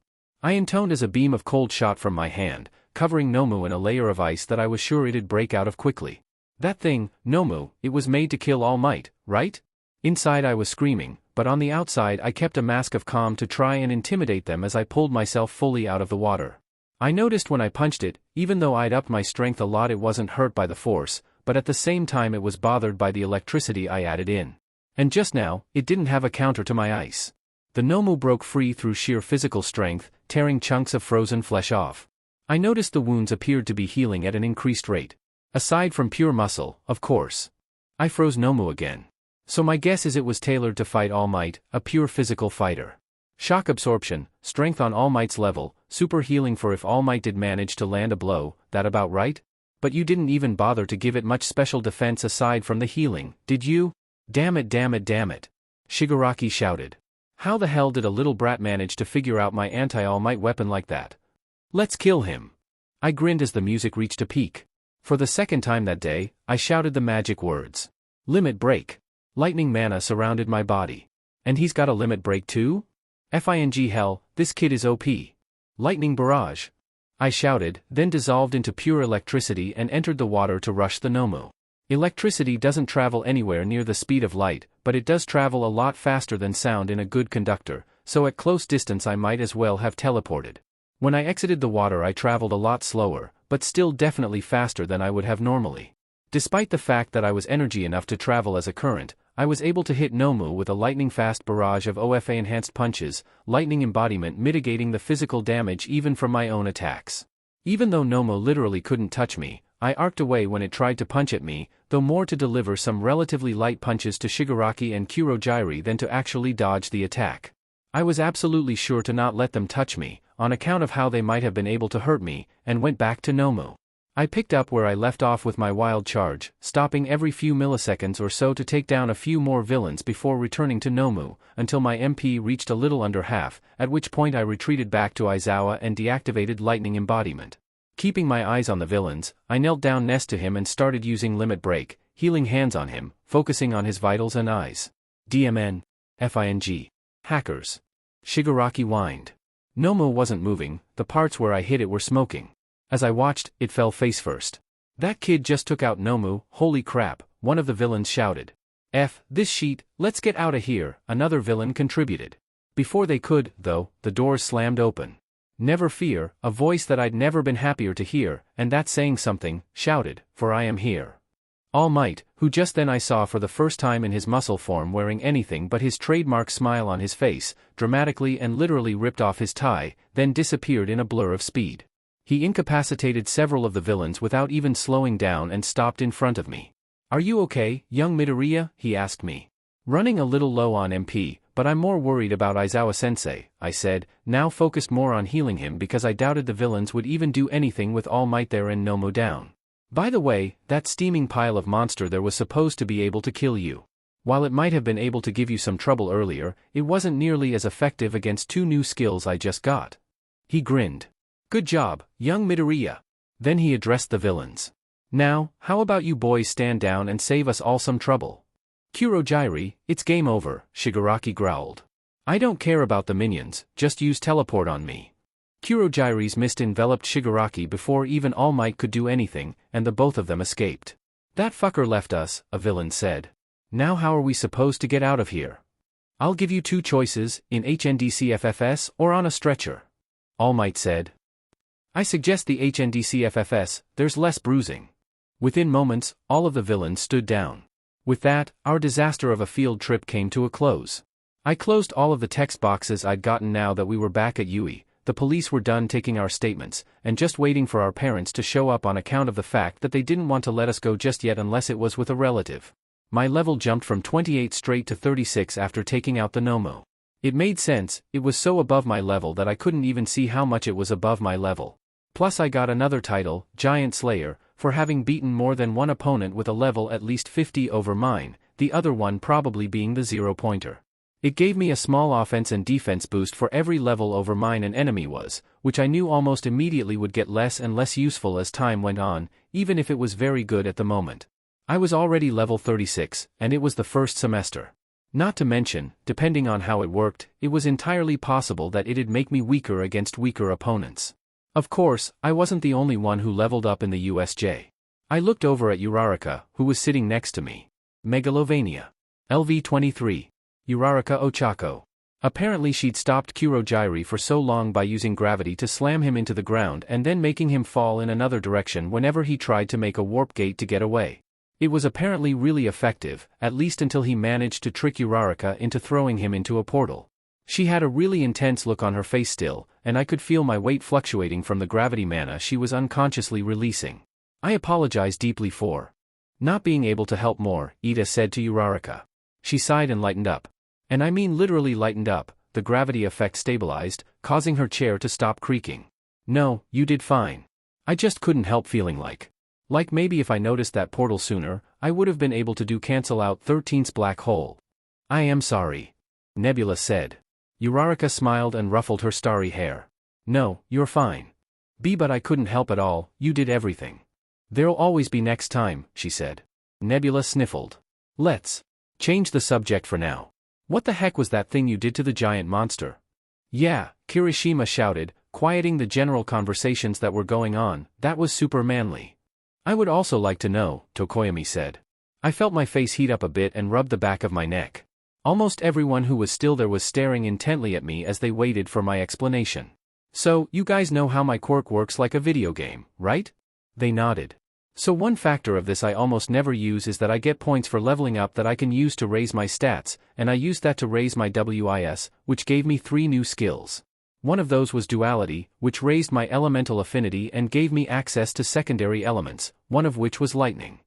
I intoned as a beam of cold shot from my hand, covering Nomu in a layer of ice that I was sure it'd break out of quickly. That thing, Nomu, it was made to kill All Might, right? Inside I was screaming, but on the outside I kept a mask of calm to try and intimidate them as I pulled myself fully out of the water. I noticed when I punched it, even though I'd upped my strength a lot, it wasn't hurt by the force, but at the same time it was bothered by the electricity I added in. And just now, it didn't have a counter to my ice. The Nomu broke free through sheer physical strength, tearing chunks of frozen flesh off. I noticed the wounds appeared to be healing at an increased rate. Aside from pure muscle, of course. I froze Nomu again. So my guess is it was tailored to fight All Might, a pure physical fighter. Shock absorption, strength on All Might's level, super healing for if All Might did manage to land a blow, that about right? But you didn't even bother to give it much special defense aside from the healing, did you? Damn it, damn it, damn it. Shigaraki shouted. How the hell did a little brat manage to figure out my anti-All Might weapon like that? Let's kill him. I grinned as the music reached a peak. For the second time that day, I shouted the magic words. Limit break. Lightning mana surrounded my body. And he's got a limit break too? Fing hell, this kid is OP. Lightning barrage. I shouted, then dissolved into pure electricity and entered the water to rush the Nomu. Electricity doesn't travel anywhere near the speed of light, but it does travel a lot faster than sound in a good conductor, so at close distance I might as well have teleported. When I exited the water I traveled a lot slower, but still definitely faster than I would have normally. Despite the fact that I was energy enough to travel as a current, I was able to hit Nomu with a lightning-fast barrage of OFA-enhanced punches, lightning embodiment mitigating the physical damage even from my own attacks. Even though Nomu literally couldn't touch me, I arced away when it tried to punch at me, though more to deliver some relatively light punches to Shigaraki and Kurogyri than to actually dodge the attack. I was absolutely sure to not let them touch me, on account of how they might have been able to hurt me, and went back to Nomu. I picked up where I left off with my wild charge, stopping every few milliseconds or so to take down a few more villains before returning to Nomu, until my MP reached a little under half, at which point I retreated back to Aizawa and deactivated lightning embodiment. Keeping my eyes on the villains, I knelt down next to him and started using limit break, healing hands on him, focusing on his vitals and eyes. DMN. FING. Hackers. Shigaraki whined. Nomu wasn't moving, the parts where I hit it were smoking. As I watched, it fell face first. That kid just took out Nomu, holy crap, one of the villains shouted. This sheet, let's get out of here, another villain contributed. Before they could, though, the doors slammed open. Never fear, a voice that I'd never been happier to hear, and that's saying something, shouted, for I am here. All Might, who just then I saw for the first time in his muscle form wearing anything but his trademark smile on his face, dramatically and literally ripped off his tie, then disappeared in a blur of speed. He incapacitated several of the villains without even slowing down and stopped in front of me. Are you okay, young Midoriya? He asked me. Running a little low on MP, but I'm more worried about Aizawa-sensei, I said, now focused more on healing him because I doubted the villains would even do anything with All Might there and Nomo down. By the way, that steaming pile of monster there was supposed to be able to kill you. While it might have been able to give you some trouble earlier, it wasn't nearly as effective against 2 new skills I just got. He grinned. Good job, young Midoriya. Then he addressed the villains. Now, how about you boys stand down and save us all some trouble? Kurogyri, it's game over, Shigaraki growled. I don't care about the minions, just use teleport on me. Kurogyri's mist enveloped Shigaraki before even All Might could do anything, and the both of them escaped. That fucker left us, a villain said. Now how are we supposed to get out of here? I'll give you 2 choices, in HNDCFFS or on a stretcher. All Might said. I suggest the HNDCFFS, there's less bruising. Within moments, all of the villains stood down. With that, our disaster of a field trip came to a close. I closed all of the text boxes I'd gotten now that we were back at Yui. The police were done taking our statements, and just waiting for our parents to show up on account of the fact that they didn't want to let us go just yet unless it was with a relative. My level jumped from 28 straight to 36 after taking out the Nomo. It made sense, it was so above my level that I couldn't even see how much it was above my level. Plus I got another title, Giant Slayer, for having beaten more than one opponent with a level at least 50 over mine, the other one probably being the 0-pointer. It gave me a small offense and defense boost for every level over mine an enemy was, which I knew almost immediately would get less and less useful as time went on, even if it was very good at the moment. I was already level 36, and it was the first semester. Not to mention, depending on how it worked, it was entirely possible that it'd make me weaker against weaker opponents. Of course, I wasn't the only one who leveled up in the USJ. I looked over at Uraraka, who was sitting next to me. Megalovania. LV-23. Uraraka Ochako. Apparently she'd stopped Kurogyri for so long by using gravity to slam him into the ground and then making him fall in another direction whenever he tried to make a warp gate to get away. It was apparently really effective, at least until he managed to trick Uraraka into throwing him into a portal. She had a really intense look on her face still, and I could feel my weight fluctuating from the gravity mana she was unconsciously releasing. I apologize deeply for not being able to help more, Ida said to Uraraka. She sighed and lightened up. And I mean literally lightened up, the gravity effect stabilized, causing her chair to stop creaking. No, you did fine. I just couldn't help feeling like maybe if I noticed that portal sooner, I would have been able to do cancel out 13's black hole. I am sorry. Nebula said. Uraraka smiled and ruffled her starry hair. No, you're fine. But I couldn't help at all, you did everything. There'll always be next time, she said. Nebula sniffled. Let's change the subject for now. What the heck was that thing you did to the giant monster? Yeah, Kirishima shouted, quieting the general conversations that were going on, that was super manly. I would also like to know, Tokoyami said. I felt my face heat up a bit and rubbed the back of my neck. Almost everyone who was still there was staring intently at me as they waited for my explanation. So, you guys know how my quirk works like a video game, right? They nodded. So one factor of this I almost never use is that I get points for leveling up that I can use to raise my stats, and I used that to raise my WIS, which gave me 3 new skills. One of those was duality, which raised my elemental affinity and gave me access to secondary elements, one of which was lightning.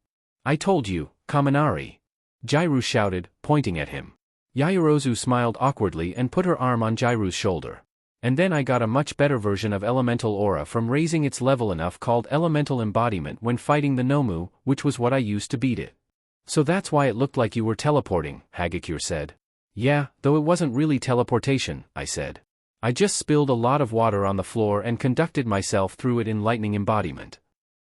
I told you, Kaminari. Jairu shouted, pointing at him. Yaoyorozu smiled awkwardly and put her arm on Jairu's shoulder. And then I got a much better version of elemental aura from raising its level enough called elemental embodiment when fighting the Nomu, which was what I used to beat it. So that's why it looked like you were teleporting, Hagakure said. Yeah, though it wasn't really teleportation, I said. I just spilled a lot of water on the floor and conducted myself through it in lightning embodiment.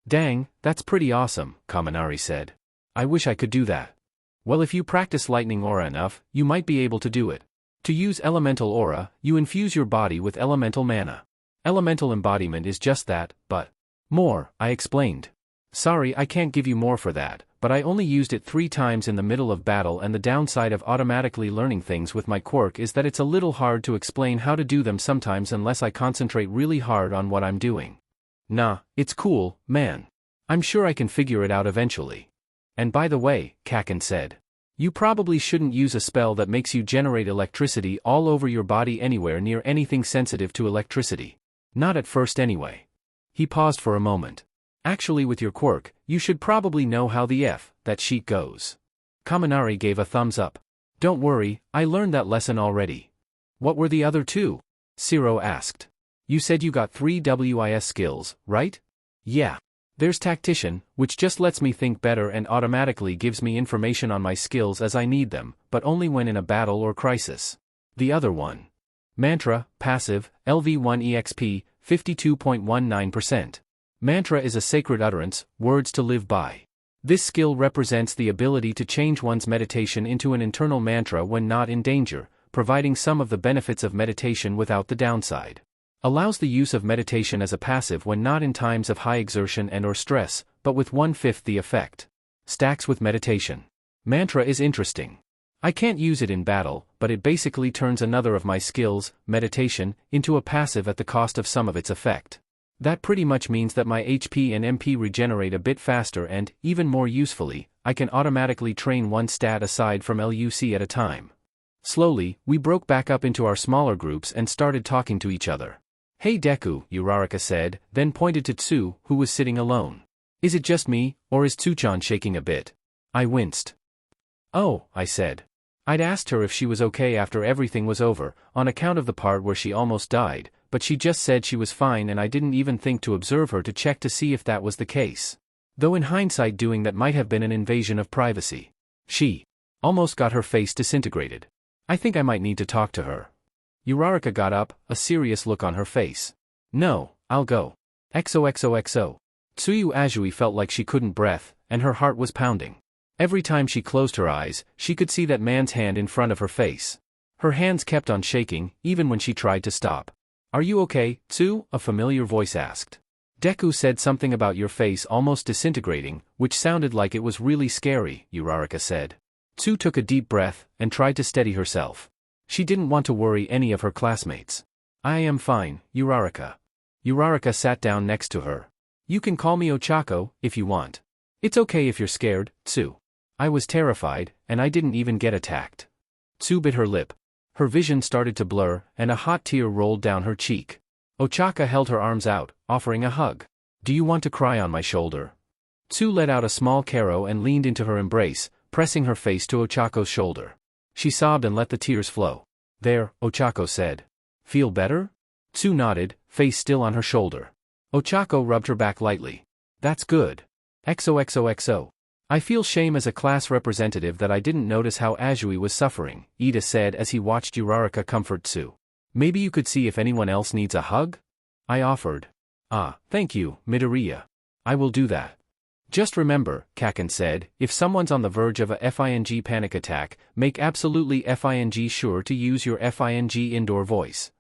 Dang, that's pretty awesome, Kaminari said. I wish I could do that. Well, if you practice lightning aura enough, you might be able to do it. To use elemental aura, you infuse your body with elemental mana. Elemental embodiment is just that, but more, I explained. Sorry, I can't give you more for that, but I only used it 3 times in the middle of battle, and the downside of automatically learning things with my quirk is that it's a little hard to explain how to do them sometimes unless I concentrate really hard on what I'm doing. Nah, it's cool, man. I'm sure I can figure it out eventually. And by the way, Kaken said, you probably shouldn't use a spell that makes you generate electricity all over your body anywhere near anything sensitive to electricity. Not at first anyway. He paused for a moment. Actually, with your quirk, you should probably know how that sheet goes. Kaminari gave a thumbs up. Don't worry, I learned that lesson already. What were the other two? Zero asked. You said you got 3 WIS skills, right? Yeah. There's Tactician, which just lets me think better and automatically gives me information on my skills as I need them, but only when in a battle or crisis. The other one. Mantra, passive, LV1 EXP, 52.19%. Mantra is a sacred utterance, words to live by. This skill represents the ability to change one's meditation into an internal mantra when not in danger, providing some of the benefits of meditation without the downside. Allows the use of meditation as a passive when not in times of high exertion and/or stress, but with 1/5 the effect. Stacks with meditation. Mantra is interesting. I can't use it in battle, but it basically turns another of my skills, meditation, into a passive at the cost of some of its effect. That pretty much means that my HP and MP regenerate a bit faster and, even more usefully, I can automatically train one stat aside from LUC at a time. Slowly, we broke back up into our smaller groups and started talking to each other. Hey Deku, Uraraka said, then pointed to Tsu, who was sitting alone. Is it just me, or is Tsuchan shaking a bit? I winced. Oh, I said. I'd asked her if she was okay after everything was over, on account of the part where she almost died, but she just said she was fine and I didn't even think to observe her to check to see if that was the case. Though in hindsight doing that might have been an invasion of privacy. She almost got her face disintegrated. I think I might need to talk to her. Uraraka got up, a serious look on her face. No, I'll go. XOXOXO. Tsuyu Azui felt like she couldn't breathe, and her heart was pounding. Every time she closed her eyes, she could see that man's hand in front of her face. Her hands kept on shaking, even when she tried to stop. Are you okay, Tsu? A familiar voice asked. Deku said something about your face almost disintegrating, which sounded like it was really scary, Uraraka said. Tsu took a deep breath, and tried to steady herself. She didn't want to worry any of her classmates. I am fine, Uraraka. Uraraka sat down next to her. You can call me Ochako, if you want. It's okay if you're scared, Tsu. I was terrified, and I didn't even get attacked. Tsu bit her lip. Her vision started to blur, and a hot tear rolled down her cheek. Ochaka held her arms out, offering a hug. Do you want to cry on my shoulder? Tsu let out a small karo and leaned into her embrace, pressing her face to Ochako's shoulder. She sobbed and let the tears flow. There, Ochako said. Feel better? Tsu nodded, face still on her shoulder. Ochako rubbed her back lightly. That's good. XOXOXO. I feel shame as a class representative that I didn't notice how Azui was suffering, Ida said as he watched Uraraka comfort Tsu. Maybe you could see if anyone else needs a hug? I offered. Ah, thank you, Midoriya. I will do that. Just remember, Kaken said, if someone's on the verge of a FING panic attack, make absolutely FING sure to use your FING indoor voice.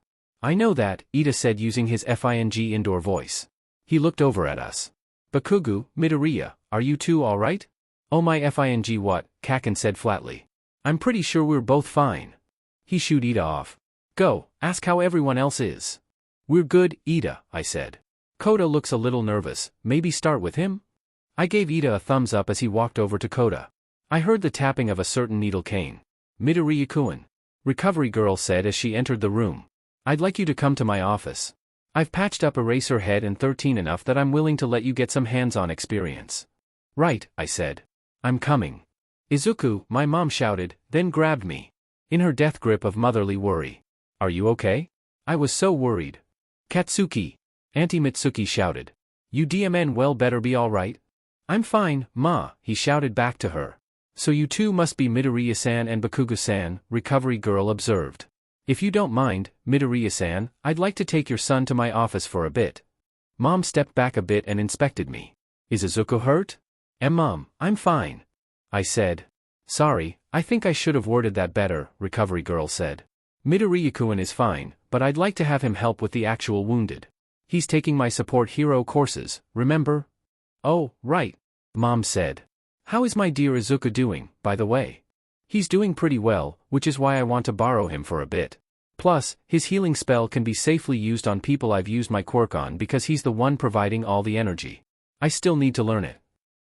I know that, Ida said using his FING indoor voice. He looked over at us. Bakugou, Midoriya, are you two alright? Oh my FING what, Kaken said flatly. I'm pretty sure we're both fine. He shooed Ida off. Go, ask how everyone else is. We're good, Ida, I said. Koda looks a little nervous, maybe start with him? I gave Ida a thumbs up as he walked over to Koda. I heard the tapping of a certain needle cane. Midoriya-kun. Recovery girl said as she entered the room. I'd like you to come to my office. I've patched up Eraserhead and 13 enough that I'm willing to let you get some hands-on experience. Right, I said. I'm coming. Izuku, my mom shouted, then grabbed me. In her death grip of motherly worry. Are you okay? I was so worried. Katsuki. Auntie Mitsuki shouted. You DMN well better be alright? I'm fine, Ma, he shouted back to her. So you two must be Midoriya-san and Bakugou-san, recovery girl observed. If you don't mind, Midoriya-san, I'd like to take your son to my office for a bit. Mom stepped back a bit and inspected me. Is Izuku hurt? Mom, I'm fine. I said. Sorry, I think I should have worded that better, recovery girl said. Midoriya-kun is fine, but I'd like to have him help with the actual wounded. He's taking my support hero courses, remember? Oh, right. Mom said. How is my dear Izuku doing, by the way? He's doing pretty well, which is why I want to borrow him for a bit. Plus, his healing spell can be safely used on people I've used my quirk on because he's the one providing all the energy. I still need to learn it.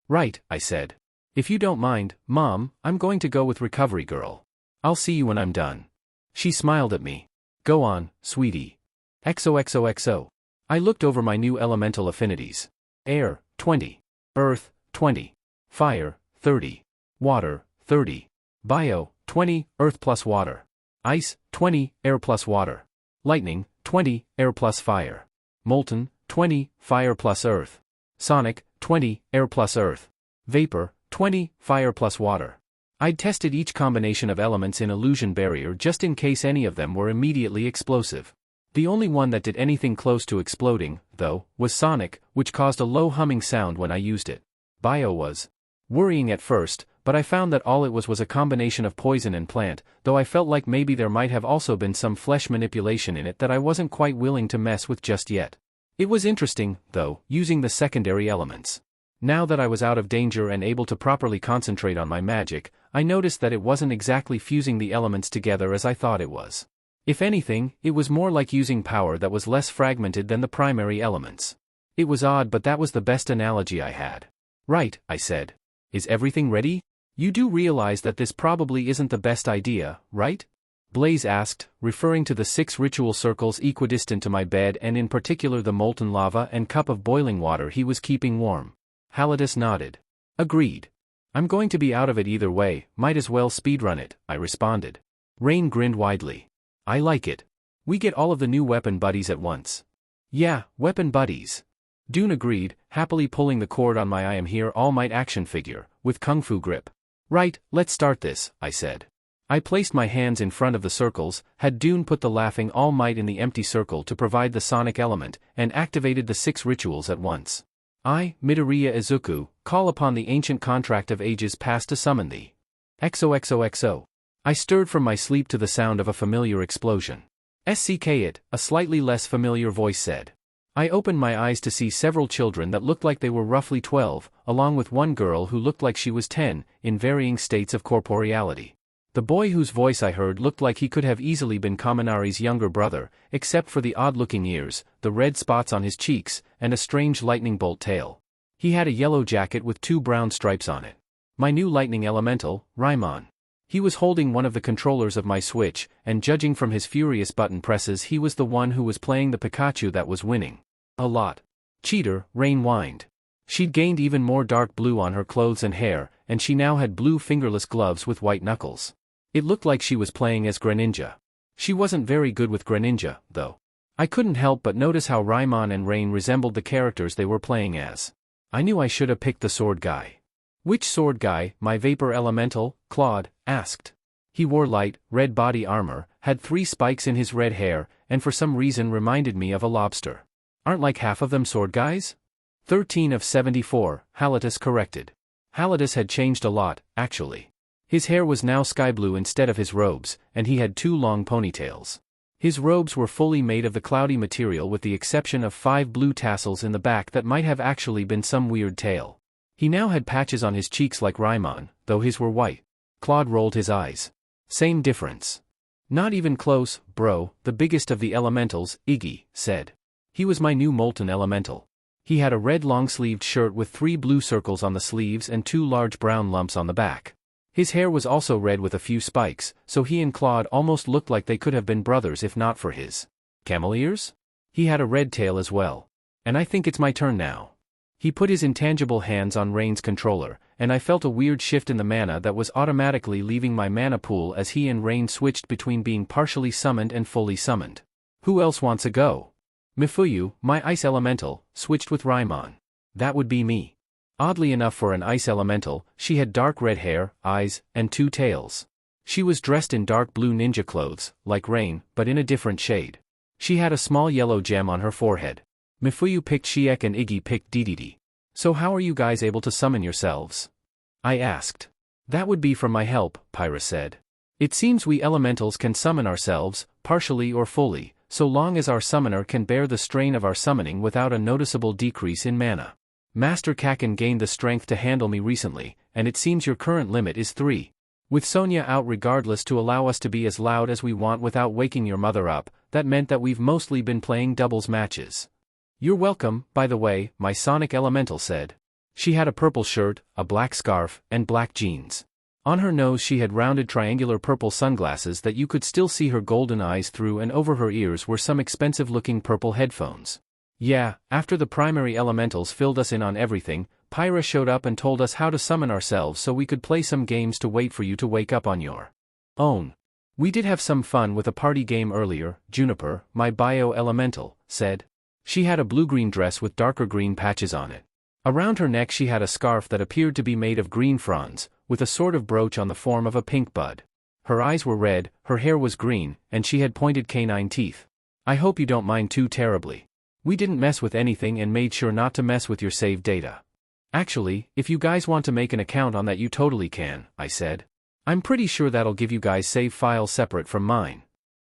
Right, I said. If you don't mind, Mom, I'm going to go with recovery girl. I'll see you when I'm done. She smiled at me. Go on, sweetie. XOXOXO. I looked over my new elemental affinities. Air, 20. Earth, 20. Fire, 30. Water, 30. Bio, 20, earth plus water. Ice, 20, air plus water. Lightning, 20, air plus fire. Molten, 20, fire plus earth. Sonic, 20, air plus earth. Vapor, 20, fire plus water. I'd tested each combination of elements in illusion barrier just in case any of them were immediately explosive. The only one that did anything close to exploding, though, was Sonic, which caused a low humming sound when I used it. Bio was worrying at first, but I found that all it was a combination of poison and plant, though I felt like maybe there might have also been some flesh manipulation in it that I wasn't quite willing to mess with just yet. It was interesting, though, using the secondary elements. Now that I was out of danger and able to properly concentrate on my magic, I noticed that it wasn't exactly fusing the elements together as I thought it was. If anything, it was more like using power that was less fragmented than the primary elements. It was odd, but that was the best analogy I had. Right, I said. Is everything ready? You do realize that this probably isn't the best idea, right? Blaze asked, referring to the 6 ritual circles equidistant to my bed and in particular the molten lava and cup of boiling water he was keeping warm. Halatus nodded. Agreed. I'm going to be out of it either way, might as well speedrun it, I responded. Rain grinned widely. I like it. We get all of the new weapon buddies at once. Yeah, weapon buddies. Dune agreed, happily pulling the cord on my I Am Here All Might action figure, with kung fu grip. Right, let's start this, I said. I placed my hands in front of the circles, had Dune put the laughing All Might in the empty circle to provide the sonic element, and activated the 6 rituals at once. I, Midoriya Izuku, call upon the ancient contract of ages past to summon thee. XOXOXO. I stirred from my sleep to the sound of a familiar explosion. SCK it, a slightly less familiar voice said. I opened my eyes to see several children that looked like they were roughly 12, along with one girl who looked like she was 10, in varying states of corporeality. The boy whose voice I heard looked like he could have easily been Kaminari's younger brother, except for the odd-looking ears, the red spots on his cheeks, and a strange lightning bolt tail. He had a yellow jacket with 2 brown stripes on it. My new lightning elemental, Raimon. He was holding one of the controllers of my Switch, and judging from his furious button presses he was the one who was playing the Pikachu that was winning. A lot. Cheater, Rain whined. She'd gained even more dark blue on her clothes and hair, and she now had blue fingerless gloves with white knuckles. It looked like she was playing as Greninja. She wasn't very good with Greninja, though. I couldn't help but notice how Raimon and Rain resembled the characters they were playing as. I knew I should have picked the sword guy. Which sword guy, my vapor elemental? Claude asked. He wore light, red body armor, had 3 spikes in his red hair, and for some reason reminded me of a lobster. Aren't like half of them sword guys? 13 of 74, Halatus corrected. Halatus had changed a lot, actually. His hair was now sky blue instead of his robes, and he had 2 long ponytails. His robes were fully made of the cloudy material with the exception of 5 blue tassels in the back that might have actually been some weird tail. He now had patches on his cheeks like Raimon, though his were white. Claude rolled his eyes. Same difference. Not even close, bro, the biggest of the elementals, Iggy, said. He was my new molten elemental. He had a red long-sleeved shirt with 3 blue circles on the sleeves and 2 large brown lumps on the back. His hair was also red with a few spikes, so he and Claude almost looked like they could have been brothers if not for his camel ears. He had a red tail as well. And I think it's my turn now. He put his intangible hands on Rain's controller, and I felt a weird shift in the mana that was automatically leaving my mana pool as he and Rain switched between being partially summoned and fully summoned. Who else wants a go? Mifuyu, my ice elemental, switched with Raimon. That would be me. Oddly enough for an ice elemental, she had dark red hair, eyes, and 2 tails. She was dressed in dark blue ninja clothes, like Rain, but in a different shade. She had a small yellow gem on her forehead. Mifuyu picked Shiek and Iggy picked Dedede. So how are you guys able to summon yourselves? I asked. That would be from my help, Pyra said. It seems we elementals can summon ourselves, partially or fully, so long as our summoner can bear the strain of our summoning without a noticeable decrease in mana. Master Kakin gained the strength to handle me recently, and it seems your current limit is 3. With Sonia out regardless to allow us to be as loud as we want without waking your mother up, that meant that we've mostly been playing doubles matches. You're welcome, by the way, my sonic elemental said. She had a purple shirt, a black scarf, and black jeans. On her nose she had rounded triangular purple sunglasses that you could still see her golden eyes through, and over her ears were some expensive-looking purple headphones. Yeah, after the primary elementals filled us in on everything, Pyra showed up and told us how to summon ourselves so we could play some games to wait for you to wake up on your Own. We did have some fun with a party game earlier, Juniper, my bio-elemental, said. She had a blue-green dress with darker green patches on it. Around her neck she had a scarf that appeared to be made of green fronds, with a sort of brooch on the form of a pink bud. Her eyes were red, her hair was green, and she had pointed canine teeth. I hope you don't mind too terribly. We didn't mess with anything and made sure not to mess with your save data. Actually, if you guys want to make an account on that you totally can, I said. I'm pretty sure that'll give you guys save files separate from mine.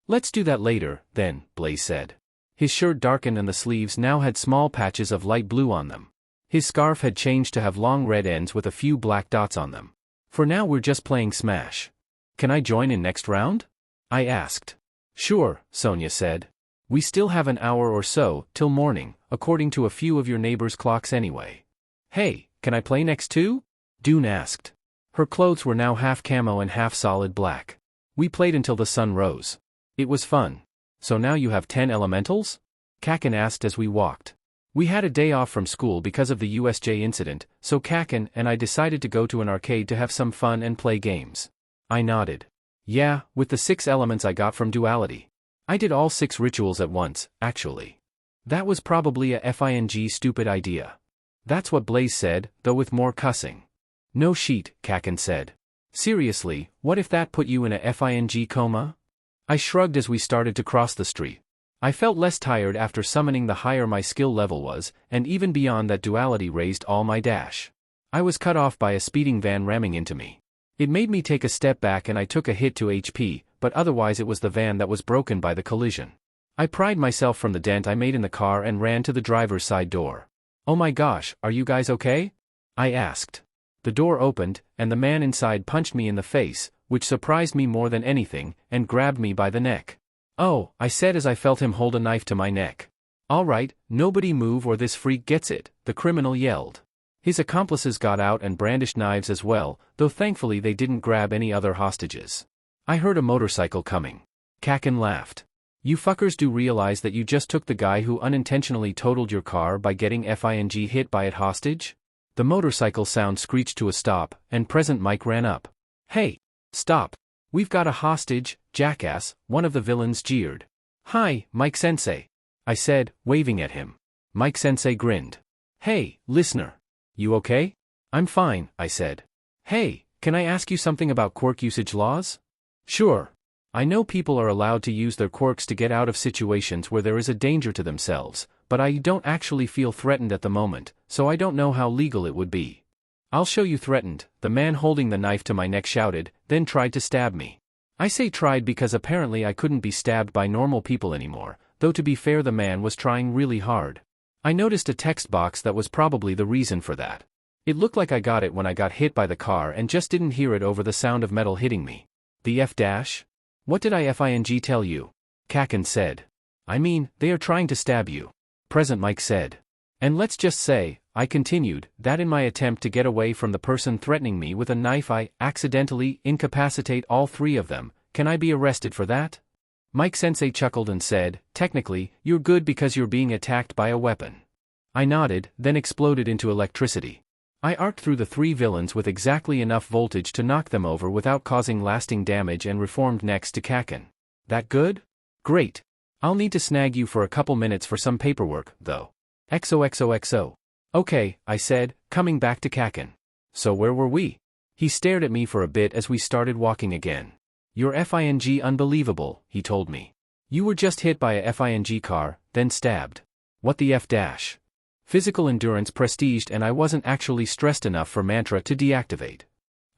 Let's do that later, then, Blaze said. His shirt darkened and the sleeves now had small patches of light blue on them. His scarf had changed to have long red ends with a few black dots on them. For now we're just playing Smash. Can I join in next round? I asked. Sure, Sonia said. We still have an hour or so, till morning, according to a few of your neighbors' clocks anyway. Hey, can I play next too? Dune asked. Her clothes were now half camo and half solid black. We played until the sun rose. It was fun. So now you have 10 elementals? Kaken asked as we walked. We had a day off from school because of the USJ incident, so Kaken and I decided to go to an arcade to have some fun and play games. I nodded. Yeah, with the 6 elements I got from Duality. I did all 6 rituals at once, actually. That was probably a FING stupid idea. That's what Blaze said, though with more cussing. No sheet, Kaken said. Seriously, what if that put you in a FING coma? I shrugged as we started to cross the street. I felt less tired after summoning the higher my skill level was, and even beyond that Duality raised all my dash. I was cut off by a speeding van ramming into me. It made me take a step back and I took a hit to HP, but otherwise it was the van that was broken by the collision. I pried myself from the dent I made in the car and ran to the driver's side door. Oh my gosh, are you guys okay? I asked. The door opened, and the man inside punched me in the face, which surprised me more than anything, and grabbed me by the neck. Oh, I said as I felt him hold a knife to my neck. All right, nobody move or this freak gets it, the criminal yelled. His accomplices got out and brandished knives as well, though thankfully they didn't grab any other hostages. I heard a motorcycle coming. Kaken laughed. You fuckers do realize that you just took the guy who unintentionally totaled your car by getting FING hit by it hostage? The motorcycle sound screeched to a stop, and Present Mike ran up. Hey! Stop! We've got a hostage, jackass, one of the villains jeered. Hi, Mike-sensei. I said, waving at him. Mike-sensei grinned. Hey, listener. You okay? I'm fine, I said. Hey, can I ask you something about quirk usage laws? Sure. I know people are allowed to use their quirks to get out of situations where there is a danger to themselves, but I don't actually feel threatened at the moment, so I don't know how legal it would be. I'll show you threatened, the man holding the knife to my neck shouted, then tried to stab me. I say tried because apparently I couldn't be stabbed by normal people anymore, though to be fair the man was trying really hard. I noticed a text box that was probably the reason for that. It looked like I got it when I got hit by the car and just didn't hear it over the sound of metal hitting me. The F-dash? What did I FING tell you? Kaken said. I mean, they are trying to stab you. Present Mike said. And let's just say, I continued, that in my attempt to get away from the person threatening me with a knife I accidentally incapacitate all 3 of them. Can I be arrested for that? Mike-sensei chuckled and said, technically, you're good because you're being attacked by a weapon. I nodded, then exploded into electricity. I arced through the 3 villains with exactly enough voltage to knock them over without causing lasting damage and reformed next to Kaken. That good? Great. I'll need to snag you for a couple minutes for some paperwork, though. XOXOXO. Okay, I said, coming back to Kaken. So where were we? He stared at me for a bit as we started walking again. You're FING unbelievable, he told me. You were just hit by a FING car, then stabbed. What the F-dash? Physical endurance prestiged and I wasn't actually stressed enough for mantra to deactivate.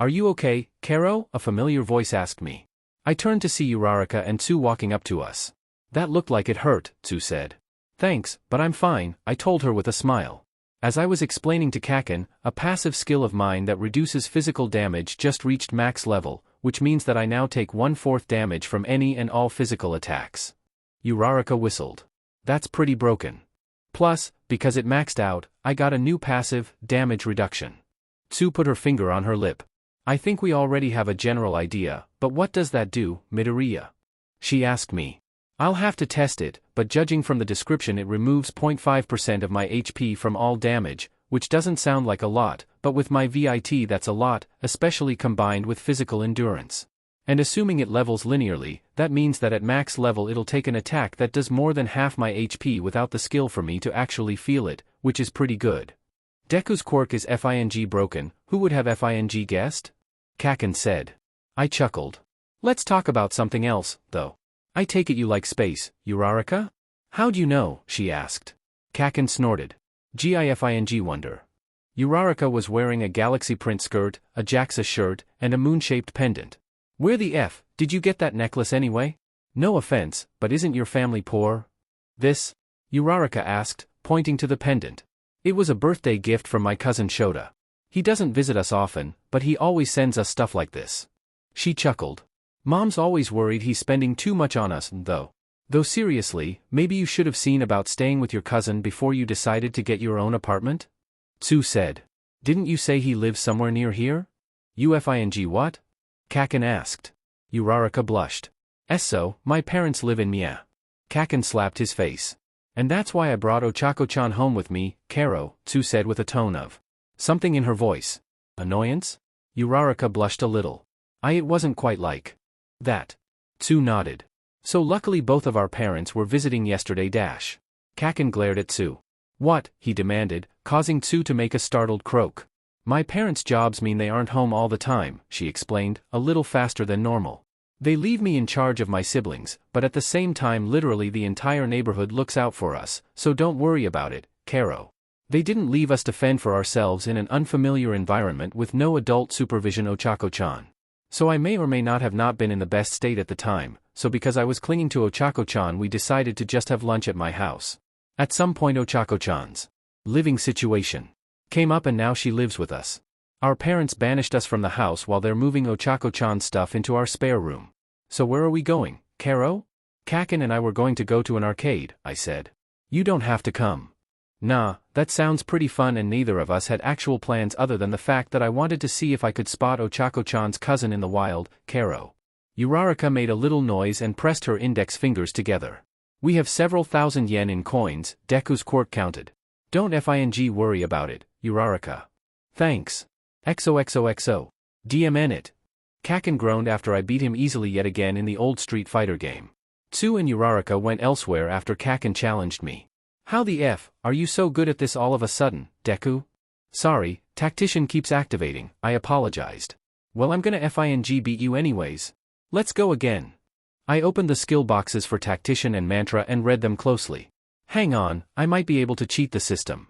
Are you okay, Karo? A familiar voice asked me. I turned to see Uraraka and Tsu walking up to us. That looked like it hurt, Tsu said. Thanks, but I'm fine, I told her with a smile. As I was explaining to Kaken, a passive skill of mine that reduces physical damage just reached max level, which means that I now take 1/4 damage from any and all physical attacks. Uraraka whistled. That's pretty broken. Plus, because it maxed out, I got a new passive, damage reduction. Tsu put her finger on her lip. I think we already have a general idea, but what does that do, Midoriya? She asked me. I'll have to test it, but judging from the description it removes 0.5% of my HP from all damage, which doesn't sound like a lot, but with my VIT that's a lot, especially combined with physical endurance. And assuming it levels linearly, that means that at max level it'll take an attack that does more than half my HP without the skill for me to actually feel it, which is pretty good. Deku's quirk is FING broken, who would have FING guessed? Kaken said. I chuckled. Let's talk about something else, though. I take it you like space, Uraraka? How'd you know? She asked. Kaken snorted. GIFING wonder. Uraraka was wearing a galaxy print skirt, a JAXA shirt, and a moon-shaped pendant. Where the F did you get that necklace anyway? No offense, but isn't your family poor? This? Uraraka asked, pointing to the pendant. It was a birthday gift from my cousin Shota. He doesn't visit us often, but he always sends us stuff like this. She chuckled. Mom's always worried he's spending too much on us, though. Though seriously, maybe you should have seen about staying with your cousin before you decided to get your own apartment? Tsu said. Didn't you say he lives somewhere near here? UFING what? Kaken asked. Uraraka blushed. So, my parents live in Mia. Kaken slapped his face. And that's why I brought Ochako-chan home with me, Karo, Tsu said with a tone of something in her voice. Annoyance? Uraraka blushed a little. It wasn't quite like that. Tsu nodded. So luckily both of our parents were visiting yesterday. Kaken glared at Tsu. What? He demanded, causing Tsu to make a startled croak. My parents' jobs mean they aren't home all the time, she explained, a little faster than normal. They leave me in charge of my siblings, but at the same time literally the entire neighborhood looks out for us, so don't worry about it, Karo. They didn't leave us to fend for ourselves in an unfamiliar environment with no adult supervision. Ochako-chan. So I may or may not have not been in the best state at the time, so because I was clinging to Ochako-chan we decided to just have lunch at my house. At some point Ochako-chan's living situation came up and now she lives with us. Our parents banished us from the house while they're moving Ochako-chan's stuff into our spare room. So where are we going, Karo? Kaken and I were going to go to an arcade, I said. You don't have to come. Nah, that sounds pretty fun and neither of us had actual plans other than the fact that I wanted to see if I could spot Ochako-chan's cousin in the wild, Karo. Uraraka made a little noise and pressed her index fingers together. We have several thousand yen in coins, Deku's quirk counted. Don't FING worry about it, Uraraka. Thanks. XOXOXO. DMN it. Kaken groaned after I beat him easily yet again in the old Street Fighter game. Tsu and Uraraka went elsewhere after Kaken challenged me. How the F are you so good at this all of a sudden, Deku? Sorry, Tactician keeps activating, I apologized. Well I'm gonna FING beat you anyways. Let's go again. I opened the skill boxes for Tactician and Mantra and read them closely. Hang on, I might be able to cheat the system.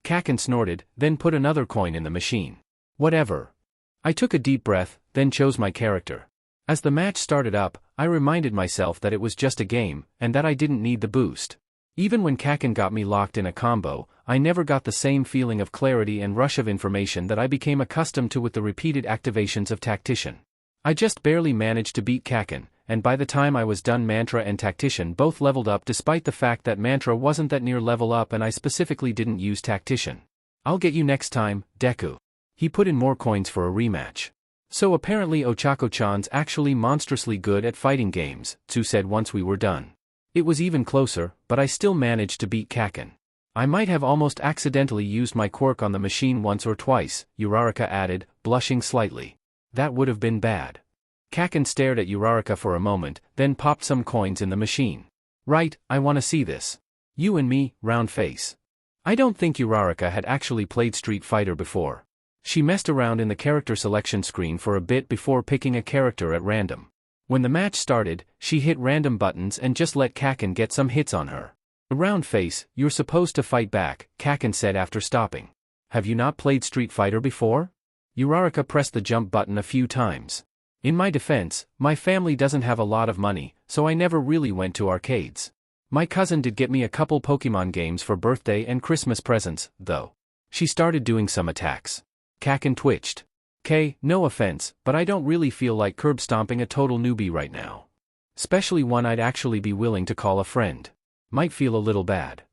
Kaken snorted, then put another coin in the machine. Whatever. I took a deep breath, then chose my character. As the match started up, I reminded myself that it was just a game, and that I didn't need the boost. Even when Kaken got me locked in a combo, I never got the same feeling of clarity and rush of information that I became accustomed to with the repeated activations of Tactician. I just barely managed to beat Kaken, and by the time I was done Mantra and Tactician both leveled up despite the fact that Mantra wasn't that near level up and I specifically didn't use Tactician. I'll get you next time, Deku. He put in more coins for a rematch. So apparently Ochako-chan's actually monstrously good at fighting games, Tsu said once we were done. It was even closer, but I still managed to beat Kaken. I might have almost accidentally used my quirk on the machine once or twice, Uraraka added, blushing slightly. That would have been bad. Kaken stared at Uraraka for a moment, then popped some coins in the machine. Right, I want to see this. You and me, round face. I don't think Uraraka had actually played Street Fighter before. She messed around in the character selection screen for a bit before picking a character at random. When the match started, she hit random buttons and just let Kaken get some hits on her. Round face, you're supposed to fight back, Kaken said after stopping. Have you not played Street Fighter before? Uraraka pressed the jump button a few times. In my defense, my family doesn't have a lot of money, so I never really went to arcades. My cousin did get me a couple Pokemon games for birthday and Christmas presents, though. She started doing some attacks. Kaken twitched. No offense, but I don't really feel like curb stomping a total newbie right now. Especially one I'd actually be willing to call a friend. Might feel a little bad.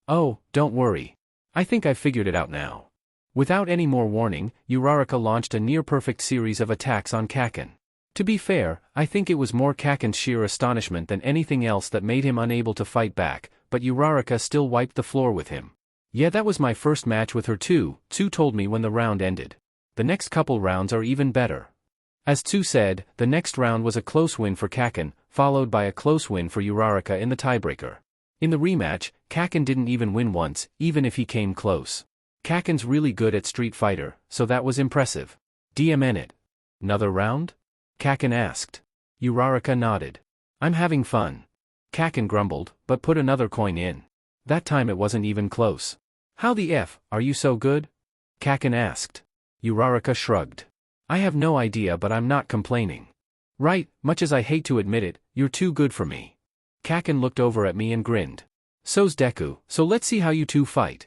Oh, don't worry. I think I've figured it out now. Without any more warning, Uraraka launched a near-perfect series of attacks on Kaken. To be fair, I think it was more Kaken's sheer astonishment than anything else that made him unable to fight back, but Uraraka still wiped the floor with him. Yeah, that was my first match with her too, Tsu told me when the round ended. The next couple rounds are even better. As Tsu said, the next round was a close win for Kaken, followed by a close win for Uraraka in the tiebreaker. In the rematch, Kaken didn't even win once, even if he came close. Kaken's really good at Street Fighter, so that was impressive. DMN it. Another round? Kaken asked. Uraraka nodded. I'm having fun. Kaken grumbled, but put another coin in. That time it wasn't even close. How the F, are you so good? Kaken asked. Uraraka shrugged. I have no idea, but I'm not complaining. Right, much as I hate to admit it, you're too good for me. Kaken looked over at me and grinned. So's Deku, so let's see how you two fight.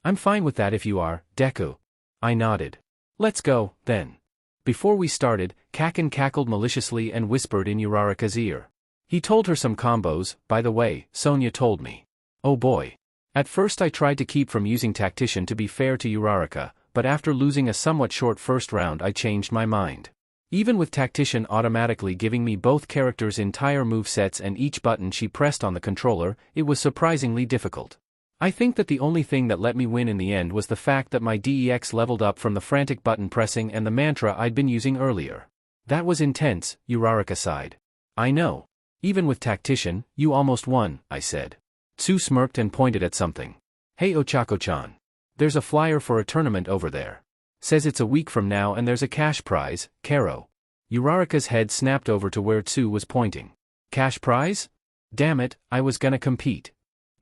I'm fine with that if you are, Deku. I nodded. Let's go, then. Before we started, Kaken cackled maliciously and whispered in Uraraka's ear. He told her some combos, by the way, Sonya told me. Oh boy. At first I tried to keep from using Tactician to be fair to Uraraka, but after losing a somewhat short first round I changed my mind. Even with Tactician automatically giving me both characters' entire movesets and each button she pressed on the controller, it was surprisingly difficult. I think that the only thing that let me win in the end was the fact that my DEX leveled up from the frantic button pressing and the mantra I'd been using earlier. That was intense, Uraraka sighed. I know. Even with Tactician, you almost won, I said. Tsu smirked and pointed at something. Hey Ochako-chan. There's a flyer for a tournament over there. Says it's a week from now and there's a cash prize, Karo. Uraraka's head snapped over to where Tsu was pointing. Cash prize? Damn it, I was gonna compete.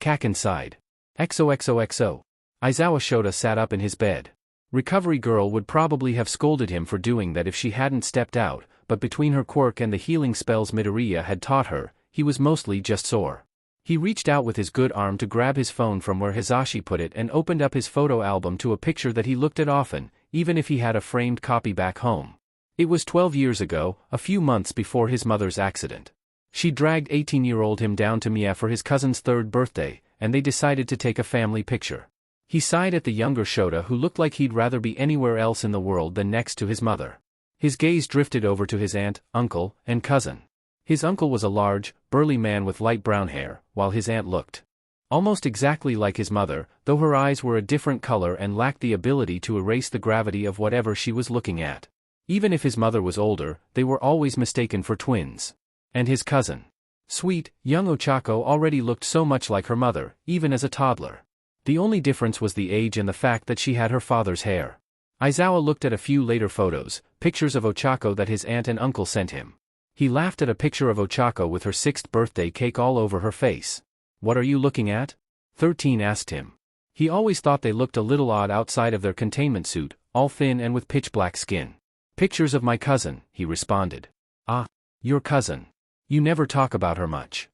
Kaken sighed. XOXOXO. Aizawa Shota sat up in his bed. Recovery Girl would probably have scolded him for doing that if she hadn't stepped out, but between her quirk and the healing spells Midoriya had taught her, he was mostly just sore. He reached out with his good arm to grab his phone from where Hisashi put it and opened up his photo album to a picture that he looked at often, even if he had a framed copy back home. It was 12 years ago, a few months before his mother's accident. She dragged 18-year-old him down to Mie for his cousin's 3rd birthday, and they decided to take a family picture. He sighed at the younger Shota who looked like he'd rather be anywhere else in the world than next to his mother. His gaze drifted over to his aunt, uncle, and cousin. His uncle was a large, burly man with light brown hair, while his aunt looked almost exactly like his mother, though her eyes were a different color and lacked the ability to erase the gravity of whatever she was looking at. Even if his mother was older, they were always mistaken for twins. And his cousin. Sweet, young Ochako already looked so much like her mother, even as a toddler. The only difference was the age and the fact that she had her father's hair. Aizawa looked at a few later photos, pictures of Ochako that his aunt and uncle sent him. He laughed at a picture of Ochako with her 6th birthday cake all over her face. What are you looking at? 13 asked him. He always thought they looked a little odd outside of their containment suit, all thin and with pitch black skin. Pictures of my cousin, he responded. Ah, your cousin. You never talk about her much.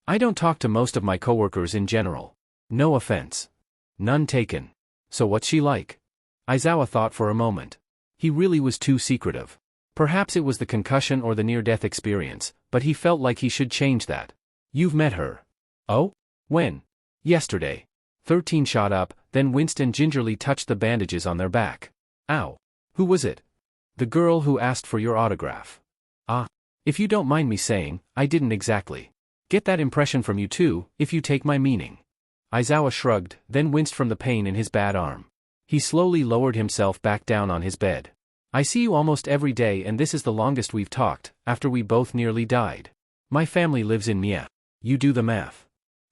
I don't talk to most of my coworkers in general. No offense. None taken. So what's she like? Aizawa thought for a moment. He really was too secretive. Perhaps it was the concussion or the near-death experience, but he felt like he should change that. You've met her. Oh? When? Yesterday. 13 shot up, then winced and gingerly touched the bandages on their back. Ow. Who was it? The girl who asked for your autograph. Ah. If you don't mind me saying, I didn't exactly get that impression from you too, if you take my meaning. Aizawa shrugged, then winced from the pain in his bad arm. He slowly lowered himself back down on his bed. I see you almost every day and this is the longest we've talked, after we both nearly died. My family lives in Mie. You do the math.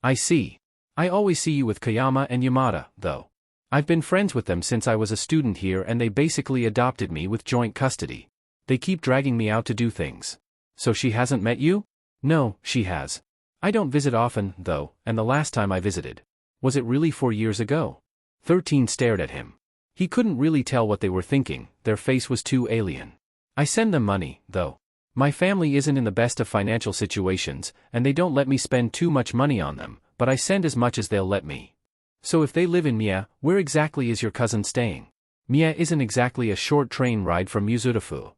I see. I always see you with Kayama and Yamada, though. I've been friends with them since I was a student here and they basically adopted me with joint custody. They keep dragging me out to do things. So she hasn't met you? No, she has. I don't visit often, though, and the last time I visited. Was it really 4 years ago? 13 stared at him. He couldn't really tell what they were thinking, their face was too alien. I send them money, though. My family isn't in the best of financial situations, and they don't let me spend too much money on them, but I send as much as they'll let me. So if they live in Mie, where exactly is your cousin staying? Mie isn't exactly a short train ride from Muzurafu.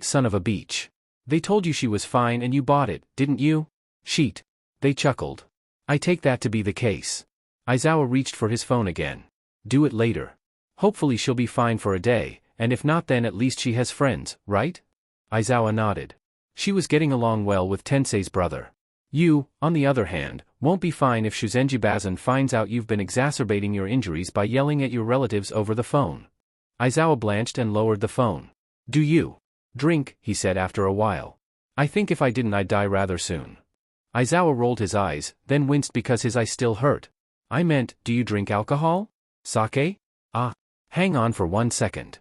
Son of a beach. They told you she was fine and you bought it, didn't you? Sheet. They chuckled. I take that to be the case. Aizawa reached for his phone again. Do it later. Hopefully she'll be fine for a day, and if not then at least she has friends, right? Aizawa nodded. She was getting along well with Tensei's brother. You, on the other hand, won't be fine if Shuzenji-Bazan finds out you've been exacerbating your injuries by yelling at your relatives over the phone. Aizawa blanched and lowered the phone. Do you Drink, he said after a while. I think if I didn't I'd die rather soon. Aizawa rolled his eyes, then winced because his eye still hurt. I meant, do you drink alcohol? Sake? Ah. Hang on for 1 second.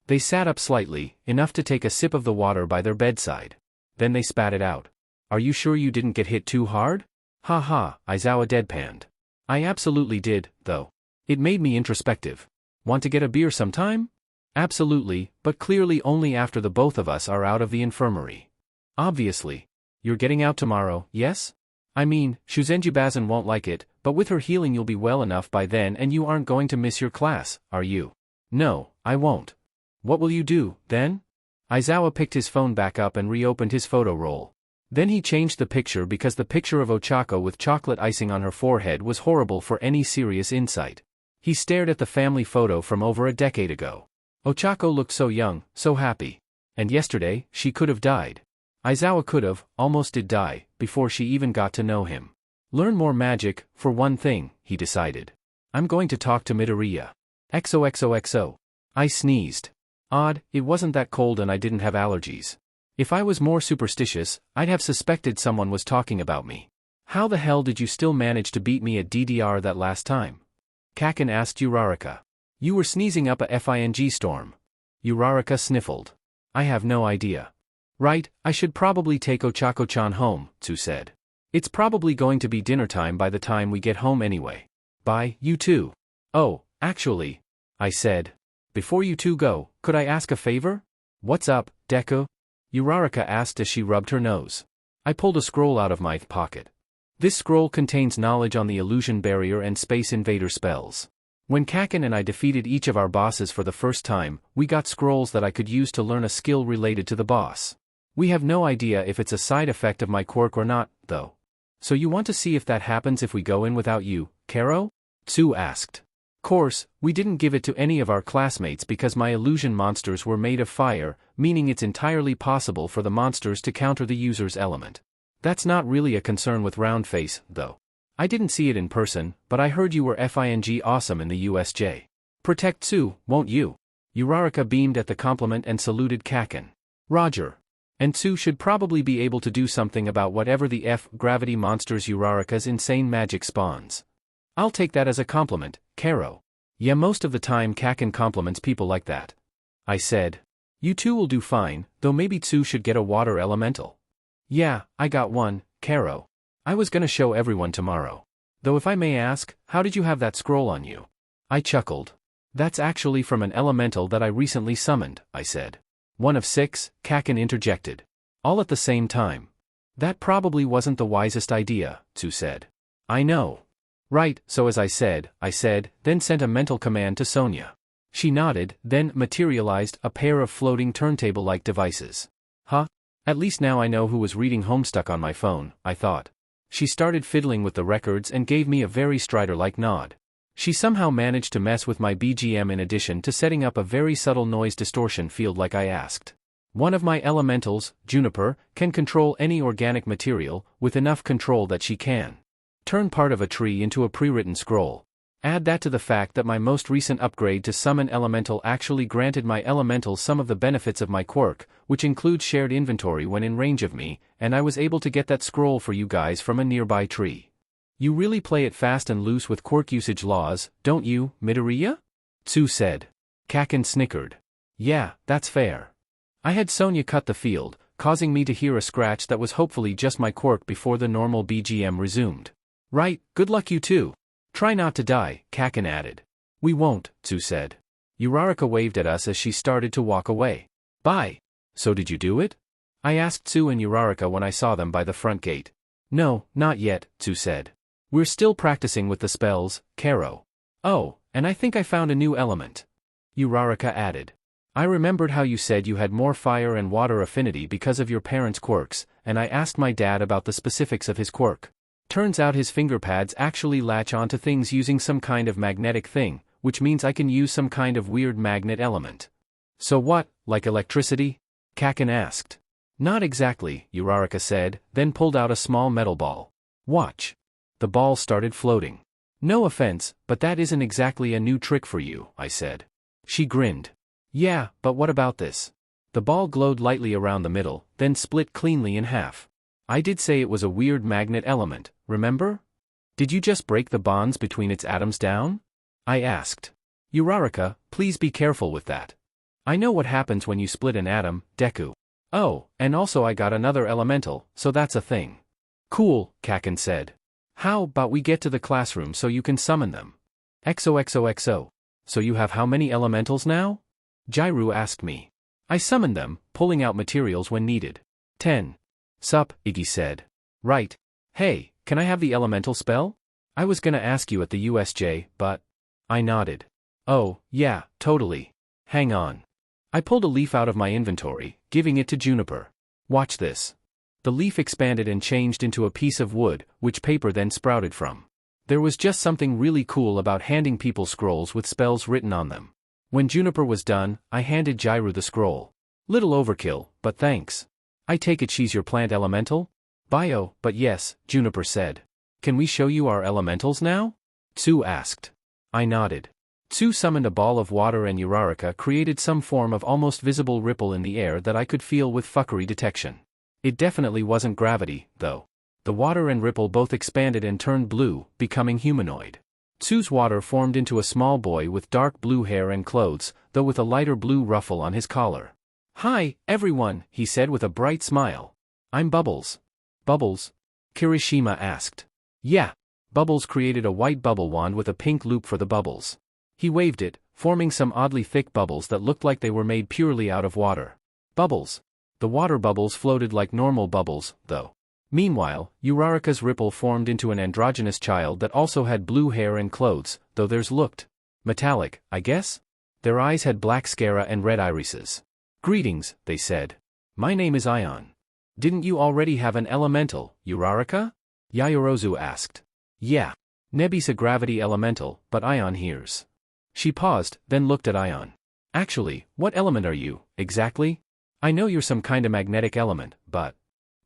They sat up slightly, enough to take a sip of the water by their bedside. Then they spat it out. Are you sure you didn't get hit too hard? Ha ha, Aizawa deadpanned. I absolutely did, though. It made me introspective. Want to get a beer sometime? Absolutely, but clearly only after the both of us are out of the infirmary. Obviously. You're getting out tomorrow, yes? I mean, Shuzenjubazan won't like it, but with her healing you'll be well enough by then and you aren't going to miss your class, are you? No, I won't. What will you do, then? Aizawa picked his phone back up and reopened his photo roll. Then he changed the picture because the picture of Ochako with chocolate icing on her forehead was horrible for any serious insight. He stared at the family photo from over a decade ago. Ochako looked so young, so happy. And yesterday, she could have died. Aizawa could have, almost did die, before she even got to know him. Learn more magic, for one thing, he decided. I'm going to talk to Midoriya. XOXOXO. I sneezed. Odd, it wasn't that cold and I didn't have allergies. If I was more superstitious, I'd have suspected someone was talking about me. How the hell did you still manage to beat me at DDR that last time? Kaken asked Uraraka. You were sneezing up a FING storm. Uraraka sniffled. I have no idea. Right, I should probably take Ochako-chan home, Tsu said. It's probably going to be dinner time by the time we get home anyway. Bye, you two. Oh, actually, I said. Before you two go, could I ask a favor? What's up, Deku? Uraraka asked as she rubbed her nose. I pulled a scroll out of my pocket. This scroll contains knowledge on the illusion barrier and space invader spells. When Kaken and I defeated each of our bosses for the first time, we got scrolls that I could use to learn a skill related to the boss. We have no idea if it's a side effect of my quirk or not, though. So you want to see if that happens if we go in without you, Karo? Tsu asked. Course, we didn't give it to any of our classmates because my illusion monsters were made of fire, meaning it's entirely possible for the monsters to counter the user's element. That's not really a concern with Roundface, though. I didn't see it in person, but I heard you were FING awesome in the USJ. Protect Tsu, won't you? Uraraka beamed at the compliment and saluted Kaken. Roger. And Tsu should probably be able to do something about whatever the gravity monsters Uraraka's insane magic spawns. I'll take that as a compliment, Karo. Yeah, most of the time Kaken compliments people like that. I said. You two will do fine, though maybe Tsu should get a water elemental. Yeah, I got one, Karo. I was gonna show everyone tomorrow. Though if I may ask, how did you have that scroll on you? I chuckled. That's actually from an elemental that I recently summoned, I said. One of 6, Kaken interjected. All at the same time. That probably wasn't the wisest idea, Tsu said. I know. Right, so as I said, then sent a mental command to Sonia. She nodded, then materialized a pair of floating turntable-like devices. Huh? At least now I know who was reading Homestuck on my phone, I thought. She started fiddling with the records and gave me a very Strider-like nod. She somehow managed to mess with my BGM in addition to setting up a very subtle noise distortion field like I asked. One of my elementals, Juniper, can control any organic material, with enough control that she can turn part of a tree into a pre-written scroll. Add that to the fact that my most recent upgrade to Summon Elemental actually granted my elemental some of the benefits of my quirk, which includes shared inventory when in range of me, and I was able to get that scroll for you guys from a nearby tree. You really play it fast and loose with quirk usage laws, don't you, Midoriya? Tsu said. Kaken snickered. Yeah, that's fair. I had Sonia cut the field, causing me to hear a scratch that was hopefully just my quirk before the normal BGM resumed. Right, good luck you too. Try not to die, Kaken added. We won't, Tsu said. Uraraka waved at us as she started to walk away. Bye. So did you do it? I asked Tsu and Uraraka when I saw them by the front gate. No, not yet, Tsu said. We're still practicing with the spells, Karo. Oh, and I think I found a new element. Uraraka added. I remembered how you said you had more fire and water affinity because of your parents' quirks, and I asked my dad about the specifics of his quirk. Turns out his finger pads actually latch onto things using some kind of magnetic thing, which means I can use some kind of weird magnet element. So what, like electricity? Kaken asked. Not exactly, Uraraka said, then pulled out a small metal ball. Watch. The ball started floating. No offense, but that isn't exactly a new trick for you, I said. She grinned. Yeah, but what about this? The ball glowed lightly around the middle, then split cleanly in half. I did say it was a weird magnet element, remember? Did you just break the bonds between its atoms down? I asked. Uraraka, please be careful with that. I know what happens when you split an atom, Deku. Oh, and also I got another elemental, so that's a thing. Cool, Kaken said. How about we get to the classroom so you can summon them? XOXOXO. So you have how many elementals now? Jairu asked me. I summoned them, pulling out materials when needed. 10. Sup, Iggy said. Right. Hey, can I have the elemental spell? I was gonna ask you at the USJ, but... I nodded. Oh, yeah, totally. Hang on. I pulled a leaf out of my inventory, giving it to Juniper. Watch this. The leaf expanded and changed into a piece of wood, which paper then sprouted from. There was just something really cool about handing people scrolls with spells written on them. When Juniper was done, I handed Jairu the scroll. Little overkill, but thanks. I take it she's your plant elemental? Bio, but yes, Juniper said. Can we show you our elementals now? Tsu asked. I nodded. Tsu summoned a ball of water and Uraraka created some form of almost visible ripple in the air that I could feel with fuckery detection. It definitely wasn't gravity, though. The water and ripple both expanded and turned blue, becoming humanoid. Tsu's water formed into a small boy with dark blue hair and clothes, though with a lighter blue ruffle on his collar. Hi, everyone, he said with a bright smile. I'm Bubbles. Bubbles? Kirishima asked. Yeah. Bubbles created a white bubble wand with a pink loop for the bubbles. He waved it, forming some oddly thick bubbles that looked like they were made purely out of water. Bubbles. The water bubbles floated like normal bubbles, though. Meanwhile, Uraraka's ripple formed into an androgynous child that also had blue hair and clothes, though theirs looked metallic, I guess? Their eyes had black sclera and red irises. Greetings, they said. My name is Ion. Didn't you already have an elemental, Uraraka? Yaoyorozu asked. Yeah. Nebi's a gravity elemental, but Ion hears. She paused, then looked at Ion. Actually, what element are you, exactly? I know you're some kinda magnetic element, but...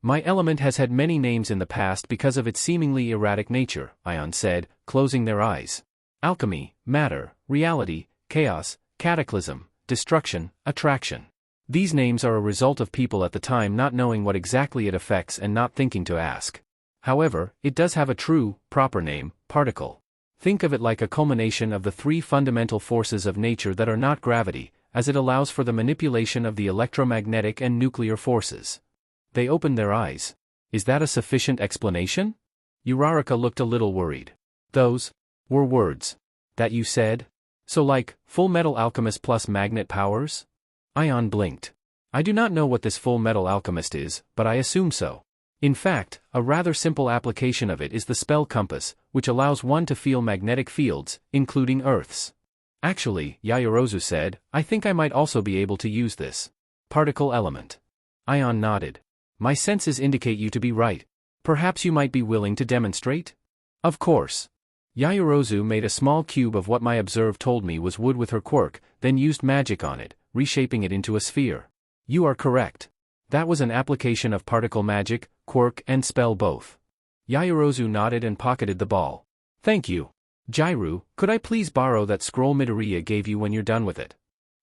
My element has had many names in the past because of its seemingly erratic nature, Ion said, closing their eyes. Alchemy, matter, reality, chaos, cataclysm, destruction, attraction. These names are a result of people at the time not knowing what exactly it affects and not thinking to ask. However, it does have a true, proper name, particle. Think of it like a culmination of the three fundamental forces of nature that are not gravity, as it allows for the manipulation of the electromagnetic and nuclear forces. They opened their eyes. Is that a sufficient explanation? Uraraka looked a little worried. Those were words that you said? So like, Full Metal Alchemist plus magnet powers? Ion blinked. I do not know what this Full Metal Alchemist is, but I assume so. In fact, a rather simple application of it is the spell compass, which allows one to feel magnetic fields, including Earth's. Actually, Yaoyorozu said, I think I might also be able to use this particle element. Ion nodded. My senses indicate you to be right. Perhaps you might be willing to demonstrate? Of course. Yaoyorozu made a small cube of what my observe told me was wood with her quirk, then used magic on it, reshaping it into a sphere. You are correct. That was an application of particle magic, quirk and spell both. Yaoyorozu nodded and pocketed the ball. Thank you. Jairu, could I please borrow that scroll Midoriya gave you when you're done with it?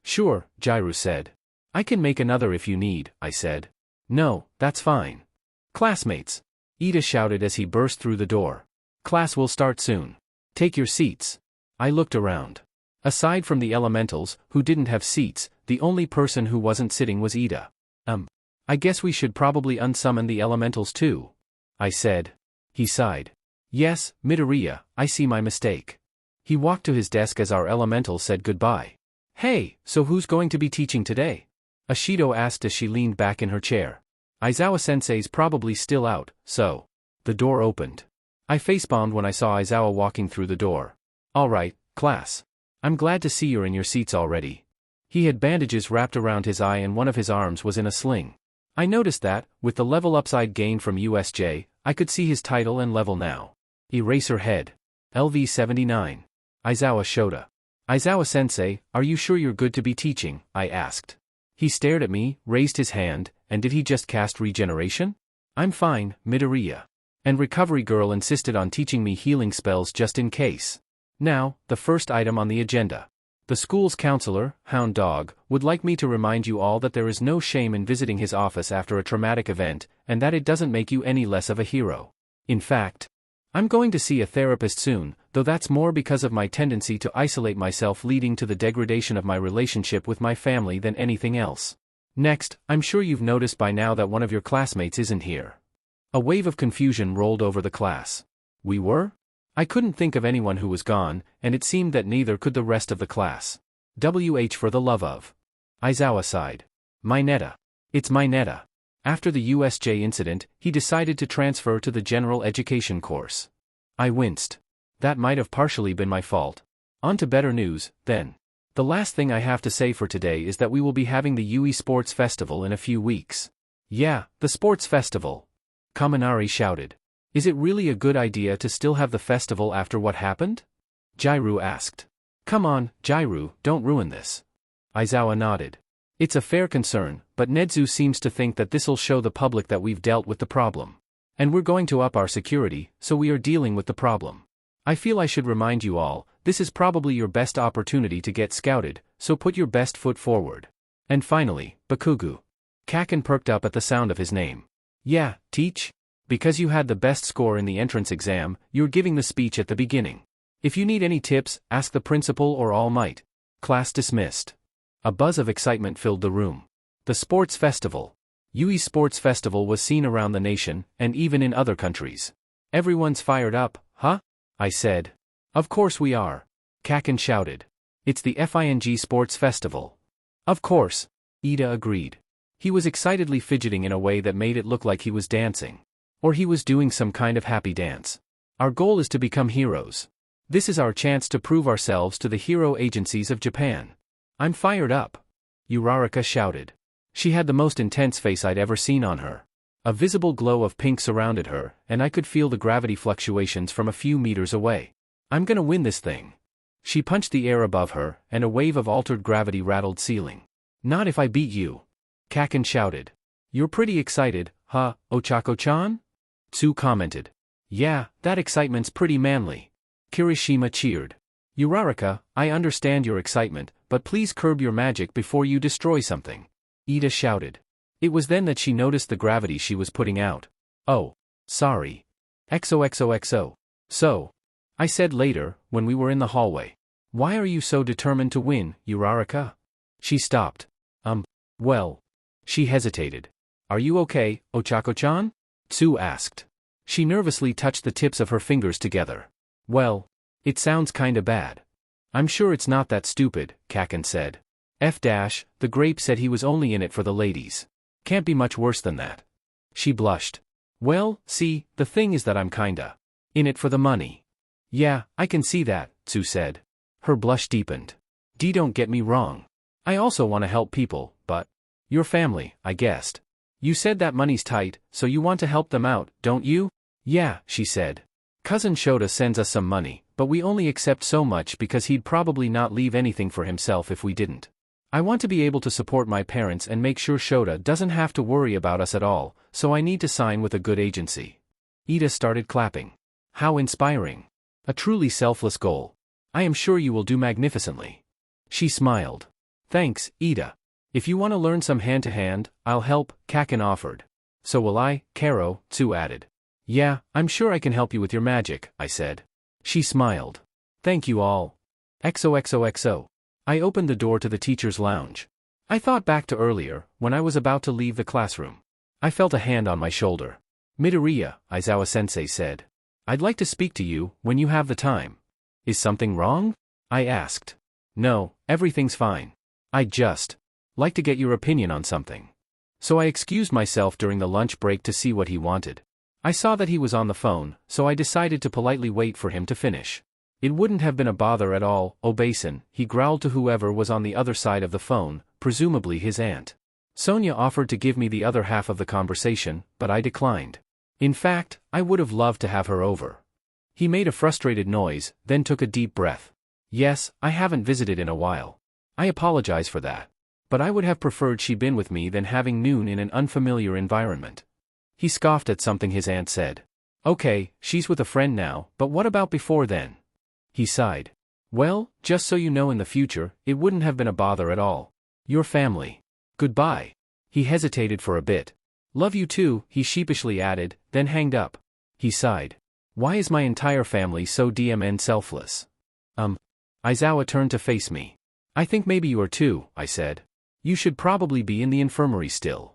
Sure, Jairu said. I can make another if you need, I said. No, that's fine. Classmates. Ida shouted as he burst through the door. Class will start soon. Take your seats. I looked around. Aside from the elementals, who didn't have seats, the only person who wasn't sitting was Ida. I guess we should probably unsummon the elementals too, I said. He sighed. Yes, Midoriya, I see my mistake. He walked to his desk as our elemental said goodbye. Hey, so who's going to be teaching today? Ashido asked as she leaned back in her chair. Aizawa-sensei's probably still out, so. The door opened. I facepalmed when I saw Aizawa walking through the door. All right, class. I'm glad to see you're in your seats already. He had bandages wrapped around his eye and one of his arms was in a sling. I noticed that, with the level upside gain from USJ, I could see his title and level now. Eraser head. LV 79. Aizawa Shota. Aizawa-sensei, are you sure you're good to be teaching? I asked. He stared at me, raised his hand, and did he just cast regeneration? I'm fine, Midoriya. And Recovery Girl insisted on teaching me healing spells just in case. Now, the first item on the agenda. The school's counselor, Hound Dog, would like me to remind you all that there is no shame in visiting his office after a traumatic event, and that it doesn't make you any less of a hero. In fact, I'm going to see a therapist soon, though that's more because of my tendency to isolate myself leading to the degradation of my relationship with my family than anything else. Next, I'm sure you've noticed by now that one of your classmates isn't here. A wave of confusion rolled over the class. We were? I couldn't think of anyone who was gone, and it seemed that neither could the rest of the class. For the love of. Aizawa sighed. Mineta. It's Mineta. After the USJ incident, he decided to transfer to the general education course. I winced. That might have partially been my fault. On to better news, then. The last thing I have to say for today is that we will be having the Yui Sports Festival in a few weeks. Yeah, the Sports Festival. Kaminari shouted. Is it really a good idea to still have the festival after what happened? Jairu asked. Come on, Jairu, don't ruin this. Aizawa nodded. It's a fair concern, but Nedzu seems to think that this'll show the public that we've dealt with the problem. And we're going to up our security, so we are dealing with the problem. I feel I should remind you all, this is probably your best opportunity to get scouted, so put your best foot forward. And finally, Bakugou. Kaken perked up at the sound of his name. Yeah, teach? Because you had the best score in the entrance exam, you're giving the speech at the beginning. If you need any tips, ask the principal or All Might. Class dismissed. A buzz of excitement filled the room. The sports festival. Yui Sports Festival was seen around the nation, and even in other countries. Everyone's fired up, huh? I said. Of course we are. Kaken shouted. It's the FING Sports Festival. Of course. Ida agreed. He was excitedly fidgeting in a way that made it look like he was dancing. Or he was doing some kind of happy dance. Our goal is to become heroes. This is our chance to prove ourselves to the hero agencies of Japan. I'm fired up. Uraraka shouted. She had the most intense face I'd ever seen on her. A visible glow of pink surrounded her, and I could feel the gravity fluctuations from a few meters away. I'm gonna win this thing. She punched the air above her, and a wave of altered gravity rattled ceiling. Not if I beat you. Kaken shouted. You're pretty excited, huh, Ochako-chan? Tsu commented. Yeah, that excitement's pretty manly. Kirishima cheered. Uraraka, I understand your excitement, but please curb your magic before you destroy something. Ida shouted. It was then that she noticed the gravity she was putting out. Oh. Sorry. XOXOXO. So. I said later, when we were in the hallway. Why are you so determined to win, Uraraka? She stopped. Well. She hesitated. Are you okay, Ochako-chan? Tsu asked. She nervously touched the tips of her fingers together. Well. It sounds kinda bad. I'm sure it's not that stupid, Kaken said. The grape said he was only in it for the ladies. Can't be much worse than that. She blushed. Well, see, the thing is that I'm kinda in it for the money. Yeah, I can see that, Tsu said. Her blush deepened. Don't get me wrong. I also want to help people, but your family, I guessed. You said that money's tight, so you want to help them out, don't you? Yeah, she said. Cousin Shota sends us some money, but we only accept so much because he'd probably not leave anything for himself if we didn't. I want to be able to support my parents and make sure Shota doesn't have to worry about us at all, so I need to sign with a good agency. Ida started clapping. How inspiring. A truly selfless goal. I am sure you will do magnificently. She smiled. Thanks, Ida. If you want to learn some hand-to-hand, I'll help, Kaken offered. So will I, Karo, Tsu added. Yeah, I'm sure I can help you with your magic, I said. She smiled. Thank you all. XOXOXO. I opened the door to the teacher's lounge. I thought back to earlier, when I was about to leave the classroom. I felt a hand on my shoulder. Midoriya, Aizawa-sensei said. I'd like to speak to you, when you have the time. Is something wrong? I asked. No, everything's fine. I'd just like to get your opinion on something. So I excused myself during the lunch break to see what he wanted. I saw that he was on the phone, so I decided to politely wait for him to finish. It wouldn't have been a bother at all, Obasan, he growled to whoever was on the other side of the phone, presumably his aunt. Sonia offered to give me the other half of the conversation, but I declined. In fact, I would have loved to have her over. He made a frustrated noise, then took a deep breath. Yes, I haven't visited in a while. I apologize for that. But I would have preferred she'd been with me than having Noon in an unfamiliar environment. He scoffed at something his aunt said. Okay, she's with a friend now, but what about before then? He sighed. Well, just so you know in the future, it wouldn't have been a bother at all. Your family. Goodbye. He hesitated for a bit. Love you too, he sheepishly added, then hanged up. He sighed. Why is my entire family so DMN selfless? Aizawa turned to face me. I think maybe you are too, I said. You should probably be in the infirmary still.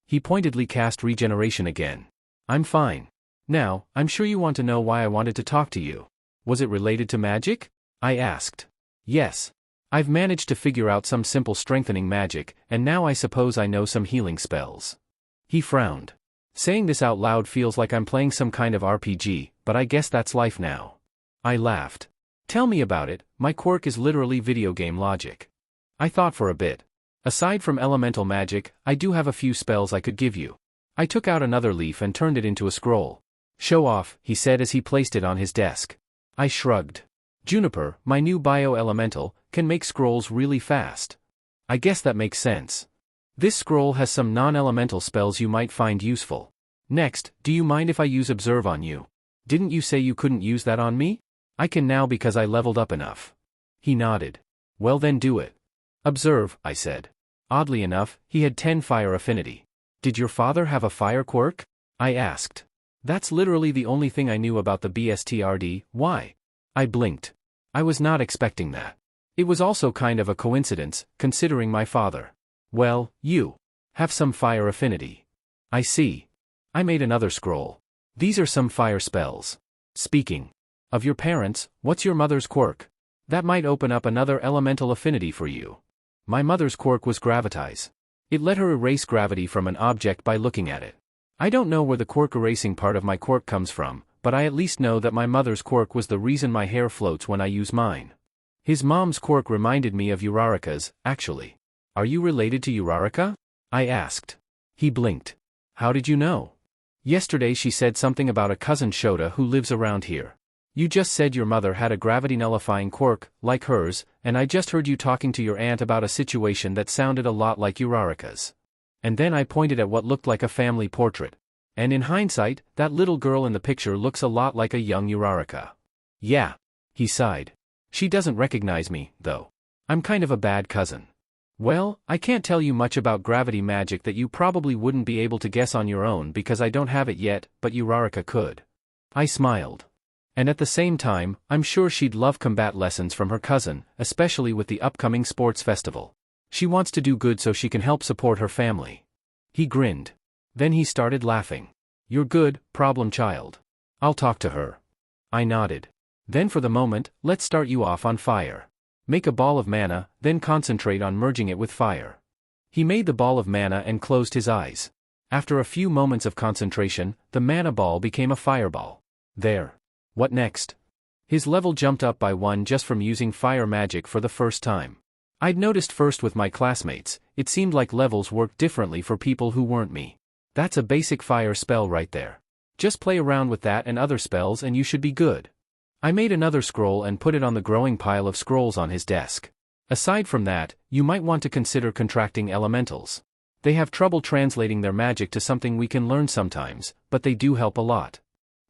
He pointedly cast regeneration again. I'm fine. Now, I'm sure you want to know why I wanted to talk to you. Was it related to magic? I asked. Yes. I've managed to figure out some simple strengthening magic, and now I suppose I know some healing spells. He frowned. Saying this out loud feels like I'm playing some kind of RPG, but I guess that's life now. I laughed. Tell me about it, my quirk is literally video game logic. I thought for a bit. Aside from elemental magic, I do have a few spells I could give you. I took out another leaf and turned it into a scroll. Show off, he said as he placed it on his desk. I shrugged. Juniper, my new bio-elemental, can make scrolls really fast. I guess that makes sense. This scroll has some non-elemental spells you might find useful. Next, do you mind if I use Observe on you? Didn't you say you couldn't use that on me? I can now because I leveled up enough. He nodded. Well then do it. Observe, I said. Oddly enough, he had 10 fire affinity. Did your father have a fire quirk? I asked. That's literally the only thing I knew about the BSTRD, why? I blinked. I was not expecting that. It was also kind of a coincidence, considering my father. Well, you have some fire affinity. I see. I made another scroll. These are some fire spells. Speaking of your parents, what's your mother's quirk? That might open up another elemental affinity for you. My mother's quirk was Gravitize. It let her erase gravity from an object by looking at it. I don't know where the quirk erasing part of my quirk comes from, but I at least know that my mother's quirk was the reason my hair floats when I use mine. His mom's quirk reminded me of Uraraka's, actually. Are you related to Uraraka? I asked. He blinked. How did you know? Yesterday she said something about a cousin Shota who lives around here. You just said your mother had a gravity-nullifying quirk, like hers, and I just heard you talking to your aunt about a situation that sounded a lot like Uraraka's. And then I pointed at what looked like a family portrait. And in hindsight, that little girl in the picture looks a lot like a young Uraraka. Yeah. He sighed. She doesn't recognize me, though. I'm kind of a bad cousin. Well, I can't tell you much about gravity magic that you probably wouldn't be able to guess on your own because I don't have it yet, but Uraraka could. I smiled. And at the same time, I'm sure she'd love combat lessons from her cousin, especially with the upcoming sports festival. She wants to do good so she can help support her family. He grinned. Then he started laughing. You're good, problem child. I'll talk to her. I nodded. Then for the moment, let's start you off on fire. Make a ball of mana, then concentrate on merging it with fire. He made the ball of mana and closed his eyes. After a few moments of concentration, the mana ball became a fireball. There. What next? His level jumped up by 1 just from using fire magic for the first time. I'd noticed first with my classmates, it seemed like levels worked differently for people who weren't me. That's a basic fire spell right there. Just play around with that and other spells and you should be good. I made another scroll and put it on the growing pile of scrolls on his desk. Aside from that, you might want to consider contracting elementals. They have trouble translating their magic to something we can learn sometimes, but they do help a lot.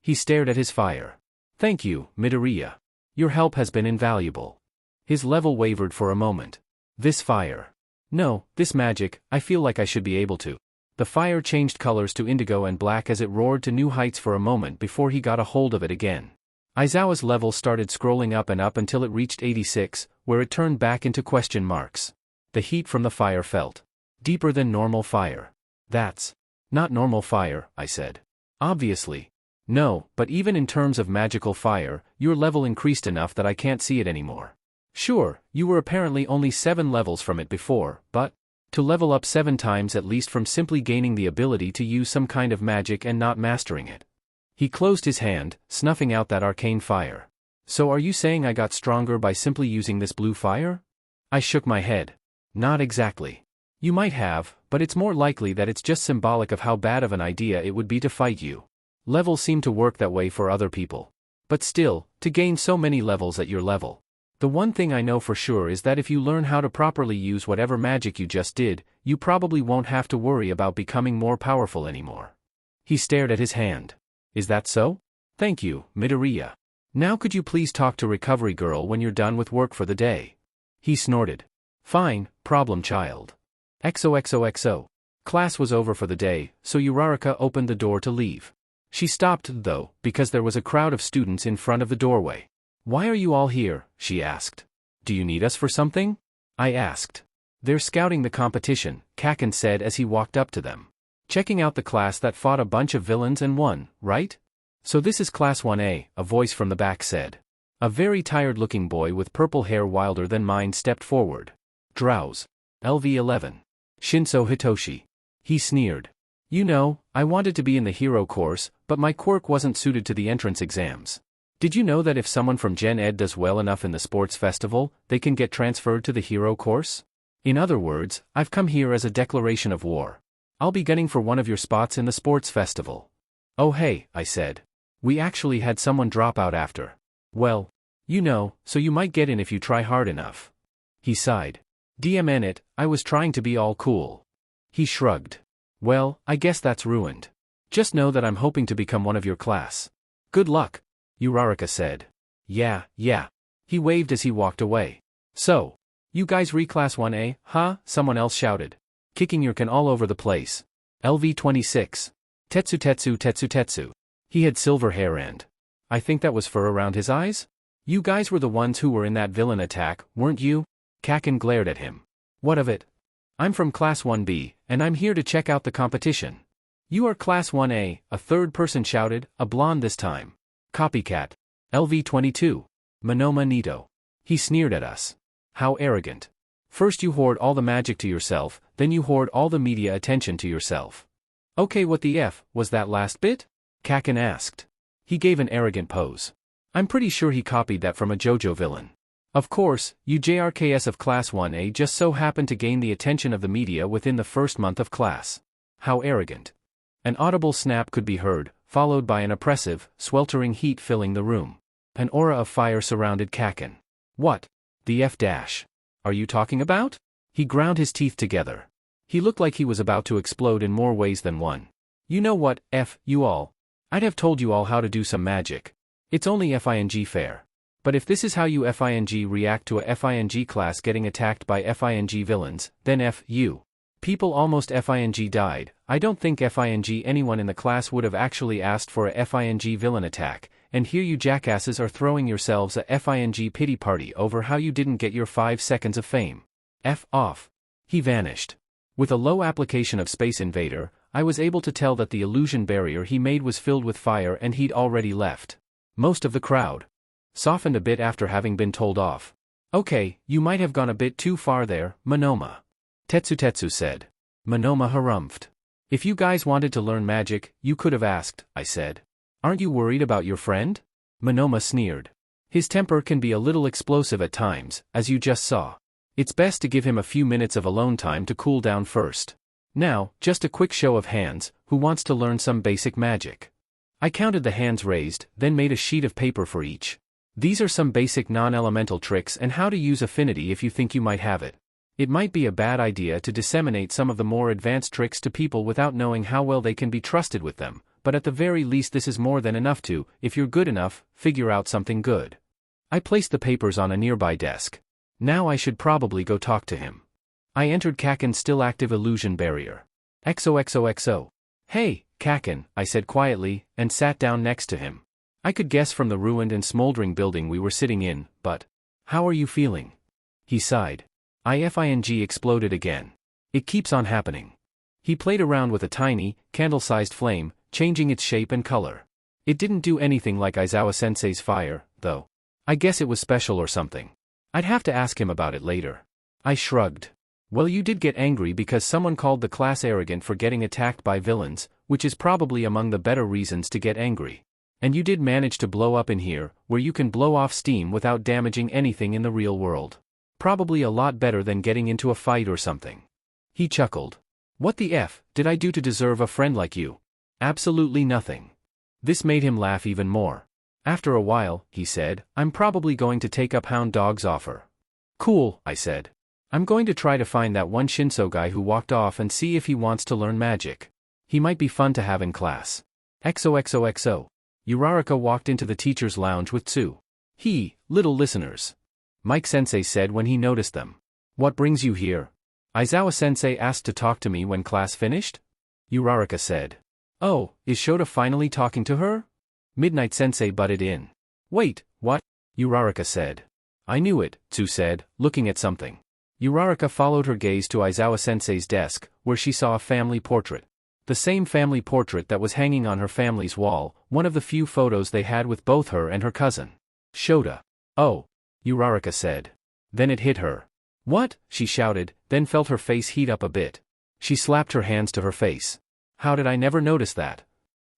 He stared at his fire. Thank you, Midoriya. Your help has been invaluable. His level wavered for a moment. This fire. No, this magic, I feel like I should be able to. The fire changed colors to indigo and black as it roared to new heights for a moment before he got a hold of it again. Aizawa's level started scrolling up and up until it reached 86, where it turned back into question marks. The heat from the fire felt deeper than normal fire. That's not normal fire, I said. Obviously. No, but even in terms of magical fire, your level increased enough that I can't see it anymore. Sure, you were apparently only 7 levels from it before, but to level up 7 times at least from simply gaining the ability to use some kind of magic and not mastering it. He closed his hand, snuffing out that arcane fire. So are you saying I got stronger by simply using this blue fire? I shook my head. Not exactly. You might have, but it's more likely that it's just symbolic of how bad of an idea it would be to fight you. Levels seem to work that way for other people. But still, to gain so many levels at your level. The one thing I know for sure is that if you learn how to properly use whatever magic you just did, you probably won't have to worry about becoming more powerful anymore. He stared at his hand. Is that so? Thank you, Midoriya. Now could you please talk to Recovery Girl when you're done with work for the day? He snorted. Fine, problem child. XOXOXO. Class was over for the day, so Uraraka opened the door to leave. She stopped, though, because there was a crowd of students in front of the doorway. Why are you all here? She asked. Do you need us for something? I asked. They're scouting the competition, Kaken said as he walked up to them. Checking out the class that fought a bunch of villains and won, right? So this is Class 1A, a voice from the back said. A very tired-looking boy with purple hair wilder than mine stepped forward. Drowse. LV11. Shinso Hitoshi. He sneered. You know, I wanted to be in the hero course, but my quirk wasn't suited to the entrance exams. Did you know that if someone from Gen Ed does well enough in the sports festival, they can get transferred to the hero course? In other words, I've come here as a declaration of war. I'll be gunning for one of your spots in the sports festival. Oh hey, I said. We actually had someone drop out after. Well, you know, so you might get in if you try hard enough. He sighed. DMN it, I was trying to be all cool. He shrugged. Well, I guess that's ruined. Just know that I'm hoping to become one of your class. Good luck, Uraraka said. Yeah. He waved as he walked away. So, you guys re-class 1A, huh? Someone else shouted. Kicking your can all over the place. LV26. Tetsu. He had silver hair and I think that was fur around his eyes? You guys were the ones who were in that villain attack, weren't you? Kaken glared at him. What of it? I'm from Class 1B, and I'm here to check out the competition. You are Class 1A, a third person shouted, a blonde this time. Copycat. LV22. Monoma Nito. He sneered at us. How arrogant. First you hoard all the magic to yourself, then you hoard all the media attention to yourself. Okay, what the F was that last bit? Kaken asked. He gave an arrogant pose. I'm pretty sure he copied that from a JoJo villain. Of course, you JRKS of Class 1A just so happened to gain the attention of the media within the first month of class. How arrogant. An audible snap could be heard, followed by an oppressive, sweltering heat filling the room. An aura of fire surrounded Kaken. What? The F dash. Are you talking about? He ground his teeth together. He looked like he was about to explode in more ways than one. You know what, F, you all. I'd have told you all how to do some magic. It's only FING fair. But if this is how you FING react to a FING class getting attacked by FING villains, then F you. People almost FING died. I don't think FING anyone in the class would have actually asked for a FING villain attack, and here you jackasses are throwing yourselves a FING pity party over how you didn't get your 5 seconds of fame. F off. He vanished. With a low application of Space Invader, I was able to tell that the illusion barrier he made was filled with fire and he'd already left. Most of the crowd softened a bit after having been told off. Okay, you might have gone a bit too far there, Monoma. Tetsu said. Monoma harumphed. If you guys wanted to learn magic, you could have asked, I said. Aren't you worried about your friend? Monoma sneered. His temper can be a little explosive at times, as you just saw. It's best to give him a few minutes of alone time to cool down first. Now, just a quick show of hands, who wants to learn some basic magic? I counted the hands raised, then made a sheet of paper for each. These are some basic non-elemental tricks and how to use affinity if you think you might have it. It might be a bad idea to disseminate some of the more advanced tricks to people without knowing how well they can be trusted with them, but at the very least this is more than enough to, if you're good enough, figure out something good. I placed the papers on a nearby desk. Now I should probably go talk to him. I entered Kaken's still active illusion barrier. XOXOXO. Hey, Kaken, I said quietly, and sat down next to him. I could guess from the ruined and smoldering building we were sitting in, but how are you feeling? He sighed. IFING exploded again. It keeps on happening. He played around with a tiny, candle-sized flame, changing its shape and color. It didn't do anything like Aizawa-sensei's fire, though. I guess it was special or something. I'd have to ask him about it later. I shrugged. Well, you did get angry because someone called the class arrogant for getting attacked by villains, which is probably among the better reasons to get angry. And you did manage to blow up in here, where you can blow off steam without damaging anything in the real world. Probably a lot better than getting into a fight or something. He chuckled. What the F did I do to deserve a friend like you? Absolutely nothing. This made him laugh even more. After a while, he said, I'm probably going to take up Hound Dog's offer. Cool, I said. I'm going to try to find that one Shinso guy who walked off and see if he wants to learn magic. He might be fun to have in class. XOXOXO. Uraraka walked into the teacher's lounge with two. Little listeners. Mike-sensei said when he noticed them. What brings you here? Aizawa-sensei asked to talk to me when class finished? Uraraka said. Oh, is Shota finally talking to her? Midnight-sensei butted in. Wait, what? Uraraka said. I knew it, Tsu said, looking at something. Uraraka followed her gaze to Aizawa-sensei's desk, where she saw a family portrait. The same family portrait that was hanging on her family's wall, one of the few photos they had with both her and her cousin. Shota. Oh, Uraraka said. Then it hit her. What? She shouted, then felt her face heat up a bit. She slapped her hands to her face. How did I never notice that?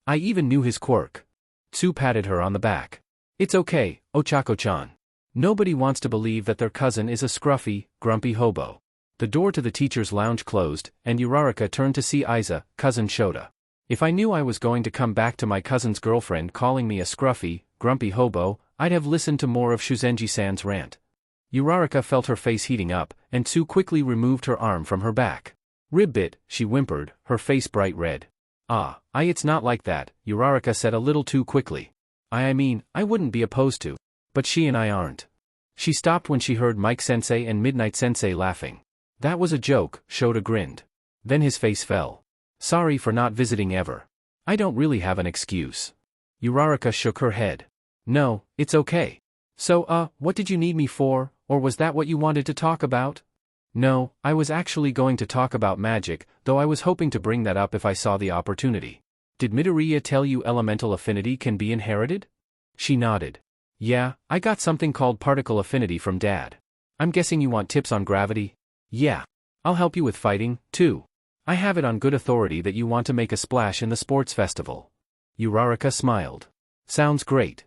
I even knew his quirk. Tsu patted her on the back. It's okay, Ochako-chan. Nobody wants to believe that their cousin is a scruffy, grumpy hobo. The door to the teacher's lounge closed, and Uraraka turned to see Aiza, cousin Shota. If I knew I was going to come back to my cousin's girlfriend calling me a scruffy, grumpy hobo, I'd have listened to more of Shuzenji-san's rant. Uraraka felt her face heating up, and Tsu quickly removed her arm from her back. Ribbit, she whimpered, her face bright red. It's not like that, Uraraka said a little too quickly. I mean, I wouldn't be opposed to. But she and I aren't. She stopped when she heard Mike-sensei and Midnight-sensei laughing. That was a joke, Shota grinned. Then his face fell. Sorry for not visiting ever. I don't really have an excuse. Uraraka shook her head. No, it's okay. So, what did you need me for, or was that what you wanted to talk about? No, I was actually going to talk about magic, though I was hoping to bring that up if I saw the opportunity. Did Midoriya tell you elemental affinity can be inherited? She nodded. Yeah, I got something called particle affinity from Dad. I'm guessing you want tips on gravity? Yeah. I'll help you with fighting, too. I have it on good authority that you want to make a splash in the sports festival. Uraraka smiled. Sounds great.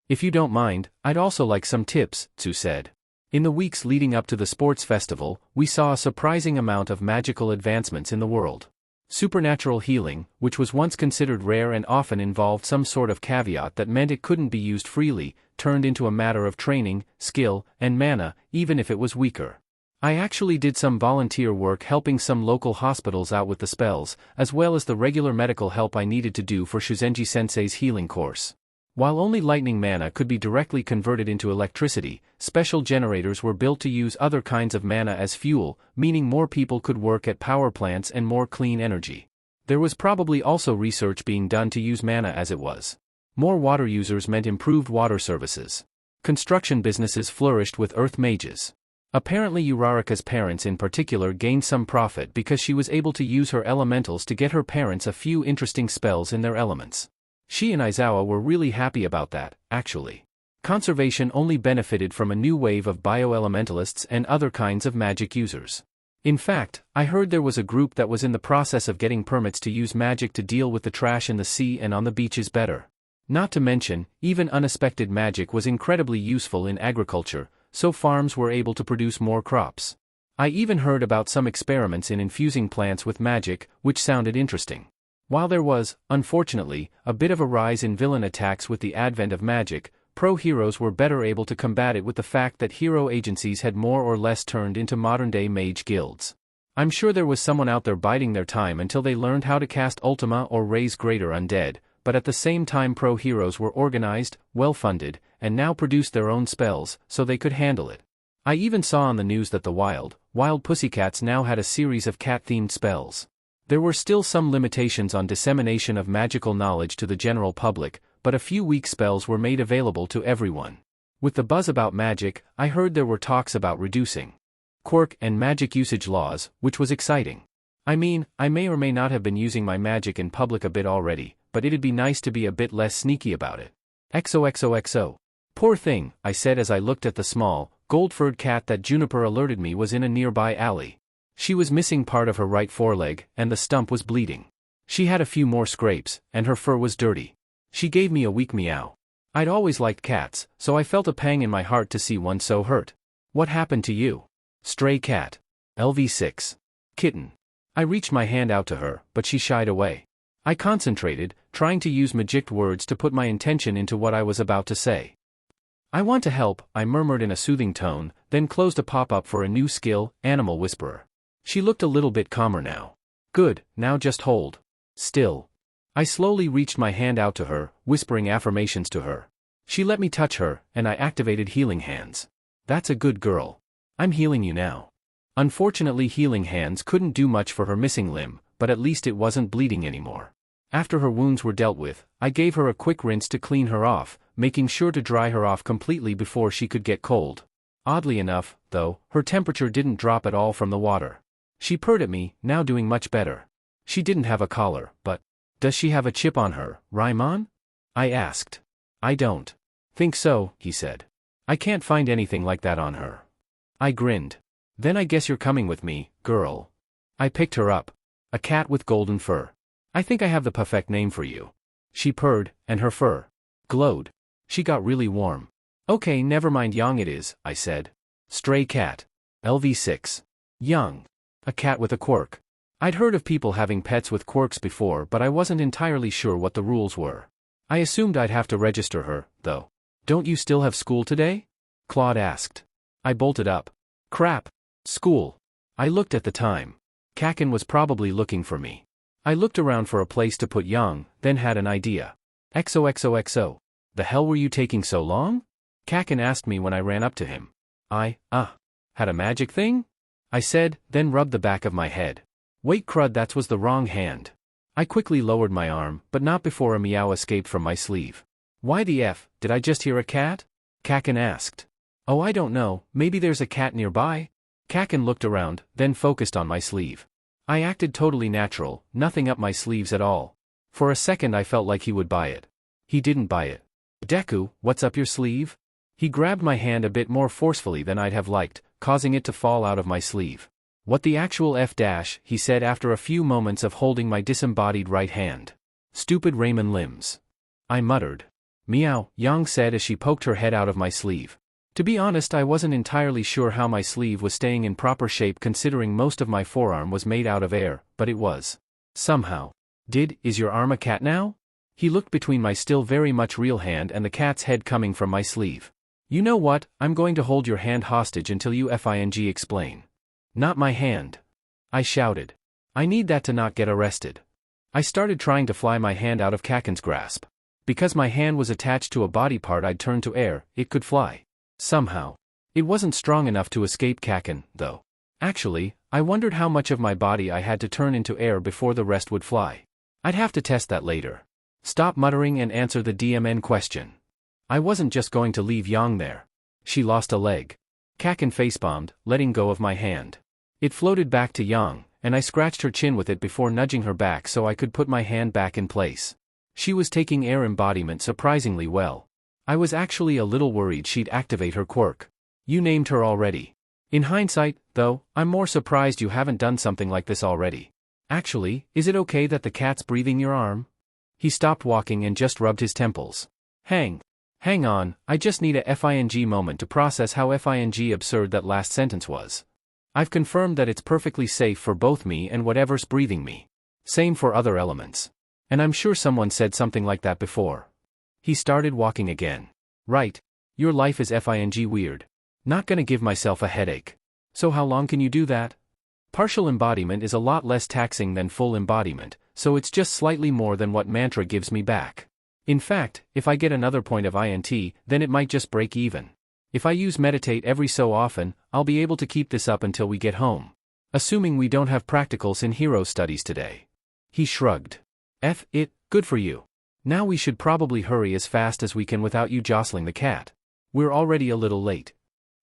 If you don't mind, I'd also like some tips, Tsu said. In the weeks leading up to the sports festival, we saw a surprising amount of magical advancements in the world. Supernatural healing, which was once considered rare and often involved some sort of caveat that meant it couldn't be used freely, turned into a matter of training, skill, and mana, even if it was weaker. I actually did some volunteer work helping some local hospitals out with the spells, as well as the regular medical help I needed to do for Shuzenji-sensei's healing course. While only lightning mana could be directly converted into electricity, special generators were built to use other kinds of mana as fuel, meaning more people could work at power plants and more clean energy. There was probably also research being done to use mana as it was. More water users meant improved water services. Construction businesses flourished with earth mages. Apparently Uraraka's parents in particular gained some profit because she was able to use her elementals to get her parents a few interesting spells in their elements. She and Aizawa were really happy about that, actually. Conservation only benefited from a new wave of bioelementalists and other kinds of magic users. In fact, I heard there was a group that was in the process of getting permits to use magic to deal with the trash in the sea and on the beaches better. Not to mention, even unexpected magic was incredibly useful in agriculture, so farms were able to produce more crops. I even heard about some experiments in infusing plants with magic, which sounded interesting. While there was, unfortunately, a bit of a rise in villain attacks with the advent of magic, pro-heroes were better able to combat it with the fact that hero agencies had more or less turned into modern-day mage guilds. I'm sure there was someone out there biding their time until they learned how to cast Ultima or raise Greater Undead, but at the same time pro-heroes were organized, well-funded, and now produced their own spells, so they could handle it. I even saw on the news that the Wild Pussycats now had a series of cat-themed spells. There were still some limitations on dissemination of magical knowledge to the general public, but a few weak spells were made available to everyone. With the buzz about magic, I heard there were talks about reducing quirk and magic usage laws, which was exciting. I mean, I may or may not have been using my magic in public a bit already, but it'd be nice to be a bit less sneaky about it. XOXOXO. Poor thing, I said as I looked at the small, gold-furred cat that Juniper alerted me was in a nearby alley. She was missing part of her right foreleg, and the stump was bleeding. She had a few more scrapes, and her fur was dirty. She gave me a weak meow. I'd always liked cats, so I felt a pang in my heart to see one so hurt. What happened to you? Stray cat. LV6. Kitten. I reached my hand out to her, but she shied away. I concentrated, trying to use magic words to put my intention into what I was about to say. I want to help, I murmured in a soothing tone, then closed a pop-up for a new skill, Animal Whisperer. She looked a little bit calmer now. Good, now just hold still. I slowly reached my hand out to her, whispering affirmations to her. She let me touch her, and I activated healing hands. That's a good girl. I'm healing you now. Unfortunately, healing hands couldn't do much for her missing limb, but at least it wasn't bleeding anymore. After her wounds were dealt with, I gave her a quick rinse to clean her off, making sure to dry her off completely before she could get cold. Oddly enough, though, her temperature didn't drop at all from the water. She purred at me, now doing much better. She didn't have a collar, but does she have a chip on her, Raimon? I asked. I don't think so, he said. I can't find anything like that on her. I grinned. Then I guess you're coming with me, girl. I picked her up. A cat with golden fur. I think I have the perfect name for you. She purred, and her fur glowed. She got really warm. Okay, never mind, Yang it is, I said. Stray cat. LV6. Yang. A cat with a quirk. I'd heard of people having pets with quirks before, but I wasn't entirely sure what the rules were. I assumed I'd have to register her, though. Don't you still have school today? Claude asked. I bolted up. Crap. School. I looked at the time. Kaken was probably looking for me. I looked around for a place to put Yang, then had an idea. XOXOXO. The hell were you taking so long? Kaken asked me when I ran up to him. Had a magic thing? I said, then rubbed the back of my head. Wait crud, that was the wrong hand. I quickly lowered my arm, but not before a meow escaped from my sleeve. Why the F, did I just hear a cat? Kaken asked. Oh, I don't know, maybe there's a cat nearby? Kaken looked around, then focused on my sleeve. I acted totally natural, nothing up my sleeves at all. For a second I felt like he would buy it. He didn't buy it. Deku, what's up your sleeve? He grabbed my hand a bit more forcefully than I'd have liked, causing it to fall out of my sleeve. What the actual F dash, he said after a few moments of holding my disembodied right hand. Stupid Raymond limbs. I muttered. Meow, Yang said as she poked her head out of my sleeve. To be honest, I wasn't entirely sure how my sleeve was staying in proper shape considering most of my forearm was made out of air, but it was. Somehow. Is your arm a cat now? He looked between my still very much real hand and the cat's head coming from my sleeve. You know what, I'm going to hold your hand hostage until you explain. Not my hand. I shouted. I need that to not get arrested. I started trying to fly my hand out of Kaken's grasp. Because my hand was attached to a body part I'd turned to air, it could fly. Somehow. It wasn't strong enough to escape Kaken, though. Actually, I wondered how much of my body I had to turn into air before the rest would fly. I'd have to test that later. Stop muttering and answer the DMN question. I wasn't just going to leave Yang there. She lost a leg. Kaken facepalmed, letting go of my hand. It floated back to Yang, and I scratched her chin with it before nudging her back so I could put my hand back in place. She was taking air embodiment surprisingly well. I was actually a little worried she'd activate her quirk. You named her already. In hindsight, though, I'm more surprised you haven't done something like this already. Actually, is it okay that the cat's breathing your arm? He stopped walking and just rubbed his temples. Hang on, I just need a FING moment to process how FING absurd that last sentence was. I've confirmed that it's perfectly safe for both me and whatever's breathing me. Same for other elements. And I'm sure someone said something like that before. He started walking again. Right. Your life is FING weird. Not gonna give myself a headache. So how long can you do that? Partial embodiment is a lot less taxing than full embodiment, so it's just slightly more than what mantra gives me back. In fact, if I get another point of INT, then it might just break even. If I use meditate every so often, I'll be able to keep this up until we get home. Assuming we don't have practicals in hero studies today. He shrugged. Good for you. Now we should probably hurry as fast as we can without you jostling the cat. We're already a little late.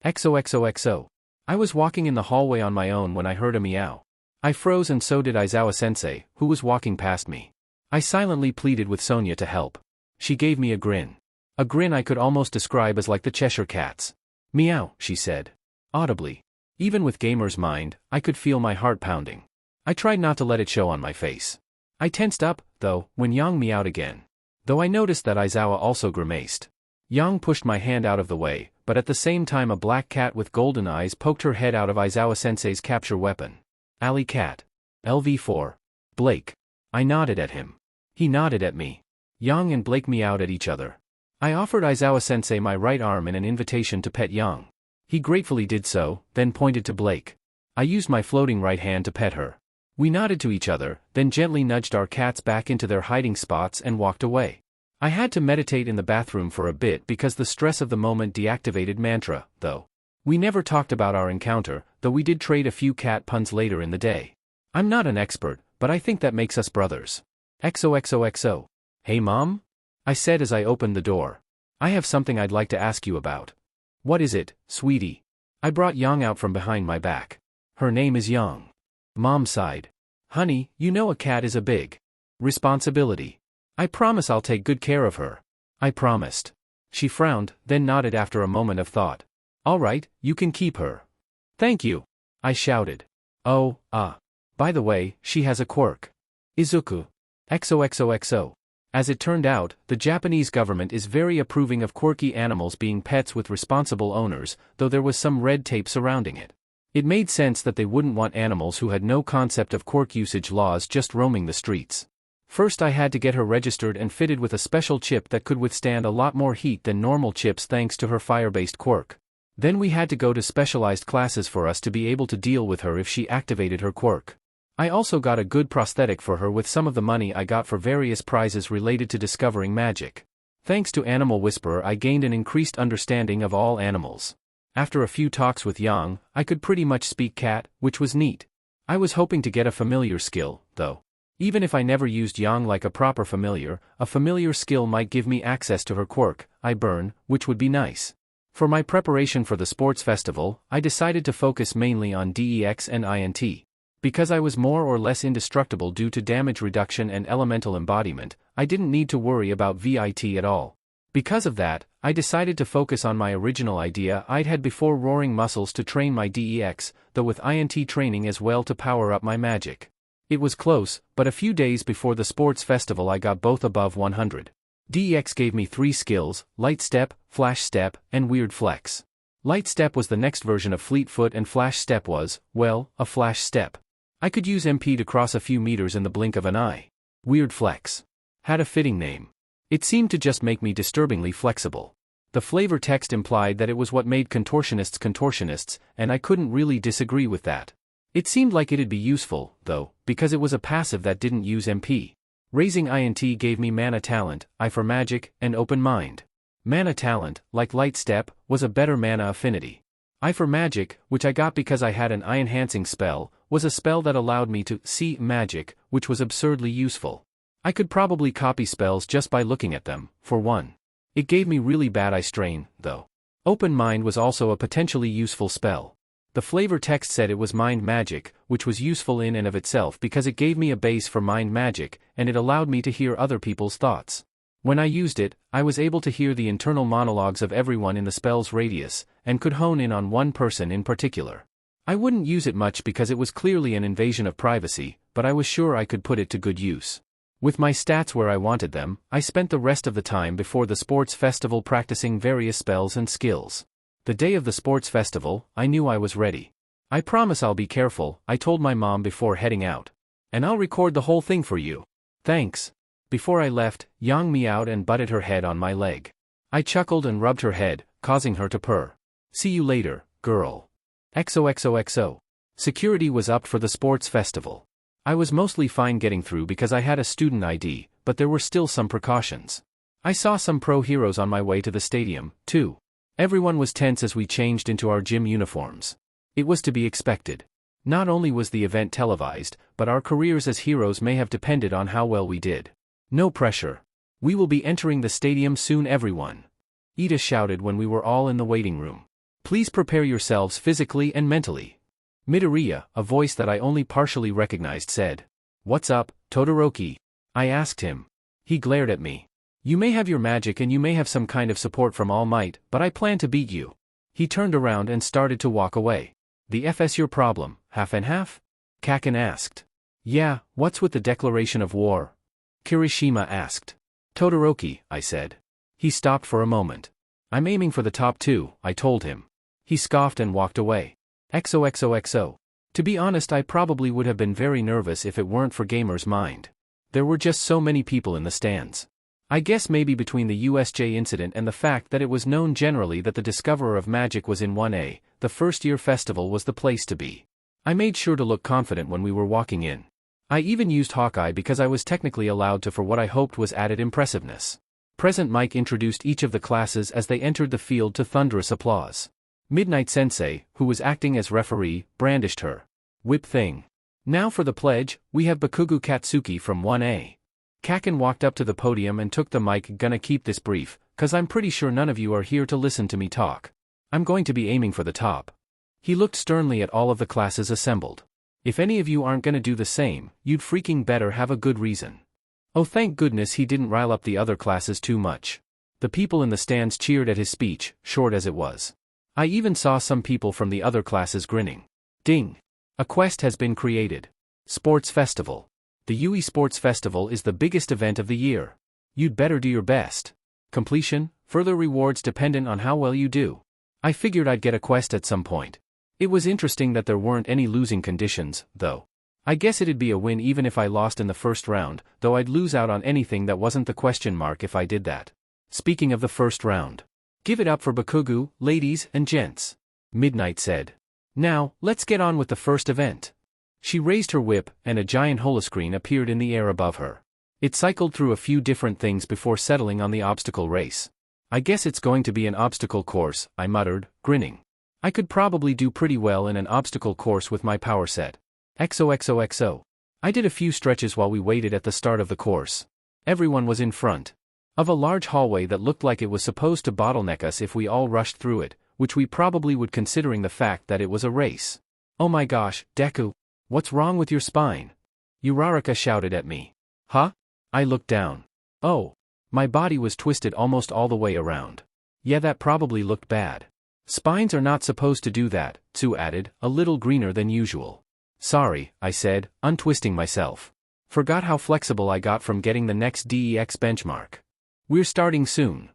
XOXOXO. I was walking in the hallway on my own when I heard a meow. I froze and so did Aizawa-sensei, who was walking past me. I silently pleaded with Sonia to help. She gave me a grin. A grin I could almost describe as like the Cheshire Cat's. Meow, she said. Audibly. Even with Gamer's mind, I could feel my heart pounding. I tried not to let it show on my face. I tensed up, though, when Yang meowed again. Though I noticed that Aizawa also grimaced. Yang pushed my hand out of the way, but at the same time a black cat with golden eyes poked her head out of Aizawa-sensei's capture weapon. Alley cat. LV4. Blake. I nodded at him. He nodded at me. Yang and Blake meowed at each other. I offered Aizawa-sensei my right arm in an invitation to pet Yang. He gratefully did so, then pointed to Blake. I used my floating right hand to pet her. We nodded to each other, then gently nudged our cats back into their hiding spots and walked away. I had to meditate in the bathroom for a bit because the stress of the moment deactivated mantra, though. We never talked about our encounter, though we did trade a few cat puns later in the day. I'm not an expert, but I think that makes us brothers. XOXOXO. Hey Mom? I said as I opened the door. I have something I'd like to ask you about. What is it, sweetie? I brought Yang out from behind my back. Her name is Yang. Mom sighed. Honey, you know a cat is a big responsibility. I promise I'll take good care of her. I promised. She frowned, then nodded after a moment of thought. All right, you can keep her. Thank you. I shouted. Oh, by the way, she has a quirk. Izuku. XOXOXO. As it turned out, the Japanese government is very approving of quirky animals being pets with responsible owners, though there was some red tape surrounding it. It made sense that they wouldn't want animals who had no concept of quirk usage laws just roaming the streets. First I had to get her registered and fitted with a special chip that could withstand a lot more heat than normal chips thanks to her fire-based quirk. Then we had to go to specialized classes for us to be able to deal with her if she activated her quirk. I also got a good prosthetic for her with some of the money I got for various prizes related to discovering magic. Thanks to Animal Whisperer I gained an increased understanding of all animals. After a few talks with Yang, I could pretty much speak cat, which was neat. I was hoping to get a familiar skill, though. Even if I never used Yang like a proper familiar, a familiar skill might give me access to her quirk, I burn, which would be nice. For my preparation for the sports festival, I decided to focus mainly on DEX and INT. Because I was more or less indestructible due to damage reduction and elemental embodiment, I didn't need to worry about VIT at all. Because of that, I decided to focus on my original idea I'd had before, roaring muscles to train my DEX, though with INT training as well to power up my magic. It was close, but a few days before the sports festival I got both above 100. DEX gave me 3 skills, Light Step, Flash Step, and Weird Flex. Light Step was the next version of Fleet Foot and Flash Step was, well, a Flash Step. I could use MP to cross a few meters in the blink of an eye. Weird Flex had a fitting name. It seemed to just make me disturbingly flexible. The flavor text implied that it was what made contortionists contortionists, and I couldn't really disagree with that. It seemed like it'd be useful, though, because it was a passive that didn't use MP. Raising INT gave me Mana Talent, Eye for Magic, and Open Mind. Mana Talent, like Light Step, was a better mana affinity. Eye for Magic, which I got because I had an eye-enhancing spell, was a spell that allowed me to see magic, which was absurdly useful. I could probably copy spells just by looking at them, for one. It gave me really bad eye strain, though. Open Mind was also a potentially useful spell. The flavor text said it was Mind Magic, which was useful in and of itself because it gave me a base for Mind Magic, and it allowed me to hear other people's thoughts. When I used it, I was able to hear the internal monologues of everyone in the spell's radius, and could hone in on one person in particular. I wouldn't use it much because it was clearly an invasion of privacy, but I was sure I could put it to good use. With my stats where I wanted them, I spent the rest of the time before the sports festival practicing various spells and skills. The day of the sports festival, I knew I was ready. I promise I'll be careful, I told my mom before heading out. And I'll record the whole thing for you. Thanks. Before I left, Yang meowed and butted her head on my leg. I chuckled and rubbed her head, causing her to purr. See you later, girl. XOXOXO. Security was upped for the sports festival. I was mostly fine getting through because I had a student ID, but there were still some precautions. I saw some pro heroes on my way to the stadium, too. Everyone was tense as we changed into our gym uniforms. It was to be expected. Not only was the event televised, but our careers as heroes may have depended on how well we did. No pressure. We will be entering the stadium soon, everyone. Ida shouted when we were all in the waiting room. Please prepare yourselves physically and mentally. Midoriya, a voice that I only partially recognized, said. What's up, Todoroki? I asked him. He glared at me. You may have your magic and you may have some kind of support from All Might, but I plan to beat you. He turned around and started to walk away. The FS your problem, half and half? Kaken asked. Yeah, what's with the declaration of war? Kirishima asked. Todoroki, I said. He stopped for a moment. I'm aiming for the top 2, I told him. He scoffed and walked away. XOXOXO. To be honest, I probably would have been very nervous if it weren't for Gamer's Mind. There were just so many people in the stands. I guess maybe between the USJ incident and the fact that it was known generally that the discoverer of magic was in 1A, the first-year festival was the place to be. I made sure to look confident when we were walking in. I even used Hawkeye because I was technically allowed to for what I hoped was added impressiveness. Present Mike introduced each of the classes as they entered the field to thunderous applause. Midnight Sensei, who was acting as referee, brandished her whip thing. Now for the pledge, we have Bakugou Katsuki from 1A. Kaken walked up to the podium and took the mic. Gonna keep this brief, cause I'm pretty sure none of you are here to listen to me talk. I'm going to be aiming for the top. He looked sternly at all of the classes assembled. If any of you aren't gonna do the same, you'd freaking better have a good reason. Oh, thank goodness he didn't rile up the other classes too much. The people in the stands cheered at his speech, short as it was. I even saw some people from the other classes grinning. Ding! A quest has been created. Sports Festival. The UE Sports Festival is the biggest event of the year. You'd better do your best. Completion, further rewards dependent on how well you do. I figured I'd get a quest at some point. It was interesting that there weren't any losing conditions, though. I guess it'd be a win even if I lost in the first round, though I'd lose out on anything that wasn't the question mark if I did that. Speaking of the first round. Give it up for Bakugou, ladies and gents. Midnight said. Now, let's get on with the first event. She raised her whip, and a giant holoscreen appeared in the air above her. It cycled through a few different things before settling on the obstacle race. I guess it's going to be an obstacle course, I muttered, grinning. I could probably do pretty well in an obstacle course with my power set. XOXOXO. I did a few stretches while we waited at the start of the course. Everyone was in front of a large hallway that looked like it was supposed to bottleneck us if we all rushed through it, which we probably would considering the fact that it was a race. Oh my gosh, Deku. What's wrong with your spine? Uraraka shouted at me. Huh? I looked down. Oh. My body was twisted almost all the way around. Yeah, that probably looked bad. Spines are not supposed to do that, Tsu added, a little greener than usual. Sorry, I said, untwisting myself. Forgot how flexible I got from getting the next DEX benchmark. We're starting soon.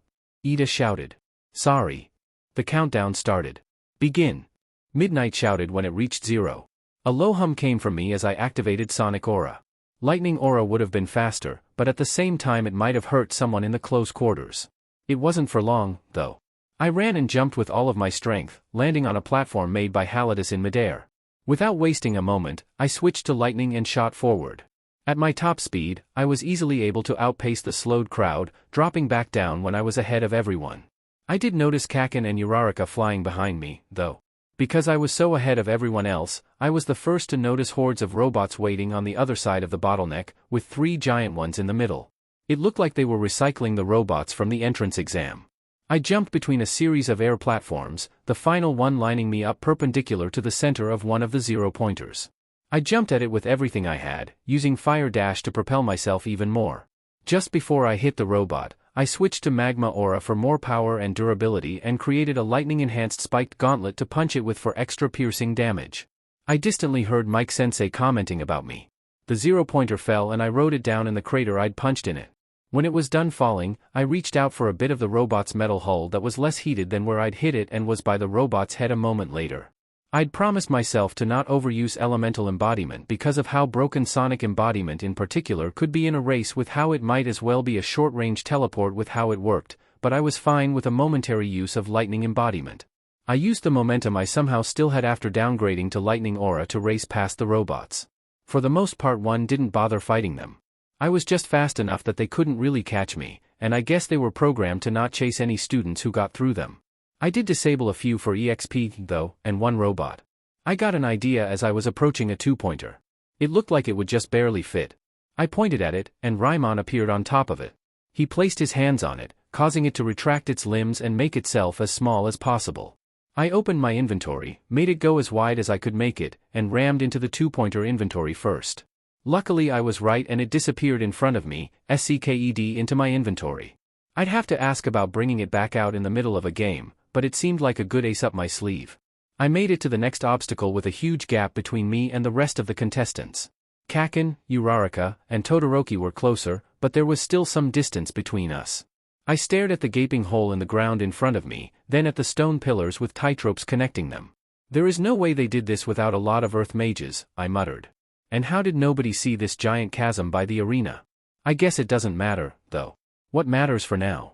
Ida shouted. Sorry. The countdown started. Begin. Midnight shouted when it reached 0. A low hum came from me as I activated Sonic Aura. Lightning Aura would have been faster, but at the same time it might have hurt someone in the close quarters. It wasn't for long, though. I ran and jumped with all of my strength, landing on a platform made by Halidus in midair. Without wasting a moment, I switched to lightning and shot forward. At my top speed, I was easily able to outpace the slowed crowd, dropping back down when I was ahead of everyone. I did notice Kaken and Uraraka flying behind me, though. Because I was so ahead of everyone else, I was the first to notice hordes of robots waiting on the other side of the bottleneck, with 3 giant ones in the middle. It looked like they were recycling the robots from the entrance exam. I jumped between a series of air platforms, the final one lining me up perpendicular to the center of one of the 0-pointers. I jumped at it with everything I had, using Fire Dash to propel myself even more. Just before I hit the robot, I switched to Magma Aura for more power and durability and created a lightning-enhanced spiked gauntlet to punch it with for extra piercing damage. I distantly heard Mike Sensei commenting about me. The 0-pointer fell and I wrote it down in the crater I'd punched in it. When it was done falling, I reached out for a bit of the robot's metal hull that was less heated than where I'd hit it and was by the robot's head a moment later. I'd promised myself to not overuse elemental embodiment because of how broken sonic embodiment in particular could be in a race with how it might as well be a short-range teleport with how it worked, but I was fine with a momentary use of lightning embodiment. I used the momentum I somehow still had after downgrading to lightning aura to race past the robots. For the most part one didn't bother fighting them. I was just fast enough that they couldn't really catch me, and I guess they were programmed to not chase any students who got through them. I did disable a few for EXP, though, and one robot. I got an idea as I was approaching a 2-pointer. It looked like it would just barely fit. I pointed at it, and Raimon appeared on top of it. He placed his hands on it, causing it to retract its limbs and make itself as small as possible. I opened my inventory, made it go as wide as I could make it, and rammed into the 2-pointer inventory first. Luckily I was right and it disappeared in front of me, SCKED into my inventory. I'd have to ask about bringing it back out in the middle of a game, but it seemed like a good ace up my sleeve. I made it to the next obstacle with a huge gap between me and the rest of the contestants. Kaken, Uraraka, and Todoroki were closer, but there was still some distance between us. I stared at the gaping hole in the ground in front of me, then at the stone pillars with tight ropes connecting them. There is no way they did this without a lot of earth mages, I muttered. And how did nobody see this giant chasm by the arena? I guess it doesn't matter, though. What matters for now?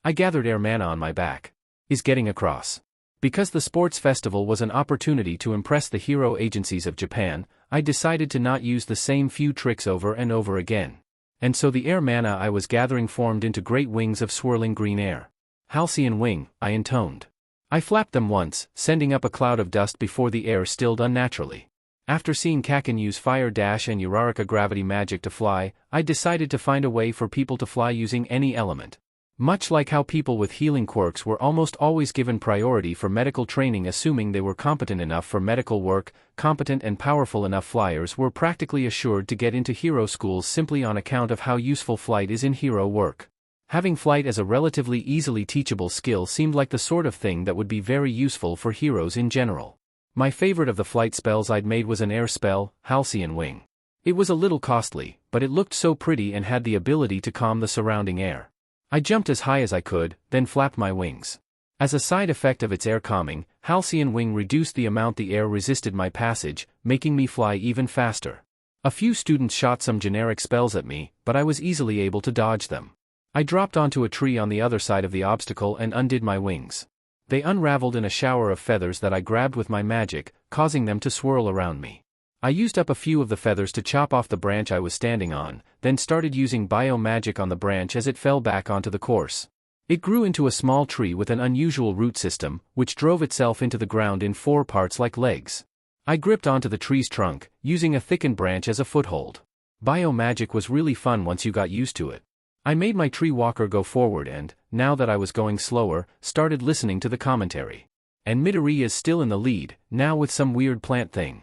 I gathered air mana on my back. Is getting across. Because the sports festival was an opportunity to impress the hero agencies of Japan, I decided to not use the same few tricks over and over again. And so the air mana I was gathering formed into great wings of swirling green air. Halcyon wing, I intoned. I flapped them once, sending up a cloud of dust before the air stilled unnaturally. After seeing Kaken use Fire Dash and Uraraka gravity magic to fly, I decided to find a way for people to fly using any element. Much like how people with healing quirks were almost always given priority for medical training assuming they were competent enough for medical work, competent and powerful enough flyers were practically assured to get into hero schools simply on account of how useful flight is in hero work. Having flight as a relatively easily teachable skill seemed like the sort of thing that would be very useful for heroes in general. My favorite of the flight spells I'd made was an air spell, Halcyon Wing. It was a little costly, but it looked so pretty and had the ability to calm the surrounding air. I jumped as high as I could, then flapped my wings. As a side effect of its air calming, Halcyon Wing reduced the amount the air resisted my passage, making me fly even faster. A few students shot some generic spells at me, but I was easily able to dodge them. I dropped onto a tree on the other side of the obstacle and undid my wings. They unraveled in a shower of feathers that I grabbed with my magic, causing them to swirl around me. I used up a few of the feathers to chop off the branch I was standing on, then started using bio-magic on the branch as it fell back onto the course. It grew into a small tree with an unusual root system, which drove itself into the ground in 4 parts like legs. I gripped onto the tree's trunk, using a thickened branch as a foothold. Bio-magic was really fun once you got used to it. I made my tree walker go forward and, now that I was going slower, started listening to the commentary. And Midoriya is still in the lead, now with some weird plant thing.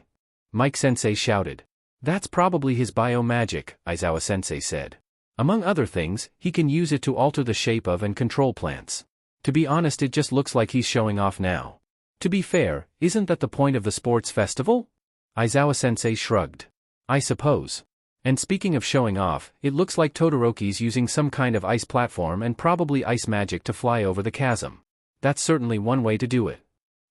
Mike-sensei shouted. That's probably his bio-magic, Aizawa-sensei said. Among other things, he can use it to alter the shape of and control plants. To be honest, it just looks like he's showing off now. To be fair, isn't that the point of the sports festival? Aizawa-sensei shrugged. I suppose. And speaking of showing off, it looks like Todoroki's using some kind of ice platform and probably ice magic to fly over the chasm. That's certainly one way to do it.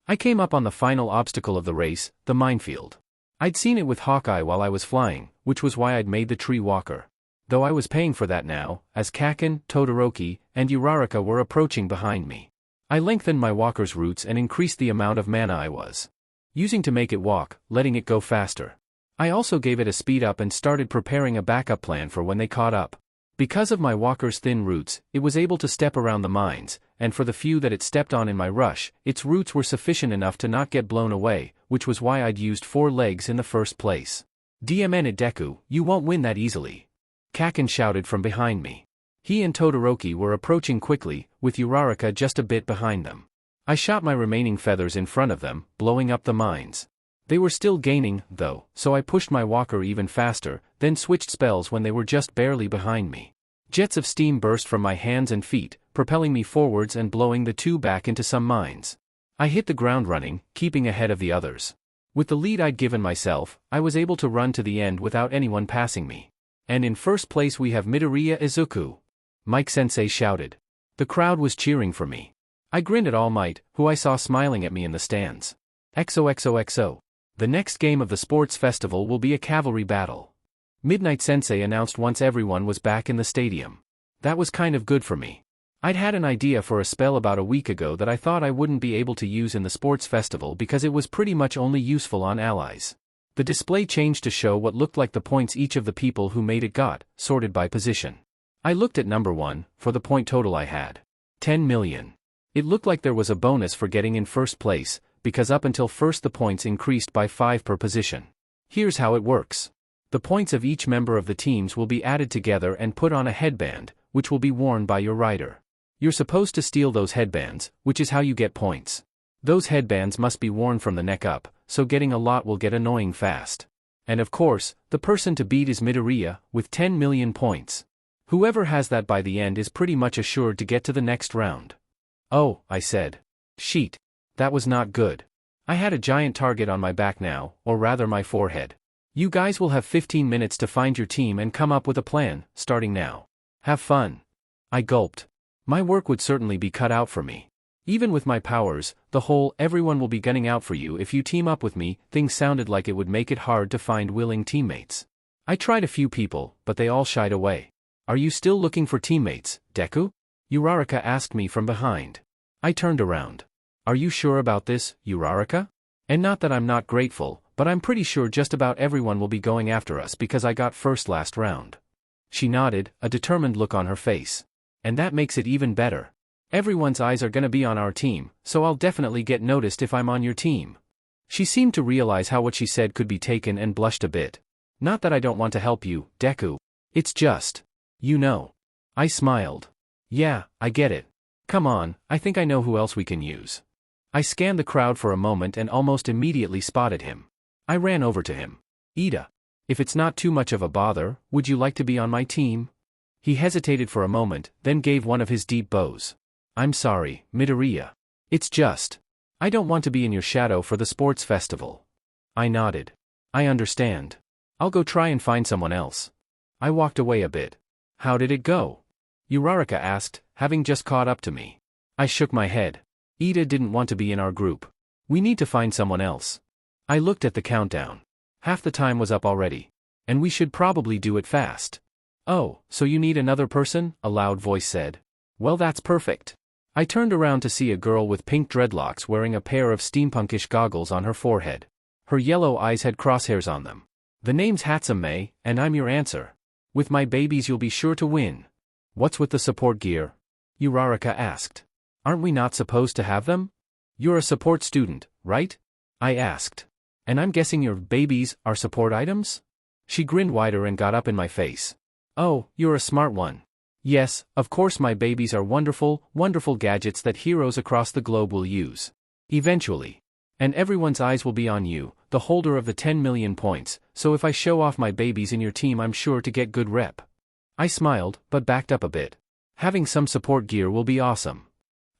I came up on the final obstacle of the race, the minefield. I'd seen it with Hawkeye while I was flying, which was why I'd made the tree walker. Though I was paying for that now, as Kaken, Todoroki, and Uraraka were approaching behind me. I lengthened my walker's roots and increased the amount of mana I was using to make it walk, letting it go faster. I also gave it a speed up and started preparing a backup plan for when they caught up. Because of my walker's thin roots, it was able to step around the mines, and for the few that it stepped on in my rush, its roots were sufficient enough to not get blown away, which was why I'd used 4 legs in the first place. DMN Deku, you won't win that easily. Kaken shouted from behind me. He and Todoroki were approaching quickly, with Uraraka just a bit behind them. I shot my remaining feathers in front of them, blowing up the mines. They were still gaining, though, so I pushed my walker even faster, then switched spells when they were just barely behind me. Jets of steam burst from my hands and feet, propelling me forwards and blowing the 2 back into some mines. I hit the ground running, keeping ahead of the others. With the lead I'd given myself, I was able to run to the end without anyone passing me. And in first place we have Midoriya Izuku. Mike-sensei shouted. The crowd was cheering for me. I grinned at All Might, who I saw smiling at me in the stands. XOXOXO. The next game of the sports festival will be a cavalry battle. Midnight Sensei announced once everyone was back in the stadium. That was kind of good for me. I'd had an idea for a spell about a week ago that I thought I wouldn't be able to use in the sports festival because it was pretty much only useful on allies. The display changed to show what looked like the points each of the people who made it got, sorted by position. I looked at number 1, for the point total I had. 10 million. It looked like there was a bonus for getting in first place, because up until first the points increased by 5 per position. Here's how it works. The points of each member of the teams will be added together and put on a headband, which will be worn by your rider. You're supposed to steal those headbands, which is how you get points. Those headbands must be worn from the neck up, so getting a lot will get annoying fast. And of course, the person to beat is Midoriya, with 10 million points. Whoever has that by the end is pretty much assured to get to the next round. Oh, I said. Sheet. That was not good. I had a giant target on my back now, or rather my forehead. You guys will have 15 minutes to find your team and come up with a plan, starting now. Have fun. I gulped. My work would certainly be cut out for me. Even with my powers, the whole everyone will be gunning out for you if you team up with me thing sounded like it would make it hard to find willing teammates. I tried a few people, but they all shied away. Are you still looking for teammates, Deku? Uraraka asked me from behind. I turned around. Are you sure about this, Uraraka? And not that I'm not grateful, but I'm pretty sure just about everyone will be going after us because I got first last round. She nodded, a determined look on her face. And that makes it even better. Everyone's eyes are gonna be on our team, so I'll definitely get noticed if I'm on your team. She seemed to realize how what she said could be taken and blushed a bit. Not that I don't want to help you, Deku. It's just, you know. I smiled. Yeah, I get it. Come on, I think I know who else we can use. I scanned the crowd for a moment and almost immediately spotted him. I ran over to him. Ida. If it's not too much of a bother, would you like to be on my team? He hesitated for a moment, then gave one of his deep bows. I'm sorry, Midoriya. It's just, I don't want to be in your shadow for the sports festival. I nodded. I understand. I'll go try and find someone else. I walked away a bit. How did it go? Uraraka asked, having just caught up to me. I shook my head. Ida didn't want to be in our group. We need to find someone else. I looked at the countdown. Half the time was up already. And we should probably do it fast. Oh, so you need another person? A loud voice said. Well, that's perfect. I turned around to see a girl with pink dreadlocks wearing a pair of steampunkish goggles on her forehead. Her yellow eyes had crosshairs on them. The name's Hatsume, and I'm your answer. With my babies you'll be sure to win. What's with the support gear? Uraraka asked. Aren't we not supposed to have them? You're a support student, right? I asked. And I'm guessing your babies are support items? She grinned wider and got up in my face. Oh, you're a smart one. Yes, of course my babies are wonderful, wonderful gadgets that heroes across the globe will use. Eventually. And everyone's eyes will be on you, the holder of the 10 million points, so if I show off my babies in your team I'm sure to get good rep. I smiled, but backed up a bit. Having some support gear will be awesome.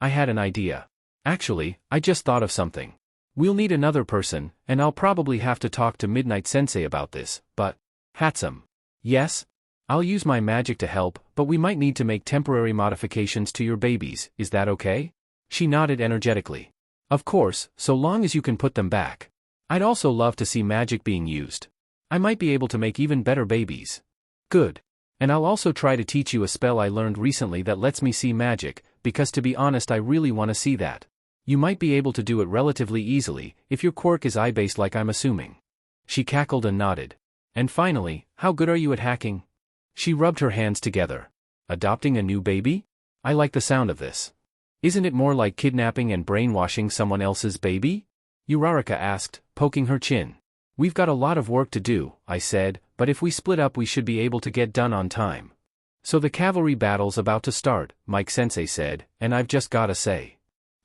I had an idea. Actually, I just thought of something. We'll need another person, and I'll probably have to talk to Midnight Sensei about this, but… Hatsum. Yes? I'll use my magic to help, but we might need to make temporary modifications to your babies, is that okay? She nodded energetically. Of course, so long as you can put them back. I'd also love to see magic being used. I might be able to make even better babies. Good. And I'll also try to teach you a spell I learned recently that lets me see magic, because to be honest I really want to see that. You might be able to do it relatively easily, if your quirk is eye-based like I'm assuming. She cackled and nodded. And finally, how good are you at hacking? She rubbed her hands together. Adopting a new baby? I like the sound of this. Isn't it more like kidnapping and brainwashing someone else's baby? Uraraka asked, poking her chin. We've got a lot of work to do, I said, but if we split up we should be able to get done on time. So the cavalry battle's about to start, Mike Sensei said, and I've just gotta say.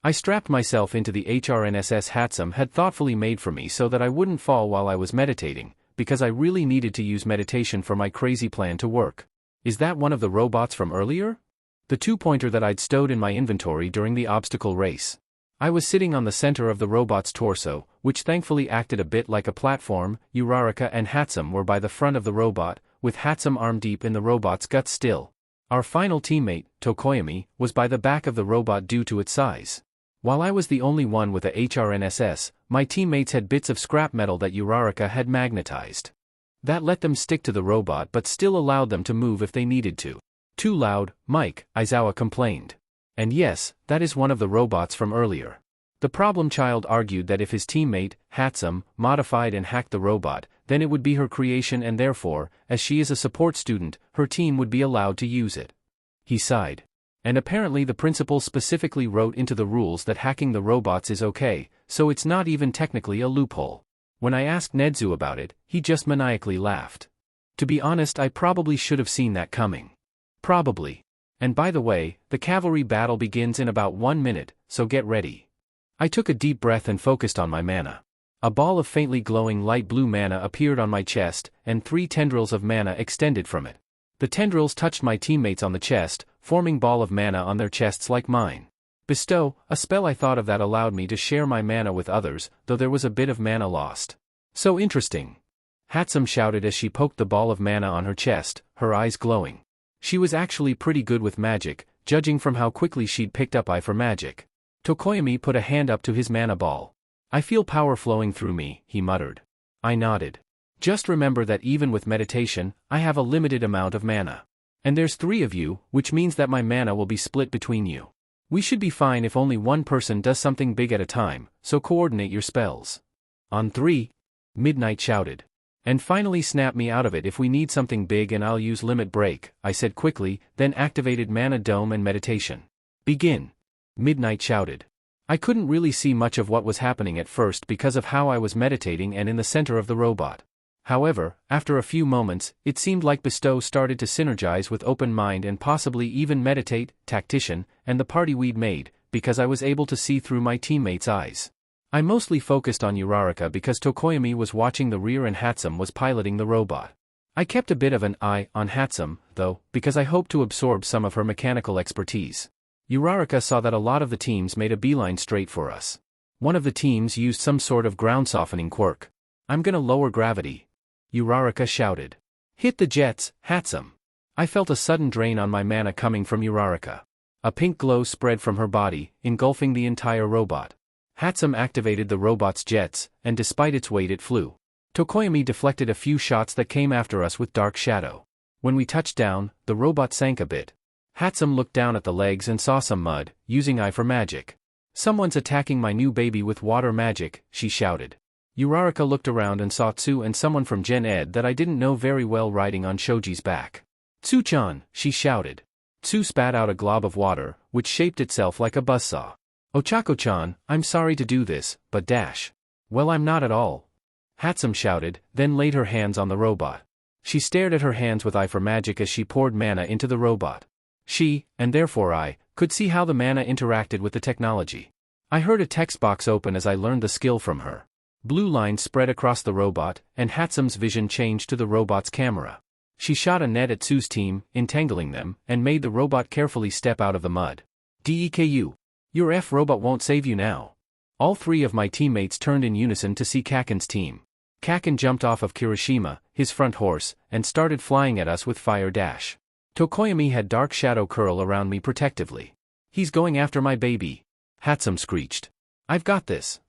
I strapped myself into the HRNSS Hatsum had thoughtfully made for me so that I wouldn't fall while I was meditating, because I really needed to use meditation for my crazy plan to work. Is that one of the robots from earlier? The two-pointer that I'd stowed in my inventory during the obstacle race. I was sitting on the center of the robot's torso, which thankfully acted a bit like a platform. Uraraka and Hatsum were by the front of the robot, with Hatsum arm deep in the robot's guts still. Our final teammate, Tokoyami, was by the back of the robot due to its size. While I was the only one with a HRNSS, my teammates had bits of scrap metal that Uraraka had magnetized. That let them stick to the robot but still allowed them to move if they needed to. Too loud, Mike, Aizawa complained. And yes, that is one of the robots from earlier. The problem child argued that if his teammate, Hatsum, modified and hacked the robot, then it would be her creation and therefore, as she is a support student, her team would be allowed to use it. He sighed. And apparently the principal specifically wrote into the rules that hacking the robots is okay, so it's not even technically a loophole. When I asked Nedzu about it, he just maniacally laughed. To be honest, I probably should have seen that coming. Probably. And by the way, the cavalry battle begins in about 1 minute, so get ready. I took a deep breath and focused on my mana. A ball of faintly glowing light blue mana appeared on my chest, and 3 tendrils of mana extended from it. The tendrils touched my teammates on the chest, forming ball of mana on their chests like mine. Bestow, a spell I thought of that allowed me to share my mana with others, though there was a bit of mana lost. So interesting. Hatsum shouted as she poked the ball of mana on her chest, her eyes glowing. She was actually pretty good with magic, judging from how quickly she'd picked up eye for magic. Tokoyami put a hand up to his mana ball. I feel power flowing through me, he muttered. I nodded. Just remember that even with meditation, I have a limited amount of mana. And there's 3 of you, which means that my mana will be split between you. We should be fine if only one person does something big at a time, so coordinate your spells. On 3. Midnight shouted. And finally snap me out of it if we need something big and I'll use limit break, I said quickly, then activated mana dome and meditation. Begin. Midnight shouted. I couldn't really see much of what was happening at first because of how I was meditating and in the center of the robot. However, after a few moments, it seemed like Bestow started to synergize with Open Mind and possibly even meditate, Tactician, and the party we'd made, because I was able to see through my teammates' eyes. I mostly focused on Uraraka because Tokoyami was watching the rear and Hatsum was piloting the robot. I kept a bit of an eye on Hatsum, though, because I hoped to absorb some of her mechanical expertise. Uraraka saw that a lot of the teams made a beeline straight for us. One of the teams used some sort of ground-softening quirk. I'm gonna lower gravity. Uraraka shouted. Hit the jets, Hatsum. I felt a sudden drain on my mana coming from Uraraka. A pink glow spread from her body, engulfing the entire robot. Hatsum activated the robot's jets, and despite its weight it flew. Tokoyami deflected a few shots that came after us with Dark Shadow. When we touched down, the robot sank a bit. Hatsum looked down at the legs and saw some mud, using Eye for magic. Someone's attacking my new baby with water magic, she shouted. Uraraka looked around and saw Tsu and someone from Gen Ed that I didn't know very well riding on Shoji's back. Tsu-chan, she shouted. Tsu spat out a glob of water, which shaped itself like a buzzsaw. Ochako-chan, I'm sorry to do this, but dash. Well, I'm not at all. Hatsum shouted, then laid her hands on the robot. She stared at her hands with Eye for magic as she poured mana into the robot. She, and therefore I, could see how the mana interacted with the technology. I heard a text box open as I learned the skill from her. Blue lines spread across the robot, and Hatsum's vision changed to the robot's camera. She shot a net at Tsu's team, entangling them, and made the robot carefully step out of the mud. Deku. Your F-robot won't save you now. All three of my teammates turned in unison to see Kaken's team. Kaken jumped off of Kirishima, his front horse, and started flying at us with Fire Dash. Tokoyami had Dark Shadow curl around me protectively. He's going after my baby. Hatsum screeched. I've got this.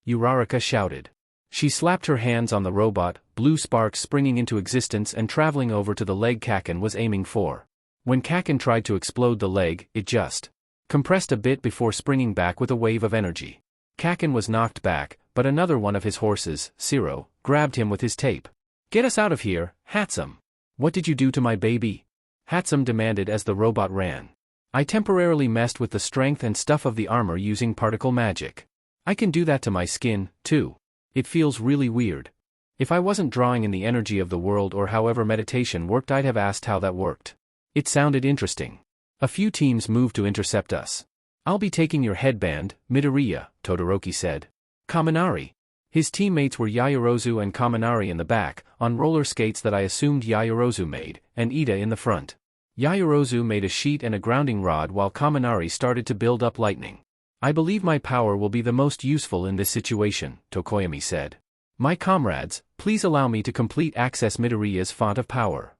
Uraraka shouted. She slapped her hands on the robot, blue sparks springing into existence and traveling over to the leg Kaken was aiming for. When Kaken tried to explode the leg, it just compressed a bit before springing back with a wave of energy. Kaken was knocked back, but another one of his horses, Siro, grabbed him with his tape. Get us out of here, Hatsum. What did you do to my baby? Hatsum demanded as the robot ran. I temporarily messed with the strength and stuff of the armor using particle magic. I can do that to my skin, too. It feels really weird. If I wasn't drawing in the energy of the world or however meditation worked, I'd have asked how that worked. It sounded interesting. A few teams moved to intercept us. I'll be taking your headband, Midoriya, Todoroki said. Kaminari. His teammates were Yaoyorozu and Kaminari in the back, on roller skates that I assumed Yaoyorozu made, and Ida in the front. Yaoyorozu made a sheet and a grounding rod while Kaminari started to build up lightning. I believe my power will be the most useful in this situation, Tokoyami said. My comrades, please allow me to complete access Midoriya's font of power.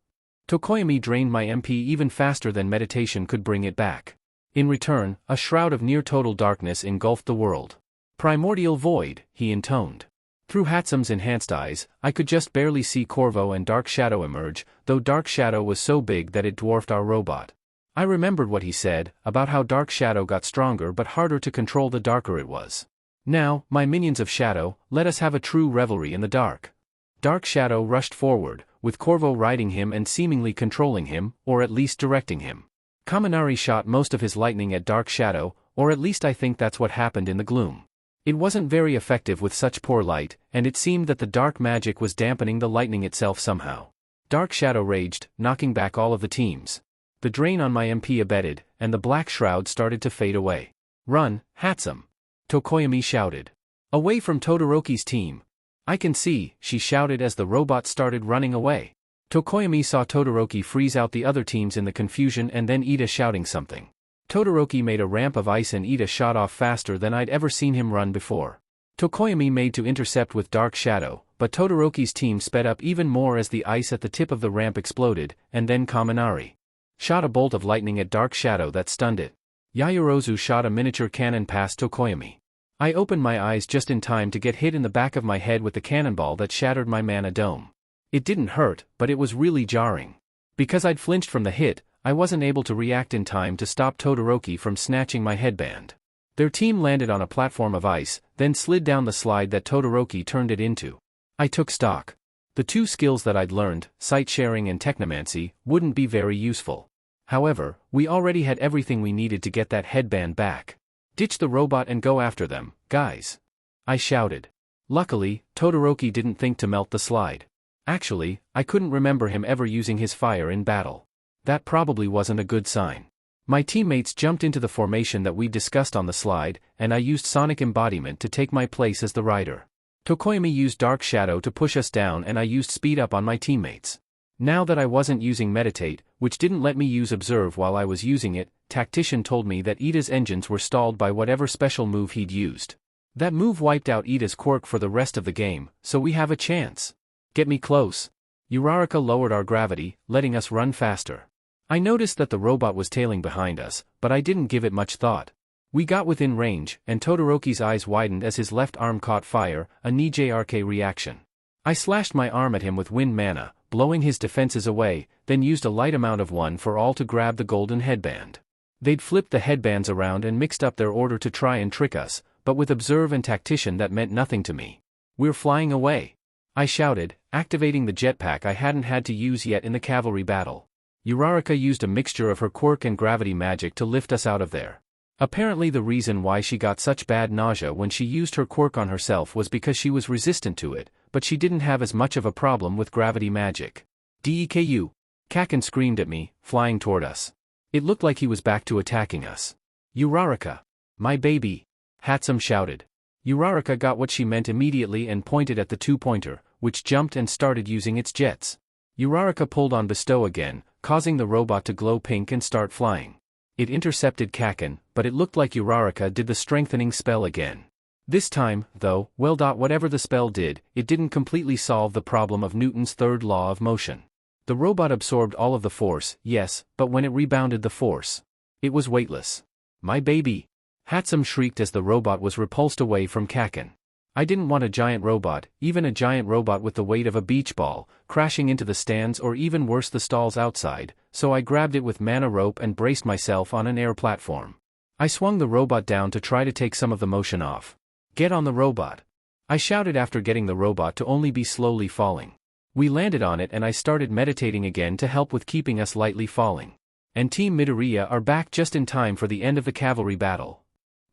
Tokoyami drained my MP even faster than meditation could bring it back. In return, a shroud of near-total darkness engulfed the world. Primordial void, he intoned. Through Hatsum's enhanced eyes, I could just barely see Corvo and Dark Shadow emerge, though Dark Shadow was so big that it dwarfed our robot. I remembered what he said, about how Dark Shadow got stronger but harder to control the darker it was. Now, my minions of Shadow, let us have a true revelry in the dark. Dark Shadow rushed forward, with Corvo riding him and seemingly controlling him, or at least directing him. Kaminari shot most of his lightning at Dark Shadow, or at least I think that's what happened in the gloom. It wasn't very effective with such poor light, and it seemed that the dark magic was dampening the lightning itself somehow. Dark Shadow raged, knocking back all of the teams. The drain on my MP abated, and the black shroud started to fade away. Run, Hatsum! Tokoyami shouted. Away from Todoroki's team. I can see, she shouted as the robot started running away. Tokoyami saw Todoroki freeze out the other teams in the confusion and then Ida shouting something. Todoroki made a ramp of ice and Ida shot off faster than I'd ever seen him run before. Tokoyami made to intercept with Dark Shadow, but Todoroki's team sped up even more as the ice at the tip of the ramp exploded, and then Kaminari shot a bolt of lightning at Dark Shadow that stunned it. Yaoyorozu shot a miniature cannon past Tokoyami. I opened my eyes just in time to get hit in the back of my head with the cannonball that shattered my mana dome. It didn't hurt, but it was really jarring. Because I'd flinched from the hit, I wasn't able to react in time to stop Todoroki from snatching my headband. Their team landed on a platform of ice, then slid down the slide that Todoroki turned it into. I took stock. The two skills that I'd learned, sight sharing and technomancy, wouldn't be very useful. However, we already had everything we needed to get that headband back. Ditch the robot and go after them, guys. I shouted. Luckily, Todoroki didn't think to melt the slide. Actually, I couldn't remember him ever using his fire in battle. That probably wasn't a good sign. My teammates jumped into the formation that we discussed on the slide, and I used Sonic Embodiment to take my place as the rider. Tokoyami used Dark Shadow to push us down and I used Speed Up on my teammates. Now that I wasn't using Meditate, which didn't let me use Observe while I was using it, Tactician told me that Ida's engines were stalled by whatever special move he'd used. That move wiped out Ida's quirk for the rest of the game, so we have a chance. Get me close. Uraraka lowered our gravity, letting us run faster. I noticed that the robot was tailing behind us, but I didn't give it much thought. We got within range, and Todoroki's eyes widened as his left arm caught fire, a Nijrk reaction. I slashed my arm at him with wind mana, blowing his defenses away, then used a light amount of one for all to grab the golden headband. They'd flipped the headbands around and mixed up their order to try and trick us, but with Observe and Tactician that meant nothing to me. We're flying away. I shouted, activating the jetpack I hadn't had to use yet in the cavalry battle. Uraraka used a mixture of her quirk and gravity magic to lift us out of there. Apparently the reason why she got such bad nausea when she used her quirk on herself was because she was resistant to it, but she didn't have as much of a problem with gravity magic. Deku! Kaken screamed at me, flying toward us. It looked like he was back to attacking us. Uraraka! My baby! Hatsum shouted. Uraraka got what she meant immediately and pointed at the two-pointer, which jumped and started using its jets. Uraraka pulled on Bestow again, causing the robot to glow pink and start flying. It intercepted Kaken, but it looked like Uraraka did the strengthening spell again. This time, though, whatever the spell did, it didn't completely solve the problem of Newton's third law of motion. The robot absorbed all of the force, yes, but when it rebounded the force, it was weightless. My baby! Hatsum shrieked as the robot was repulsed away from Kaken. I didn't want a giant robot, even a giant robot with the weight of a beach ball, crashing into the stands or even worse the stalls outside, so I grabbed it with mana rope and braced myself on an air platform. I swung the robot down to try to take some of the motion off. Get on the robot! I shouted after getting the robot to only be slowly falling. We landed on it and I started meditating again to help with keeping us lightly falling. And Team Midoriya are back just in time for the end of the cavalry battle.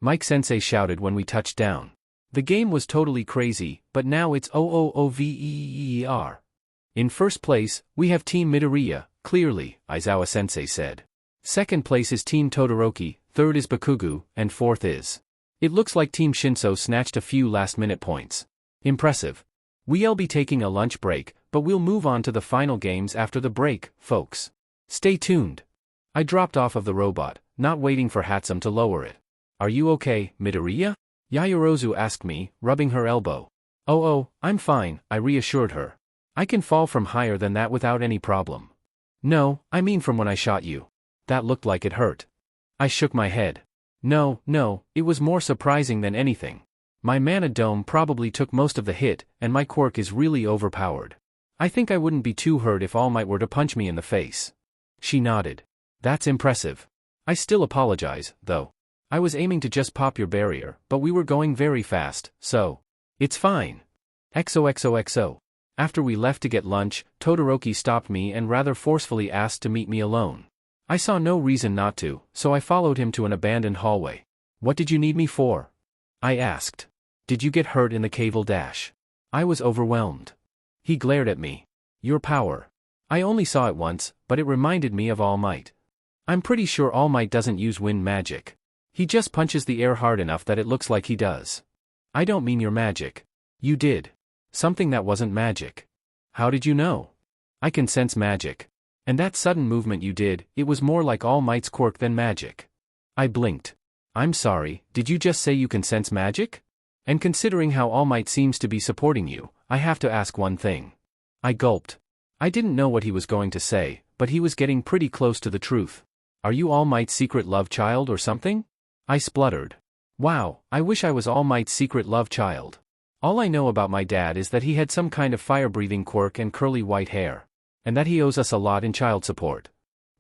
Mike-sensei shouted when we touched down. The game was totally crazy, but now it's OOOVEER. In first place, we have Team Midoriya, clearly, Aizawa-sensei said. Second place is Team Todoroki, third is Bakugou, and fourth is. It looks like Team Shinso snatched a few last-minute points. Impressive. We'll be taking a lunch break, but we'll move on to the final games after the break, folks. Stay tuned. I dropped off of the robot, not waiting for Hatsum to lower it. Are you okay, Midoriya? Yaoyorozu asked me, rubbing her elbow. Oh, I'm fine, I reassured her. I can fall from higher than that without any problem. No, I mean from when I shot you. That looked like it hurt. I shook my head. No, it was more surprising than anything. My mana dome probably took most of the hit, and my quirk is really overpowered. I think I wouldn't be too hurt if All Might were to punch me in the face. She nodded. That's impressive. I still apologize, though. I was aiming to just pop your barrier, but we were going very fast, so. It's fine. XOXOXO. After we left to get lunch, Todoroki stopped me and rather forcefully asked to meet me alone. I saw no reason not to, so I followed him to an abandoned hallway. What did you need me for? I asked. Did you get hurt in the cable dash? I was overwhelmed. He glared at me. Your power. I only saw it once, but it reminded me of All Might. I'm pretty sure All Might doesn't use wind magic. He just punches the air hard enough that it looks like he does. I don't mean your magic. You did. Something that wasn't magic. How did you know? I can sense magic. And that sudden movement you did, it was more like All Might's quirk than magic. I blinked. I'm sorry, did you just say you can sense magic? And considering how All Might seems to be supporting you, I have to ask one thing. I gulped. I didn't know what he was going to say, but he was getting pretty close to the truth. Are you All Might's secret love child or something? I spluttered. Wow, I wish I was All Might's secret love child. All I know about my dad is that he had some kind of fire-breathing quirk and curly white hair. And that he owes us a lot in child support.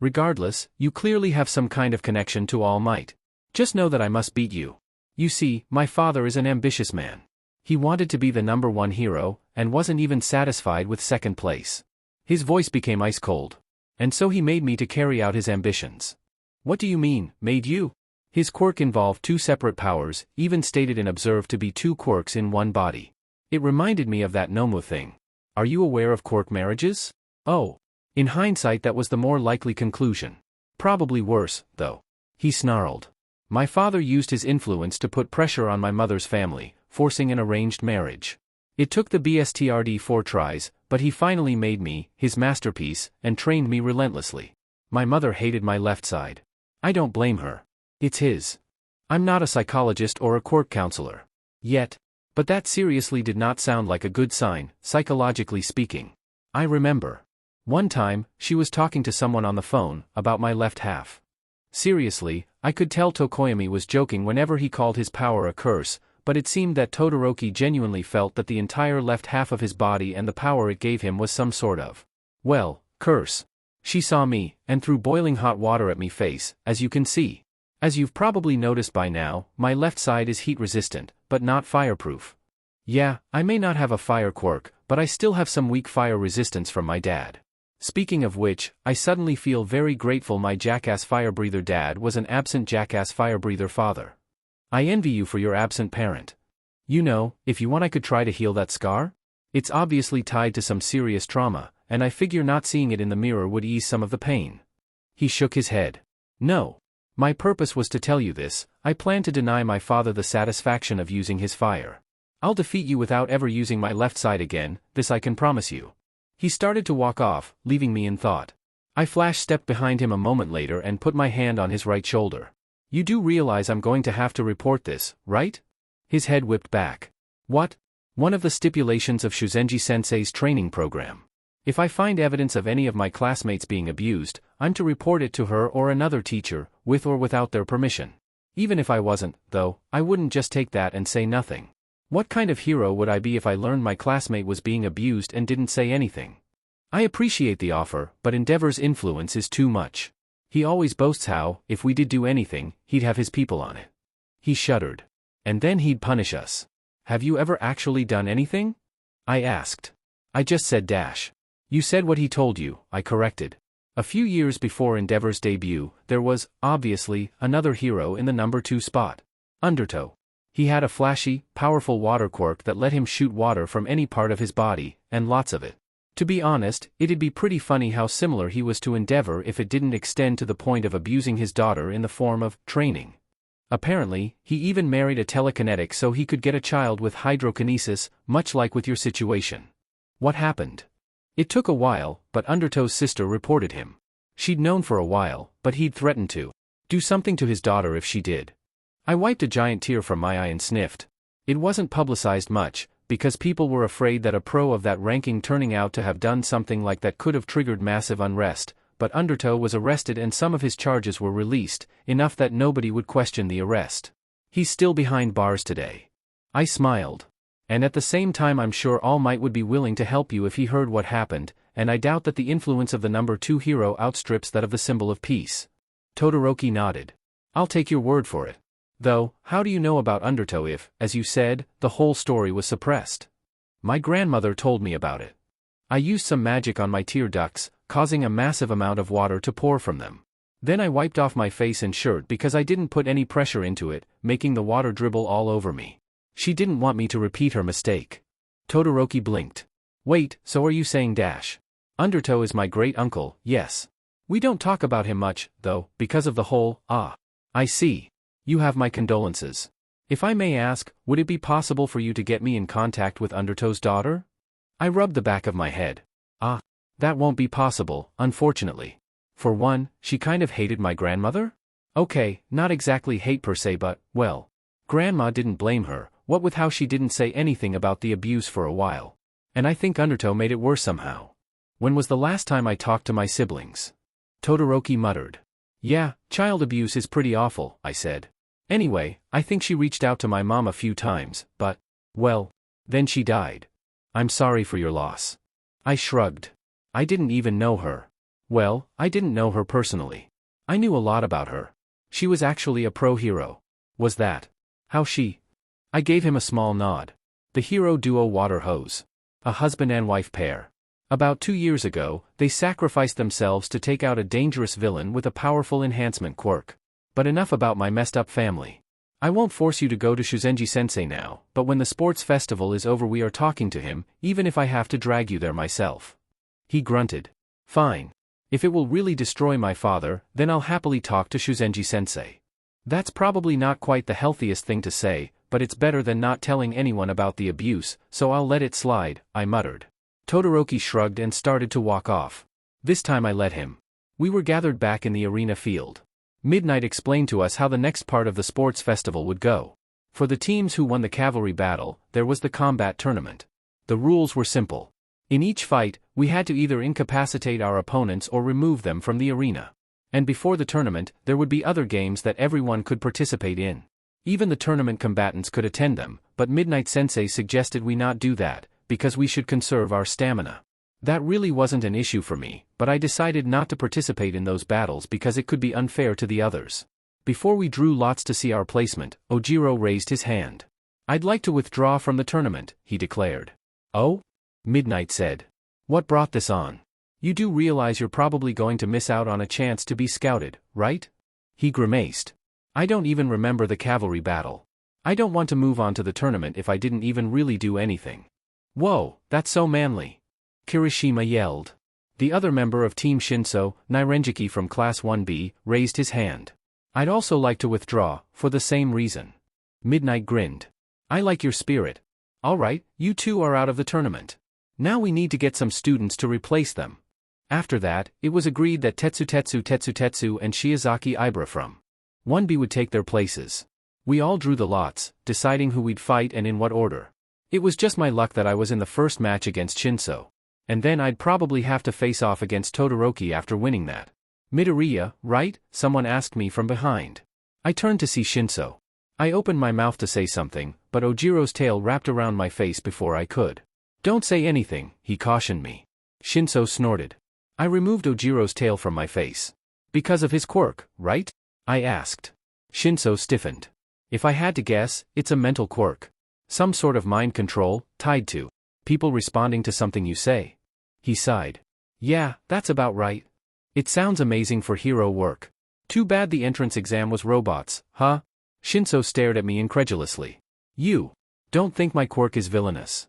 Regardless, you clearly have some kind of connection to All Might. Just know that I must beat you. You see, my father is an ambitious man. He wanted to be the #1 hero, and wasn't even satisfied with second place. His voice became ice cold. And so he made me to carry out his ambitions. What do you mean, made you? His quirk involved 2 separate powers, even stated and observed to be 2 quirks in one body. It reminded me of that Nomu thing. Are you aware of quirk marriages? Oh. In hindsight, that was the more likely conclusion. Probably worse, though. He snarled. My father used his influence to put pressure on my mother's family, forcing an arranged marriage. It took the BSTRD 4 tries, but he finally made me his masterpiece and trained me relentlessly. My mother hated my left side. I don't blame her. It's his. I'm not a psychologist or a quirk counselor. Yet. But that seriously did not sound like a good sign, psychologically speaking. I remember. One time, she was talking to someone on the phone about my left half. Seriously, I could tell Tokoyami was joking whenever he called his power a curse, but it seemed that Todoroki genuinely felt that the entire left half of his body and the power it gave him was some sort of, well, curse. She saw me, and threw boiling hot water at me face, as you can see. As you've probably noticed by now, my left side is heat resistant, but not fireproof. Yeah, I may not have a fire quirk, but I still have some weak fire resistance from my dad. Speaking of which, I suddenly feel very grateful my jackass fire breather dad was an absent jackass fire breather father. I envy you for your absent parent. You know, if you want I could try to heal that scar? It's obviously tied to some serious trauma, and I figure not seeing it in the mirror would ease some of the pain. He shook his head. No. My purpose was to tell you this. I plan to deny my father the satisfaction of using his fire. I'll defeat you without ever using my left side again, this I can promise you. He started to walk off, leaving me in thought. I flash-stepped behind him a moment later and put my hand on his right shoulder. You do realize I'm going to have to report this, right? His head whipped back. What? One of the stipulations of Shuzenji-sensei's training program. If I find evidence of any of my classmates being abused, I'm to report it to her or another teacher, with or without their permission. Even if I wasn't, though, I wouldn't just take that and say nothing. What kind of hero would I be if I learned my classmate was being abused and didn't say anything? I appreciate the offer, but Endeavor's influence is too much. He always boasts how, if we did do anything, he'd have his people on it. He shuddered. And then he'd punish us. Have you ever actually done anything? I asked. I just said dash. You said what he told you, I corrected. A few years before Endeavor's debut, there was, obviously, another hero in the #2 spot. Undertow. He had a flashy, powerful water quirk that let him shoot water from any part of his body, and lots of it. To be honest, it'd be pretty funny how similar he was to Endeavor if it didn't extend to the point of abusing his daughter in the form of training. Apparently, he even married a telekinetic so he could get a child with hydrokinesis, much like with your situation. What happened? It took a while, but Undertow's sister reported him. She'd known for a while, but he'd threatened to do something to his daughter if she did. I wiped a giant tear from my eye and sniffed. It wasn't publicized much, because people were afraid that a pro of that ranking turning out to have done something like that could have triggered massive unrest, but Undertow was arrested and some of his charges were released, enough that nobody would question the arrest. He's still behind bars today. I smiled. And at the same time I'm sure All Might would be willing to help you if he heard what happened, and I doubt that the influence of the #2 hero outstrips that of the symbol of peace. Todoroki nodded. I'll take your word for it. Though, how do you know about Undertow if, as you said, the whole story was suppressed? My grandmother told me about it. I used some magic on my tear ducts, causing a massive amount of water to pour from them. Then I wiped off my face and shirt because I didn't put any pressure into it, making the water dribble all over me. She didn't want me to repeat her mistake. Todoroki blinked. Wait, so are you saying dash? Undertow is my great-uncle, yes. We don't talk about him much, though, because of the whole, I see. You have my condolences. If I may ask, would it be possible for you to get me in contact with Undertow's daughter? I rubbed the back of my head. That won't be possible, unfortunately. For one, she kind of hated my grandmother? Okay, not exactly hate per se but, well. Grandma didn't blame her, what with how she didn't say anything about the abuse for a while. And I think Undertow made it worse somehow. When was the last time I talked to my siblings? Todoroki muttered. Yeah, child abuse is pretty awful, I said. Anyway, I think she reached out to my mom a few times, but, well, then she died. I'm sorry for your loss. I shrugged. I didn't even know her. Well, I didn't know her personally. I knew a lot about her. She was actually a pro hero. Was that how she? I gave him a small nod. The hero duo Water Hose. A husband and wife pair. About 2 years ago, they sacrificed themselves to take out a dangerous villain with a powerful enhancement quirk. But enough about my messed up family. I won't force you to go to Shuzenji-sensei now, but when the sports festival is over we are talking to him, even if I have to drag you there myself. He grunted. Fine. If it will really destroy my father, then I'll happily talk to Shuzenji-sensei. That's probably not quite the healthiest thing to say, but it's better than not telling anyone about the abuse, so I'll let it slide, I muttered. Todoroki shrugged and started to walk off. This time I let him. We were gathered back in the arena field. Midnight explained to us how the next part of the sports festival would go. For the teams who won the cavalry battle, there was the combat tournament. The rules were simple. In each fight, we had to either incapacitate our opponents or remove them from the arena. And before the tournament, there would be other games that everyone could participate in. Even the tournament combatants could attend them, but Midnight Sensei suggested we not do that, because we should conserve our stamina. That really wasn't an issue for me, but I decided not to participate in those battles because it could be unfair to the others. Before we drew lots to see our placement, Ojiro raised his hand. I'd like to withdraw from the tournament, he declared. Oh? Midnight said. What brought this on? You do realize you're probably going to miss out on a chance to be scouted, right? He grimaced. I don't even remember the cavalry battle. I don't want to move on to the tournament if I didn't even really do anything. Whoa, that's so manly. Kirishima yelled. The other member of Team Shinso, Nairenjiki from Class 1B, raised his hand. I'd also like to withdraw, for the same reason. Midnight grinned. I like your spirit. Alright, you two are out of the tournament. Now we need to get some students to replace them. After that, it was agreed that Tetsu and Shiozaki Ibra from 1B would take their places. We all drew the lots, deciding who we'd fight and in what order. It was just my luck that I was in the first match against Shinso. And then I'd probably have to face off against Todoroki after winning that. Midoriya, right? Someone asked me from behind. I turned to see Shinso. I opened my mouth to say something, but Ojiro's tail wrapped around my face before I could. Don't say anything, he cautioned me. Shinso snorted. I removed Ojiro's tail from my face. Because of his quirk, right? I asked. Shinso stiffened. If I had to guess, it's a mental quirk. Some sort of mind control, tied to people responding to something you say. He sighed. Yeah, that's about right. It sounds amazing for hero work. Too bad the entrance exam was robots, huh? Shinso stared at me incredulously. You don't think my quirk is villainous?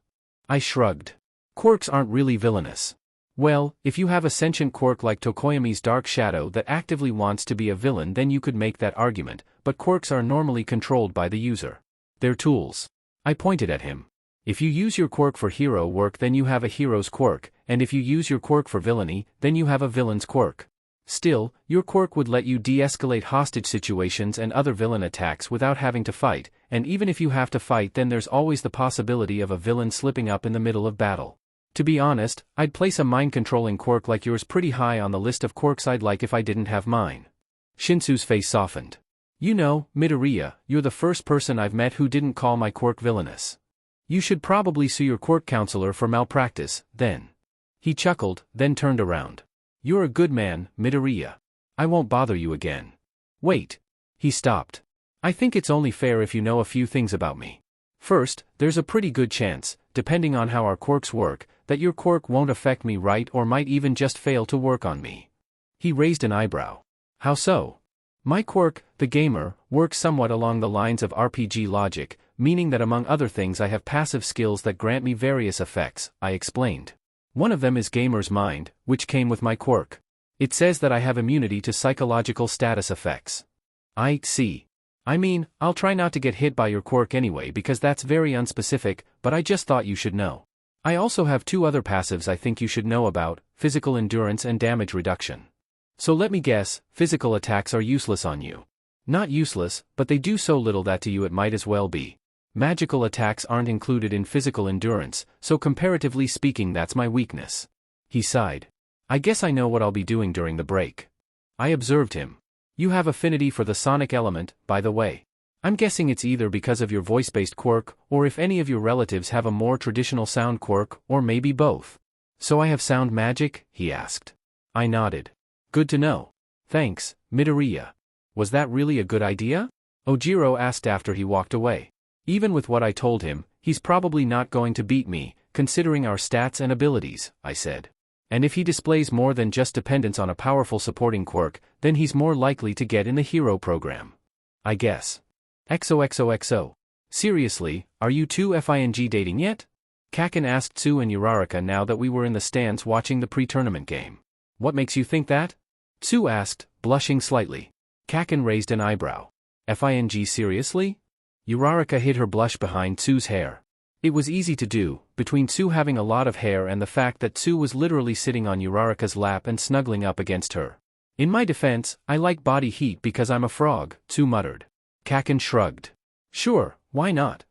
I shrugged. Quirks aren't really villainous. Well, if you have a sentient quirk like Tokoyami's Dark Shadow that actively wants to be a villain, then you could make that argument, but quirks are normally controlled by the user. They're tools. I pointed at him. If you use your quirk for hero work, then you have a hero's quirk, and if you use your quirk for villainy, then you have a villain's quirk. Still, your quirk would let you de-escalate hostage situations and other villain attacks without having to fight, and even if you have to fight, then there's always the possibility of a villain slipping up in the middle of battle. To be honest, I'd place a mind-controlling quirk like yours pretty high on the list of quirks I'd like if I didn't have mine. Shinsu's face softened. You know, Midoriya, you're the first person I've met who didn't call my quirk villainous. You should probably sue your quirk counselor for malpractice, then. He chuckled, then turned around. You're a good man, Midoriya. I won't bother you again. Wait. He stopped. I think it's only fair if you know a few things about me. First, there's a pretty good chance, depending on how our quirks work, that your quirk won't affect me right or might even just fail to work on me. He raised an eyebrow. How so? My quirk, the gamer, works somewhat along the lines of RPG logic, meaning that among other things I have passive skills that grant me various effects, I explained. One of them is Gamer's Mind, which came with my quirk. It says that I have immunity to psychological status effects. I see. I mean, I'll try not to get hit by your quirk anyway because that's very unspecific, but I just thought you should know. I also have 2 other passives I think you should know about, physical endurance and damage reduction. So let me guess, physical attacks are useless on you. Not useless, but they do so little that to you it might as well be. Magical attacks aren't included in physical endurance, so comparatively speaking that's my weakness. He sighed. I guess I know what I'll be doing during the break. I observed him. You have affinity for the sonic element, by the way. I'm guessing it's either because of your voice-based quirk, or if any of your relatives have a more traditional sound quirk, or maybe both. So I have sound magic? He asked. I nodded. Good to know. Thanks, Midoriya. Was that really a good idea? Ojiro asked after he walked away. Even with what I told him, He's probably not going to beat me, considering our stats and abilities, I said. And if he displays more than just dependence on a powerful supporting quirk, then he's more likely to get in the hero program. I guess. XOXOXO. Seriously, are you two FING dating yet? Kaken asked Tsu and Uraraka now that we were in the stands watching the pre-tournament game. What makes you think that? Tsu asked, blushing slightly. Kaken raised an eyebrow. FING seriously? Uraraka hid her blush behind Tsu's hair. It was easy to do, between Tsu having a lot of hair and the fact that Tsu was literally sitting on Uraraka's lap and snuggling up against her. In my defense, I like body heat because I'm a frog, Tsu muttered. Kaken shrugged. Sure, why not?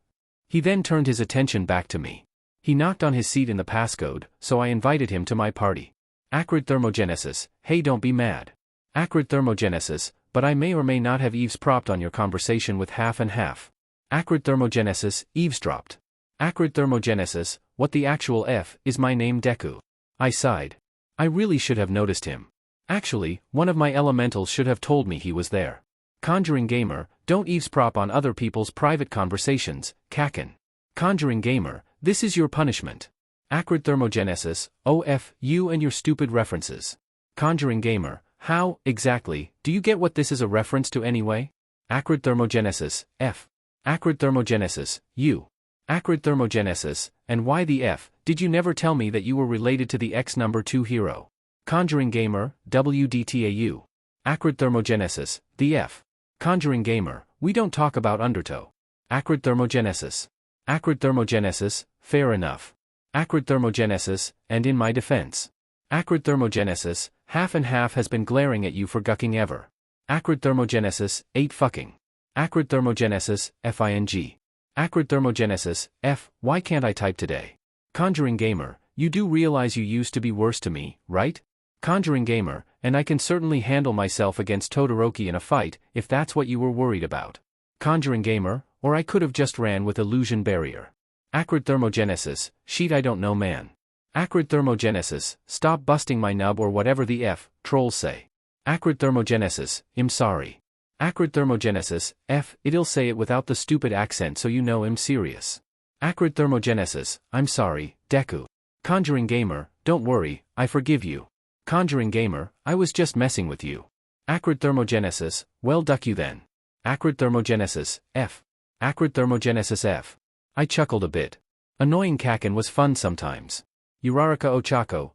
He then turned his attention back to me. He knocked on his seat in the passcode, so I invited him to my party. Acrid thermogenesis, hey, don't be mad. Acrid thermogenesis, but I may or may not have eavesdropped on your conversation with half and half. Acrid thermogenesis, eavesdropped. Acrid thermogenesis, what the actual F is my name Deku. I sighed. I really should have noticed him. Actually, one of my elementals should have told me he was there. Conjuring Gamer, don't eavesdrop on other people's private conversations, Kaken. Conjuring Gamer, this is your punishment. Acrid thermogenesis, OF, you and your stupid references. Conjuring Gamer, how, exactly, do you get what this is a reference to anyway? Acrid thermogenesis, F. Acrid thermogenesis, U. Acrid thermogenesis, and why the F, did you never tell me that you were related to the X number 2 hero? Conjuring Gamer, WDTAU. Acrid thermogenesis, the F. Conjuring Gamer, we don't talk about Undertow. Acrid thermogenesis. Acrid thermogenesis, fair enough. Acrid thermogenesis, and in my defense. Acrid thermogenesis, half and half has been glaring at you for gucking ever. Acrid thermogenesis, 8 fucking. Acrid thermogenesis, FING. Acrid thermogenesis, F, why can't I type today? Conjuring Gamer, you do realize you used to be worse to me, right? Conjuring Gamer, and I can certainly handle myself against Todoroki in a fight, if that's what you were worried about. Conjuring Gamer, or I could have just ran with Illusion Barrier. Acrid thermogenesis, sheet I don't know man. Acrid thermogenesis, stop busting my nub or whatever the F, trolls say. Acrid thermogenesis, I'm sorry. Acrid thermogenesis, F, it'll say it without the stupid accent so you know I'm serious. Acrid thermogenesis, I'm sorry, Deku. Conjuring Gamer, don't worry, I forgive you. Conjuring Gamer, I was just messing with you. Acrid thermogenesis, well duck you then. Acrid thermogenesis, F. Acrid thermogenesis F. I chuckled a bit. Annoying Kaken was fun sometimes. Uraraka Ochako,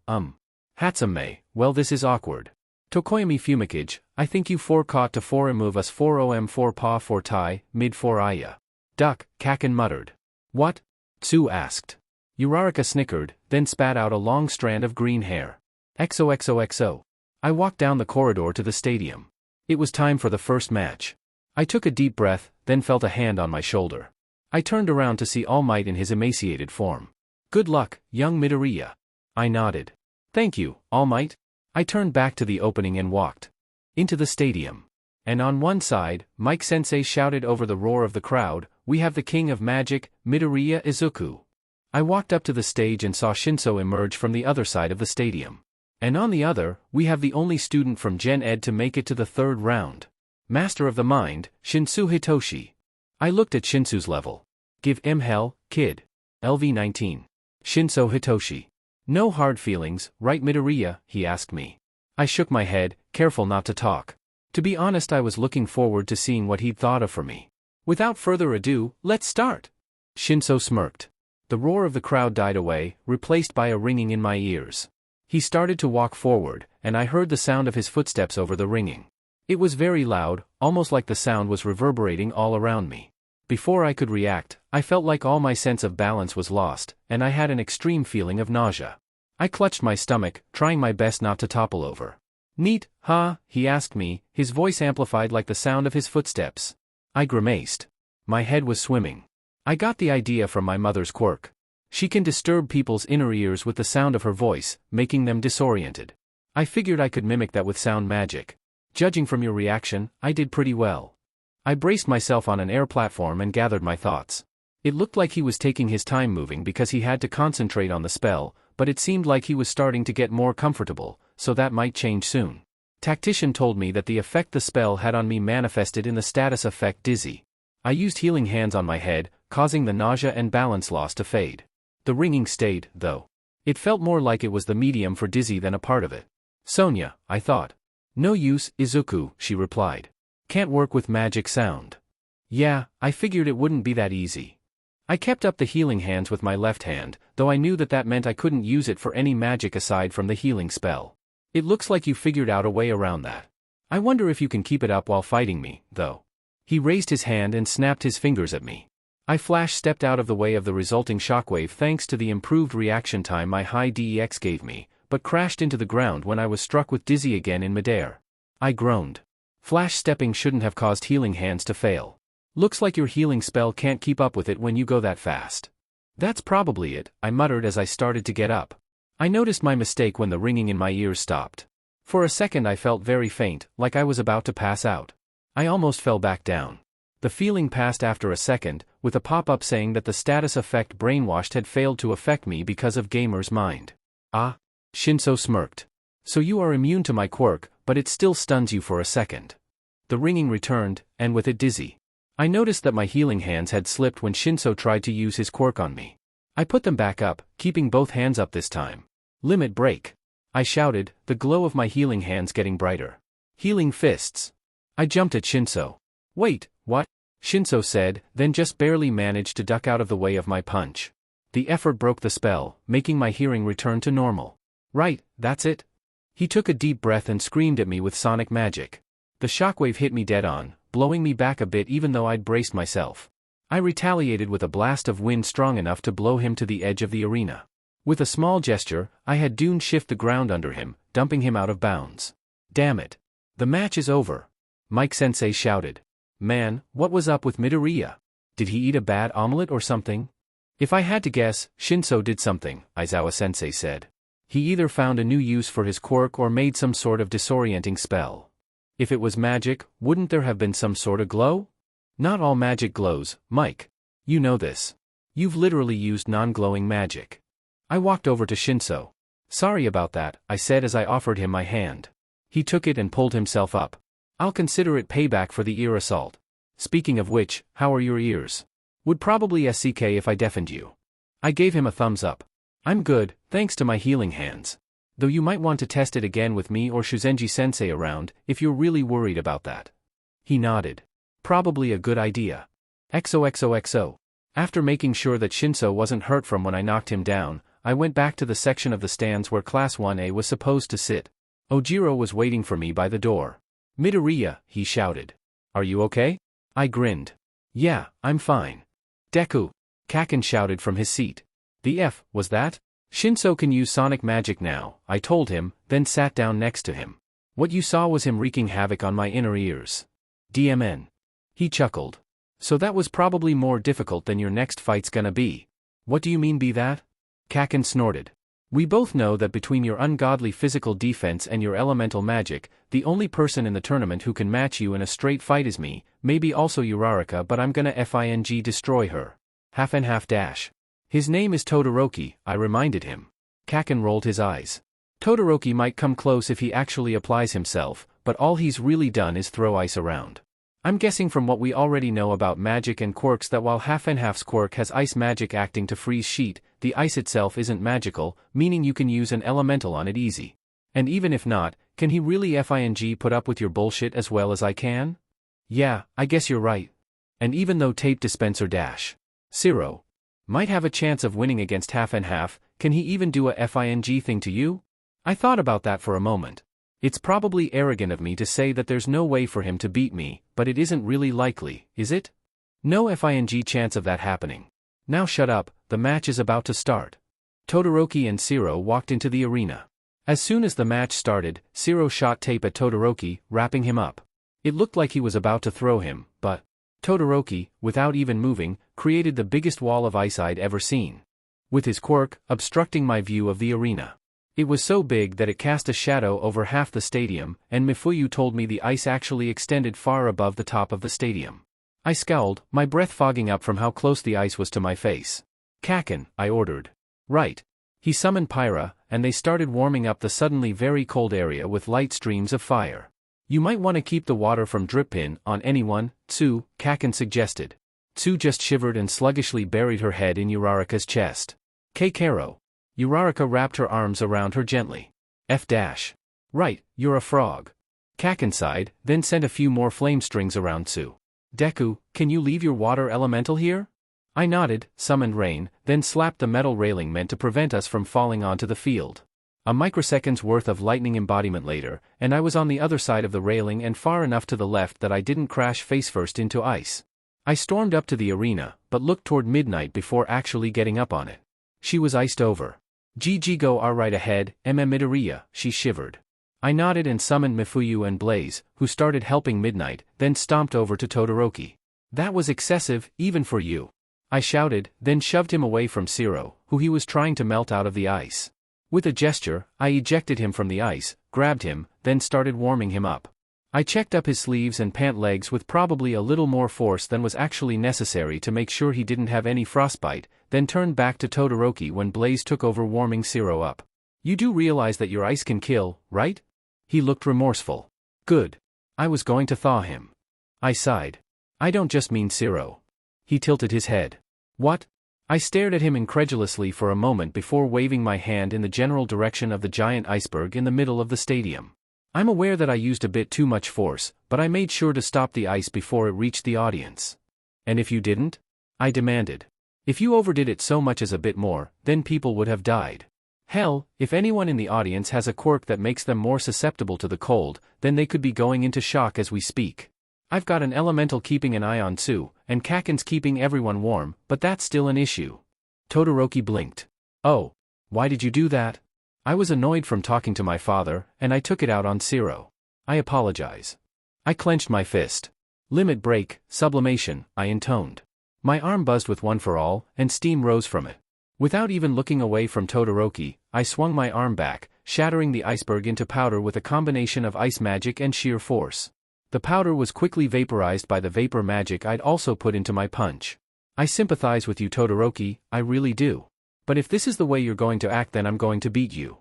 Hatsame, well this is awkward. Tokoyami Fumikage, I think you 4 caught to 4 move us 4 om 4 pa 4 tai, mid 4 aya. Duck, Kaken muttered. What? Tsu asked. Uraraka snickered, then spat out a long strand of green hair. XOXOXO. I walked down the corridor to the stadium. It was time for the first match. I took a deep breath, then felt a hand on my shoulder. I turned around to see All Might in his emaciated form. Good luck, young Midoriya. I nodded. Thank you, All Might. I turned back to the opening and walked into the stadium. And on one side, Mike Sensei shouted over the roar of the crowd, we have the king of magic, Midoriya Izuku. I walked up to the stage and saw Shinso emerge from the other side of the stadium. And on the other, we have the only student from Gen Ed to make it to the 3rd round. Master of the Mind, Shinsu Hitoshi. I looked at Shinsu's level. Give him hell, kid. LV 19. Shinso Hitoshi. No hard feelings, right Midoriya, he asked me. I shook my head, careful not to talk. To be honest, I was looking forward to seeing what he'd thought of for me. Without further ado, let's start. Shinso smirked. The roar of the crowd died away, replaced by a ringing in my ears. He started to walk forward, and I heard the sound of his footsteps over the ringing. It was very loud, almost like the sound was reverberating all around me. Before I could react, I felt like all my sense of balance was lost, and I had an extreme feeling of nausea. I clutched my stomach, trying my best not to topple over. Neat, huh? He asked me, his voice amplified like the sound of his footsteps. I grimaced. My head was swimming. I got the idea from my mother's quirk. She can disturb people's inner ears with the sound of her voice, making them disoriented. I figured I could mimic that with sound magic. Judging from your reaction, I did pretty well. I braced myself on an air platform and gathered my thoughts. It looked like he was taking his time moving because he had to concentrate on the spell, but it seemed like he was starting to get more comfortable, so that might change soon. Tactician told me that the effect the spell had on me manifested in the status effect Dizzy. I used Healing Hands on my head, causing the nausea and balance loss to fade. The ringing stayed, though. It felt more like it was the medium for dizzy than a part of it. Sonia, I thought. No use, Izuku, she replied. Can't work with magic sound. Yeah, I figured it wouldn't be that easy. I kept up the healing hands with my left hand, though I knew that meant I couldn't use it for any magic aside from the healing spell. It looks like you figured out a way around that. I wonder if you can keep it up while fighting me, though. He raised his hand and snapped his fingers at me. I stepped out of the way of the resulting shockwave thanks to the improved reaction time my high DEX gave me, but crashed into the ground when I was struck with dizzy again in midair. I groaned. Flash stepping shouldn't have caused healing hands to fail. Looks like your healing spell can't keep up with it when you go that fast. That's probably it, I muttered as I started to get up. I noticed my mistake when the ringing in my ears stopped. For a second I felt very faint, like I was about to pass out. I almost fell back down. The feeling passed after a second, with a pop-up saying that the status effect brainwashed had failed to affect me because of Gamer's mind. Ah? Shinso smirked. So you are immune to my quirk, but it still stuns you for a second. The ringing returned, and with it dizzy. I noticed that my healing hands had slipped when Shinso tried to use his quirk on me. I put them back up, keeping both hands up this time. Limit break. I shouted, the glow of my healing hands getting brighter. Healing fists. I jumped at Shinso. Wait, what? Shinso said, then just barely managed to duck out of the way of my punch. The effort broke the spell, making my hearing return to normal. Right, that's it. He took a deep breath and screamed at me with sonic magic. The shockwave hit me dead on, blowing me back a bit even though I'd braced myself. I retaliated with a blast of wind strong enough to blow him to the edge of the arena. With a small gesture, I had Dune shift the ground under him, dumping him out of bounds. Damn it. The match is over. Mike-sensei shouted. Man, what was up with Midoriya? Did he eat a bad omelet or something? If I had to guess, Shinso did something, Aizawa-sensei said. He either found a new use for his quirk or made some sort of disorienting spell. If it was magic, wouldn't there have been some sort of glow? Not all magic glows, Mike. You know this. You've literally used non-glowing magic. I walked over to Shinso. Sorry about that, I said as I offered him my hand. He took it and pulled himself up. I'll consider it payback for the ear assault. Speaking of which, how are your ears? Would probably SCK if I deafened you. I gave him a thumbs up. I'm good, thanks to my healing hands. Though you might want to test it again with me or Shuzenji-sensei around, if you're really worried about that. He nodded. Probably a good idea. XOXOXO. After making sure that Shinso wasn't hurt from when I knocked him down, I went back to the section of the stands where Class 1A was supposed to sit. Ojiro was waiting for me by the door. Midoriya, he shouted. Are you okay? I grinned. Yeah, I'm fine. Deku. Kaken shouted from his seat. The F, was that? Shinso can use sonic magic now, I told him, then sat down next to him. What you saw was him wreaking havoc on my inner ears. DMN. He chuckled. So that was probably more difficult than your next fight's gonna be. What do you mean by that? Kaken snorted. We both know that between your ungodly physical defense and your elemental magic, the only person in the tournament who can match you in a straight fight is me, maybe also Uraraka, but I'm gonna FING destroy her. Half and half dash. His name is Todoroki, I reminded him. Kaken rolled his eyes. Todoroki might come close if he actually applies himself, but all he's really done is throw ice around. I'm guessing from what we already know about magic and quirks that while Half and Half's quirk has ice magic acting to freeze sheet, the ice itself isn't magical, meaning you can use an elemental on it easy. And even if not, can he really FING put up with your bullshit as well as I can? Yeah, I guess you're right. And even though tape dispenser dash. Zero. Might have a chance of winning against Half and Half, can he even do a FING thing to you? I thought about that for a moment. It's probably arrogant of me to say that there's no way for him to beat me, but it isn't really likely, is it? No FING chance of that happening. Now shut up, the match is about to start. Todoroki and Zero walked into the arena. As soon as the match started, Zero shot tape at Todoroki, wrapping him up. It looked like he was about to throw him, but Todoroki, without even moving, created the biggest wall of ice I'd ever seen. With his quirk, obstructing my view of the arena. It was so big that it cast a shadow over half the stadium, and Mifuyu told me the ice actually extended far above the top of the stadium. I scowled, my breath fogging up from how close the ice was to my face. Kaken, I ordered. Right. He summoned Pyra, and they started warming up the suddenly very cold area with light streams of fire. You might want to keep the water from dripping on anyone, Tsu, Kaken suggested. Tsu just shivered and sluggishly buried her head in Uraraka's chest. Karo. Uraraka wrapped her arms around her gently. Right, you're a frog. Kaken sighed, then sent a few more flame strings around Tsu. Deku, can you leave your water elemental here? I nodded, summoned rain, then slapped the metal railing meant to prevent us from falling onto the field. A microsecond's worth of lightning embodiment later, and I was on the other side of the railing and far enough to the left that I didn't crash face-first into ice. I stormed up to the arena, but looked toward Midnight before actually getting up on it. She was iced over. Go are right ahead, Midoriya, she shivered. I nodded and summoned Mifuyu and Blaze, who started helping Midnight, then stomped over to Todoroki. That was excessive, even for you. I shouted, then shoved him away from Zero, who he was trying to melt out of the ice. With a gesture, I ejected him from the ice, grabbed him, then started warming him up. I checked up his sleeves and pant legs with probably a little more force than was actually necessary to make sure he didn't have any frostbite, then turned back to Todoroki when Blaze took over warming Zero up. You do realize that your ice can kill, right? He looked remorseful. Good. I was going to thaw him. I sighed. I don't just mean Zero. He tilted his head. What? I stared at him incredulously for a moment before waving my hand in the general direction of the giant iceberg in the middle of the stadium. I'm aware that I used a bit too much force, but I made sure to stop the ice before it reached the audience. And if you didn't? I demanded. If you overdid it so much as a bit more, then people would have died. Hell, if anyone in the audience has a quirk that makes them more susceptible to the cold, then they could be going into shock as we speak. I've got an elemental keeping an eye on Tsu, and Kaken's keeping everyone warm, but that's still an issue. Todoroki blinked. Oh, why did you do that? I was annoyed from talking to my father, and I took it out on Zero. I apologize. I clenched my fist. Limit break, sublimation, I intoned. My arm buzzed with one for all, and steam rose from it. Without even looking away from Todoroki, I swung my arm back, shattering the iceberg into powder with a combination of ice magic and sheer force. The powder was quickly vaporized by the vapor magic I'd also put into my punch. I sympathize with you, Todoroki, I really do. But if this is the way you're going to act, then I'm going to beat you.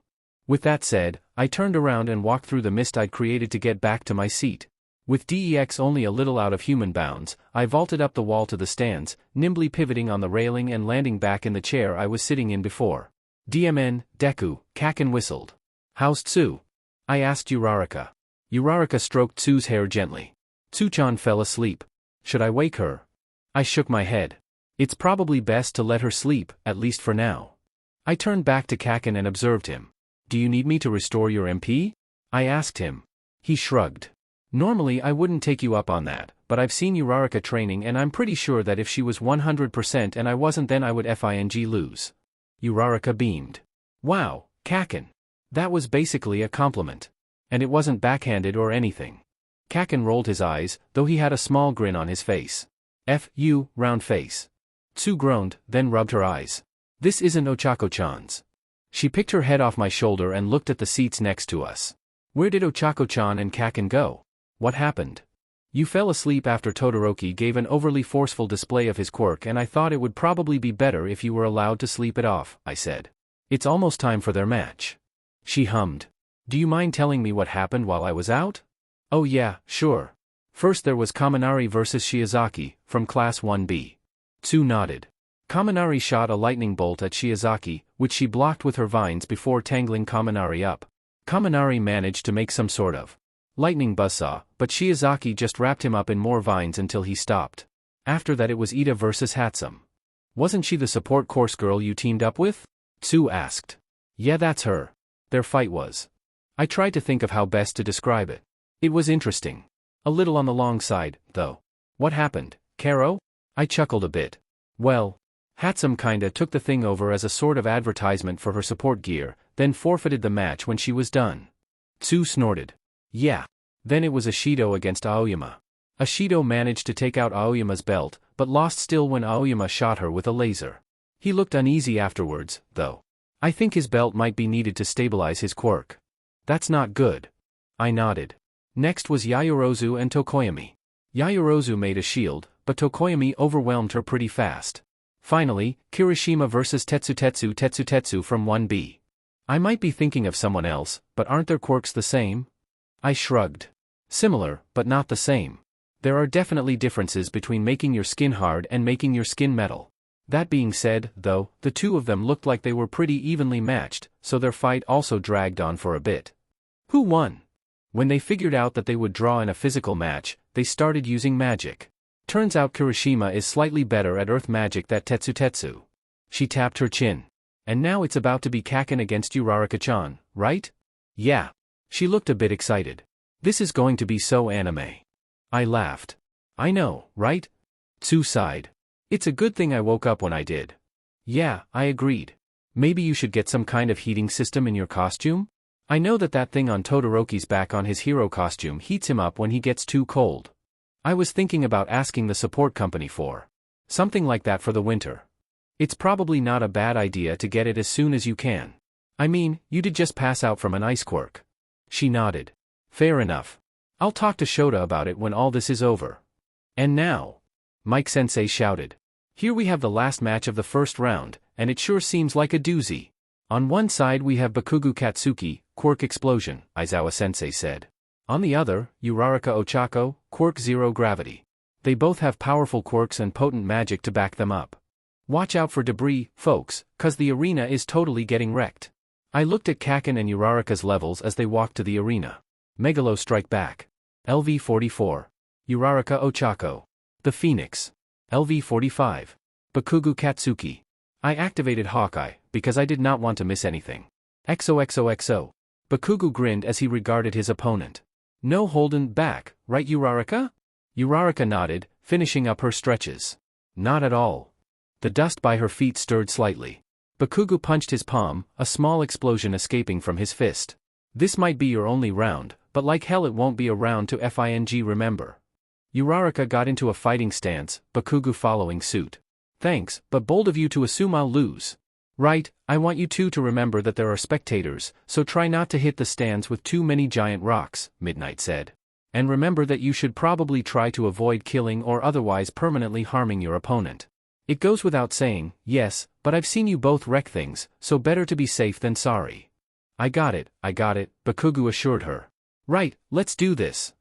With that said, I turned around and walked through the mist I'd created to get back to my seat. With DEX only a little out of human bounds, I vaulted up the wall to the stands, nimbly pivoting on the railing and landing back in the chair I was sitting in before. DMN, Deku, Kaken whistled. How's Tsu? I asked Uraraka. Uraraka stroked Tsu's hair gently. Tsu-chan fell asleep. Should I wake her? I shook my head. It's probably best to let her sleep, at least for now. I turned back to Kaken and observed him. Do you need me to restore your MP? I asked him. He shrugged. Normally I wouldn't take you up on that, but I've seen Uraraka training and I'm pretty sure that if she was 100% and I wasn't, then I would FING lose. Uraraka beamed. Wow, Kaken. That was basically a compliment. And it wasn't backhanded or anything. Kaken rolled his eyes, though he had a small grin on his face. F.U., round face. Tsu groaned, then rubbed her eyes. This isn't Ochako-chan's. She picked her head off my shoulder and looked at the seats next to us. Where did Ochako-chan and Kaken go? What happened? You fell asleep after Todoroki gave an overly forceful display of his quirk, and I thought it would probably be better if you were allowed to sleep it off, I said. It's almost time for their match. She hummed. Do you mind telling me what happened while I was out? Oh yeah, sure. First there was Kaminari versus Shiozaki, from Class 1B. Tsu nodded. Kaminari shot a lightning bolt at Shiozaki, which she blocked with her vines before tangling Kaminari up. Kaminari managed to make some sort of lightning buzzsaw, but Shiozaki just wrapped him up in more vines until he stopped. After that it was Ida versus Hatsum. Wasn't she the support course girl you teamed up with? Tsu asked. Yeah, that's her. Their fight was. I tried to think of how best to describe it. It was interesting. A little on the long side, though. What happened, Karo? I chuckled a bit. Well, Hatsum kinda took the thing over as a sort of advertisement for her support gear, then forfeited the match when she was done. Tsu snorted. Yeah. Then it was Ashido against Aoyama. Ashido managed to take out Aoyama's belt, but lost still when Aoyama shot her with a laser. He looked uneasy afterwards, though. I think his belt might be needed to stabilize his quirk. That's not good. I nodded. Next was Yayorozu and Tokoyami. Yayorozu made a shield, but Tokoyami overwhelmed her pretty fast. Finally, Kirishima versus Tetsu from 1B. I might be thinking of someone else, but aren't their quirks the same? I shrugged. Similar, but not the same. There are definitely differences between making your skin hard and making your skin metal. That being said, though, the two of them looked like they were pretty evenly matched, so their fight also dragged on for a bit. Who won? When they figured out that they would draw in a physical match, they started using magic. Turns out Kirishima is slightly better at earth magic than Tetsu. She tapped her chin. And now it's about to be Kaken against Uraraka-chan, right? Yeah. She looked a bit excited. This is going to be so anime. I laughed. I know, right? Tsu sighed. It's a good thing I woke up when I did. Yeah, I agreed. Maybe you should get some kind of heating system in your costume? I know that thing on Todoroki's back on his hero costume heats him up when he gets too cold. I was thinking about asking the support company for something like that for the winter. It's probably not a bad idea to get it as soon as you can. I mean, you did just pass out from an ice quirk. She nodded. Fair enough. I'll talk to Shota about it when all this is over. And now, Mike-sensei shouted. Here we have the last match of the first round, and it sure seems like a doozy. On one side we have Bakugou Katsuki, Quirk Explosion, Aizawa-sensei said. On the other, Uraraka Ochako, Quirk Zero Gravity. They both have powerful quirks and potent magic to back them up. Watch out for debris, folks, cause the arena is totally getting wrecked. I looked at Kaken and Uraraka's levels as they walked to the arena. Megalo Strike Back. LV-44. Uraraka Ochako. The Phoenix. LV-45. Bakugou Katsuki. I activated Hawkeye, because I did not want to miss anything. XOXOXO. Bakugou grinned as he regarded his opponent. No holding back, right Uraraka? Uraraka nodded, finishing up her stretches. Not at all. The dust by her feet stirred slightly. Bakugou punched his palm, a small explosion escaping from his fist. This might be your only round, but like hell it won't be a round to FING remember. Uraraka got into a fighting stance, Bakugou following suit. Thanks, but bold of you to assume I'll lose. Right, I want you two to remember that there are spectators, so try not to hit the stands with too many giant rocks, Midnight said. And remember that you should probably try to avoid killing or otherwise permanently harming your opponent. It goes without saying, yes, but I've seen you both wreck things, so better to be safe than sorry. I got it, Bakugou assured her. Right, let's do this.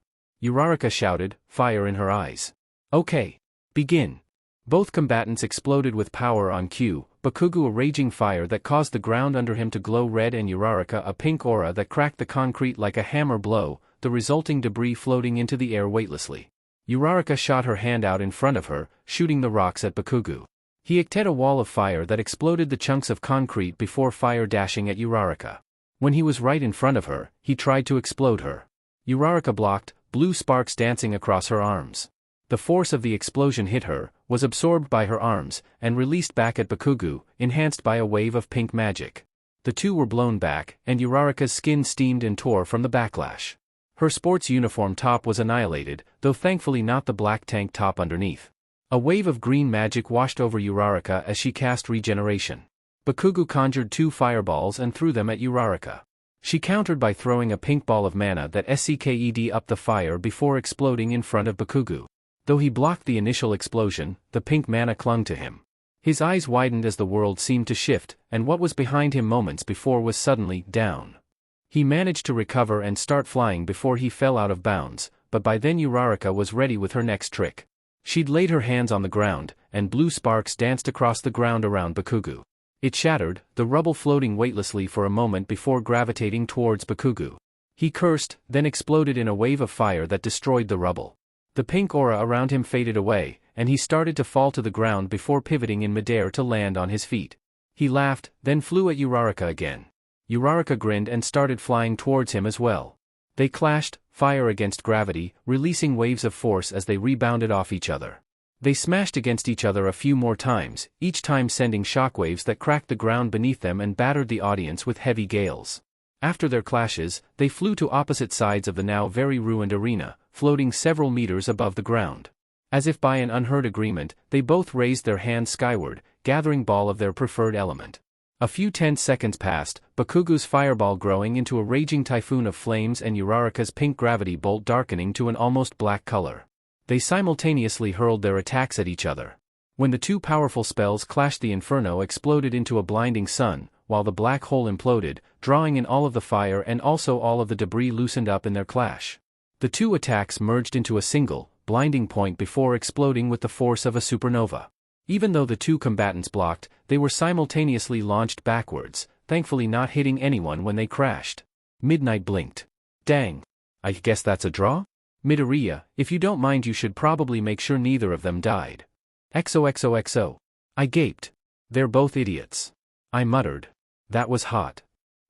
Uraraka shouted, fire in her eyes. Okay. Begin. Both combatants exploded with power on cue, Bakugou a raging fire that caused the ground under him to glow red and Uraraka a pink aura that cracked the concrete like a hammer blow, the resulting debris floating into the air weightlessly. Uraraka shot her hand out in front of her, shooting the rocks at Bakugou. He acted a wall of fire that exploded the chunks of concrete before fire dashing at Uraraka. When he was right in front of her, he tried to explode her. Uraraka blocked, blue sparks dancing across her arms. The force of the explosion hit her, was absorbed by her arms, and released back at Bakugou, enhanced by a wave of pink magic. The two were blown back, and Uraraka's skin steamed and tore from the backlash. Her sports uniform top was annihilated, though thankfully not the black tank top underneath. A wave of green magic washed over Uraraka as she cast regeneration. Bakugou conjured 2 fireballs and threw them at Uraraka. She countered by throwing a pink ball of mana that SCKED up the fire before exploding in front of Bakugou. Though he blocked the initial explosion, the pink mana clung to him. His eyes widened as the world seemed to shift, and what was behind him moments before was suddenly down. He managed to recover and start flying before he fell out of bounds, but by then Uraraka was ready with her next trick. She'd laid her hands on the ground, and blue sparks danced across the ground around Bakugou. It shattered, the rubble floating weightlessly for a moment before gravitating towards Bakugou. He cursed, then exploded in a wave of fire that destroyed the rubble. The pink aura around him faded away, and he started to fall to the ground before pivoting in midair to land on his feet. He laughed, then flew at Uraraka again. Uraraka grinned and started flying towards him as well. They clashed, fire against gravity, releasing waves of force as they rebounded off each other. They smashed against each other a few more times, each time sending shockwaves that cracked the ground beneath them and battered the audience with heavy gales. After their clashes, they flew to opposite sides of the now very ruined arena, floating several meters above the ground. As if by an unheard agreement, they both raised their hands skyward, gathering ball of their preferred element. A few tense seconds passed, Bakugou's fireball growing into a raging typhoon of flames and Uraraka's pink gravity bolt darkening to an almost black color. They simultaneously hurled their attacks at each other. When the two powerful spells clashed, the inferno exploded into a blinding sun, while the black hole imploded, drawing in all of the fire and also all of the debris loosened up in their clash. The two attacks merged into a single, blinding point before exploding with the force of a supernova. Even though the two combatants blocked, they were simultaneously launched backwards, thankfully not hitting anyone when they crashed. Midnight blinked. Dang. I guess that's a draw? Midoriya, if you don't mind, you should probably make sure neither of them died. XOXOXO. I gaped. They're both idiots. I muttered. That was hot.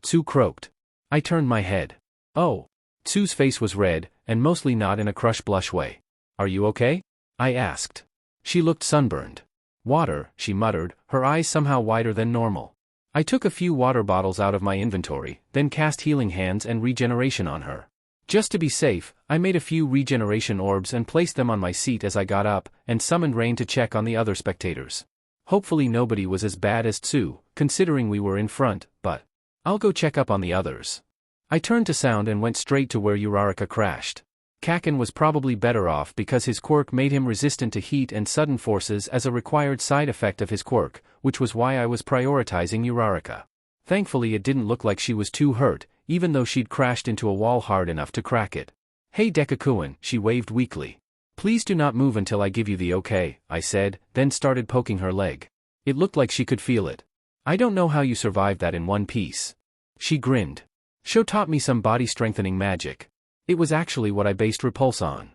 Tsu croaked. I turned my head. Oh. Tsu's face was red, and mostly not in a crush blush way. Are you okay? I asked. She looked sunburned. Water, she muttered, her eyes somehow wider than normal. I took a few water bottles out of my inventory, then cast healing hands and regeneration on her. Just to be safe, I made a few regeneration orbs and placed them on my seat as I got up, and summoned Rain to check on the other spectators. Hopefully nobody was as bad as Tsu, considering we were in front, but I'll go check up on the others. I turned to Sound and went straight to where Uraraka crashed. Kaken was probably better off because his quirk made him resistant to heat and sudden forces as a required side effect of his quirk, which was why I was prioritizing Uraraka. Thankfully it didn't look like she was too hurt, even though she'd crashed into a wall hard enough to crack it. Hey Deku-kun, she waved weakly. Please do not move until I give you the okay, I said, then started poking her leg. It looked like she could feel it. I don't know how you survived that in one piece. She grinned. Sho taught me some body strengthening magic. It was actually what I based Repulse on.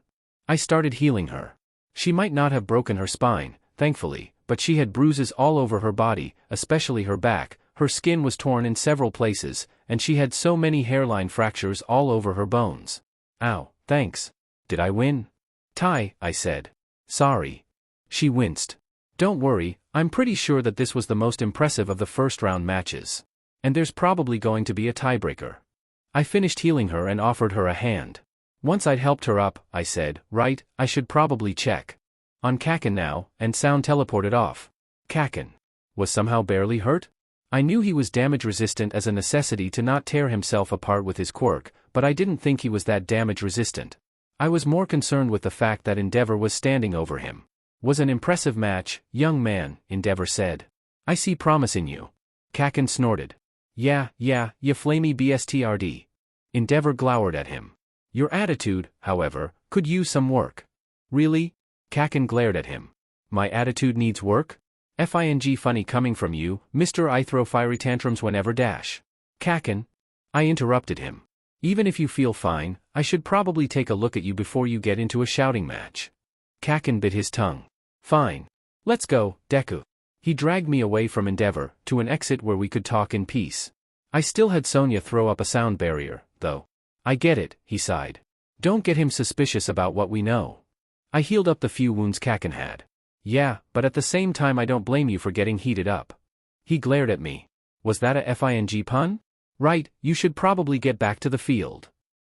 I started healing her. She might not have broken her spine, thankfully, but she had bruises all over her body, especially her back, her skin was torn in several places, and she had so many hairline fractures all over her bones. Ow, thanks. Did I win? Tai, I said. Sorry. She winced. Don't worry, I'm pretty sure that this was the most impressive of the first round matches. And there's probably going to be a tiebreaker. I finished healing her and offered her a hand. Once I'd helped her up, I said, right, I should probably check on Kaken now, and Sound teleported off. Kaken was somehow barely hurt? I knew he was damage resistant as a necessity to not tear himself apart with his quirk, but I didn't think he was that damage resistant. I was more concerned with the fact that Endeavor was standing over him. Was an impressive match, young man, Endeavor said. I see promise in you. Kaken snorted. Yeah, ya flamey BSTRD. Endeavor glowered at him. Your attitude, however, could use some work. Really? Kaken glared at him. My attitude needs work? FING funny coming from you, Mr. I throw fiery tantrums whenever dash. Kaken? I interrupted him. Even if you feel fine, I should probably take a look at you before you get into a shouting match. Kaken bit his tongue. Fine. Let's go, Deku. He dragged me away from Endeavor, to an exit where we could talk in peace. I still had Sonya throw up a sound barrier, though. I get it, he sighed. Don't get him suspicious about what we know. I healed up the few wounds Kaken had. Yeah, but at the same time I don't blame you for getting heated up. He glared at me. Was that a FING pun? Right, you should probably get back to the field.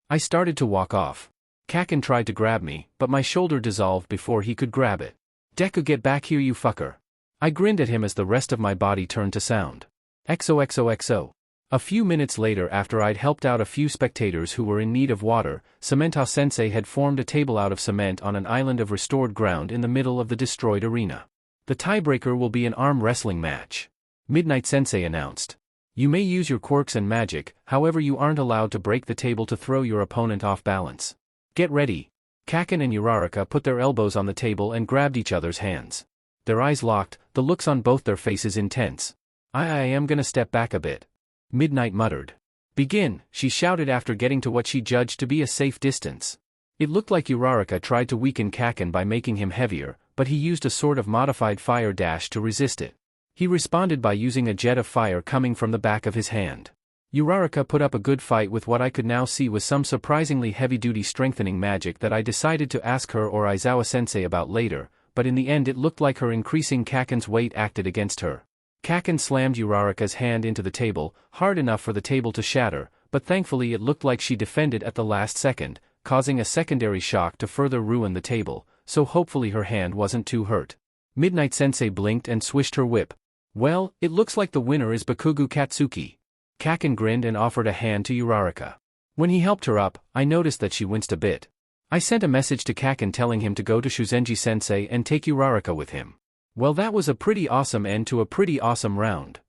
I started to walk off. Kaken tried to grab me, but my shoulder dissolved before he could grab it. Deku, get back here, you fucker. I grinned at him as the rest of my body turned to Sound. XOXOXO. A few minutes later, after I'd helped out a few spectators who were in need of water, Cementa-sensei had formed a table out of cement on an island of restored ground in the middle of the destroyed arena. The tiebreaker will be an arm wrestling match. Midnight Sensei announced. You may use your quirks and magic, however you aren't allowed to break the table to throw your opponent off balance. Get ready. Kaken and Uraraka put their elbows on the table and grabbed each other's hands. Their eyes locked, the looks on both their faces intense. I am gonna step back a bit. Midnight muttered. Begin, she shouted after getting to what she judged to be a safe distance. It looked like Uraraka tried to weaken Kaken by making him heavier, but he used a sort of modified fire dash to resist it. He responded by using a jet of fire coming from the back of his hand. Uraraka put up a good fight with what I could now see was some surprisingly heavy-duty strengthening magic that I decided to ask her or Aizawa-sensei about later, but in the end it looked like her increasing Kaken's weight acted against her. Kaken slammed Uraraka's hand into the table, hard enough for the table to shatter, but thankfully it looked like she defended at the last second, causing a secondary shock to further ruin the table, so hopefully her hand wasn't too hurt. Midnight Sensei blinked and swished her whip. Well, it looks like the winner is Bakugou Katsuki. Kaken grinned and offered a hand to Uraraka. When he helped her up, I noticed that she winced a bit. I sent a message to Kaken telling him to go to Shuzenji-sensei and take Uraraka with him. Well, that was a pretty awesome end to a pretty awesome round.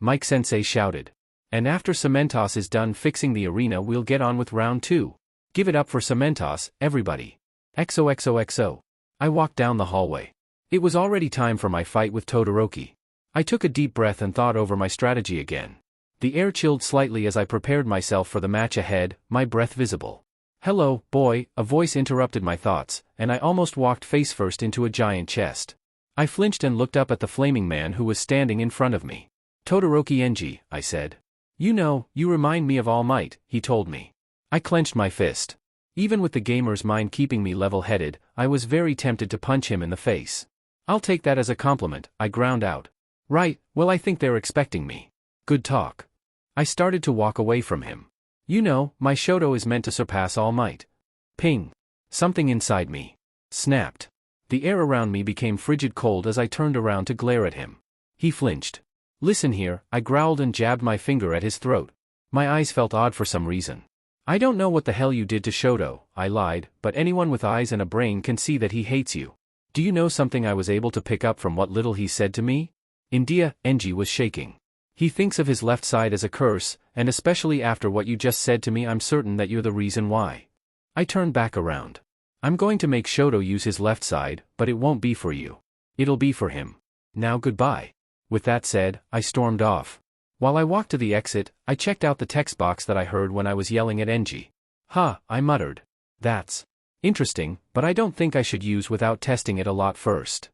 Mike-sensei shouted. And after Cementos is done fixing the arena, we'll get on with round 2. Give it up for Cementos, everybody. XOXOXO. I walked down the hallway. It was already time for my fight with Todoroki. I took a deep breath and thought over my strategy again. The air chilled slightly as I prepared myself for the match ahead, my breath visible. "Hello, boy," a voice interrupted my thoughts, and I almost walked face first into a giant chest. I flinched and looked up at the flaming man who was standing in front of me. "Todoroki Enji," I said. "You know, you remind me of All Might," he told me. I clenched my fist. Even with the gamer's mind keeping me level-headed, I was very tempted to punch him in the face. "I'll take that as a compliment," I ground out. "Right, well I think they're expecting me. Good talk." I started to walk away from him. "You know, my Shoto is meant to surpass All Might." Ping. Something inside me snapped. The air around me became frigid cold as I turned around to glare at him. He flinched. "Listen here," I growled and jabbed my finger at his throat. My eyes felt odd for some reason. "I don't know what the hell you did to Shoto," I lied, "but anyone with eyes and a brain can see that he hates you. Do you know something I was able to pick up from what little he said to me?" India, Enji was shaking. "He thinks of his left side as a curse, and especially after what you just said to me I'm certain that you're the reason why." I turned back around. "I'm going to make Shoto use his left side, but it won't be for you. It'll be for him. Now goodbye." With that said, I stormed off. While I walked to the exit, I checked out the text box that I heard when I was yelling at Enji. "Huh," I muttered. "That's interesting, but I don't think I should use without testing it a lot first.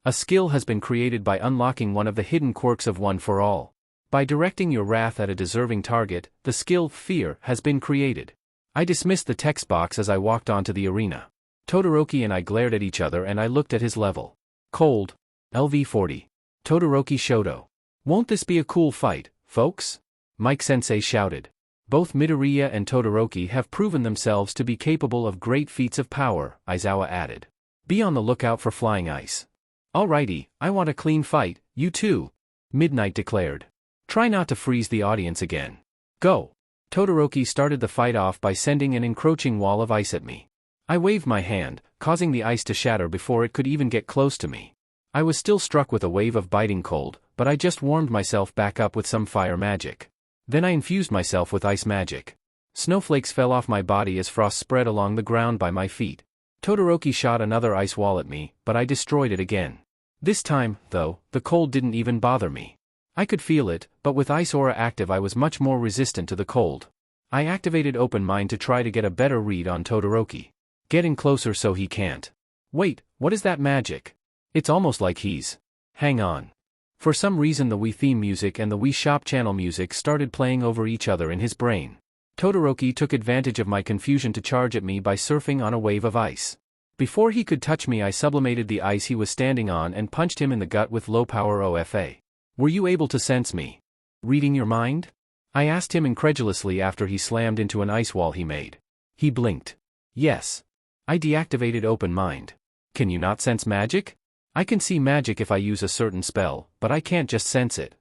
A skill has been created by unlocking one of the hidden quirks of One for All. By directing your wrath at a deserving target, the skill Fear has been created." I dismissed the text box as I walked onto the arena. Todoroki and I glared at each other and I looked at his level. Cold. LV40. Todoroki Shoto. "Won't this be a cool fight, folks?" Mike-sensei shouted. "Both Midoriya and Todoroki have proven themselves to be capable of great feats of power," Aizawa added. "Be on the lookout for flying ice." "Alrighty, I want a clean fight, you too," Midnight declared. "Try not to freeze the audience again. Go." Todoroki started the fight off by sending an encroaching wall of ice at me. I waved my hand, causing the ice to shatter before it could even get close to me. I was still struck with a wave of biting cold, but I just warmed myself back up with some fire magic. Then I infused myself with ice magic. Snowflakes fell off my body as frost spread along the ground by my feet. Todoroki shot another ice wall at me, but I destroyed it again. This time, though, the cold didn't even bother me. I could feel it, but with Ice Aura active I was much more resistant to the cold. I activated Open Mind to try to get a better read on Todoroki. Getting closer so he can't. Wait, what is that magic? It's almost like he's. Hang on. For some reason the Wii theme music and the Wii Shop channel music started playing over each other in his brain. Todoroki took advantage of my confusion to charge at me by surfing on a wave of ice. Before he could touch me I sublimated the ice he was standing on and punched him in the gut with low-power OFA. "Were you able to sense me? Reading your mind?" I asked him incredulously after he slammed into an ice wall he made. He blinked. "Yes. I deactivated Open Mind. Can you not sense magic?" "I can see magic if I use a certain spell, but I can't just sense it."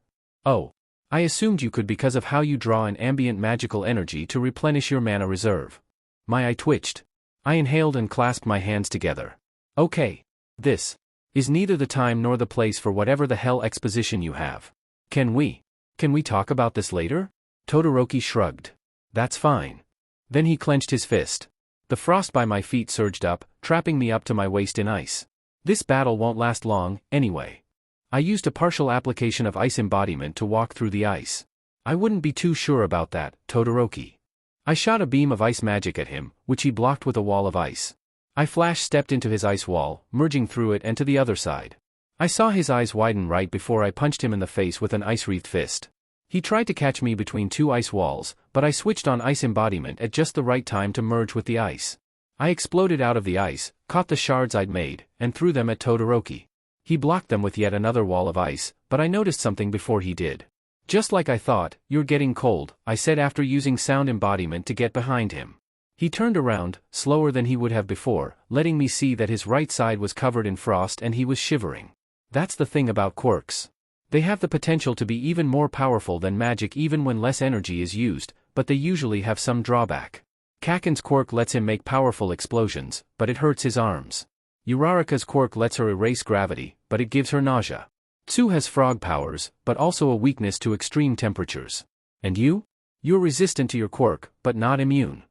"Oh. I assumed you could because of how you draw an ambient magical energy to replenish your mana reserve." My eye twitched. I inhaled and clasped my hands together. "Okay. This is neither the time nor the place for whatever the hell exposition you have. Can we talk about this later?" Todoroki shrugged. "That's fine." Then he clenched his fist. The frost by my feet surged up, trapping me up to my waist in ice. This battle won't last long, anyway. I used a partial application of ice embodiment to walk through the ice. "I wouldn't be too sure about that, Todoroki." I shot a beam of ice magic at him, which he blocked with a wall of ice. I flash-stepped into his ice wall, merging through it and to the other side. I saw his eyes widen right before I punched him in the face with an ice-wreathed fist. He tried to catch me between two ice walls, but I switched on ice embodiment at just the right time to merge with the ice. I exploded out of the ice, caught the shards I'd made, and threw them at Todoroki. He blocked them with yet another wall of ice, but I noticed something before he did. "Just like I thought, you're getting cold," I said after using sound embodiment to get behind him. He turned around, slower than he would have before, letting me see that his right side was covered in frost and he was shivering. That's the thing about quirks. They have the potential to be even more powerful than magic even when less energy is used, but they usually have some drawback. Kaken's quirk lets him make powerful explosions, but it hurts his arms. Uraraka's quirk lets her erase gravity, but it gives her nausea. Tsu has frog powers, but also a weakness to extreme temperatures. And you? You're resistant to your quirk, but not immune.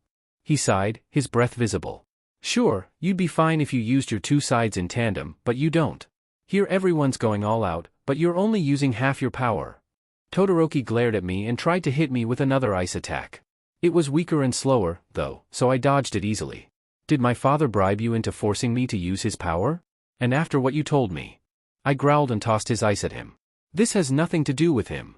He sighed, his breath visible. Sure, you'd be fine if you used your two sides in tandem, but you don't. Here everyone's going all out, but you're only using half your power. Todoroki glared at me and tried to hit me with another ice attack. It was weaker and slower, though, so I dodged it easily. Did my father bribe you into forcing me to use his power? And after what you told me? I growled and tossed his ice at him. This has nothing to do with him.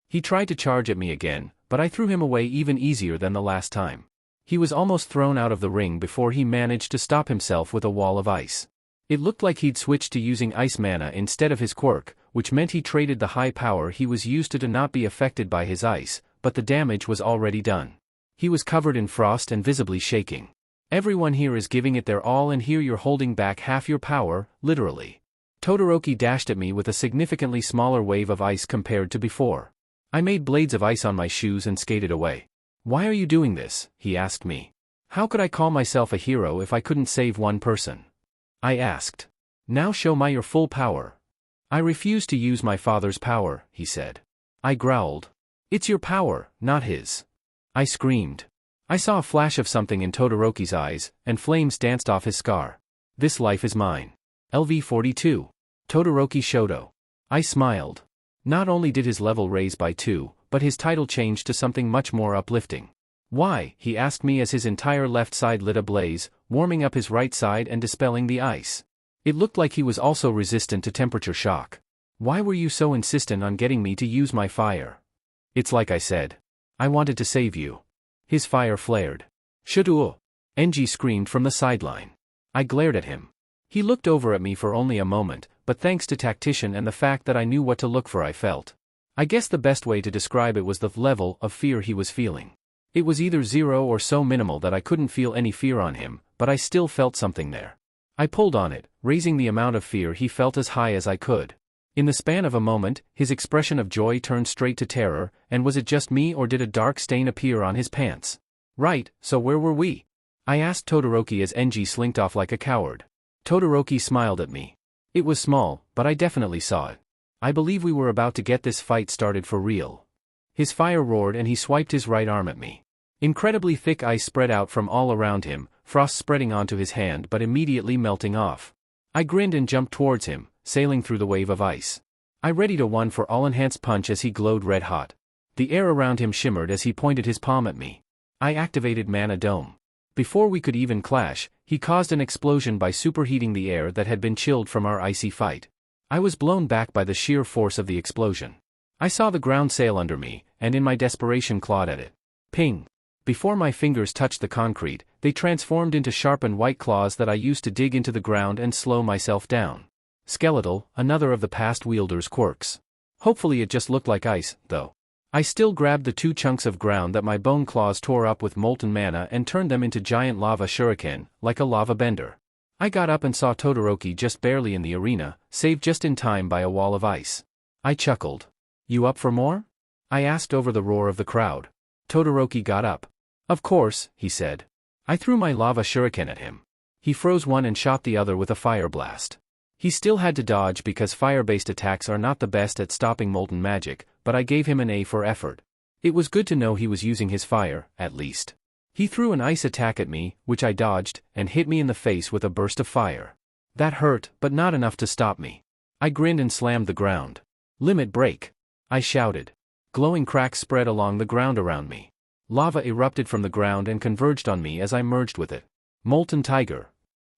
He tried to charge at me again, but I threw him away even easier than the last time. He was almost thrown out of the ring before he managed to stop himself with a wall of ice. It looked like he'd switched to using ice mana instead of his quirk, which meant he traded the high power he was used to not be affected by his ice, but the damage was already done. He was covered in frost and visibly shaking. Everyone here is giving it their all and here you're holding back half your power, literally. Todoroki dashed at me with a significantly smaller wave of ice compared to before. I made blades of ice on my shoes and skated away. Why are you doing this? He asked me. How could I call myself a hero if I couldn't save one person? I asked. Now show me your full power. I refuse to use my father's power, he said. I growled. It's your power, not his. I screamed. I saw a flash of something in Todoroki's eyes, and flames danced off his scar. This life is mine. LV42. Todoroki Shoto. I smiled. Not only did his level raise by 2, but his title changed to something much more uplifting. Why? He asked me as his entire left side lit ablaze, warming up his right side and dispelling the ice. It looked like he was also resistant to temperature shock. Why were you so insistent on getting me to use my fire? It's like I said. I wanted to save you. His fire flared. Shutuo! Enji screamed from the sideline. I glared at him. He looked over at me for only a moment, but thanks to tactician and the fact that I knew what to look for I felt. I guess the best way to describe it was the level of fear he was feeling. It was either 0 or so minimal that I couldn't feel any fear on him, but I still felt something there. I pulled on it, raising the amount of fear he felt as high as I could. In the span of a moment, his expression of joy turned straight to terror, and was it just me or did a dark stain appear on his pants? Right, so where were we? I asked Todoroki as Enji slinked off like a coward. Todoroki smiled at me. It was small, but I definitely saw it. I believe we were about to get this fight started for real. His fire roared and he swiped his right arm at me. Incredibly thick ice spread out from all around him, frost spreading onto his hand but immediately melting off. I grinned and jumped towards him, sailing through the wave of ice. I readied a one-for-all-enhanced punch as he glowed red-hot. The air around him shimmered as he pointed his palm at me. I activated Mana Dome. Before we could even clash, he caused an explosion by superheating the air that had been chilled from our icy fight. I was blown back by the sheer force of the explosion. I saw the ground sail under me, and in my desperation clawed at it. Ping! Before my fingers touched the concrete, they transformed into sharpened white claws that I used to dig into the ground and slow myself down. Skeletal, another of the past wielder's quirks. Hopefully it just looked like ice, though. I still grabbed the 2 chunks of ground that my bone claws tore up with molten mana and turned them into giant lava shuriken, like a lava bender. I got up and saw Todoroki just barely in the arena, saved just in time by a wall of ice. I chuckled. You up for more? I asked over the roar of the crowd. Todoroki got up. Of course, he said. I threw my lava shuriken at him. He froze one and shot the other with a fire blast. He still had to dodge because fire-based attacks are not the best at stopping molten magic, but I gave him an A for effort. It was good to know he was using his fire, at least. He threw an ice attack at me, which I dodged, and hit me in the face with a burst of fire. That hurt, but not enough to stop me. I grinned and slammed the ground. Limit break! I shouted. Glowing cracks spread along the ground around me. Lava erupted from the ground and converged on me as I merged with it. Molten tiger.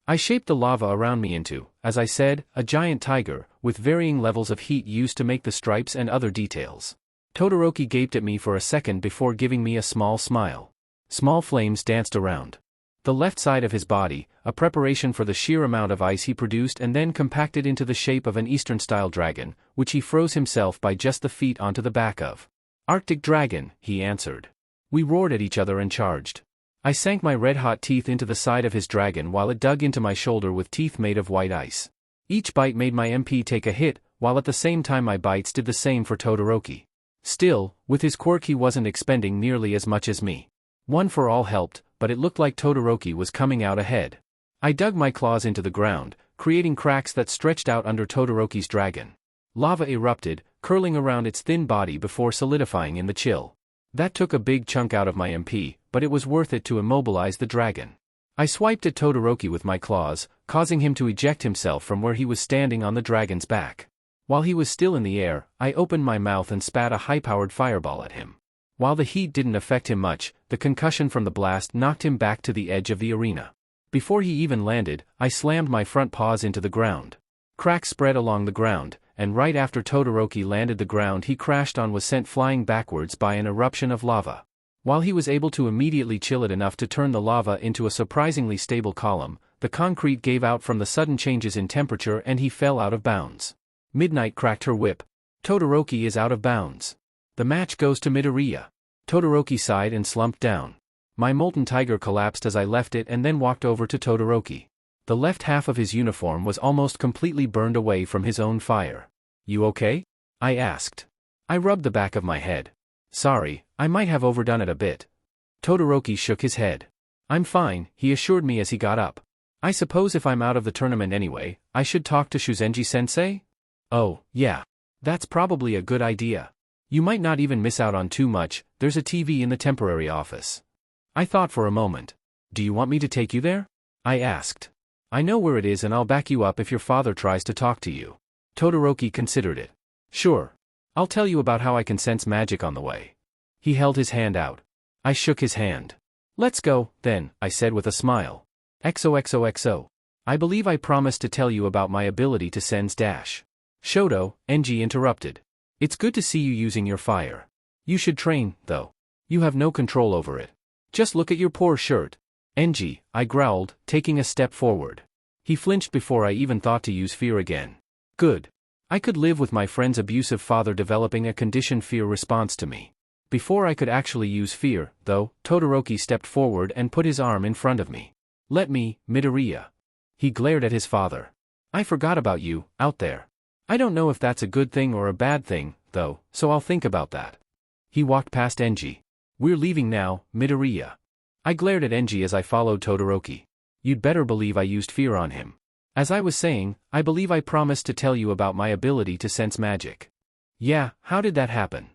I shaped the lava around me into, as I said, a giant tiger, with varying levels of heat used to make the stripes and other details. Todoroki gaped at me for a second before giving me a small smile. Small flames danced around the left side of his body, a preparation for the sheer amount of ice he produced and then compacted into the shape of an Eastern-style dragon, which he froze himself by just the feet onto the back of. Arctic dragon, he answered. We roared at each other and charged. I sank my red-hot teeth into the side of his dragon while it dug into my shoulder with teeth made of white ice. Each bite made my MP take a hit, while at the same time my bites did the same for Todoroki. Still, with his quirk he wasn't expending nearly as much as me. One for all helped, but it looked like Todoroki was coming out ahead. I dug my claws into the ground, creating cracks that stretched out under Todoroki's dragon. Lava erupted, curling around its thin body before solidifying in the chill. That took a big chunk out of my MP, but it was worth it to immobilize the dragon. I swiped at Todoroki with my claws, causing him to eject himself from where he was standing on the dragon's back. While he was still in the air, I opened my mouth and spat a high-powered fireball at him. While the heat didn't affect him much, the concussion from the blast knocked him back to the edge of the arena. Before he even landed, I slammed my front paws into the ground. Cracks spread along the ground, and right after Todoroki landed, the ground he crashed on was sent flying backwards by an eruption of lava. While he was able to immediately chill it enough to turn the lava into a surprisingly stable column, the concrete gave out from the sudden changes in temperature and he fell out of bounds. Midnight cracked her whip. Todoroki is out of bounds. The match goes to Midoriya. Todoroki sighed and slumped down. My molten tiger collapsed as I left it and then walked over to Todoroki. The left half of his uniform was almost completely burned away from his own fire. "You okay?" I asked. I rubbed the back of my head. "Sorry, I might have overdone it a bit." Todoroki shook his head. "I'm fine," he assured me as he got up. "I suppose if I'm out of the tournament anyway, I should talk to Shuzenji-sensei?" "Oh, yeah. That's probably a good idea. You might not even miss out on too much, there's a TV in the temporary office." I thought for a moment. "Do you want me to take you there?" I asked. "I know where it is and I'll back you up if your father tries to talk to you." Todoroki considered it. "Sure. I'll tell you about how I can sense magic on the way." He held his hand out. I shook his hand. "Let's go, then," I said with a smile. XOXOXO. I believe I promised to tell you about my ability to sense dash. Shoto, NG interrupted. "It's good to see you using your fire. You should train, though. You have no control over it. Just look at your poor shirt." "NG," I growled, taking a step forward. He flinched before I even thought to use fear again. Good. I could live with my friend's abusive father developing a conditioned fear response to me. Before I could actually use fear, though, Todoroki stepped forward and put his arm in front of me. "Let me, Midoriya." He glared at his father. "I forgot about you, out there. I don't know if that's a good thing or a bad thing, though, so I'll think about that." He walked past Enji. "We're leaving now, Midoriya." I glared at Enji as I followed Todoroki. "You'd better believe I used fear on him. As I was saying, I believe I promised to tell you about my ability to sense magic." "Yeah, how did that happen?"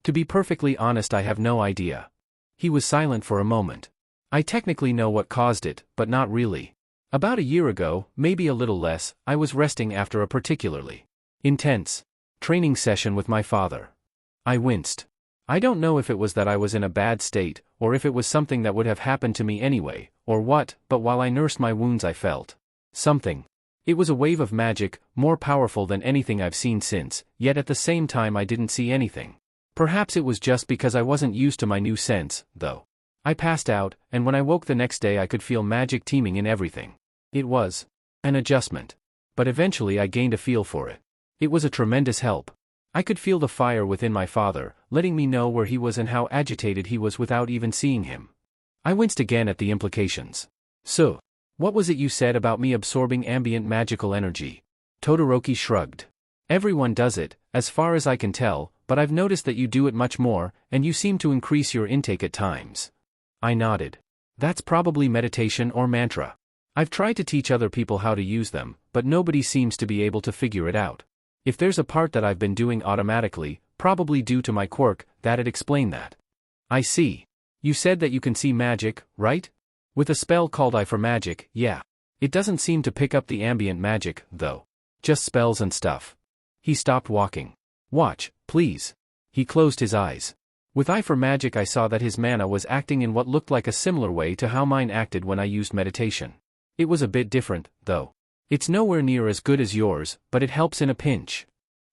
"To be perfectly honest, I have no idea." He was silent for a moment. "I technically know what caused it, but not really. About a year ago, maybe a little less, I was resting after a particularly intense training session with my father." I winced. I don't know if it was that I was in a bad state, or if it was something that would have happened to me anyway, or what, but while I nursed my wounds I felt something. It was a wave of magic, more powerful than anything I've seen since, yet at the same time I didn't see anything. Perhaps it was just because I wasn't used to my new sense, though. I passed out, and when I woke the next day I could feel magic teeming in everything. It was an adjustment. But eventually I gained a feel for it. It was a tremendous help. I could feel the fire within my father, letting me know where he was and how agitated he was without even seeing him. I winced again at the implications. "So, what was it you said about me absorbing ambient magical energy?" Todoroki shrugged. "Everyone does it, as far as I can tell, but I've noticed that you do it much more, and you seem to increase your intake at times." I nodded. "That's probably meditation or mantra. I've tried to teach other people how to use them, but nobody seems to be able to figure it out. If there's a part that I've been doing automatically, probably due to my quirk, that'd explain that." "I see. You said that you can see magic, right? With a spell called Eye for Magic, yeah. It doesn't seem to pick up the ambient magic, though. Just spells and stuff." He stopped walking. "Watch, please." He closed his eyes. With Eye for Magic I saw that his mana was acting in what looked like a similar way to how mine acted when I used meditation. It was a bit different, though. "It's nowhere near as good as yours, but it helps in a pinch."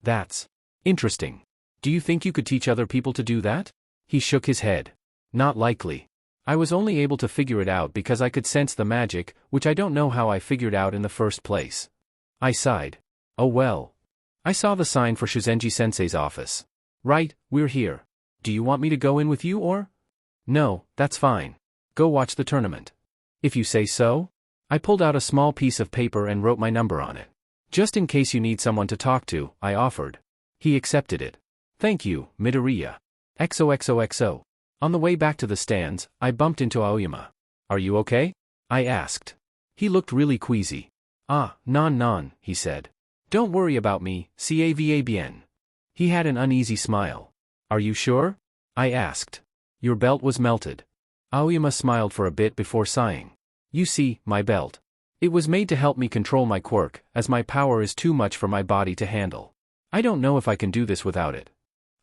"That's interesting. Do you think you could teach other people to do that?" He shook his head. "Not likely. I was only able to figure it out because I could sense the magic, which I don't know how I figured out in the first place." I sighed. "Oh well. I saw the sign for Shuzenji-sensei's office." "Right, we're here. Do you want me to go in with you or?" "No, that's fine. Go watch the tournament." "If you say so." I pulled out a small piece of paper and wrote my number on it. "Just in case you need someone to talk to," I offered. He accepted it. "Thank you, Midoriya." XOXOXO. On the way back to the stands, I bumped into Aoyama. "Are you okay?" I asked. He looked really queasy. "Ah, non, he said. "Don't worry about me, ça va bien." He had an uneasy smile. "Are you sure?" I asked. "Your belt was melted." Aoyama smiled for a bit before sighing. You see, my belt. It was made to help me control my quirk, as my power is too much for my body to handle. I don't know if I can do this without it.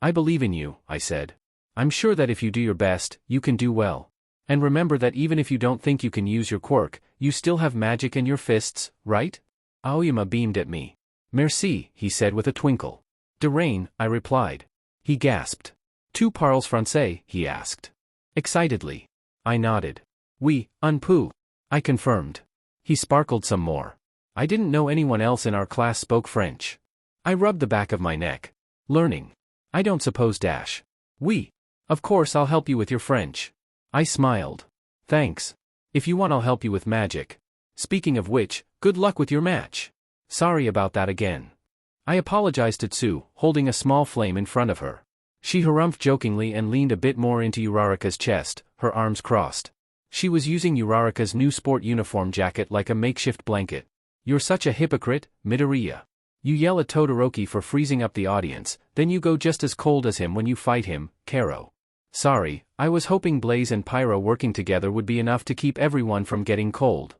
I believe in you, I said. I'm sure that if you do your best, you can do well. And remember that even if you don't think you can use your quirk, you still have magic in your fists, right? Aoyama beamed at me. Merci, he said with a twinkle. De Rain, I replied. He gasped. Tu parles français, he asked. Excitedly. I nodded. Oui, un peu. I confirmed. He sparkled some more. I didn't know anyone else in our class spoke French. I rubbed the back of my neck. Learning. I don't suppose dash. Oui. Of course I'll help you with your French. I smiled. Thanks. If you want I'll help you with magic. Speaking of which, good luck with your match. Sorry about that again. I apologized to Tsu, holding a small flame in front of her. She harumphed jokingly and leaned a bit more into Uraraka's chest, her arms crossed. She was using Uraraka's new sport uniform jacket like a makeshift blanket. You're such a hypocrite, Midoriya. You yell at Todoroki for freezing up the audience, then you go just as cold as him when you fight him, Karo. Sorry, I was hoping Blaze and Pyro working together would be enough to keep everyone from getting cold.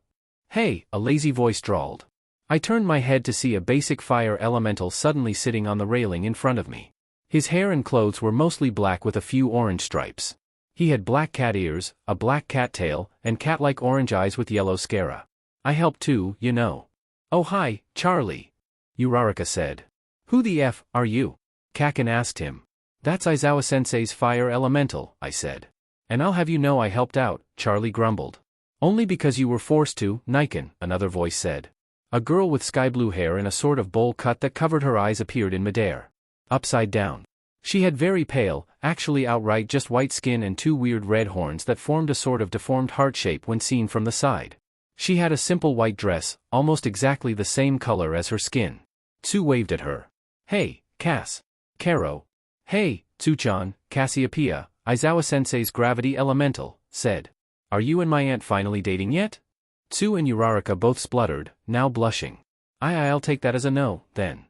Hey, a lazy voice drawled. I turned my head to see a basic fire elemental suddenly sitting on the railing in front of me. His hair and clothes were mostly black with a few orange stripes. He had black cat ears, a black cat tail, and cat-like orange eyes with yellow scara. I helped too, you know. Oh hi, Charlie. Uraraka said. Who the F are you? Kaken asked him. That's Aizawa-sensei's fire elemental, I said. And I'll have you know I helped out, Charlie grumbled. Only because you were forced to, Niken, another voice said. A girl with sky-blue hair and a sort of bowl cut that covered her eyes appeared in midair. Upside down. She had very pale, actually outright just white skin and two weird red horns that formed a sort of deformed heart shape when seen from the side. She had a simple white dress, almost exactly the same color as her skin. Tsu waved at her. Hey, Cass. Karo. Hey, Tsuchan, Cassiopeia, Aizawa-sensei's gravity elemental, said. Are you and my aunt finally dating yet? Tsu and Uraraka both spluttered, now blushing. I'll take that as a no, then.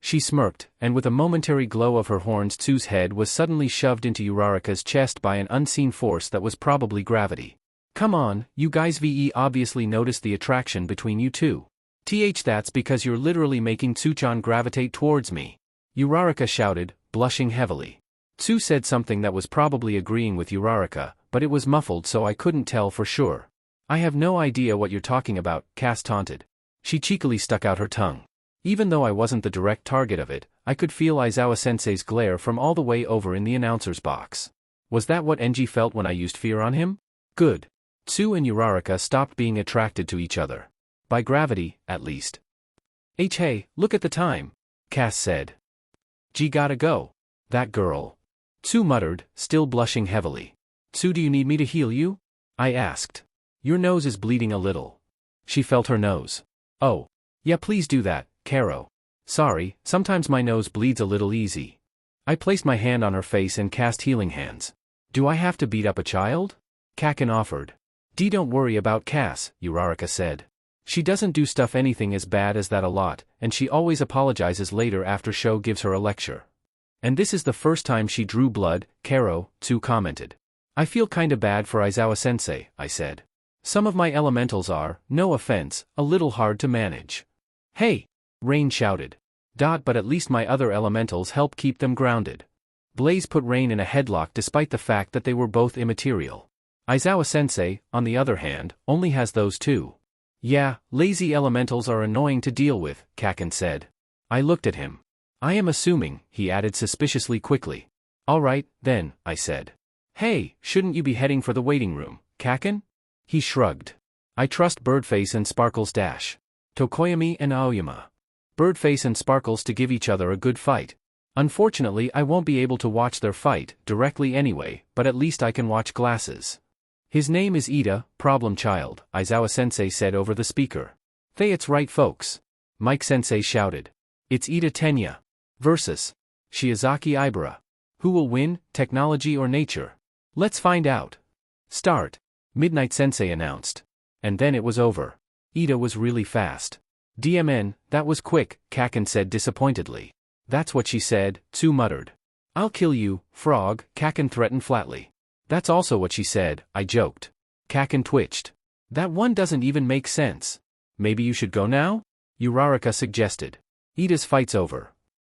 She smirked, and with a momentary glow of her horns Tsu's head was suddenly shoved into Uraraka's chest by an unseen force that was probably gravity. Come on, you guys obviously noticed the attraction between you two. That's because you're literally making Tsuchan gravitate towards me. Uraraka shouted, blushing heavily. Tsu said something that was probably agreeing with Uraraka, but it was muffled so I couldn't tell for sure. I have no idea what you're talking about, Cass taunted. She cheekily stuck out her tongue. Even though I wasn't the direct target of it, I could feel Aizawa-sensei's glare from all the way over in the announcer's box. Was that what Enji felt when I used fear on him? Good. Tsu and Uraraka stopped being attracted to each other. By gravity, at least. Hey, look at the time, Cass said. Gee, gotta go. That girl. Tsu muttered, still blushing heavily. Tsu, do you need me to heal you? I asked. Your nose is bleeding a little. She felt her nose. Oh. Yeah, please do that, Karo. Sorry, sometimes my nose bleeds a little easy. I placed my hand on her face and cast healing hands. Do I have to beat up a child? Kaken offered. Don't worry about Cass, Uraraka said. She doesn't do stuff anything as bad as that a lot, and she always apologizes later after Sho gives her a lecture. And this is the first time she drew blood, Karo, Tsu commented. I feel kinda bad for Aizawa-sensei, I said. Some of my elementals are, no offense, a little hard to manage. Hey! Rain shouted. But at least my other elementals help keep them grounded. Blaze put Rain in a headlock despite the fact that they were both immaterial. Aizawa-sensei, on the other hand, only has those two. Yeah, lazy elementals are annoying to deal with, Kaken said. I looked at him. I am assuming, he added suspiciously quickly. Alright, then, I said. Hey, shouldn't you be heading for the waiting room, Kaken? He shrugged. I trust Birdface and Sparkles dash. Tokoyami and Aoyama. Birdface and Sparkles to give each other a good fight. Unfortunately I won't be able to watch their fight, directly anyway, but at least I can watch Glasses. His name is Ida, problem child, Aizawa-sensei said over the speaker. It's right folks. Mike-sensei shouted. It's Ida Tenya. Versus Shiozaki Ibara. Who will win, technology or nature? Let's find out. Start. Midnight Sensei announced. And then it was over. Ida was really fast. DMN, that was quick, Kaken said disappointedly. That's what she said, Tsu muttered. I'll kill you, frog, Kaken threatened flatly. That's also what she said, I joked. Kaken twitched. That one doesn't even make sense. Maybe you should go now? Uraraka suggested. Ida's fight's over.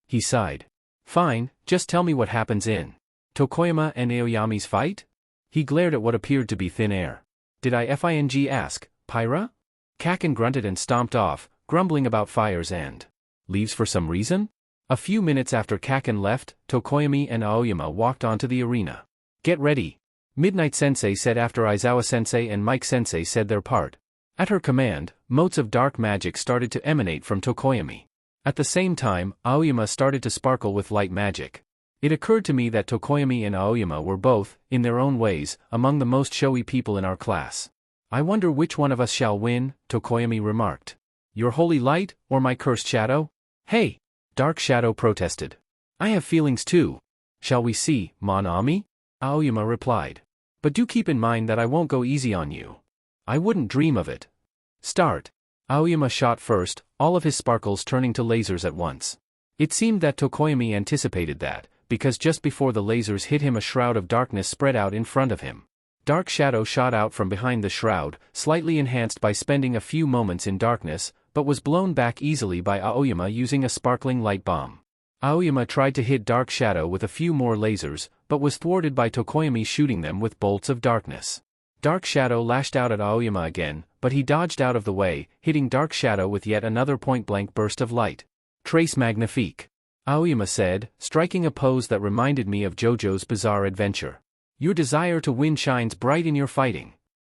He sighed. Fine, just tell me what happens in Tokoyama and Aoyami's fight? He glared at what appeared to be thin air. Did I ask, Pyra? Kaken grunted and stomped off, grumbling about fires and leaves for some reason? A few minutes after Kaken left, Tokoyami and Aoyama walked onto the arena. Get ready, Midnight Sensei said after Aizawa Sensei and Mike Sensei said their part. At her command, motes of dark magic started to emanate from Tokoyami. At the same time, Aoyama started to sparkle with light magic. It occurred to me that Tokoyami and Aoyama were both, in their own ways, among the most showy people in our class. I wonder which one of us shall win, Tokoyami remarked. Your holy light, or my cursed shadow? Hey! Dark Shadow protested. I have feelings too. Shall we see, Mon Ami? Aoyama replied. But do keep in mind that I won't go easy on you. I wouldn't dream of it. Start. Aoyama shot first, all of his sparkles turning to lasers at once. It seemed that Tokoyami anticipated that, because just before the lasers hit him a shroud of darkness spread out in front of him. Dark Shadow shot out from behind the shroud, slightly enhanced by spending a few moments in darkness, but was blown back easily by Aoyama using a sparkling light bomb. Aoyama tried to hit Dark Shadow with a few more lasers, but was thwarted by Tokoyami shooting them with bolts of darkness. Dark Shadow lashed out at Aoyama again, but he dodged out of the way, hitting Dark Shadow with yet another point-blank burst of light. Trace Magnifique. Aoyama said, striking a pose that reminded me of JoJo's Bizarre Adventure. Your desire to win shines bright in your fighting.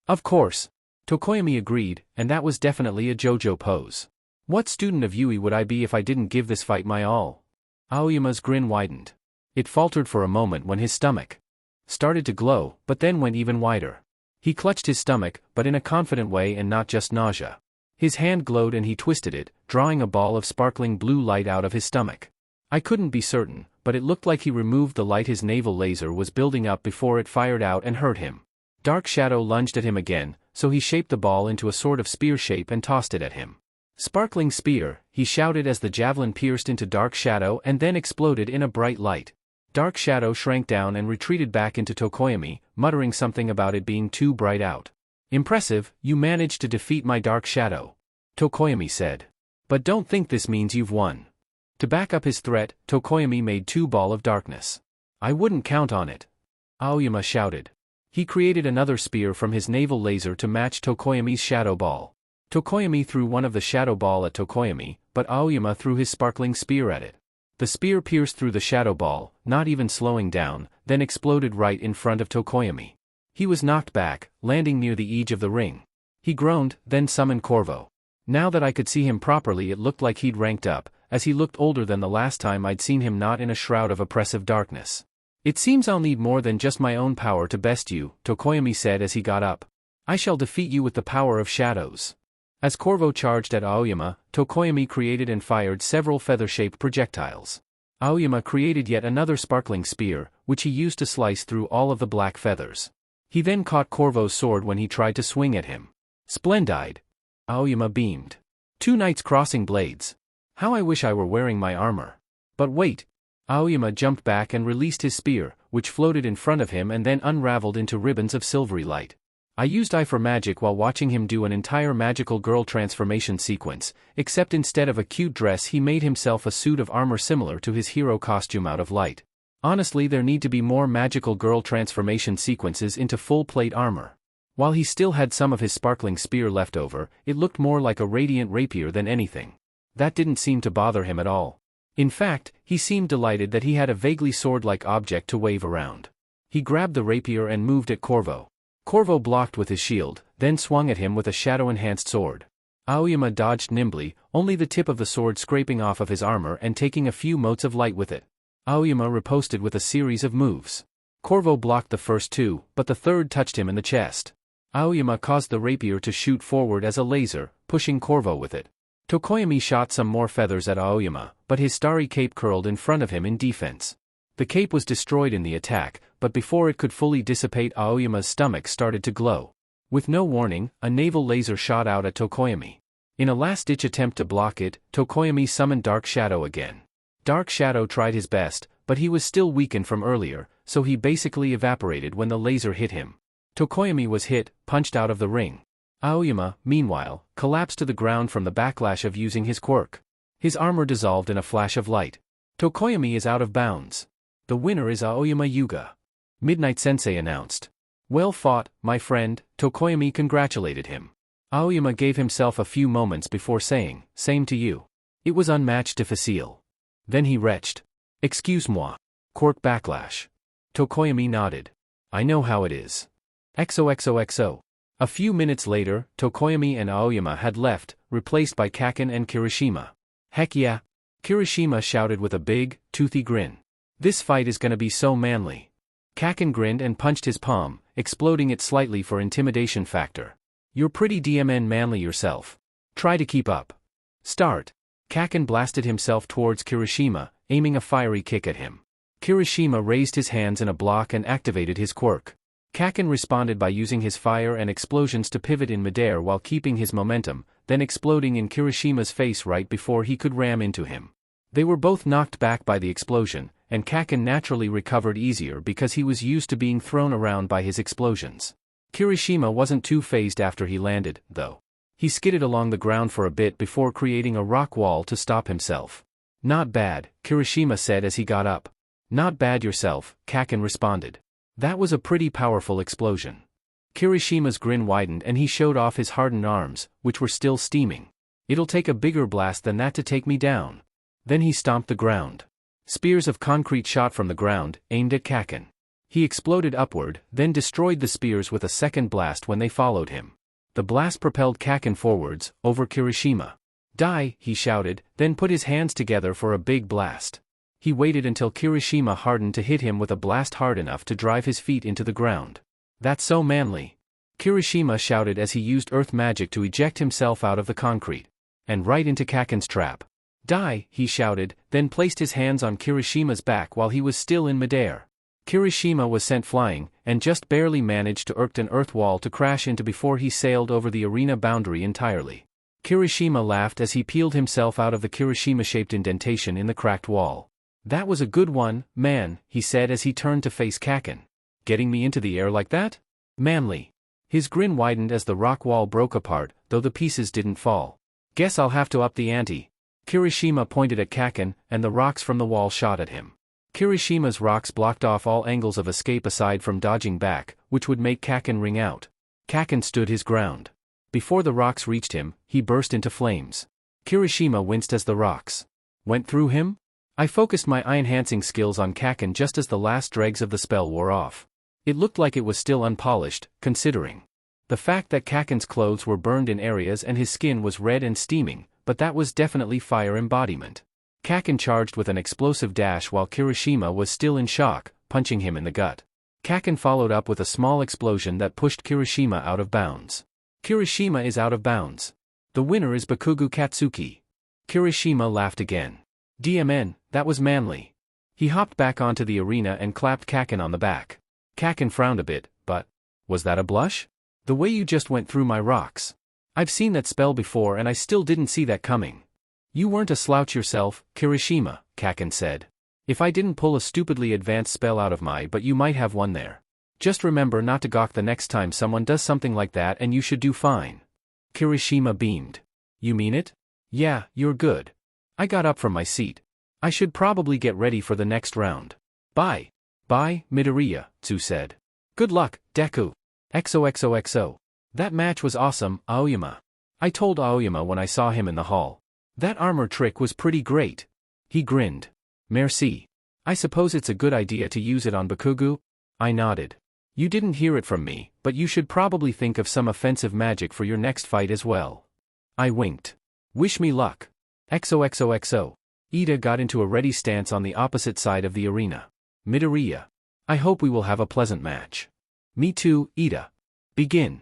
Of course. Tokoyami agreed, and that was definitely a JoJo pose. What student of Yui would I be if I didn't give this fight my all? Aoyama's grin widened. It faltered for a moment when his stomach started to glow, but then went even wider. He clutched his stomach, but in a confident way and not just nausea. His hand glowed and he twisted it, drawing a ball of sparkling blue light out of his stomach. I couldn't be certain, but it looked like he removed the light his navel laser was building up before it fired out and hurt him. Dark Shadow lunged at him again, so he shaped the ball into a sort of spear shape and tossed it at him. Sparkling spear, he shouted as the javelin pierced into Dark Shadow and then exploded in a bright light. Dark Shadow shrank down and retreated back into Tokoyami, muttering something about it being too bright out. Impressive, you managed to defeat my Dark Shadow, Tokoyami said. But don't think this means you've won. To back up his threat, Tokoyami made 2 Ball of Darkness. I wouldn't count on it, Aoyama shouted. He created another spear from his navel laser to match Tokoyami's Shadow Ball. Tokoyami threw one of the Shadow Ball at Tokoyami, but Aoyama threw his sparkling spear at it. The spear pierced through the Shadow Ball, not even slowing down, then exploded right in front of Tokoyami. He was knocked back, landing near the edge of the ring. He groaned, then summoned Corvo. Now that I could see him properly, it looked like he'd ranked up, as he looked older than the last time I'd seen him, not in a shroud of oppressive darkness. It seems I'll need more than just my own power to best you, Tokoyami said as he got up. I shall defeat you with the power of shadows. As Corvo charged at Aoyama, Tokoyami created and fired several feather-shaped projectiles. Aoyama created yet another sparkling spear, which he used to slice through all of the black feathers. He then caught Corvo's sword when he tried to swing at him. Splendid! Aoyama beamed. 2 knights crossing blades. How I wish I were wearing my armor. But wait! Aoyama jumped back and released his spear, which floated in front of him and then unraveled into ribbons of silvery light. I used Eye for Magic while watching him do an entire magical girl transformation sequence, except instead of a cute dress he made himself a suit of armor similar to his hero costume out of light. Honestly, there need to be more magical girl transformation sequences into full plate armor. While he still had some of his sparkling spear left over, it looked more like a radiant rapier than anything. That didn't seem to bother him at all. In fact, he seemed delighted that he had a vaguely sword-like object to wave around. He grabbed the rapier and moved at Corvo. Corvo blocked with his shield, then swung at him with a shadow-enhanced sword. Aoyama dodged nimbly, only the tip of the sword scraping off of his armor and taking a few motes of light with it. Aoyama riposted with a series of moves. Corvo blocked the first 2, but the third touched him in the chest. Aoyama caused the rapier to shoot forward as a laser, pushing Corvo with it. Tokoyami shot some more feathers at Aoyama, but his starry cape curled in front of him in defense. The cape was destroyed in the attack, but before it could fully dissipate, Aoyama's stomach started to glow. With no warning, a navel laser shot out at Tokoyami. In a last-ditch attempt to block it, Tokoyami summoned Dark Shadow again. Dark Shadow tried his best, but he was still weakened from earlier, so he basically evaporated when the laser hit him. Tokoyami was hit, punched out of the ring. Aoyama, meanwhile, collapsed to the ground from the backlash of using his quirk. His armor dissolved in a flash of light. Tokoyami is out of bounds. The winner is Aoyama Yuga. Midnight Sensei announced. Well fought, my friend, Tokoyami congratulated him. Aoyama gave himself a few moments before saying, same to you. It was unmatched difficile. Then he retched. Excuse-moi. Quirk backlash. Tokoyami nodded. I know how it is. XOXOXO. A few minutes later, Tokoyami and Aoyama had left, replaced by Kaken and Kirishima. Heck yeah! Kirishima shouted with a big, toothy grin. This fight is gonna be so manly. Kaken grinned and punched his palm, exploding it slightly for intimidation factor. You're pretty DMN manly yourself. Try to keep up. Start. Kaken blasted himself towards Kirishima, aiming a fiery kick at him. Kirishima raised his hands in a block and activated his quirk. Kaken responded by using his fire and explosions to pivot in midair while keeping his momentum, then exploding in Kirishima's face right before he could ram into him. They were both knocked back by the explosion, and Kaken naturally recovered easier because he was used to being thrown around by his explosions. Kirishima wasn't too phased after he landed, though. He skidded along the ground for a bit before creating a rock wall to stop himself. Not bad, Kirishima said as he got up. Not bad yourself, Kaken responded. That was a pretty powerful explosion. Kirishima's grin widened and he showed off his hardened arms, which were still steaming. It'll take a bigger blast than that to take me down. Then he stomped the ground. Spears of concrete shot from the ground, aimed at Kaken. He exploded upward, then destroyed the spears with a second blast when they followed him. The blast propelled Kaken forwards, over Kirishima. Die, he shouted, then put his hands together for a big blast. He waited until Kirishima hardened to hit him with a blast hard enough to drive his feet into the ground. That's so manly. Kirishima shouted as he used earth magic to eject himself out of the concrete. And right into Kaken's trap. Die, he shouted, then placed his hands on Kirishima's back while he was still in midair. Kirishima was sent flying, and just barely managed to erect an earth wall to crash into before he sailed over the arena boundary entirely. Kirishima laughed as he peeled himself out of the Kirishima-shaped indentation in the cracked wall. That was a good one, man, he said as he turned to face Kaken. Getting me into the air like that? Manly. His grin widened as the rock wall broke apart, though the pieces didn't fall. Guess I'll have to up the ante. Kirishima pointed at Kaken, and the rocks from the wall shot at him. Kirishima's rocks blocked off all angles of escape aside from dodging back, which would make Kaken ring out. Kaken stood his ground. Before the rocks reached him, he burst into flames. Kirishima winced as the rocks went through him. I focused my eye-enhancing skills on Kaken just as the last dregs of the spell wore off. It looked like it was still unpolished, considering the fact that Kaken's clothes were burned in areas and his skin was red and steaming, but that was definitely fire embodiment. Kaken charged with an explosive dash while Kirishima was still in shock, punching him in the gut. Kaken followed up with a small explosion that pushed Kirishima out of bounds. Kirishima is out of bounds. The winner is Bakugou Katsuki. Kirishima laughed again. DMN, that was manly. He hopped back onto the arena and clapped Kaken on the back. Kaken frowned a bit, but, was that a blush? The way you just went through my rocks. I've seen that spell before and I still didn't see that coming. You weren't a slouch yourself, Kirishima, Kaken said. If I didn't pull a stupidly advanced spell out of my butt you might have one there. Just remember not to gawk the next time someone does something like that and you should do fine. Kirishima beamed. You mean it? Yeah, you're good. I got up from my seat. I should probably get ready for the next round. Bye. Bye, Midoriya, Tsu said. Good luck, Deku. XOXOXO. That match was awesome, Aoyama. I told Aoyama when I saw him in the hall. That armor trick was pretty great. He grinned. Merci. I suppose it's a good idea to use it on Bakugou? I nodded. You didn't hear it from me, but you should probably think of some offensive magic for your next fight as well. I winked. Wish me luck. XOXOXO. Ida got into a ready stance on the opposite side of the arena. Midoriya. I hope we will have a pleasant match. Me too, Ida. Begin.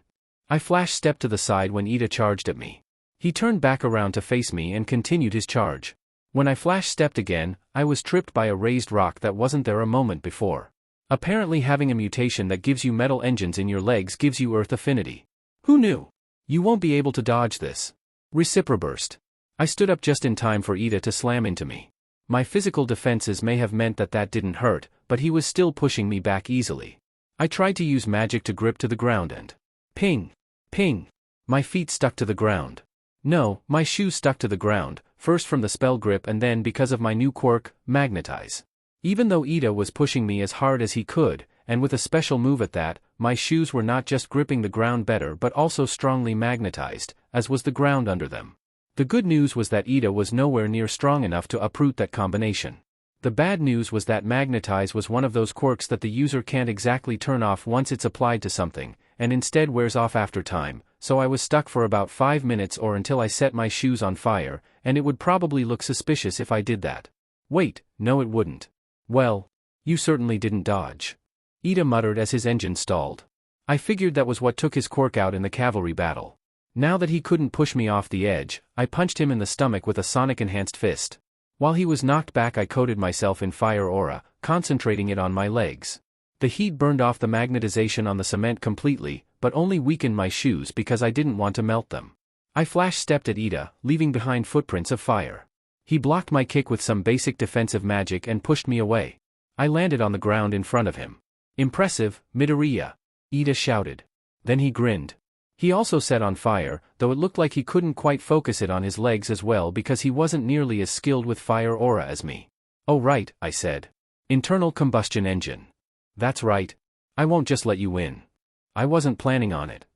I flash-stepped to the side when Ida charged at me. He turned back around to face me and continued his charge. When I flash-stepped again, I was tripped by a raised rock that wasn't there a moment before. Apparently having a mutation that gives you metal engines in your legs gives you earth affinity. Who knew? You won't be able to dodge this. Reciproburst. I stood up just in time for Ida to slam into me. My physical defenses may have meant that didn't hurt, but he was still pushing me back easily. I tried to use magic to grip to the ground and ping, ping. My feet stuck to the ground. No, my shoes stuck to the ground, first from the spell grip and then because of my new quirk, magnetize. Even though Ida was pushing me as hard as he could, and with a special move at that, my shoes were not just gripping the ground better but also strongly magnetized, as was the ground under them. The good news was that Ida was nowhere near strong enough to uproot that combination. The bad news was that magnetize was one of those quirks that the user can't exactly turn off once it's applied to something, and instead wears off after time, so I was stuck for about 5 minutes or until I set my shoes on fire, and it would probably look suspicious if I did that. Wait, no it wouldn't. Well, you certainly didn't dodge. Ida muttered as his engine stalled. I figured that was what took his quirk out in the cavalry battle. Now that he couldn't push me off the edge, I punched him in the stomach with a sonic-enhanced fist. While he was knocked back I coated myself in fire aura, concentrating it on my legs. The heat burned off the magnetization on the cement completely, but only weakened my shoes because I didn't want to melt them. I flash-stepped at Ida, leaving behind footprints of fire. He blocked my kick with some basic defensive magic and pushed me away. I landed on the ground in front of him. Impressive, Midoriya, Ida shouted. Then he grinned. He also set on fire, though it looked like he couldn't quite focus it on his legs as well because he wasn't nearly as skilled with fire aura as me. Oh right, I said. Internal combustion engine. That's right. I won't just let you win. I wasn't planning on it.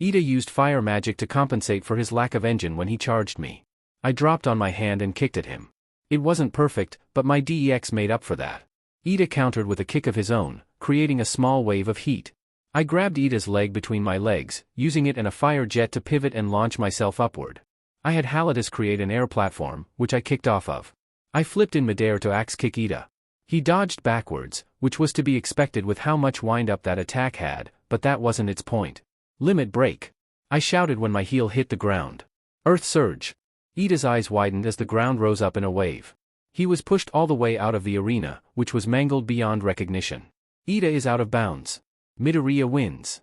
Ida used fire magic to compensate for his lack of engine when he charged me. I dropped on my hand and kicked at him. It wasn't perfect, but my DEX made up for that. Ida countered with a kick of his own, creating a small wave of heat. I grabbed Ida's leg between my legs, using it and a fire jet to pivot and launch myself upward. I had Halitus create an air platform, which I kicked off of. I flipped in midair to axe kick Ida. He dodged backwards, which was to be expected with how much wind-up that attack had, but that wasn't its point. Limit break. I shouted when my heel hit the ground. Earth surge. Ida's eyes widened as the ground rose up in a wave. He was pushed all the way out of the arena, which was mangled beyond recognition. Ida is out of bounds. Midoriya wins.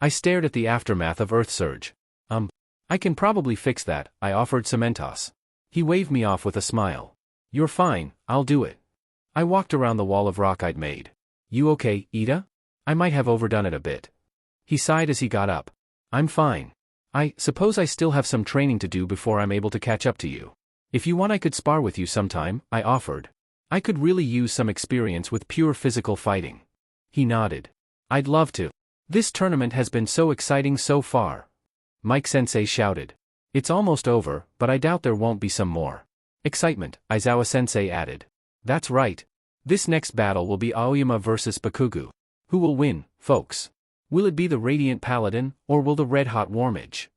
I stared at the aftermath of Earth Surge. I can probably fix that, I offered Cementos. He waved me off with a smile. You're fine, I'll do it. I walked around the wall of rock I'd made. You okay, Ida? I might have overdone it a bit. He sighed as he got up. I'm fine. I suppose I still have some training to do before I'm able to catch up to you. If you want I could spar with you sometime, I offered. I could really use some experience with pure physical fighting. He nodded. I'd love to. This tournament has been so exciting so far. Mike-sensei shouted. It's almost over, but I doubt there won't be some more. Excitement, Aizawa-sensei added. That's right. This next battle will be Aoyama versus Bakugou. Who will win, folks? Will it be the Radiant Paladin, or will the Red-Hot Warmage?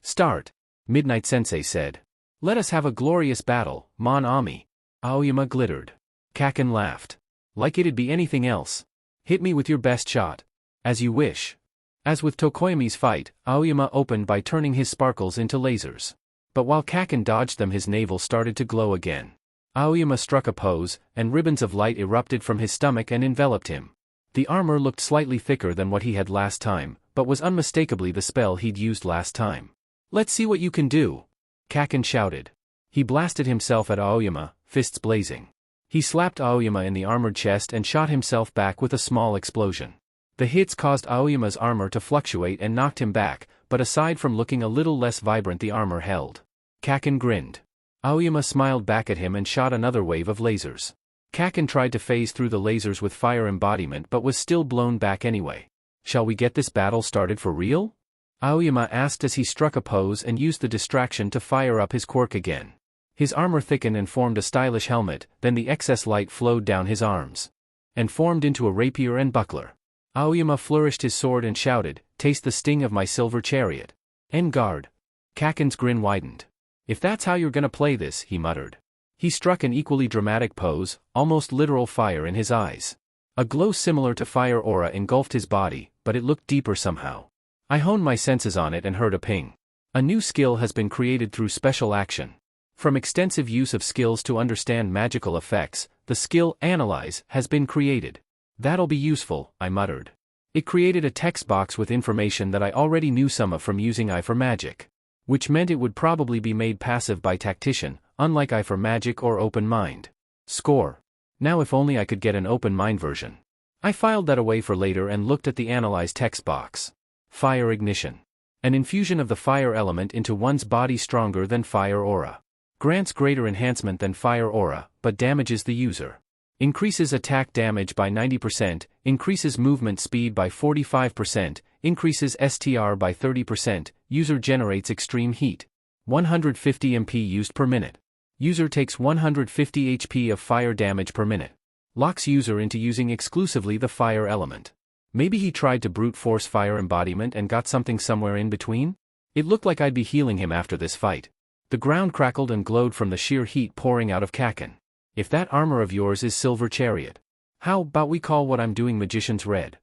Start, Midnight-sensei said. Let us have a glorious battle, Mon Ami. Aoyama glittered. Kaken laughed. Like it'd be anything else. Hit me with your best shot. As you wish. As with Tokoyami's fight, Aoyama opened by turning his sparkles into lasers. But while Kaken dodged them his navel started to glow again. Aoyama struck a pose, and ribbons of light erupted from his stomach and enveloped him. The armor looked slightly thicker than what he had last time, but was unmistakably the spell he'd used last time. Let's see what you can do. Kaken shouted. He blasted himself at Aoyama, fists blazing. He slapped Aoyama in the armored chest and shot himself back with a small explosion. The hits caused Aoyama's armor to fluctuate and knocked him back, but aside from looking a little less vibrant the armor held. Kaken grinned. Aoyama smiled back at him and shot another wave of lasers. Kaken tried to phase through the lasers with fire embodiment but was still blown back anyway. Shall we get this battle started for real? Aoyama asked as he struck a pose and used the distraction to fire up his quirk again. His armor thickened and formed a stylish helmet, then the excess light flowed down his arms. And formed into a rapier and buckler. Aoyama flourished his sword and shouted, Taste the sting of my silver chariot. En garde. Kaken's grin widened. If that's how you're gonna play this, he muttered. He struck an equally dramatic pose, almost literal fire in his eyes. A glow similar to fire aura engulfed his body, but it looked deeper somehow. I honed my senses on it and heard a ping. A new skill has been created through special action. From extensive use of skills to understand magical effects, the skill Analyze has been created. That'll be useful, I muttered. It created a text box with information that I already knew some of from using Eye for Magic. Which meant it would probably be made passive by Tactician, unlike Eye for Magic or Open Mind. Score. Now if only I could get an Open Mind version. I filed that away for later and looked at the Analyze text box. Fire ignition. An infusion of the fire element into one's body stronger than fire aura. Grants greater enhancement than fire aura, but damages the user. Increases attack damage by 90%, increases movement speed by 45%, increases STR by 30%, user generates extreme heat. 150 MP used per minute. User takes 150 HP of fire damage per minute. Locks user into using exclusively the fire element. Maybe he tried to brute force fire embodiment and got something somewhere in between? It looked like I'd be healing him after this fight. The ground crackled and glowed from the sheer heat pouring out of Kaken. If that armor of yours is Silver Chariot, how about we call what I'm doing Magician's Red?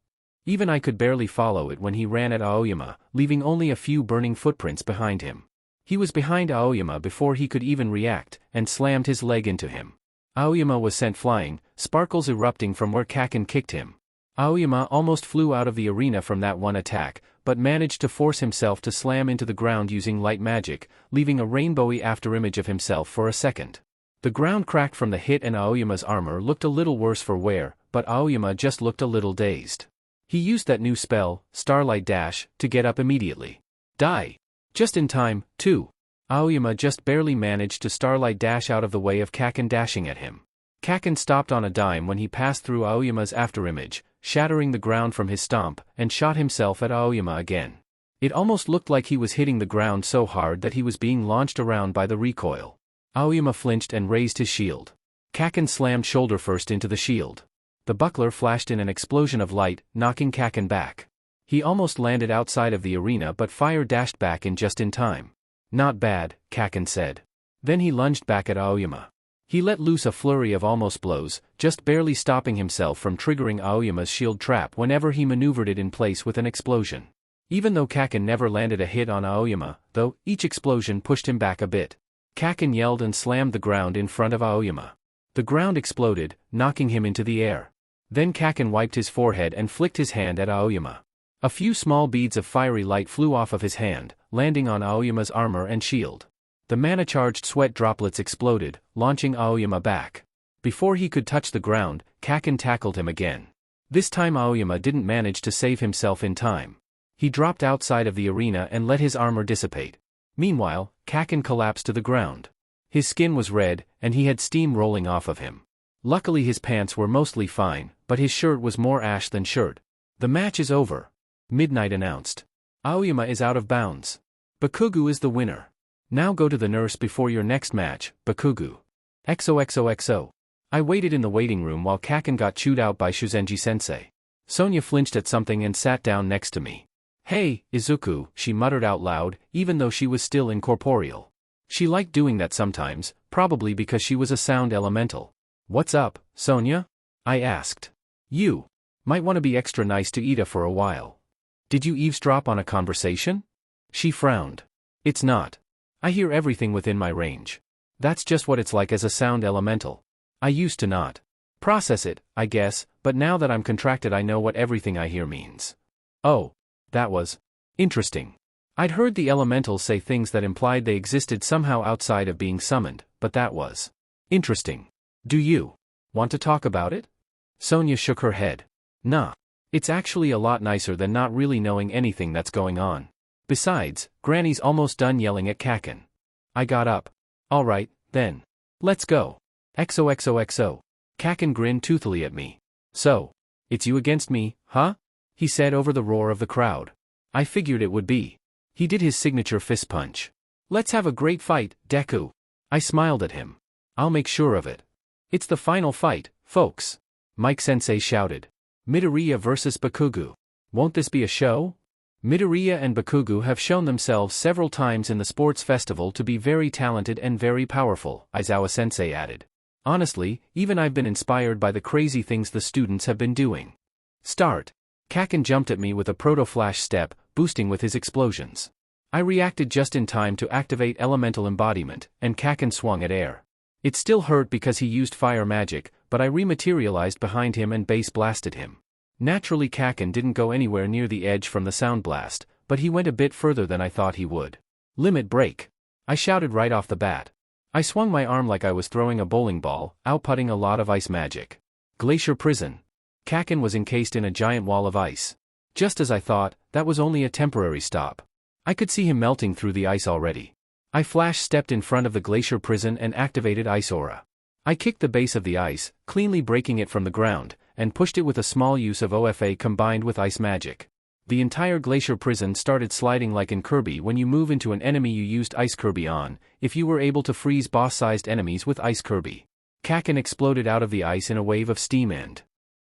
Even I could barely follow it when he ran at Aoyama, leaving only a few burning footprints behind him. He was behind Aoyama before he could even react, and slammed his leg into him. Aoyama was sent flying, sparkles erupting from where Kaken kicked him. Aoyama almost flew out of the arena from that one attack, but managed to force himself to slam into the ground using light magic, leaving a rainbowy afterimage of himself for a second. The ground cracked from the hit and Aoyama's armor looked a little worse for wear, but Aoyama just looked a little dazed. He used that new spell, Starlight Dash, to get up immediately. Die! Just in time, too. Aoyama just barely managed to Starlight Dash out of the way of Kaken dashing at him. Kaken stopped on a dime when he passed through Aoyama's afterimage, shattering the ground from his stomp, and shot himself at Aoyama again. It almost looked like he was hitting the ground so hard that he was being launched around by the recoil. Aoyama flinched and raised his shield. Kaken slammed shoulder first into the shield. The buckler flashed in an explosion of light, knocking Kaken back. He almost landed outside of the arena but fire dashed back in just in time. Not bad, Kaken said. Then he lunged back at Aoyama. He let loose a flurry of almost blows, just barely stopping himself from triggering Aoyama's shield trap whenever he maneuvered it in place with an explosion. Even though Kaken never landed a hit on Aoyama, though, each explosion pushed him back a bit. Kaken yelled and slammed the ground in front of Aoyama. The ground exploded, knocking him into the air. Then Kaken wiped his forehead and flicked his hand at Aoyama. A few small beads of fiery light flew off of his hand, landing on Aoyama's armor and shield. The mana-charged sweat droplets exploded, launching Aoyama back. Before he could touch the ground, Kaken tackled him again. This time Aoyama didn't manage to save himself in time. He dropped outside of the arena and let his armor dissipate. Meanwhile, Kaken collapsed to the ground. His skin was red, and he had steam rolling off of him. Luckily his pants were mostly fine, but his shirt was more ash than shirt. The match is over. Midnight announced. Aoyama is out of bounds. Bakugou is the winner. Now go to the nurse before your next match, Bakugou. XOXOXO. I waited in the waiting room while Kaken got chewed out by Shuzenji-sensei. Sonya flinched at something and sat down next to me. Hey, Izuku, she muttered out loud, even though she was still incorporeal. She liked doing that sometimes, probably because she was a sound elemental. What's up, Sonya? I asked. You might want to be extra nice to Ida for a while. Did you eavesdrop on a conversation? She frowned. It's not. I hear everything within my range. That's just what it's like as a sound elemental. I used to not process it, I guess, but now that I'm contracted I know what everything I hear means. Oh. That was interesting. I'd heard the elementals say things that implied they existed somehow outside of being summoned, but that was interesting. Do you want to talk about it? Sonya shook her head. Nah. It's actually a lot nicer than not really knowing anything that's going on. Besides, Granny's almost done yelling at Kaken. I got up. Alright, then. Let's go. XOXOXO. Kaken grinned toothily at me. So, it's you against me, huh? He said over the roar of the crowd. I figured it would be. He did his signature fist punch. Let's have a great fight, Deku. I smiled at him. I'll make sure of it. It's the final fight, folks. Mike-sensei shouted. Midoriya versus Bakugou. Won't this be a show? Midoriya and Bakugou have shown themselves several times in the sports festival to be very talented and very powerful, Aizawa-sensei added. Honestly, even I've been inspired by the crazy things the students have been doing. Start. Kaken jumped at me with a proto-flash step, boosting with his explosions. I reacted just in time to activate elemental embodiment, and Kaken swung at air. It still hurt because he used fire magic, but I rematerialized behind him and base blasted him. Naturally Kaken didn't go anywhere near the edge from the sound blast, but he went a bit further than I thought he would. Limit break. I shouted right off the bat. I swung my arm like I was throwing a bowling ball, outputting a lot of ice magic. Glacier Prison. Kaken was encased in a giant wall of ice. Just as I thought, that was only a temporary stop. I could see him melting through the ice already. I flash-stepped in front of the glacier prison and activated Ice Aura. I kicked the base of the ice, cleanly breaking it from the ground, and pushed it with a small use of OFA combined with ice magic. The entire glacier prison started sliding like in Kirby when you move into an enemy you used Ice Kirby on, if you were able to freeze boss-sized enemies with Ice Kirby. Kaken exploded out of the ice in a wave of steam and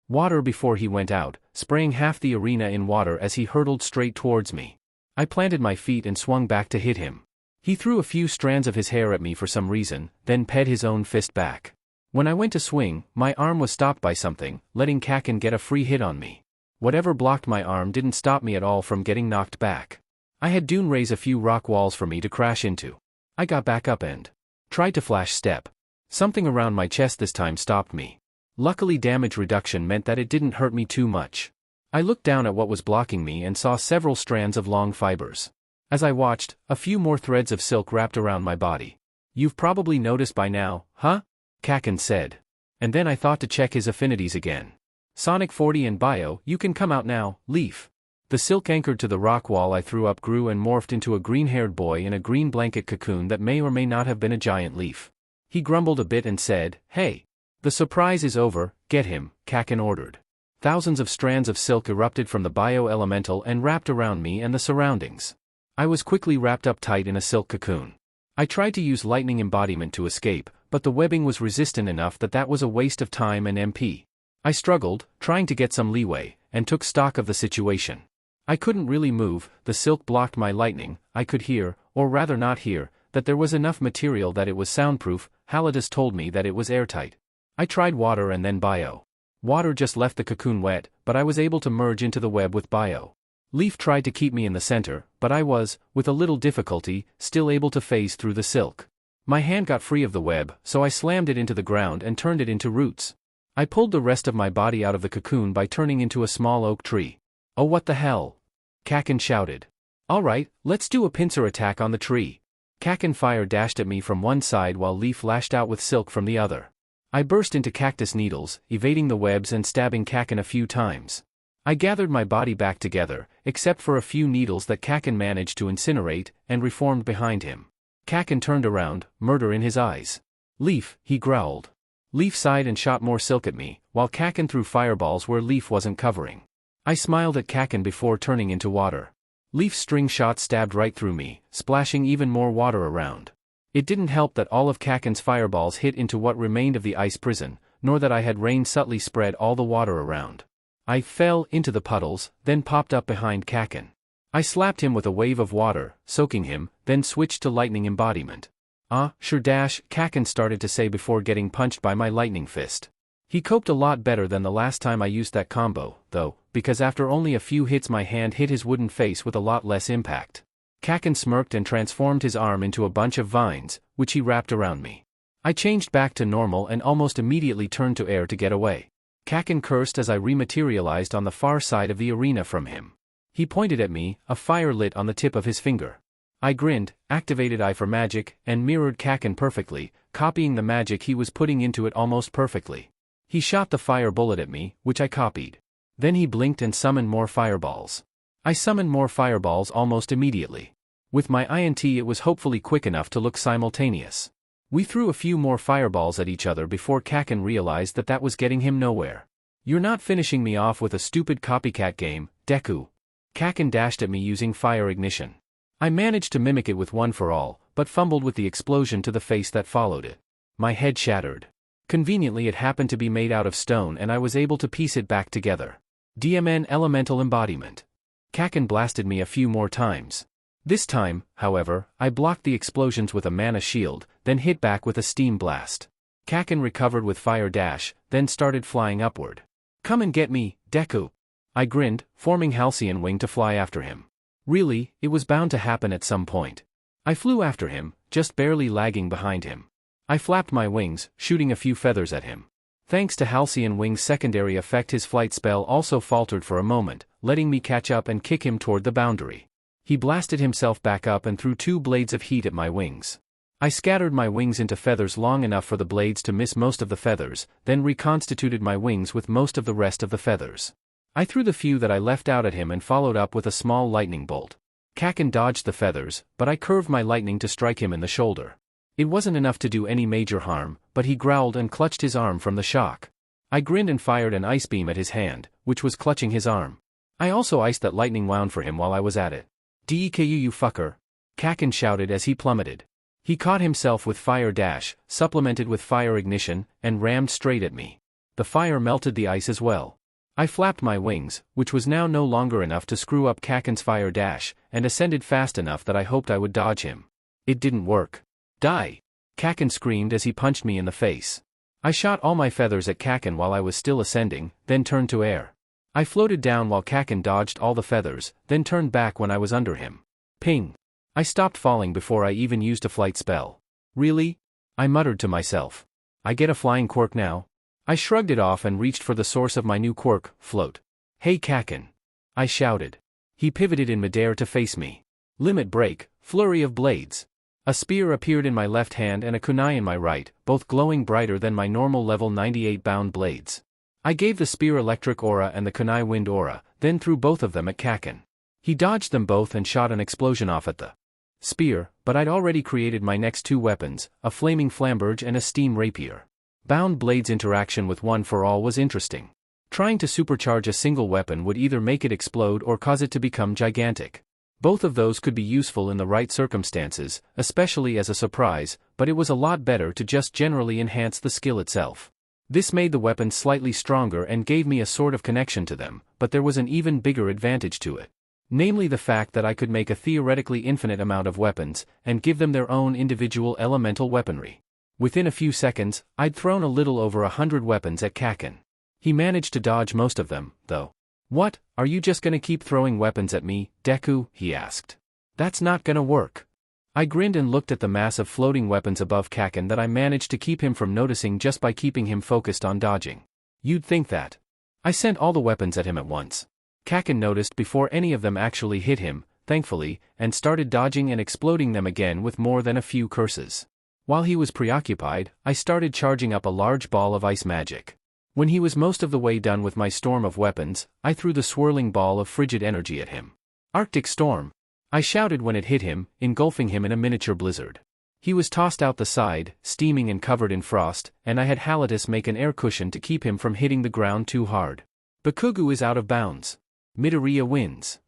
water before he went out, spraying half the arena in water as he hurtled straight towards me. I planted my feet and swung back to hit him. He threw a few strands of his hair at me for some reason, then ped his own fist back. When I went to swing, my arm was stopped by something, letting Kaken get a free hit on me. Whatever blocked my arm didn't stop me at all from getting knocked back. I had Dune raise a few rock walls for me to crash into. I got back up and tried to flash step. Something around my chest this time stopped me. Luckily damage reduction meant that it didn't hurt me too much. I looked down at what was blocking me and saw several strands of long fibers. As I watched, a few more threads of silk wrapped around my body. "You've probably noticed by now, huh?" Kaken said. And then I thought to check his affinities again. "Sonic 40 and Bio, you can come out now, Leaf." The silk anchored to the rock wall I threw up grew and morphed into a green-haired boy in a green blanket cocoon that may or may not have been a giant leaf. He grumbled a bit and said, "Hey. The surprise is over, get him," Kaken ordered. Thousands of strands of silk erupted from the bio-elemental and wrapped around me and the surroundings. I was quickly wrapped up tight in a silk cocoon. I tried to use lightning embodiment to escape, but the webbing was resistant enough that was a waste of time and MP. I struggled, trying to get some leeway, and took stock of the situation. I couldn't really move, the silk blocked my lightning. I could hear, or rather not hear, that there was enough material that it was soundproof. Halidus told me that it was airtight. I tried water and then bio. Water just left the cocoon wet, but I was able to merge into the web with bio. Leaf tried to keep me in the center, but I was, with a little difficulty, still able to phase through the silk. My hand got free of the web, so I slammed it into the ground and turned it into roots. I pulled the rest of my body out of the cocoon by turning into a small oak tree. "Oh, what the hell?" Kaken shouted. "Alright, let's do a pincer attack on the tree." Kaken fire dashed at me from one side while Leaf lashed out with silk from the other. I burst into cactus needles, evading the webs and stabbing Kaken a few times. I gathered my body back together, except for a few needles that Kaken managed to incinerate, and reformed behind him. Kaken turned around, murder in his eyes. "Leaf," he growled. Leaf sighed and shot more silk at me, while Kaken threw fireballs where Leaf wasn't covering. I smiled at Kaken before turning into water. Leaf's string shot stabbed right through me, splashing even more water around. It didn't help that all of Kaken's fireballs hit into what remained of the ice prison, nor that I had rain subtly spread all the water around. I fell into the puddles, then popped up behind Kaken. I slapped him with a wave of water, soaking him, then switched to lightning embodiment. Sure dash, Kaken started to say before getting punched by my lightning fist. He coped a lot better than the last time I used that combo, though, because after only a few hits my hand hit his wooden face with a lot less impact. Kaken smirked and transformed his arm into a bunch of vines, which he wrapped around me. I changed back to normal and almost immediately turned to air to get away. Kaken cursed as I rematerialized on the far side of the arena from him. He pointed at me, a fire lit on the tip of his finger. I grinned, activated Eye for Magic, and mirrored Kaken perfectly, copying the magic he was putting into it almost perfectly. He shot the fire bullet at me, which I copied. Then he blinked and summoned more fireballs. I summoned more fireballs almost immediately. With my INT it was hopefully quick enough to look simultaneous. We threw a few more fireballs at each other before Kaken realized that was getting him nowhere. "You're not finishing me off with a stupid copycat game, Deku." Kaken dashed at me using fire ignition. I managed to mimic it with One for All, but fumbled with the explosion to the face that followed it. My head shattered. Conveniently it happened to be made out of stone and I was able to piece it back together. DMN Elemental Embodiment. Kaken blasted me a few more times. This time, however, I blocked the explosions with a mana shield, then hit back with a steam blast. Kaken recovered with fire dash, then started flying upward. "Come and get me, Deku." I grinned, forming Halcyon Wing to fly after him. Really, it was bound to happen at some point. I flew after him, just barely lagging behind him. I flapped my wings, shooting a few feathers at him. Thanks to Halcyon Wing's secondary effect his flight spell also faltered for a moment, letting me catch up and kick him toward the boundary. He blasted himself back up and threw 2 blades of heat at my wings. I scattered my wings into feathers long enough for the blades to miss most of the feathers, then reconstituted my wings with most of the rest of the feathers. I threw the few that I left out at him and followed up with a small lightning bolt. Kaken dodged the feathers, but I curved my lightning to strike him in the shoulder. It wasn't enough to do any major harm, but he growled and clutched his arm from the shock. I grinned and fired an ice beam at his hand, which was clutching his arm. I also iced that lightning wound for him while I was at it. "Deku you fucker!" Kaken shouted as he plummeted. He caught himself with fire dash, supplemented with fire ignition, and rammed straight at me. The fire melted the ice as well. I flapped my wings, which was now no longer enough to screw up Kaken's fire dash, and ascended fast enough that I hoped I would dodge him. It didn't work. "Die!" Kaken screamed as he punched me in the face. I shot all my feathers at Kaken while I was still ascending, then turned to air. I floated down while Kaken dodged all the feathers, then turned back when I was under him. Ping! I stopped falling before I even used a flight spell. "Really?" I muttered to myself. "I get a flying quirk now?" I shrugged it off and reached for the source of my new quirk, float. "Hey Kaken!" I shouted. He pivoted in midair to face me. Limit break, flurry of blades. A spear appeared in my left hand and a kunai in my right, both glowing brighter than my normal level 98 bound blades. I gave the spear electric aura and the kunai wind aura, then threw both of them at Kaken. He dodged them both and shot an explosion off at the spear, but I'd already created my next two weapons, a flaming flamberge and a steam rapier. Bound blades interaction with One for All was interesting. Trying to supercharge a single weapon would either make it explode or cause it to become gigantic. Both of those could be useful in the right circumstances, especially as a surprise, but it was a lot better to just generally enhance the skill itself. This made the weapons slightly stronger and gave me a sort of connection to them, but there was an even bigger advantage to it. Namely the fact that I could make a theoretically infinite amount of weapons, and give them their own individual elemental weaponry. Within a few seconds, I'd thrown a little over 100 weapons at Kaken. He managed to dodge most of them, though. "What, are you just gonna keep throwing weapons at me, Deku?" he asked. "That's not gonna work." I grinned and looked at the mass of floating weapons above Kaken that I managed to keep him from noticing just by keeping him focused on dodging. "You'd think that." I sent all the weapons at him at once. Kaken noticed before any of them actually hit him, thankfully, and started dodging and exploding them again with more than a few curses. While he was preoccupied, I started charging up a large ball of ice magic. When he was most of the way done with my storm of weapons, I threw the swirling ball of frigid energy at him. "Arctic storm!" I shouted when it hit him, engulfing him in a miniature blizzard. He was tossed out the side, steaming and covered in frost, and I had Halatus make an air cushion to keep him from hitting the ground too hard. Bakugou is out of bounds. Midoriya wins.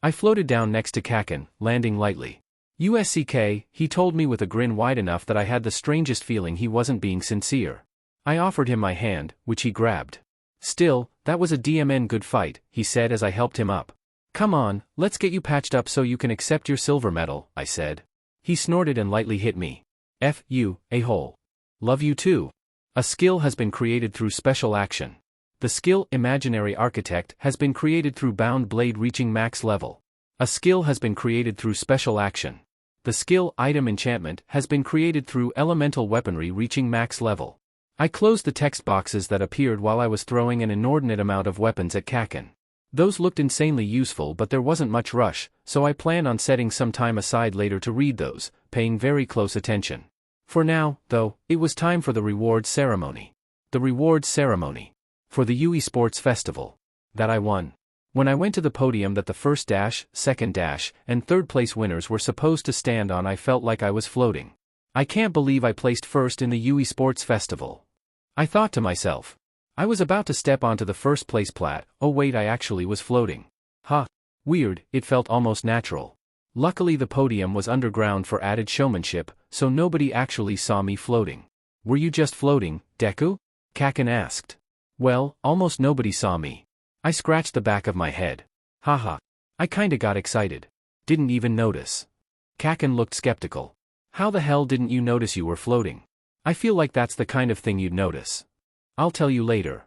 I floated down next to Kaken, landing lightly. "USCK," he told me with a grin wide enough that I had the strangest feeling he wasn't being sincere. I offered him my hand, which he grabbed. "Still, that was a DMN good fight," he said as I helped him up. "Come on, let's get you patched up so you can accept your silver medal," I said. He snorted and lightly hit me. "F you, a-hole. Love you too." A skill has been created through special action. The skill Imaginary Architect has been created through Bound Blade reaching max level. A skill has been created through special action. The skill Item Enchantment has been created through Elemental Weaponry reaching max level. I closed the text boxes that appeared while I was throwing an inordinate amount of weapons at Kaken. Those looked insanely useful, but there wasn't much rush, so I plan on setting some time aside later to read those, paying very close attention. For now, though, it was time for the rewards ceremony. The rewards ceremony. For the UE Sports Festival. That I won. When I went to the podium that the first dash, second dash, and third place winners were supposed to stand on, I felt like I was floating. I can't believe I placed first in the UE Sports Festival. I thought to myself. I was about to step onto the first place plat. Oh wait, I actually was floating. Huh. Weird, it felt almost natural. Luckily the podium was underground for added showmanship, so nobody actually saw me floating. "Were you just floating, Deku?" Kaken asked. "Well, almost nobody saw me." I scratched the back of my head. Haha. I kinda got excited. "Didn't even notice." Kaken looked skeptical. "How the hell didn't you notice you were floating? I feel like that's the kind of thing you'd notice." "I'll tell you later."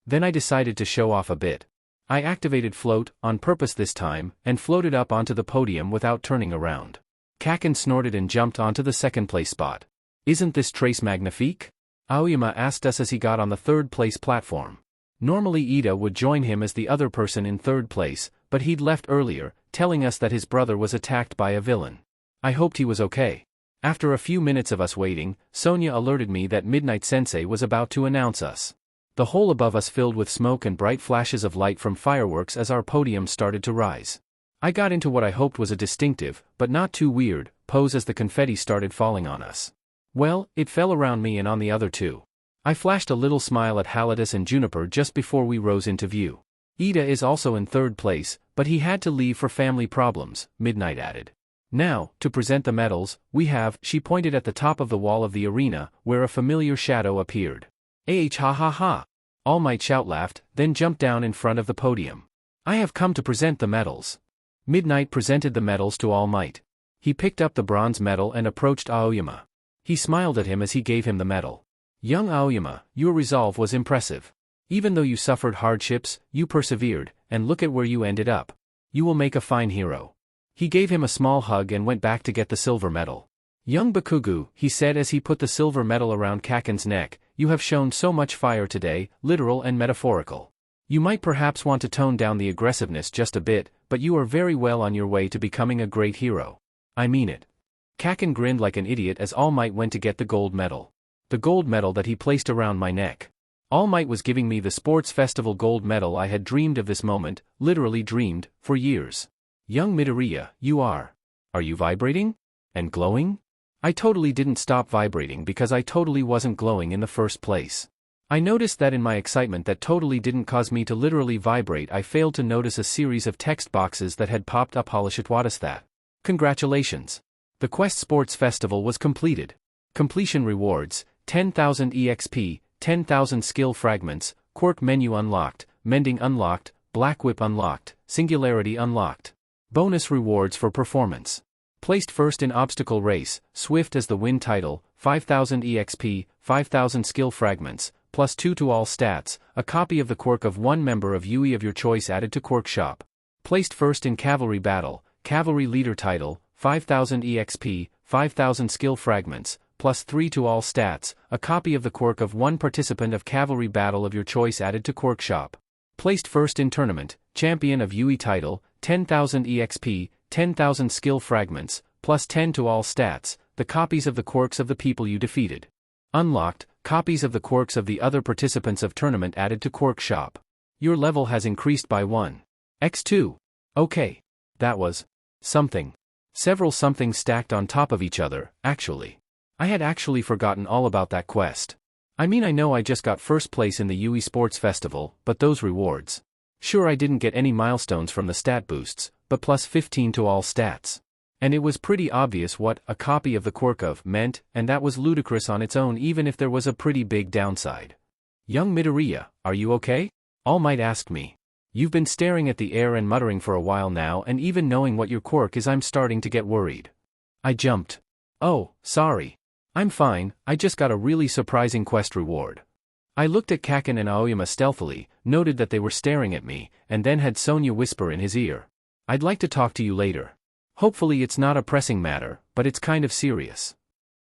Then I decided to show off a bit. I activated float, on purpose this time, and floated up onto the podium without turning around. Kaken snorted and jumped onto the second place spot. "Isn't this Trace Magnifique?" Aoyama asked us as he got on the third place platform. Normally Ida would join him as the other person in third place, but he'd left earlier, telling us that his brother was attacked by a villain. I hoped he was okay. After a few minutes of us waiting, Sonia alerted me that Midnight Sensei was about to announce us. The hole above us filled with smoke and bright flashes of light from fireworks as our podium started to rise. I got into what I hoped was a distinctive, but not too weird, pose as the confetti started falling on us. Well, it fell around me and on the other two. I flashed a little smile at Halitus and Juniper just before we rose into view. Ida is also in third place, but he had to leave for family problems, Midnight added. Now, to present the medals, we have, she pointed at the top of the wall of the arena, where a familiar shadow appeared. Ha ha ha. All Might shout laughed, then jumped down in front of the podium. I have come to present the medals. Midnight presented the medals to All Might. He picked up the bronze medal and approached Aoyama. He smiled at him as he gave him the medal. Young Aoyama, your resolve was impressive. Even though you suffered hardships, you persevered, and look at where you ended up. You will make a fine hero. He gave him a small hug and went back to get the silver medal. Young Bakugou, he said as he put the silver medal around Kaken's neck, you have shown so much fire today, literal and metaphorical. You might perhaps want to tone down the aggressiveness just a bit, but you are very well on your way to becoming a great hero. I mean it. Kaken grinned like an idiot as All Might went to get the gold medal. The gold medal that he placed around my neck. All Might was giving me the sports festival gold medal. I had dreamed of this moment, literally dreamed, for years. Young Midoriya, you are. Are you vibrating? And glowing? I totally didn't stop vibrating because I totally wasn't glowing in the first place. I noticed that in my excitement that totally didn't cause me to literally vibrate. I failed to notice a series of text boxes that had popped up. That. Congratulations. The Quest Sports Festival was completed. Completion rewards, 10,000 EXP, 10,000 skill fragments, Quirk menu unlocked, mending unlocked, black whip unlocked, singularity unlocked. Bonus rewards for performance. Placed first in obstacle race, swift as the wind title, 5,000 EXP, 5,000 skill fragments, +2 to all stats, a copy of the quirk of one member of UE of your choice added to Quirk Shop. Placed first in cavalry battle, cavalry leader title, 5,000 EXP, 5,000 skill fragments, +3 to all stats, a copy of the quirk of one participant of cavalry battle of your choice added to Quirk Shop. Placed first in tournament, champion of UE title, 10,000 EXP, 10,000 skill fragments, +10 to all stats, the copies of the quirks of the people you defeated. Unlocked, copies of the quirks of the other participants of tournament added to Quirk Shop. Your level has increased by 1x2. Okay. That was something. Several somethings stacked on top of each other, actually. I had actually forgotten all about that quest. I mean, I know I just got first place in the UE Sports Festival, but those rewards. Sure, I didn't get any milestones from the stat boosts, but +15 to all stats. And it was pretty obvious what a copy of the quirk of meant, and that was ludicrous on its own even if there was a pretty big downside. Young Midoriya, are you okay? All Might asked me. You've been staring at the air and muttering for a while now, and even knowing what your quirk is, I'm starting to get worried. I jumped. Oh, sorry. I'm fine, I just got a really surprising quest reward. I looked at Kaken and Aoyama stealthily, noted that they were staring at me, and then had Sonya whisper in his ear. I'd like to talk to you later. Hopefully it's not a pressing matter, but it's kind of serious.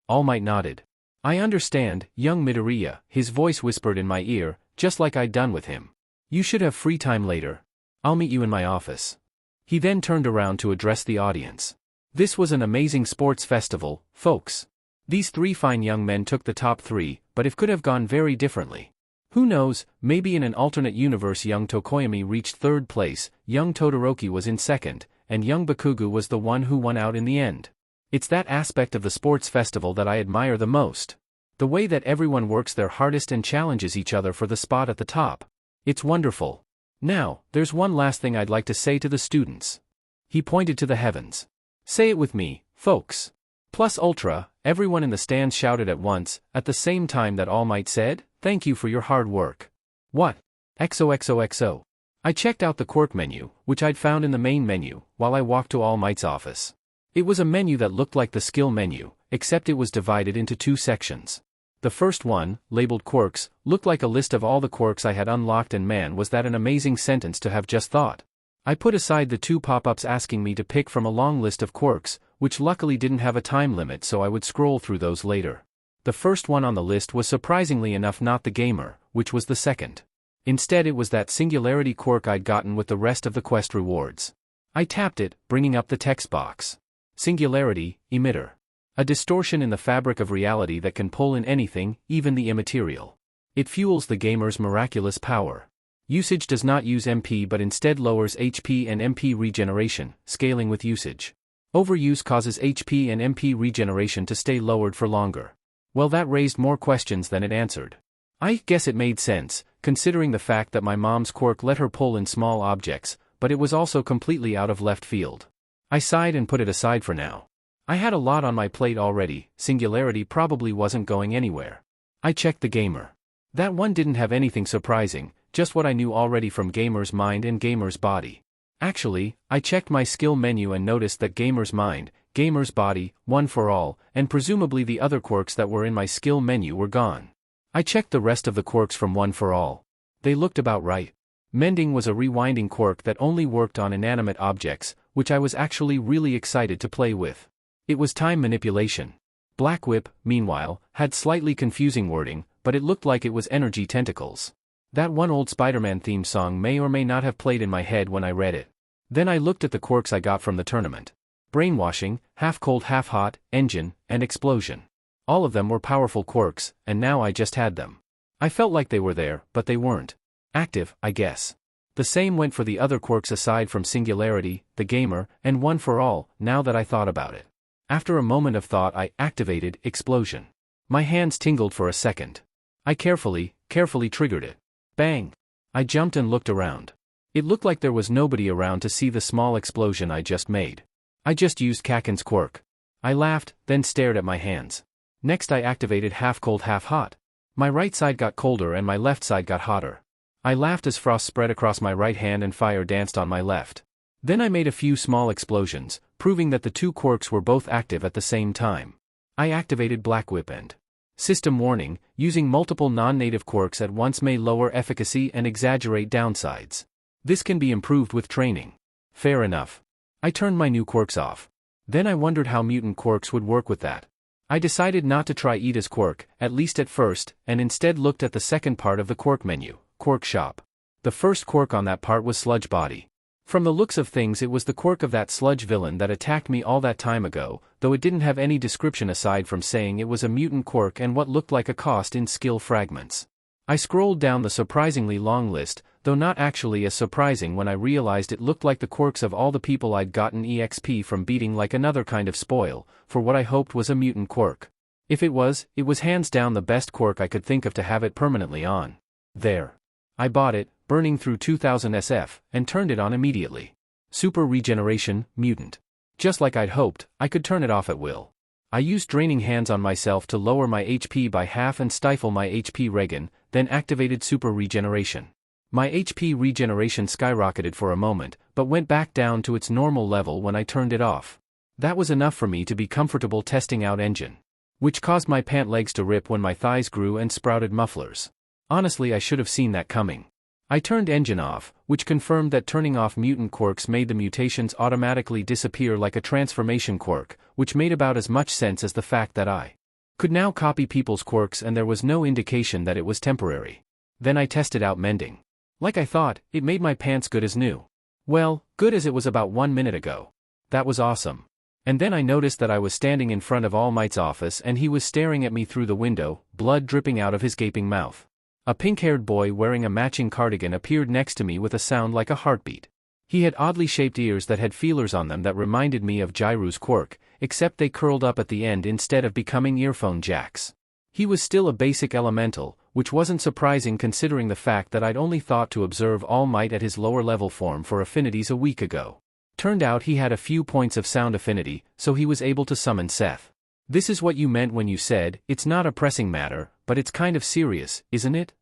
All Might nodded. I understand, young Midoriya, his voice whispered in my ear, just like I'd done with him. You should have free time later. I'll meet you in my office. He then turned around to address the audience. This was an amazing sports festival, folks. These three fine young men took the top three, but it could have gone very differently. Who knows, maybe in an alternate universe young Tokoyami reached third place, young Todoroki was in second, and young Bakugou was the one who won out in the end. It's that aspect of the sports festival that I admire the most. The way that everyone works their hardest and challenges each other for the spot at the top. It's wonderful. Now, there's one last thing I'd like to say to the students. He pointed to the heavens. Say it with me, folks. Plus ultra, everyone in the stands shouted at once, at the same time that All Might said, thank you for your hard work. What? XOXOXO. I checked out the quirk menu, which I'd found in the main menu, while I walked to All Might's office. It was a menu that looked like the skill menu, except it was divided into two sections. The first one, labeled quirks, looked like a list of all the quirks I had unlocked, and man was that an amazing sentence to have just thought. I put aside the two pop-ups asking me to pick from a long list of quirks, which luckily didn't have a time limit, so I would scroll through those later. The first one on the list was surprisingly enough not the gamer, which was the second. Instead it was that singularity quirk I'd gotten with the rest of the quest rewards. I tapped it, bringing up the text box. Singularity, emitter. A distortion in the fabric of reality that can pull in anything, even the immaterial. It fuels the gamer's miraculous power. Usage does not use MP but instead lowers HP and MP regeneration, scaling with usage. Overuse causes HP and MP regeneration to stay lowered for longer. Well, that raised more questions than it answered. I guess it made sense, considering the fact that my mom's quirk let her pull in small objects, but it was also completely out of left field. I sighed and put it aside for now. I had a lot on my plate already, Singularity probably wasn't going anywhere. I checked the gamer. That one didn't have anything surprising, just what I knew already from Gamer's Mind and Gamer's Body. Actually, I checked my skill menu and noticed that Gamer's Mind, Gamer's Body, One for All, and presumably the other quirks that were in my skill menu were gone. I checked the rest of the quirks from One for All. They looked about right. Mending was a rewinding quirk that only worked on inanimate objects, which I was actually really excited to play with. It was time manipulation. Black Whip, meanwhile, had slightly confusing wording, but it looked like it was energy tentacles. That one old Spider-Man theme song may or may not have played in my head when I read it. Then I looked at the quirks I got from the tournament. Brainwashing, Half Cold Half Hot, Engine, and Explosion. All of them were powerful quirks, and now I just had them. I felt like they were there, but they weren't. Active, I guess. The same went for the other quirks aside from Singularity, the Gamer, and One for All, now that I thought about it. After a moment of thought I activated Explosion. My hands tingled for a second. I carefully triggered it. Bang! I jumped and looked around. It looked like there was nobody around to see the small explosion I just made. I just used Kaken's quirk. I laughed, then stared at my hands. Next I activated Half Cold Half Hot. My right side got colder and my left side got hotter. I laughed as frost spread across my right hand and fire danced on my left. Then I made a few small explosions, proving that the two quirks were both active at the same time. I activated Black Whip and System Warning, using multiple non-native quirks at once may lower efficacy and exaggerate downsides. This can be improved with training. Fair enough. I turned my new quirks off. Then I wondered how mutant quirks would work with that. I decided not to try Ida's quirk, at least at first, and instead looked at the second part of the quirk menu, Quirk Shop. The first quirk on that part was Sludge Body. From the looks of things it was the quirk of that sludge villain that attacked me all that time ago, though it didn't have any description aside from saying it was a mutant quirk and what looked like a cost in skill fragments. I scrolled down the surprisingly long list, though not actually as surprising when I realized it looked like the quirks of all the people I'd gotten EXP from beating like another kind of spoil, for what I hoped was a mutant quirk. If it was hands down the best quirk I could think of to have it permanently on. There. I bought it, burning through 2000 SF, and turned it on immediately. Super Regeneration, Mutant. Just like I'd hoped, I could turn it off at will. I used Draining Hands on myself to lower my HP by half and stifle my HP regen, then activated Super Regeneration. My HP regeneration skyrocketed for a moment, but went back down to its normal level when I turned it off. That was enough for me to be comfortable testing out Engine. Which caused my pant legs to rip when my thighs grew and sprouted mufflers. Honestly, I should have seen that coming. I turned Engine off, which confirmed that turning off mutant quirks made the mutations automatically disappear like a transformation quirk, which made about as much sense as the fact that I could now copy people's quirks and there was no indication that it was temporary. Then I tested out Mending. Like I thought, it made my pants good as new. Well, good as it was about 1 minute ago. That was awesome. And then I noticed that I was standing in front of All Might's office and he was staring at me through the window, blood dripping out of his gaping mouth. A pink-haired boy wearing a matching cardigan appeared next to me with a sound like a heartbeat. He had oddly shaped ears that had feelers on them that reminded me of Jairu's quirk, except they curled up at the end instead of becoming earphone jacks. He was still a basic elemental, which wasn't surprising considering the fact that I'd only thought to observe All Might at his lower level form for affinities a week ago. Turned out he had a few points of sound affinity, so he was able to summon Seth. This is what you meant when you said, "It's not a pressing matter, but it's kind of serious, isn't it?"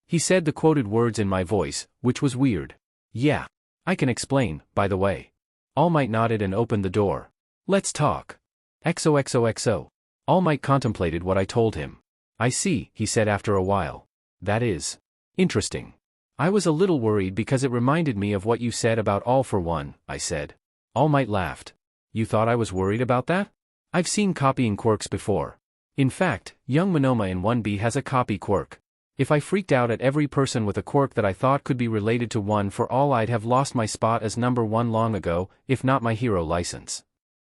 He said the quoted words in my voice, which was weird. Yeah. I can explain, by the way. All Might nodded and opened the door. Let's talk. XOXOXO. All Might contemplated what I told him. I see, he said after a while. That is interesting. I was a little worried because it reminded me of what you said about All for One, I said. All Might laughed. You thought I was worried about that? I've seen copying quirks before. In fact, young Monoma in 1B has a copy quirk. If I freaked out at every person with a quirk that I thought could be related to One for All, I'd have lost my spot as number 1 long ago, if not my hero license.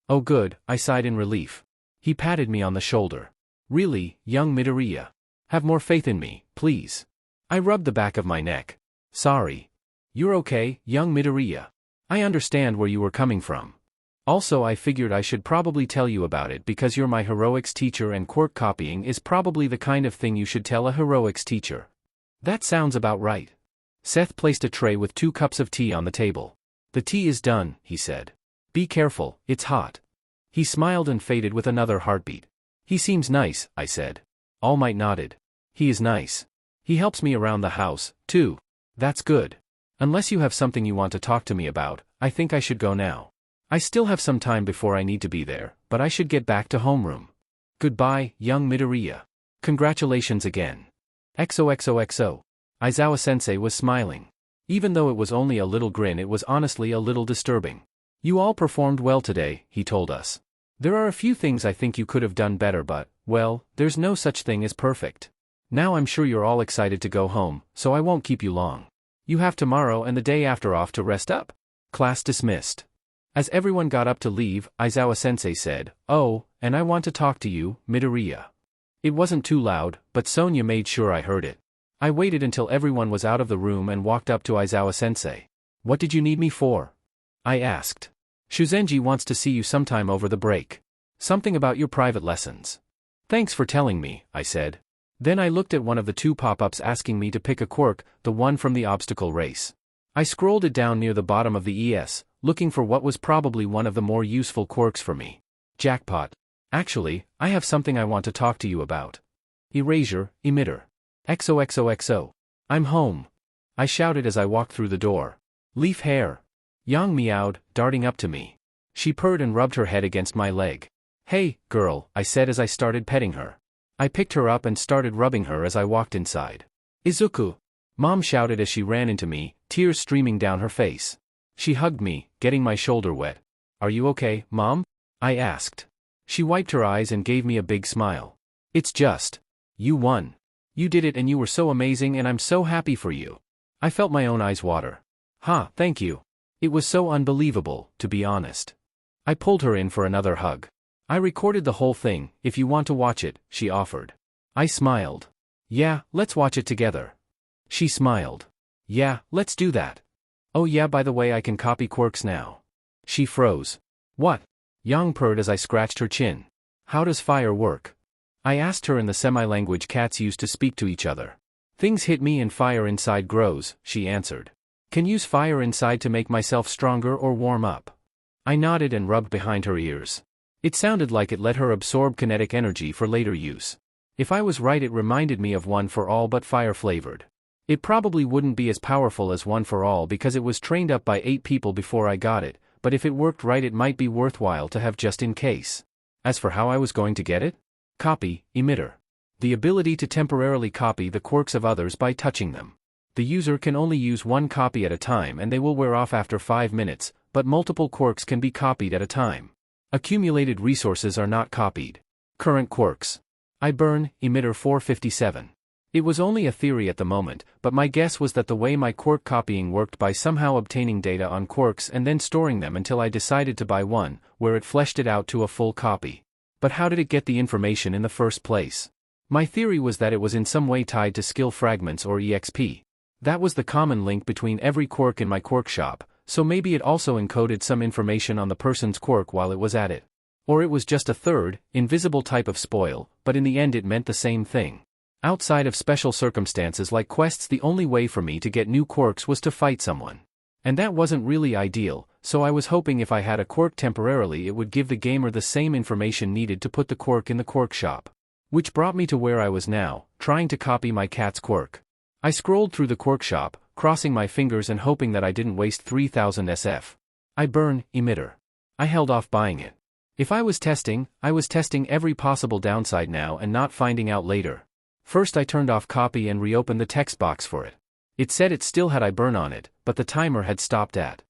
Oh good, I sighed in relief. He patted me on the shoulder. Really, young Midoriya. Have more faith in me, please. I rubbed the back of my neck. Sorry. You're okay, young Midoriya. I understand where you were coming from. Also, I figured I should probably tell you about it because you're my heroics teacher and quirk copying is probably the kind of thing you should tell a heroics teacher. That sounds about right. Seth placed a tray with 2 cups of tea on the table. The tea is done, he said. Be careful, it's hot. He smiled and faded with another heartbeat. He seems nice, I said. All Might nodded. He is nice. He helps me around the house, too. That's good. Unless you have something you want to talk to me about, I think I should go now. I still have some time before I need to be there, but I should get back to homeroom. Goodbye, young Midoriya. Congratulations again. XOXOXO. Aizawa-sensei was smiling. Even though it was only a little grin, it was honestly a little disturbing. You all performed well today, he told us. There are a few things I think you could have done better but, well, there's no such thing as perfect. Now I'm sure you're all excited to go home, so I won't keep you long. You have tomorrow and the day after off to rest up. Class dismissed. As everyone got up to leave, Aizawa-sensei said, "Oh, and I want to talk to you, Midoriya." It wasn't too loud, but Sonia made sure I heard it. I waited until everyone was out of the room and walked up to Aizawa-sensei. "What did you need me for?" I asked. "Shuzenji wants to see you sometime over the break. Something about your private lessons." "Thanks for telling me," I said. Then I looked at one of the 2 pop-ups asking me to pick a quirk, the one from the obstacle race. I scrolled it down near the bottom of the ES, looking for what was probably one of the more useful quirks for me. Jackpot. Actually, I have something I want to talk to you about. Erasure, emitter. XOXOXO. I'm home. I shouted as I walked through the door. Leaf hair. Yang meowed, darting up to me. She purred and rubbed her head against my leg. "Hey, girl," I said as I started petting her. I picked her up and started rubbing her as I walked inside. "Izuku!" Mom shouted as she ran into me, tears streaming down her face. She hugged me, getting my shoulder wet. "Are you okay, Mom?" I asked. She wiped her eyes and gave me a big smile. "It's just. You won. You did it and you were so amazing and I'm so happy for you." I felt my own eyes water. Thank you. It was so unbelievable, to be honest. I pulled her in for another hug. "I recorded the whole thing, if you want to watch it," she offered. I smiled. "Yeah, let's watch it together." She smiled. "Yeah, let's do that. Oh yeah, by the way, I can copy quirks now." She froze. "What?" Yang purred as I scratched her chin. "How does fire work?" I asked her in the semi-language cats use to speak to each other. "Things hit me and fire inside grows," she answered. "Can use fire inside to make myself stronger or warm up." I nodded and rubbed behind her ears. It sounded like it let her absorb kinetic energy for later use. If I was right, it reminded me of One for All but fire-flavored. It probably wouldn't be as powerful as One for All because it was trained up by 8 people before I got it, but if it worked right it might be worthwhile to have just in case. As for how I was going to get it? Copy, emitter. The ability to temporarily copy the quirks of others by touching them. The user can only use 1 copy at a time and they will wear off after 5 minutes, but multiple quirks can be copied at a time. Accumulated resources are not copied. Current quirks. I burn, emitter 457. It was only a theory at the moment, but my guess was that the way my quirk copying worked by somehow obtaining data on quirks and then storing them until I decided to buy one, where it fleshed it out to a full copy. But how did it get the information in the first place? My theory was that it was in some way tied to skill fragments or EXP. That was the common link between every quirk in my quirk shop, so maybe it also encoded some information on the person's quirk while it was at it. Or it was just a third, invisible type of spoil, but in the end it meant the same thing. Outside of special circumstances like quests, the only way for me to get new quirks was to fight someone. And that wasn't really ideal, so I was hoping if I had a quirk temporarily it would give the gamer the same information needed to put the quirk in the quirk shop. Which brought me to where I was now, trying to copy my cat's quirk. I scrolled through the quirk shop, crossing my fingers and hoping that I didn't waste 3000 SF. I burn, emitter. I held off buying it. If I was testing every possible downside now and not finding out later. First I turned off copy and reopened the text box for it. It said it still had I burn on it, but the timer had stopped at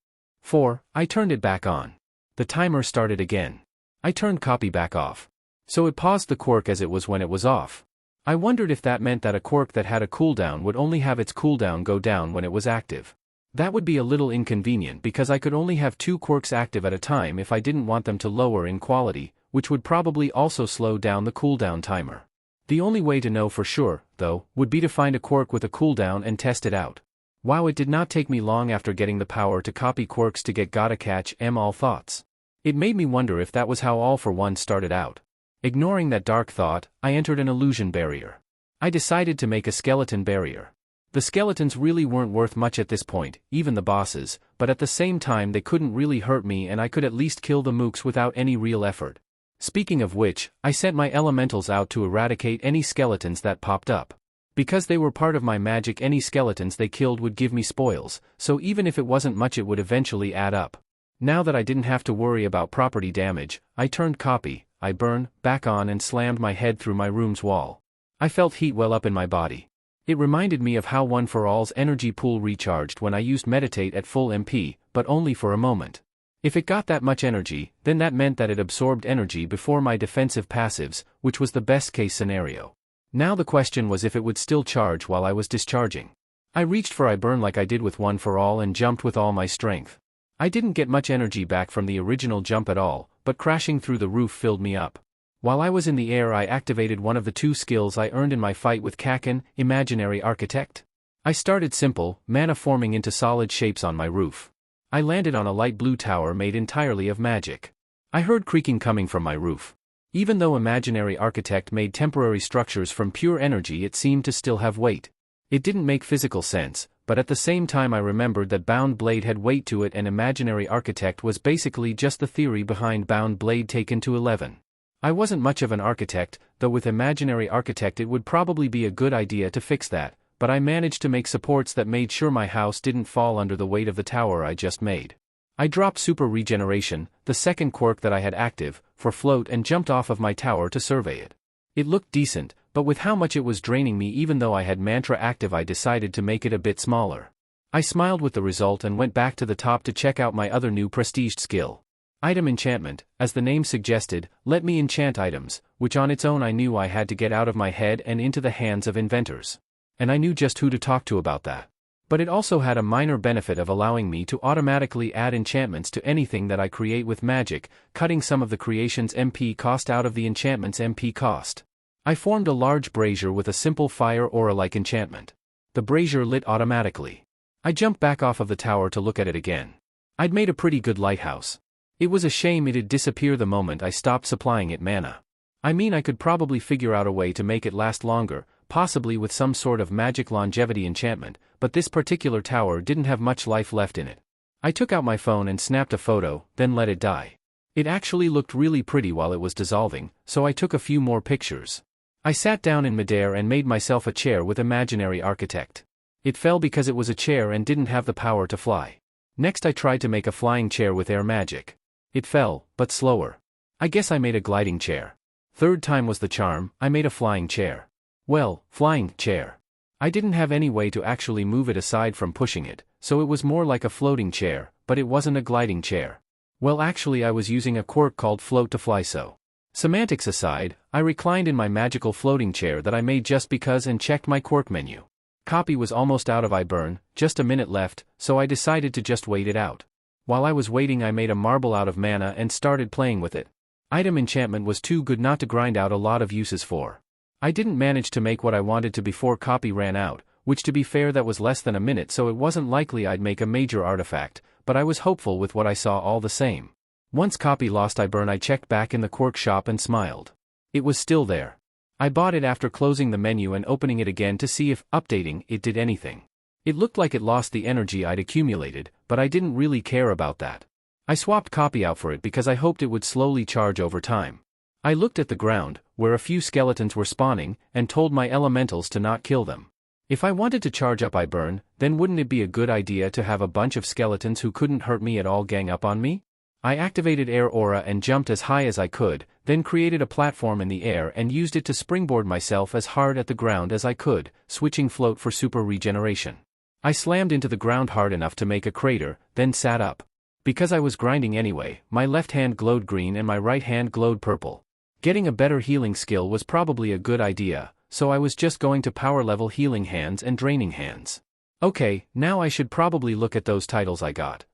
4. I turned it back on. The timer started again. I turned copy back off. So it paused the quirk as it was when it was off. I wondered if that meant that a quirk that had a cooldown would only have its cooldown go down when it was active. That would be a little inconvenient because I could only have 2 quirks active at a time if I didn't want them to lower in quality, which would probably also slow down the cooldown timer. The only way to know for sure, though, would be to find a quirk with a cooldown and test it out. Wow, it did not take me long after getting the power to copy quirks to get gotta catch all thoughts. It made me wonder if that was how All for One started out. Ignoring that dark thought, I entered an illusion barrier. I decided to make a skeleton barrier. The skeletons really weren't worth much at this point, even the bosses, but at the same time they couldn't really hurt me and I could at least kill the mooks without any real effort. Speaking of which, I sent my elementals out to eradicate any skeletons that popped up. Because they were part of my magic, any skeletons they killed would give me spoils, so even if it wasn't much it would eventually add up. Now that I didn't have to worry about property damage, I turned copy, I burn, back on and slammed my head through my room's wall. I felt heat well up in my body. It reminded me of how One for All's energy pool recharged when I used meditate at full MP, but only for a moment. If it got that much energy, then that meant that it absorbed energy before my defensive passives, which was the best case scenario. Now the question was if it would still charge while I was discharging. I reached for I burn like I did with One for All and jumped with all my strength. I didn't get much energy back from the original jump at all, but crashing through the roof filled me up. While I was in the air I activated one of the 2 skills I earned in my fight with Kaken, Imaginary Architect. I started simple, mana forming into solid shapes on my roof. I landed on a light blue tower made entirely of magic. I heard creaking coming from my roof. Even though Imaginary Architect made temporary structures from pure energy, it seemed to still have weight. It didn't make physical sense, but at the same time I remembered that Bound Blade had weight to it and Imaginary Architect was basically just the theory behind Bound Blade taken to 11. I wasn't much of an architect, though with Imaginary Architect it would probably be a good idea to fix that, but I managed to make supports that made sure my house didn't fall under the weight of the tower I just made. I dropped Super Regeneration, the second quirk that I had active, for float and jumped off of my tower to survey it. It looked decent, but with how much it was draining me even though I had mantra active I decided to make it a bit smaller. I smiled with the result and went back to the top to check out my other new prestiged skill. Item Enchantment, as the name suggested, let me enchant items, which on its own I knew I had to get out of my head and into the hands of inventors. And I knew just who to talk to about that. But it also had a minor benefit of allowing me to automatically add enchantments to anything that I create with magic, cutting some of the creation's MP cost out of the enchantment's MP cost. I formed a large brazier with a simple fire aura-like enchantment. The brazier lit automatically. I jumped back off of the tower to look at it again. I'd made a pretty good lighthouse. It was a shame it'd disappear the moment I stopped supplying it mana. I mean, I could probably figure out a way to make it last longer, possibly with some sort of magic longevity enchantment, but this particular tower didn't have much life left in it. I took out my phone and snapped a photo, then let it die. It actually looked really pretty while it was dissolving, so I took a few more pictures. I sat down in midair and made myself a chair with Imaginary Architect. It fell because it was a chair and didn't have the power to fly. Next I tried to make a flying chair with air magic. It fell, but slower. I guess I made a gliding chair. Third time was the charm, I made a flying chair. Well, flying chair. I didn't have any way to actually move it aside from pushing it, so it was more like a floating chair, but it wasn't a gliding chair. Well, actually I was using a quirk called float to fly, so. Semantics aside, I reclined in my magical floating chair that I made just because and checked my quirk menu. Copy was almost out of I burn, just a minute left, so I decided to just wait it out. While I was waiting I made a marble out of mana and started playing with it. Item enchantment was too good not to grind out a lot of uses for. I didn't manage to make what I wanted to before copy ran out, which to be fair that was less than a minute, so it wasn't likely I'd make a major artifact, but I was hopeful with what I saw all the same. Once copy lost I burn I checked back in the quirk shop and smiled. It was still there. I bought it after closing the menu and opening it again to see if, updating, it did anything. It looked like it lost the energy I'd accumulated, but I didn't really care about that. I swapped copy out for it because I hoped it would slowly charge over time. I looked at the ground, where a few skeletons were spawning, and told my elementals to not kill them. If I wanted to charge up I burn, then wouldn't it be a good idea to have a bunch of skeletons who couldn't hurt me at all gang up on me? I activated air aura and jumped as high as I could, then created a platform in the air and used it to springboard myself as hard at the ground as I could, switching float for super regeneration. I slammed into the ground hard enough to make a crater, then sat up. Because I was grinding anyway, my left hand glowed green and my right hand glowed purple. Getting a better healing skill was probably a good idea, so I was just going to power level healing hands and draining hands. Okay, now I should probably look at those titles I got.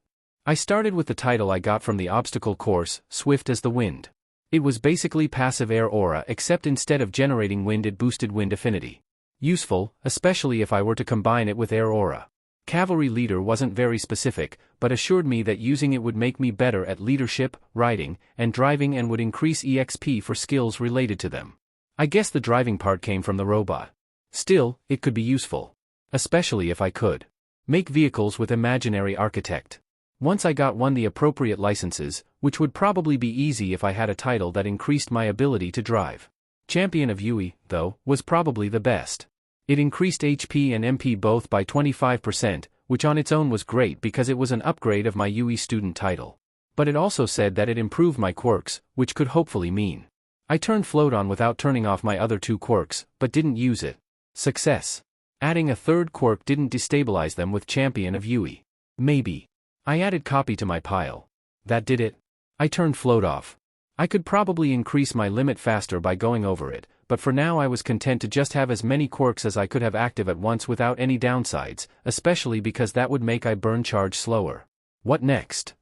I started with the title I got from the obstacle course, Swift as the Wind. It was basically passive air aura except instead of generating wind it boosted wind affinity. Useful, especially if I were to combine it with air aura. Cavalry leader wasn't very specific, but assured me that using it would make me better at leadership, riding, and driving and would increase EXP for skills related to them. I guess the driving part came from the robot. Still, it could be useful. Especially if I could make vehicles with imaginary architect. Once I got the appropriate licenses, which would probably be easy if I had a title that increased my ability to drive. Champion of Yui, though, was probably the best. It increased HP and MP both by 25%, which on its own was great because it was an upgrade of my Yui student title. But it also said that it improved my quirks, which could hopefully mean I turned float on without turning off my other 2 quirks, but didn't use it. Success. Adding a 3rd quirk didn't destabilize them with Champion of Yui. Maybe. I added copy to my pile. That did it. I turned float off. I could probably increase my limit faster by going over it, but for now I was content to just have as many quirks as I could have active at once without any downsides, especially because that would make I burn charge slower. What next?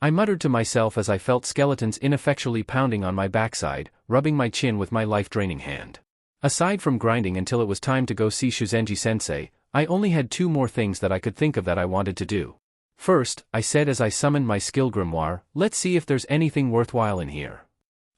I muttered to myself as I felt skeletons ineffectually pounding on my backside, rubbing my chin with my life-draining hand. Aside from grinding until it was time to go see Shuzenji-sensei, I only had 2 more things that I could think of that I wanted to do. First, I said as I summoned my skill grimoire, let's see if there's anything worthwhile in here.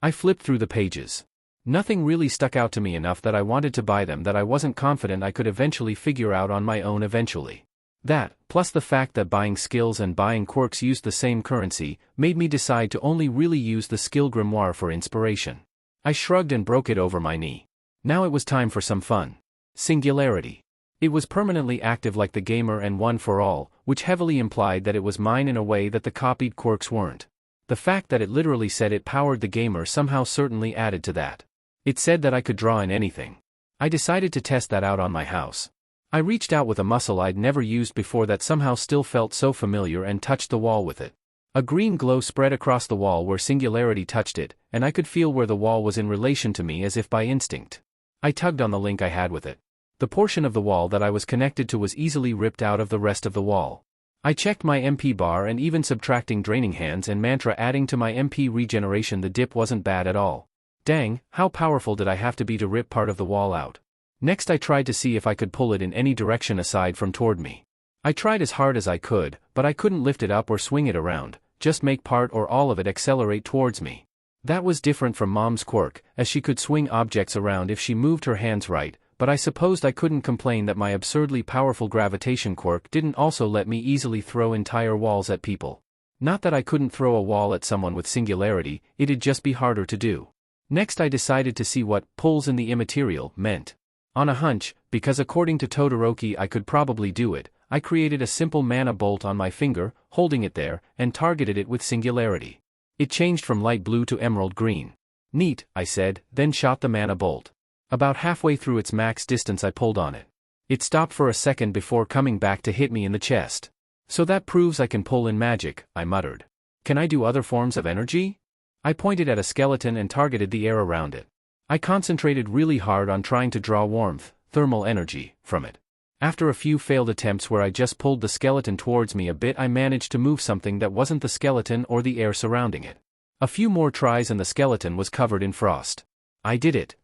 I flipped through the pages. Nothing really stuck out to me enough that I wanted to buy them that I wasn't confident I could eventually figure out on my own eventually. That, plus the fact that buying skills and buying quirks used the same currency, made me decide to only really use the skill grimoire for inspiration. I shrugged and broke it over my knee. Now it was time for some fun. Singularity. It was permanently active like the gamer and one for all, which heavily implied that it was mine in a way that the copied quirks weren't. The fact that it literally said it powered the gamer somehow certainly added to that. It said that I could draw in anything. I decided to test that out on my house. I reached out with a muscle I'd never used before that somehow still felt so familiar and touched the wall with it. A green glow spread across the wall where Singularity touched it, and I could feel where the wall was in relation to me as if by instinct. I tugged on the link I had with it. The portion of the wall that I was connected to was easily ripped out of the rest of the wall. I checked my MP bar and even subtracting Draining Hands and Mantra adding to my MP regeneration the dip wasn't bad at all. Dang, how powerful did I have to be to rip part of the wall out? Next I tried to see if I could pull it in any direction aside from toward me. I tried as hard as I could, but I couldn't lift it up or swing it around, just make part or all of it accelerate towards me. That was different from Mom's quirk, as she could swing objects around if she moved her hands right, but I supposed I couldn't complain that my absurdly powerful gravitation quirk didn't also let me easily throw entire walls at people. Not that I couldn't throw a wall at someone with Singularity, it'd just be harder to do. Next I decided to see what pulls in the immaterial meant. On a hunch, because according to Todoroki I could probably do it, I created a simple mana bolt on my finger, holding it there, and targeted it with Singularity. It changed from light blue to emerald green. Neat, I said, then shot the mana bolt. About halfway through its max distance I pulled on it. It stopped for a second before coming back to hit me in the chest. So that proves I can pull in magic, I muttered. Can I do other forms of energy? I pointed at a skeleton and targeted the air around it. I concentrated really hard on trying to draw warmth, thermal energy, from it. After a few failed attempts where I just pulled the skeleton towards me a bit, I managed to move something that wasn't the skeleton or the air surrounding it. A few more tries and the skeleton was covered in frost. I did it.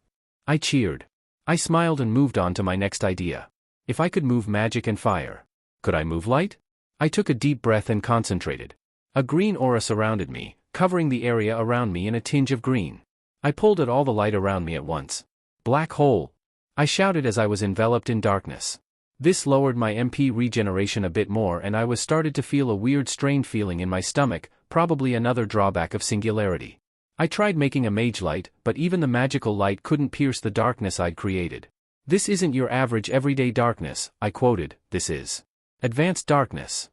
I cheered. I smiled and moved on to my next idea. If I could move magic and fire, could I move light? I took a deep breath and concentrated. A green aura surrounded me, covering the area around me in a tinge of green. I pulled at all the light around me at once. Black hole! I shouted as I was enveloped in darkness. This lowered my MP regeneration a bit more and I was started to feel a weird strained feeling in my stomach, probably another drawback of Singularity. I tried making a mage light, but even the magical light couldn't pierce the darkness I'd created. This isn't your average everyday darkness, I quoted, this is advanced darkness.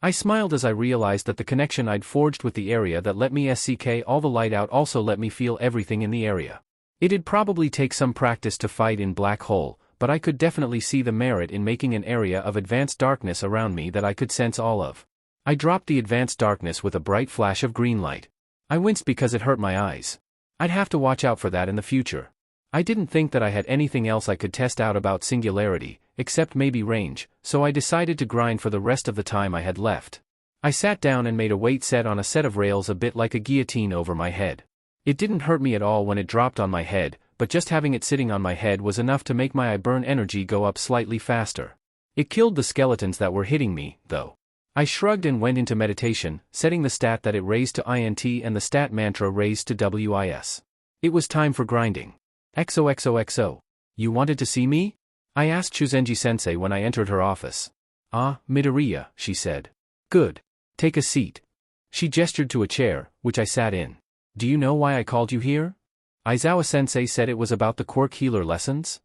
I smiled as I realized that the connection I'd forged with the area that let me SCK all the light out also let me feel everything in the area. It'd probably take some practice to fight in black hole, but I could definitely see the merit in making an area of advanced darkness around me that I could sense all of. I dropped the advanced darkness with a bright flash of green light. I winced because it hurt my eyes. I'd have to watch out for that in the future. I didn't think that I had anything else I could test out about Singularity, except maybe range, so I decided to grind for the rest of the time I had left. I sat down and made a weight set on a set of rails a bit like a guillotine over my head. It didn't hurt me at all when it dropped on my head, but just having it sitting on my head was enough to make my I burn energy go up slightly faster. It killed the skeletons that were hitting me, though. I shrugged and went into meditation, setting the stat that it raised to INT and the stat mantra raised to WIS. It was time for grinding. XOXOXO. You wanted to see me? I asked Shuzenji-sensei when I entered her office. Ah, Midoriya, she said. Good. Take a seat. She gestured to a chair, which I sat in. Do you know why I called you here? Aizawa-sensei said it was about the Quirk healer lessons?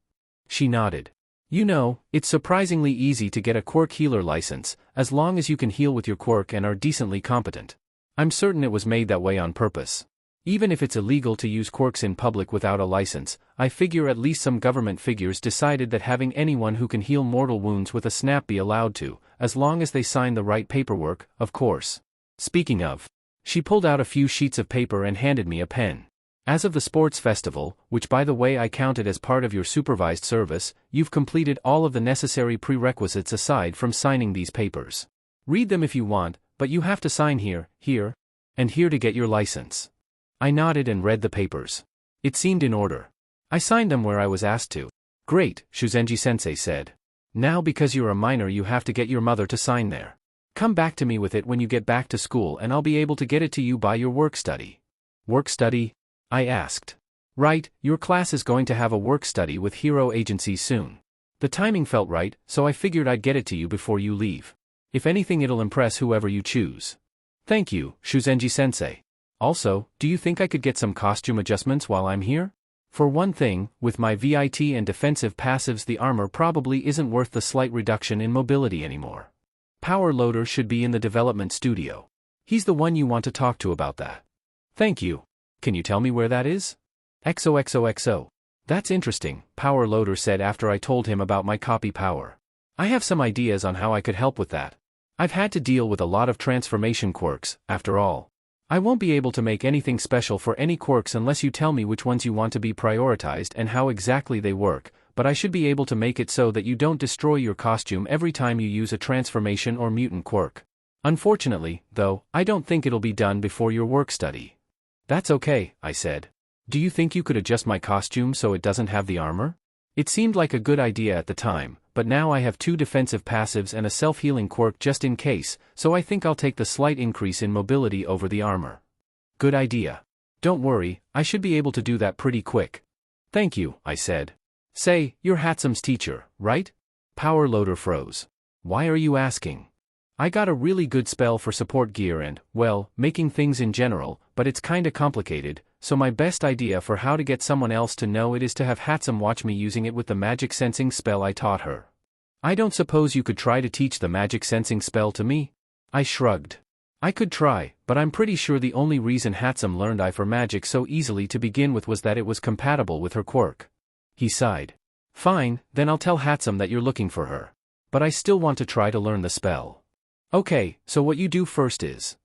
She nodded. You know, it's surprisingly easy to get a Quirk healer license, as long as you can heal with your Quirk and are decently competent. I'm certain it was made that way on purpose. Even if it's illegal to use Quirks in public without a license, I figure at least some government figures decided that having anyone who can heal mortal wounds with a snap be allowed to, as long as they sign the right paperwork, of course. Speaking of. She pulled out a few sheets of paper and handed me a pen. As of the sports festival, which by the way I counted as part of your supervised service, you've completed all of the necessary prerequisites aside from signing these papers. Read them if you want, but you have to sign here, here, and here to get your license. I nodded and read the papers. It seemed in order. I signed them where I was asked to. Great, Shuzenji-sensei said. Now because you're a minor you have to get your mother to sign there. Come back to me with it when you get back to school and I'll be able to get it to you by your work study. Work study? I asked. Right, your class is going to have a work study with hero agencies soon. The timing felt right, so I figured I'd get it to you before you leave. If anything it'll impress whoever you choose. Thank you, Shuzenji-sensei. Also, do you think I could get some costume adjustments while I'm here? For one thing, with my VIT and defensive passives the armor probably isn't worth the slight reduction in mobility anymore. Power Loader should be in the development studio. He's the one you want to talk to about that. Thank you. Can you tell me where that is? XOXOXO. That's interesting, Power Loader said after I told him about my copy power. I have some ideas on how I could help with that. I've had to deal with a lot of transformation quirks, after all. I won't be able to make anything special for any quirks unless you tell me which ones you want to be prioritized and how exactly they work, but I should be able to make it so that you don't destroy your costume every time you use a transformation or mutant quirk. Unfortunately, though, I don't think it'll be done before your work study. That's okay, I said. Do you think you could adjust my costume so it doesn't have the armor? It seemed like a good idea at the time, but now I have 2 defensive passives and a self-healing quirk just in case, so I think I'll take the slight increase in mobility over the armor. Good idea. Don't worry, I should be able to do that pretty quick. Thank you, I said. Say, you're Hatsum's teacher, right? Power Loader froze. Why are you asking? I got a really good spell for support gear and, well, making things in general, but it's kinda complicated, so my best idea for how to get someone else to know it is to have Hatsum watch me using it with the magic sensing spell I taught her. I don't suppose you could try to teach the magic sensing spell to me? I shrugged. I could try, but I'm pretty sure the only reason Hatsum learned I for magic so easily to begin with was that it was compatible with her quirk. He sighed. Fine, then I'll tell Hatsum that you're looking for her. But I still want to try to learn the spell. Okay, so what you do first is...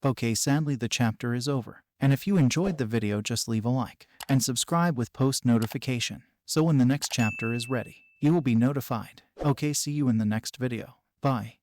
Okay, sadly the chapter is over, and if you enjoyed the video just leave a like, and subscribe with post notification, so when the next chapter is ready, you will be notified. Okay, see you in the next video. Bye.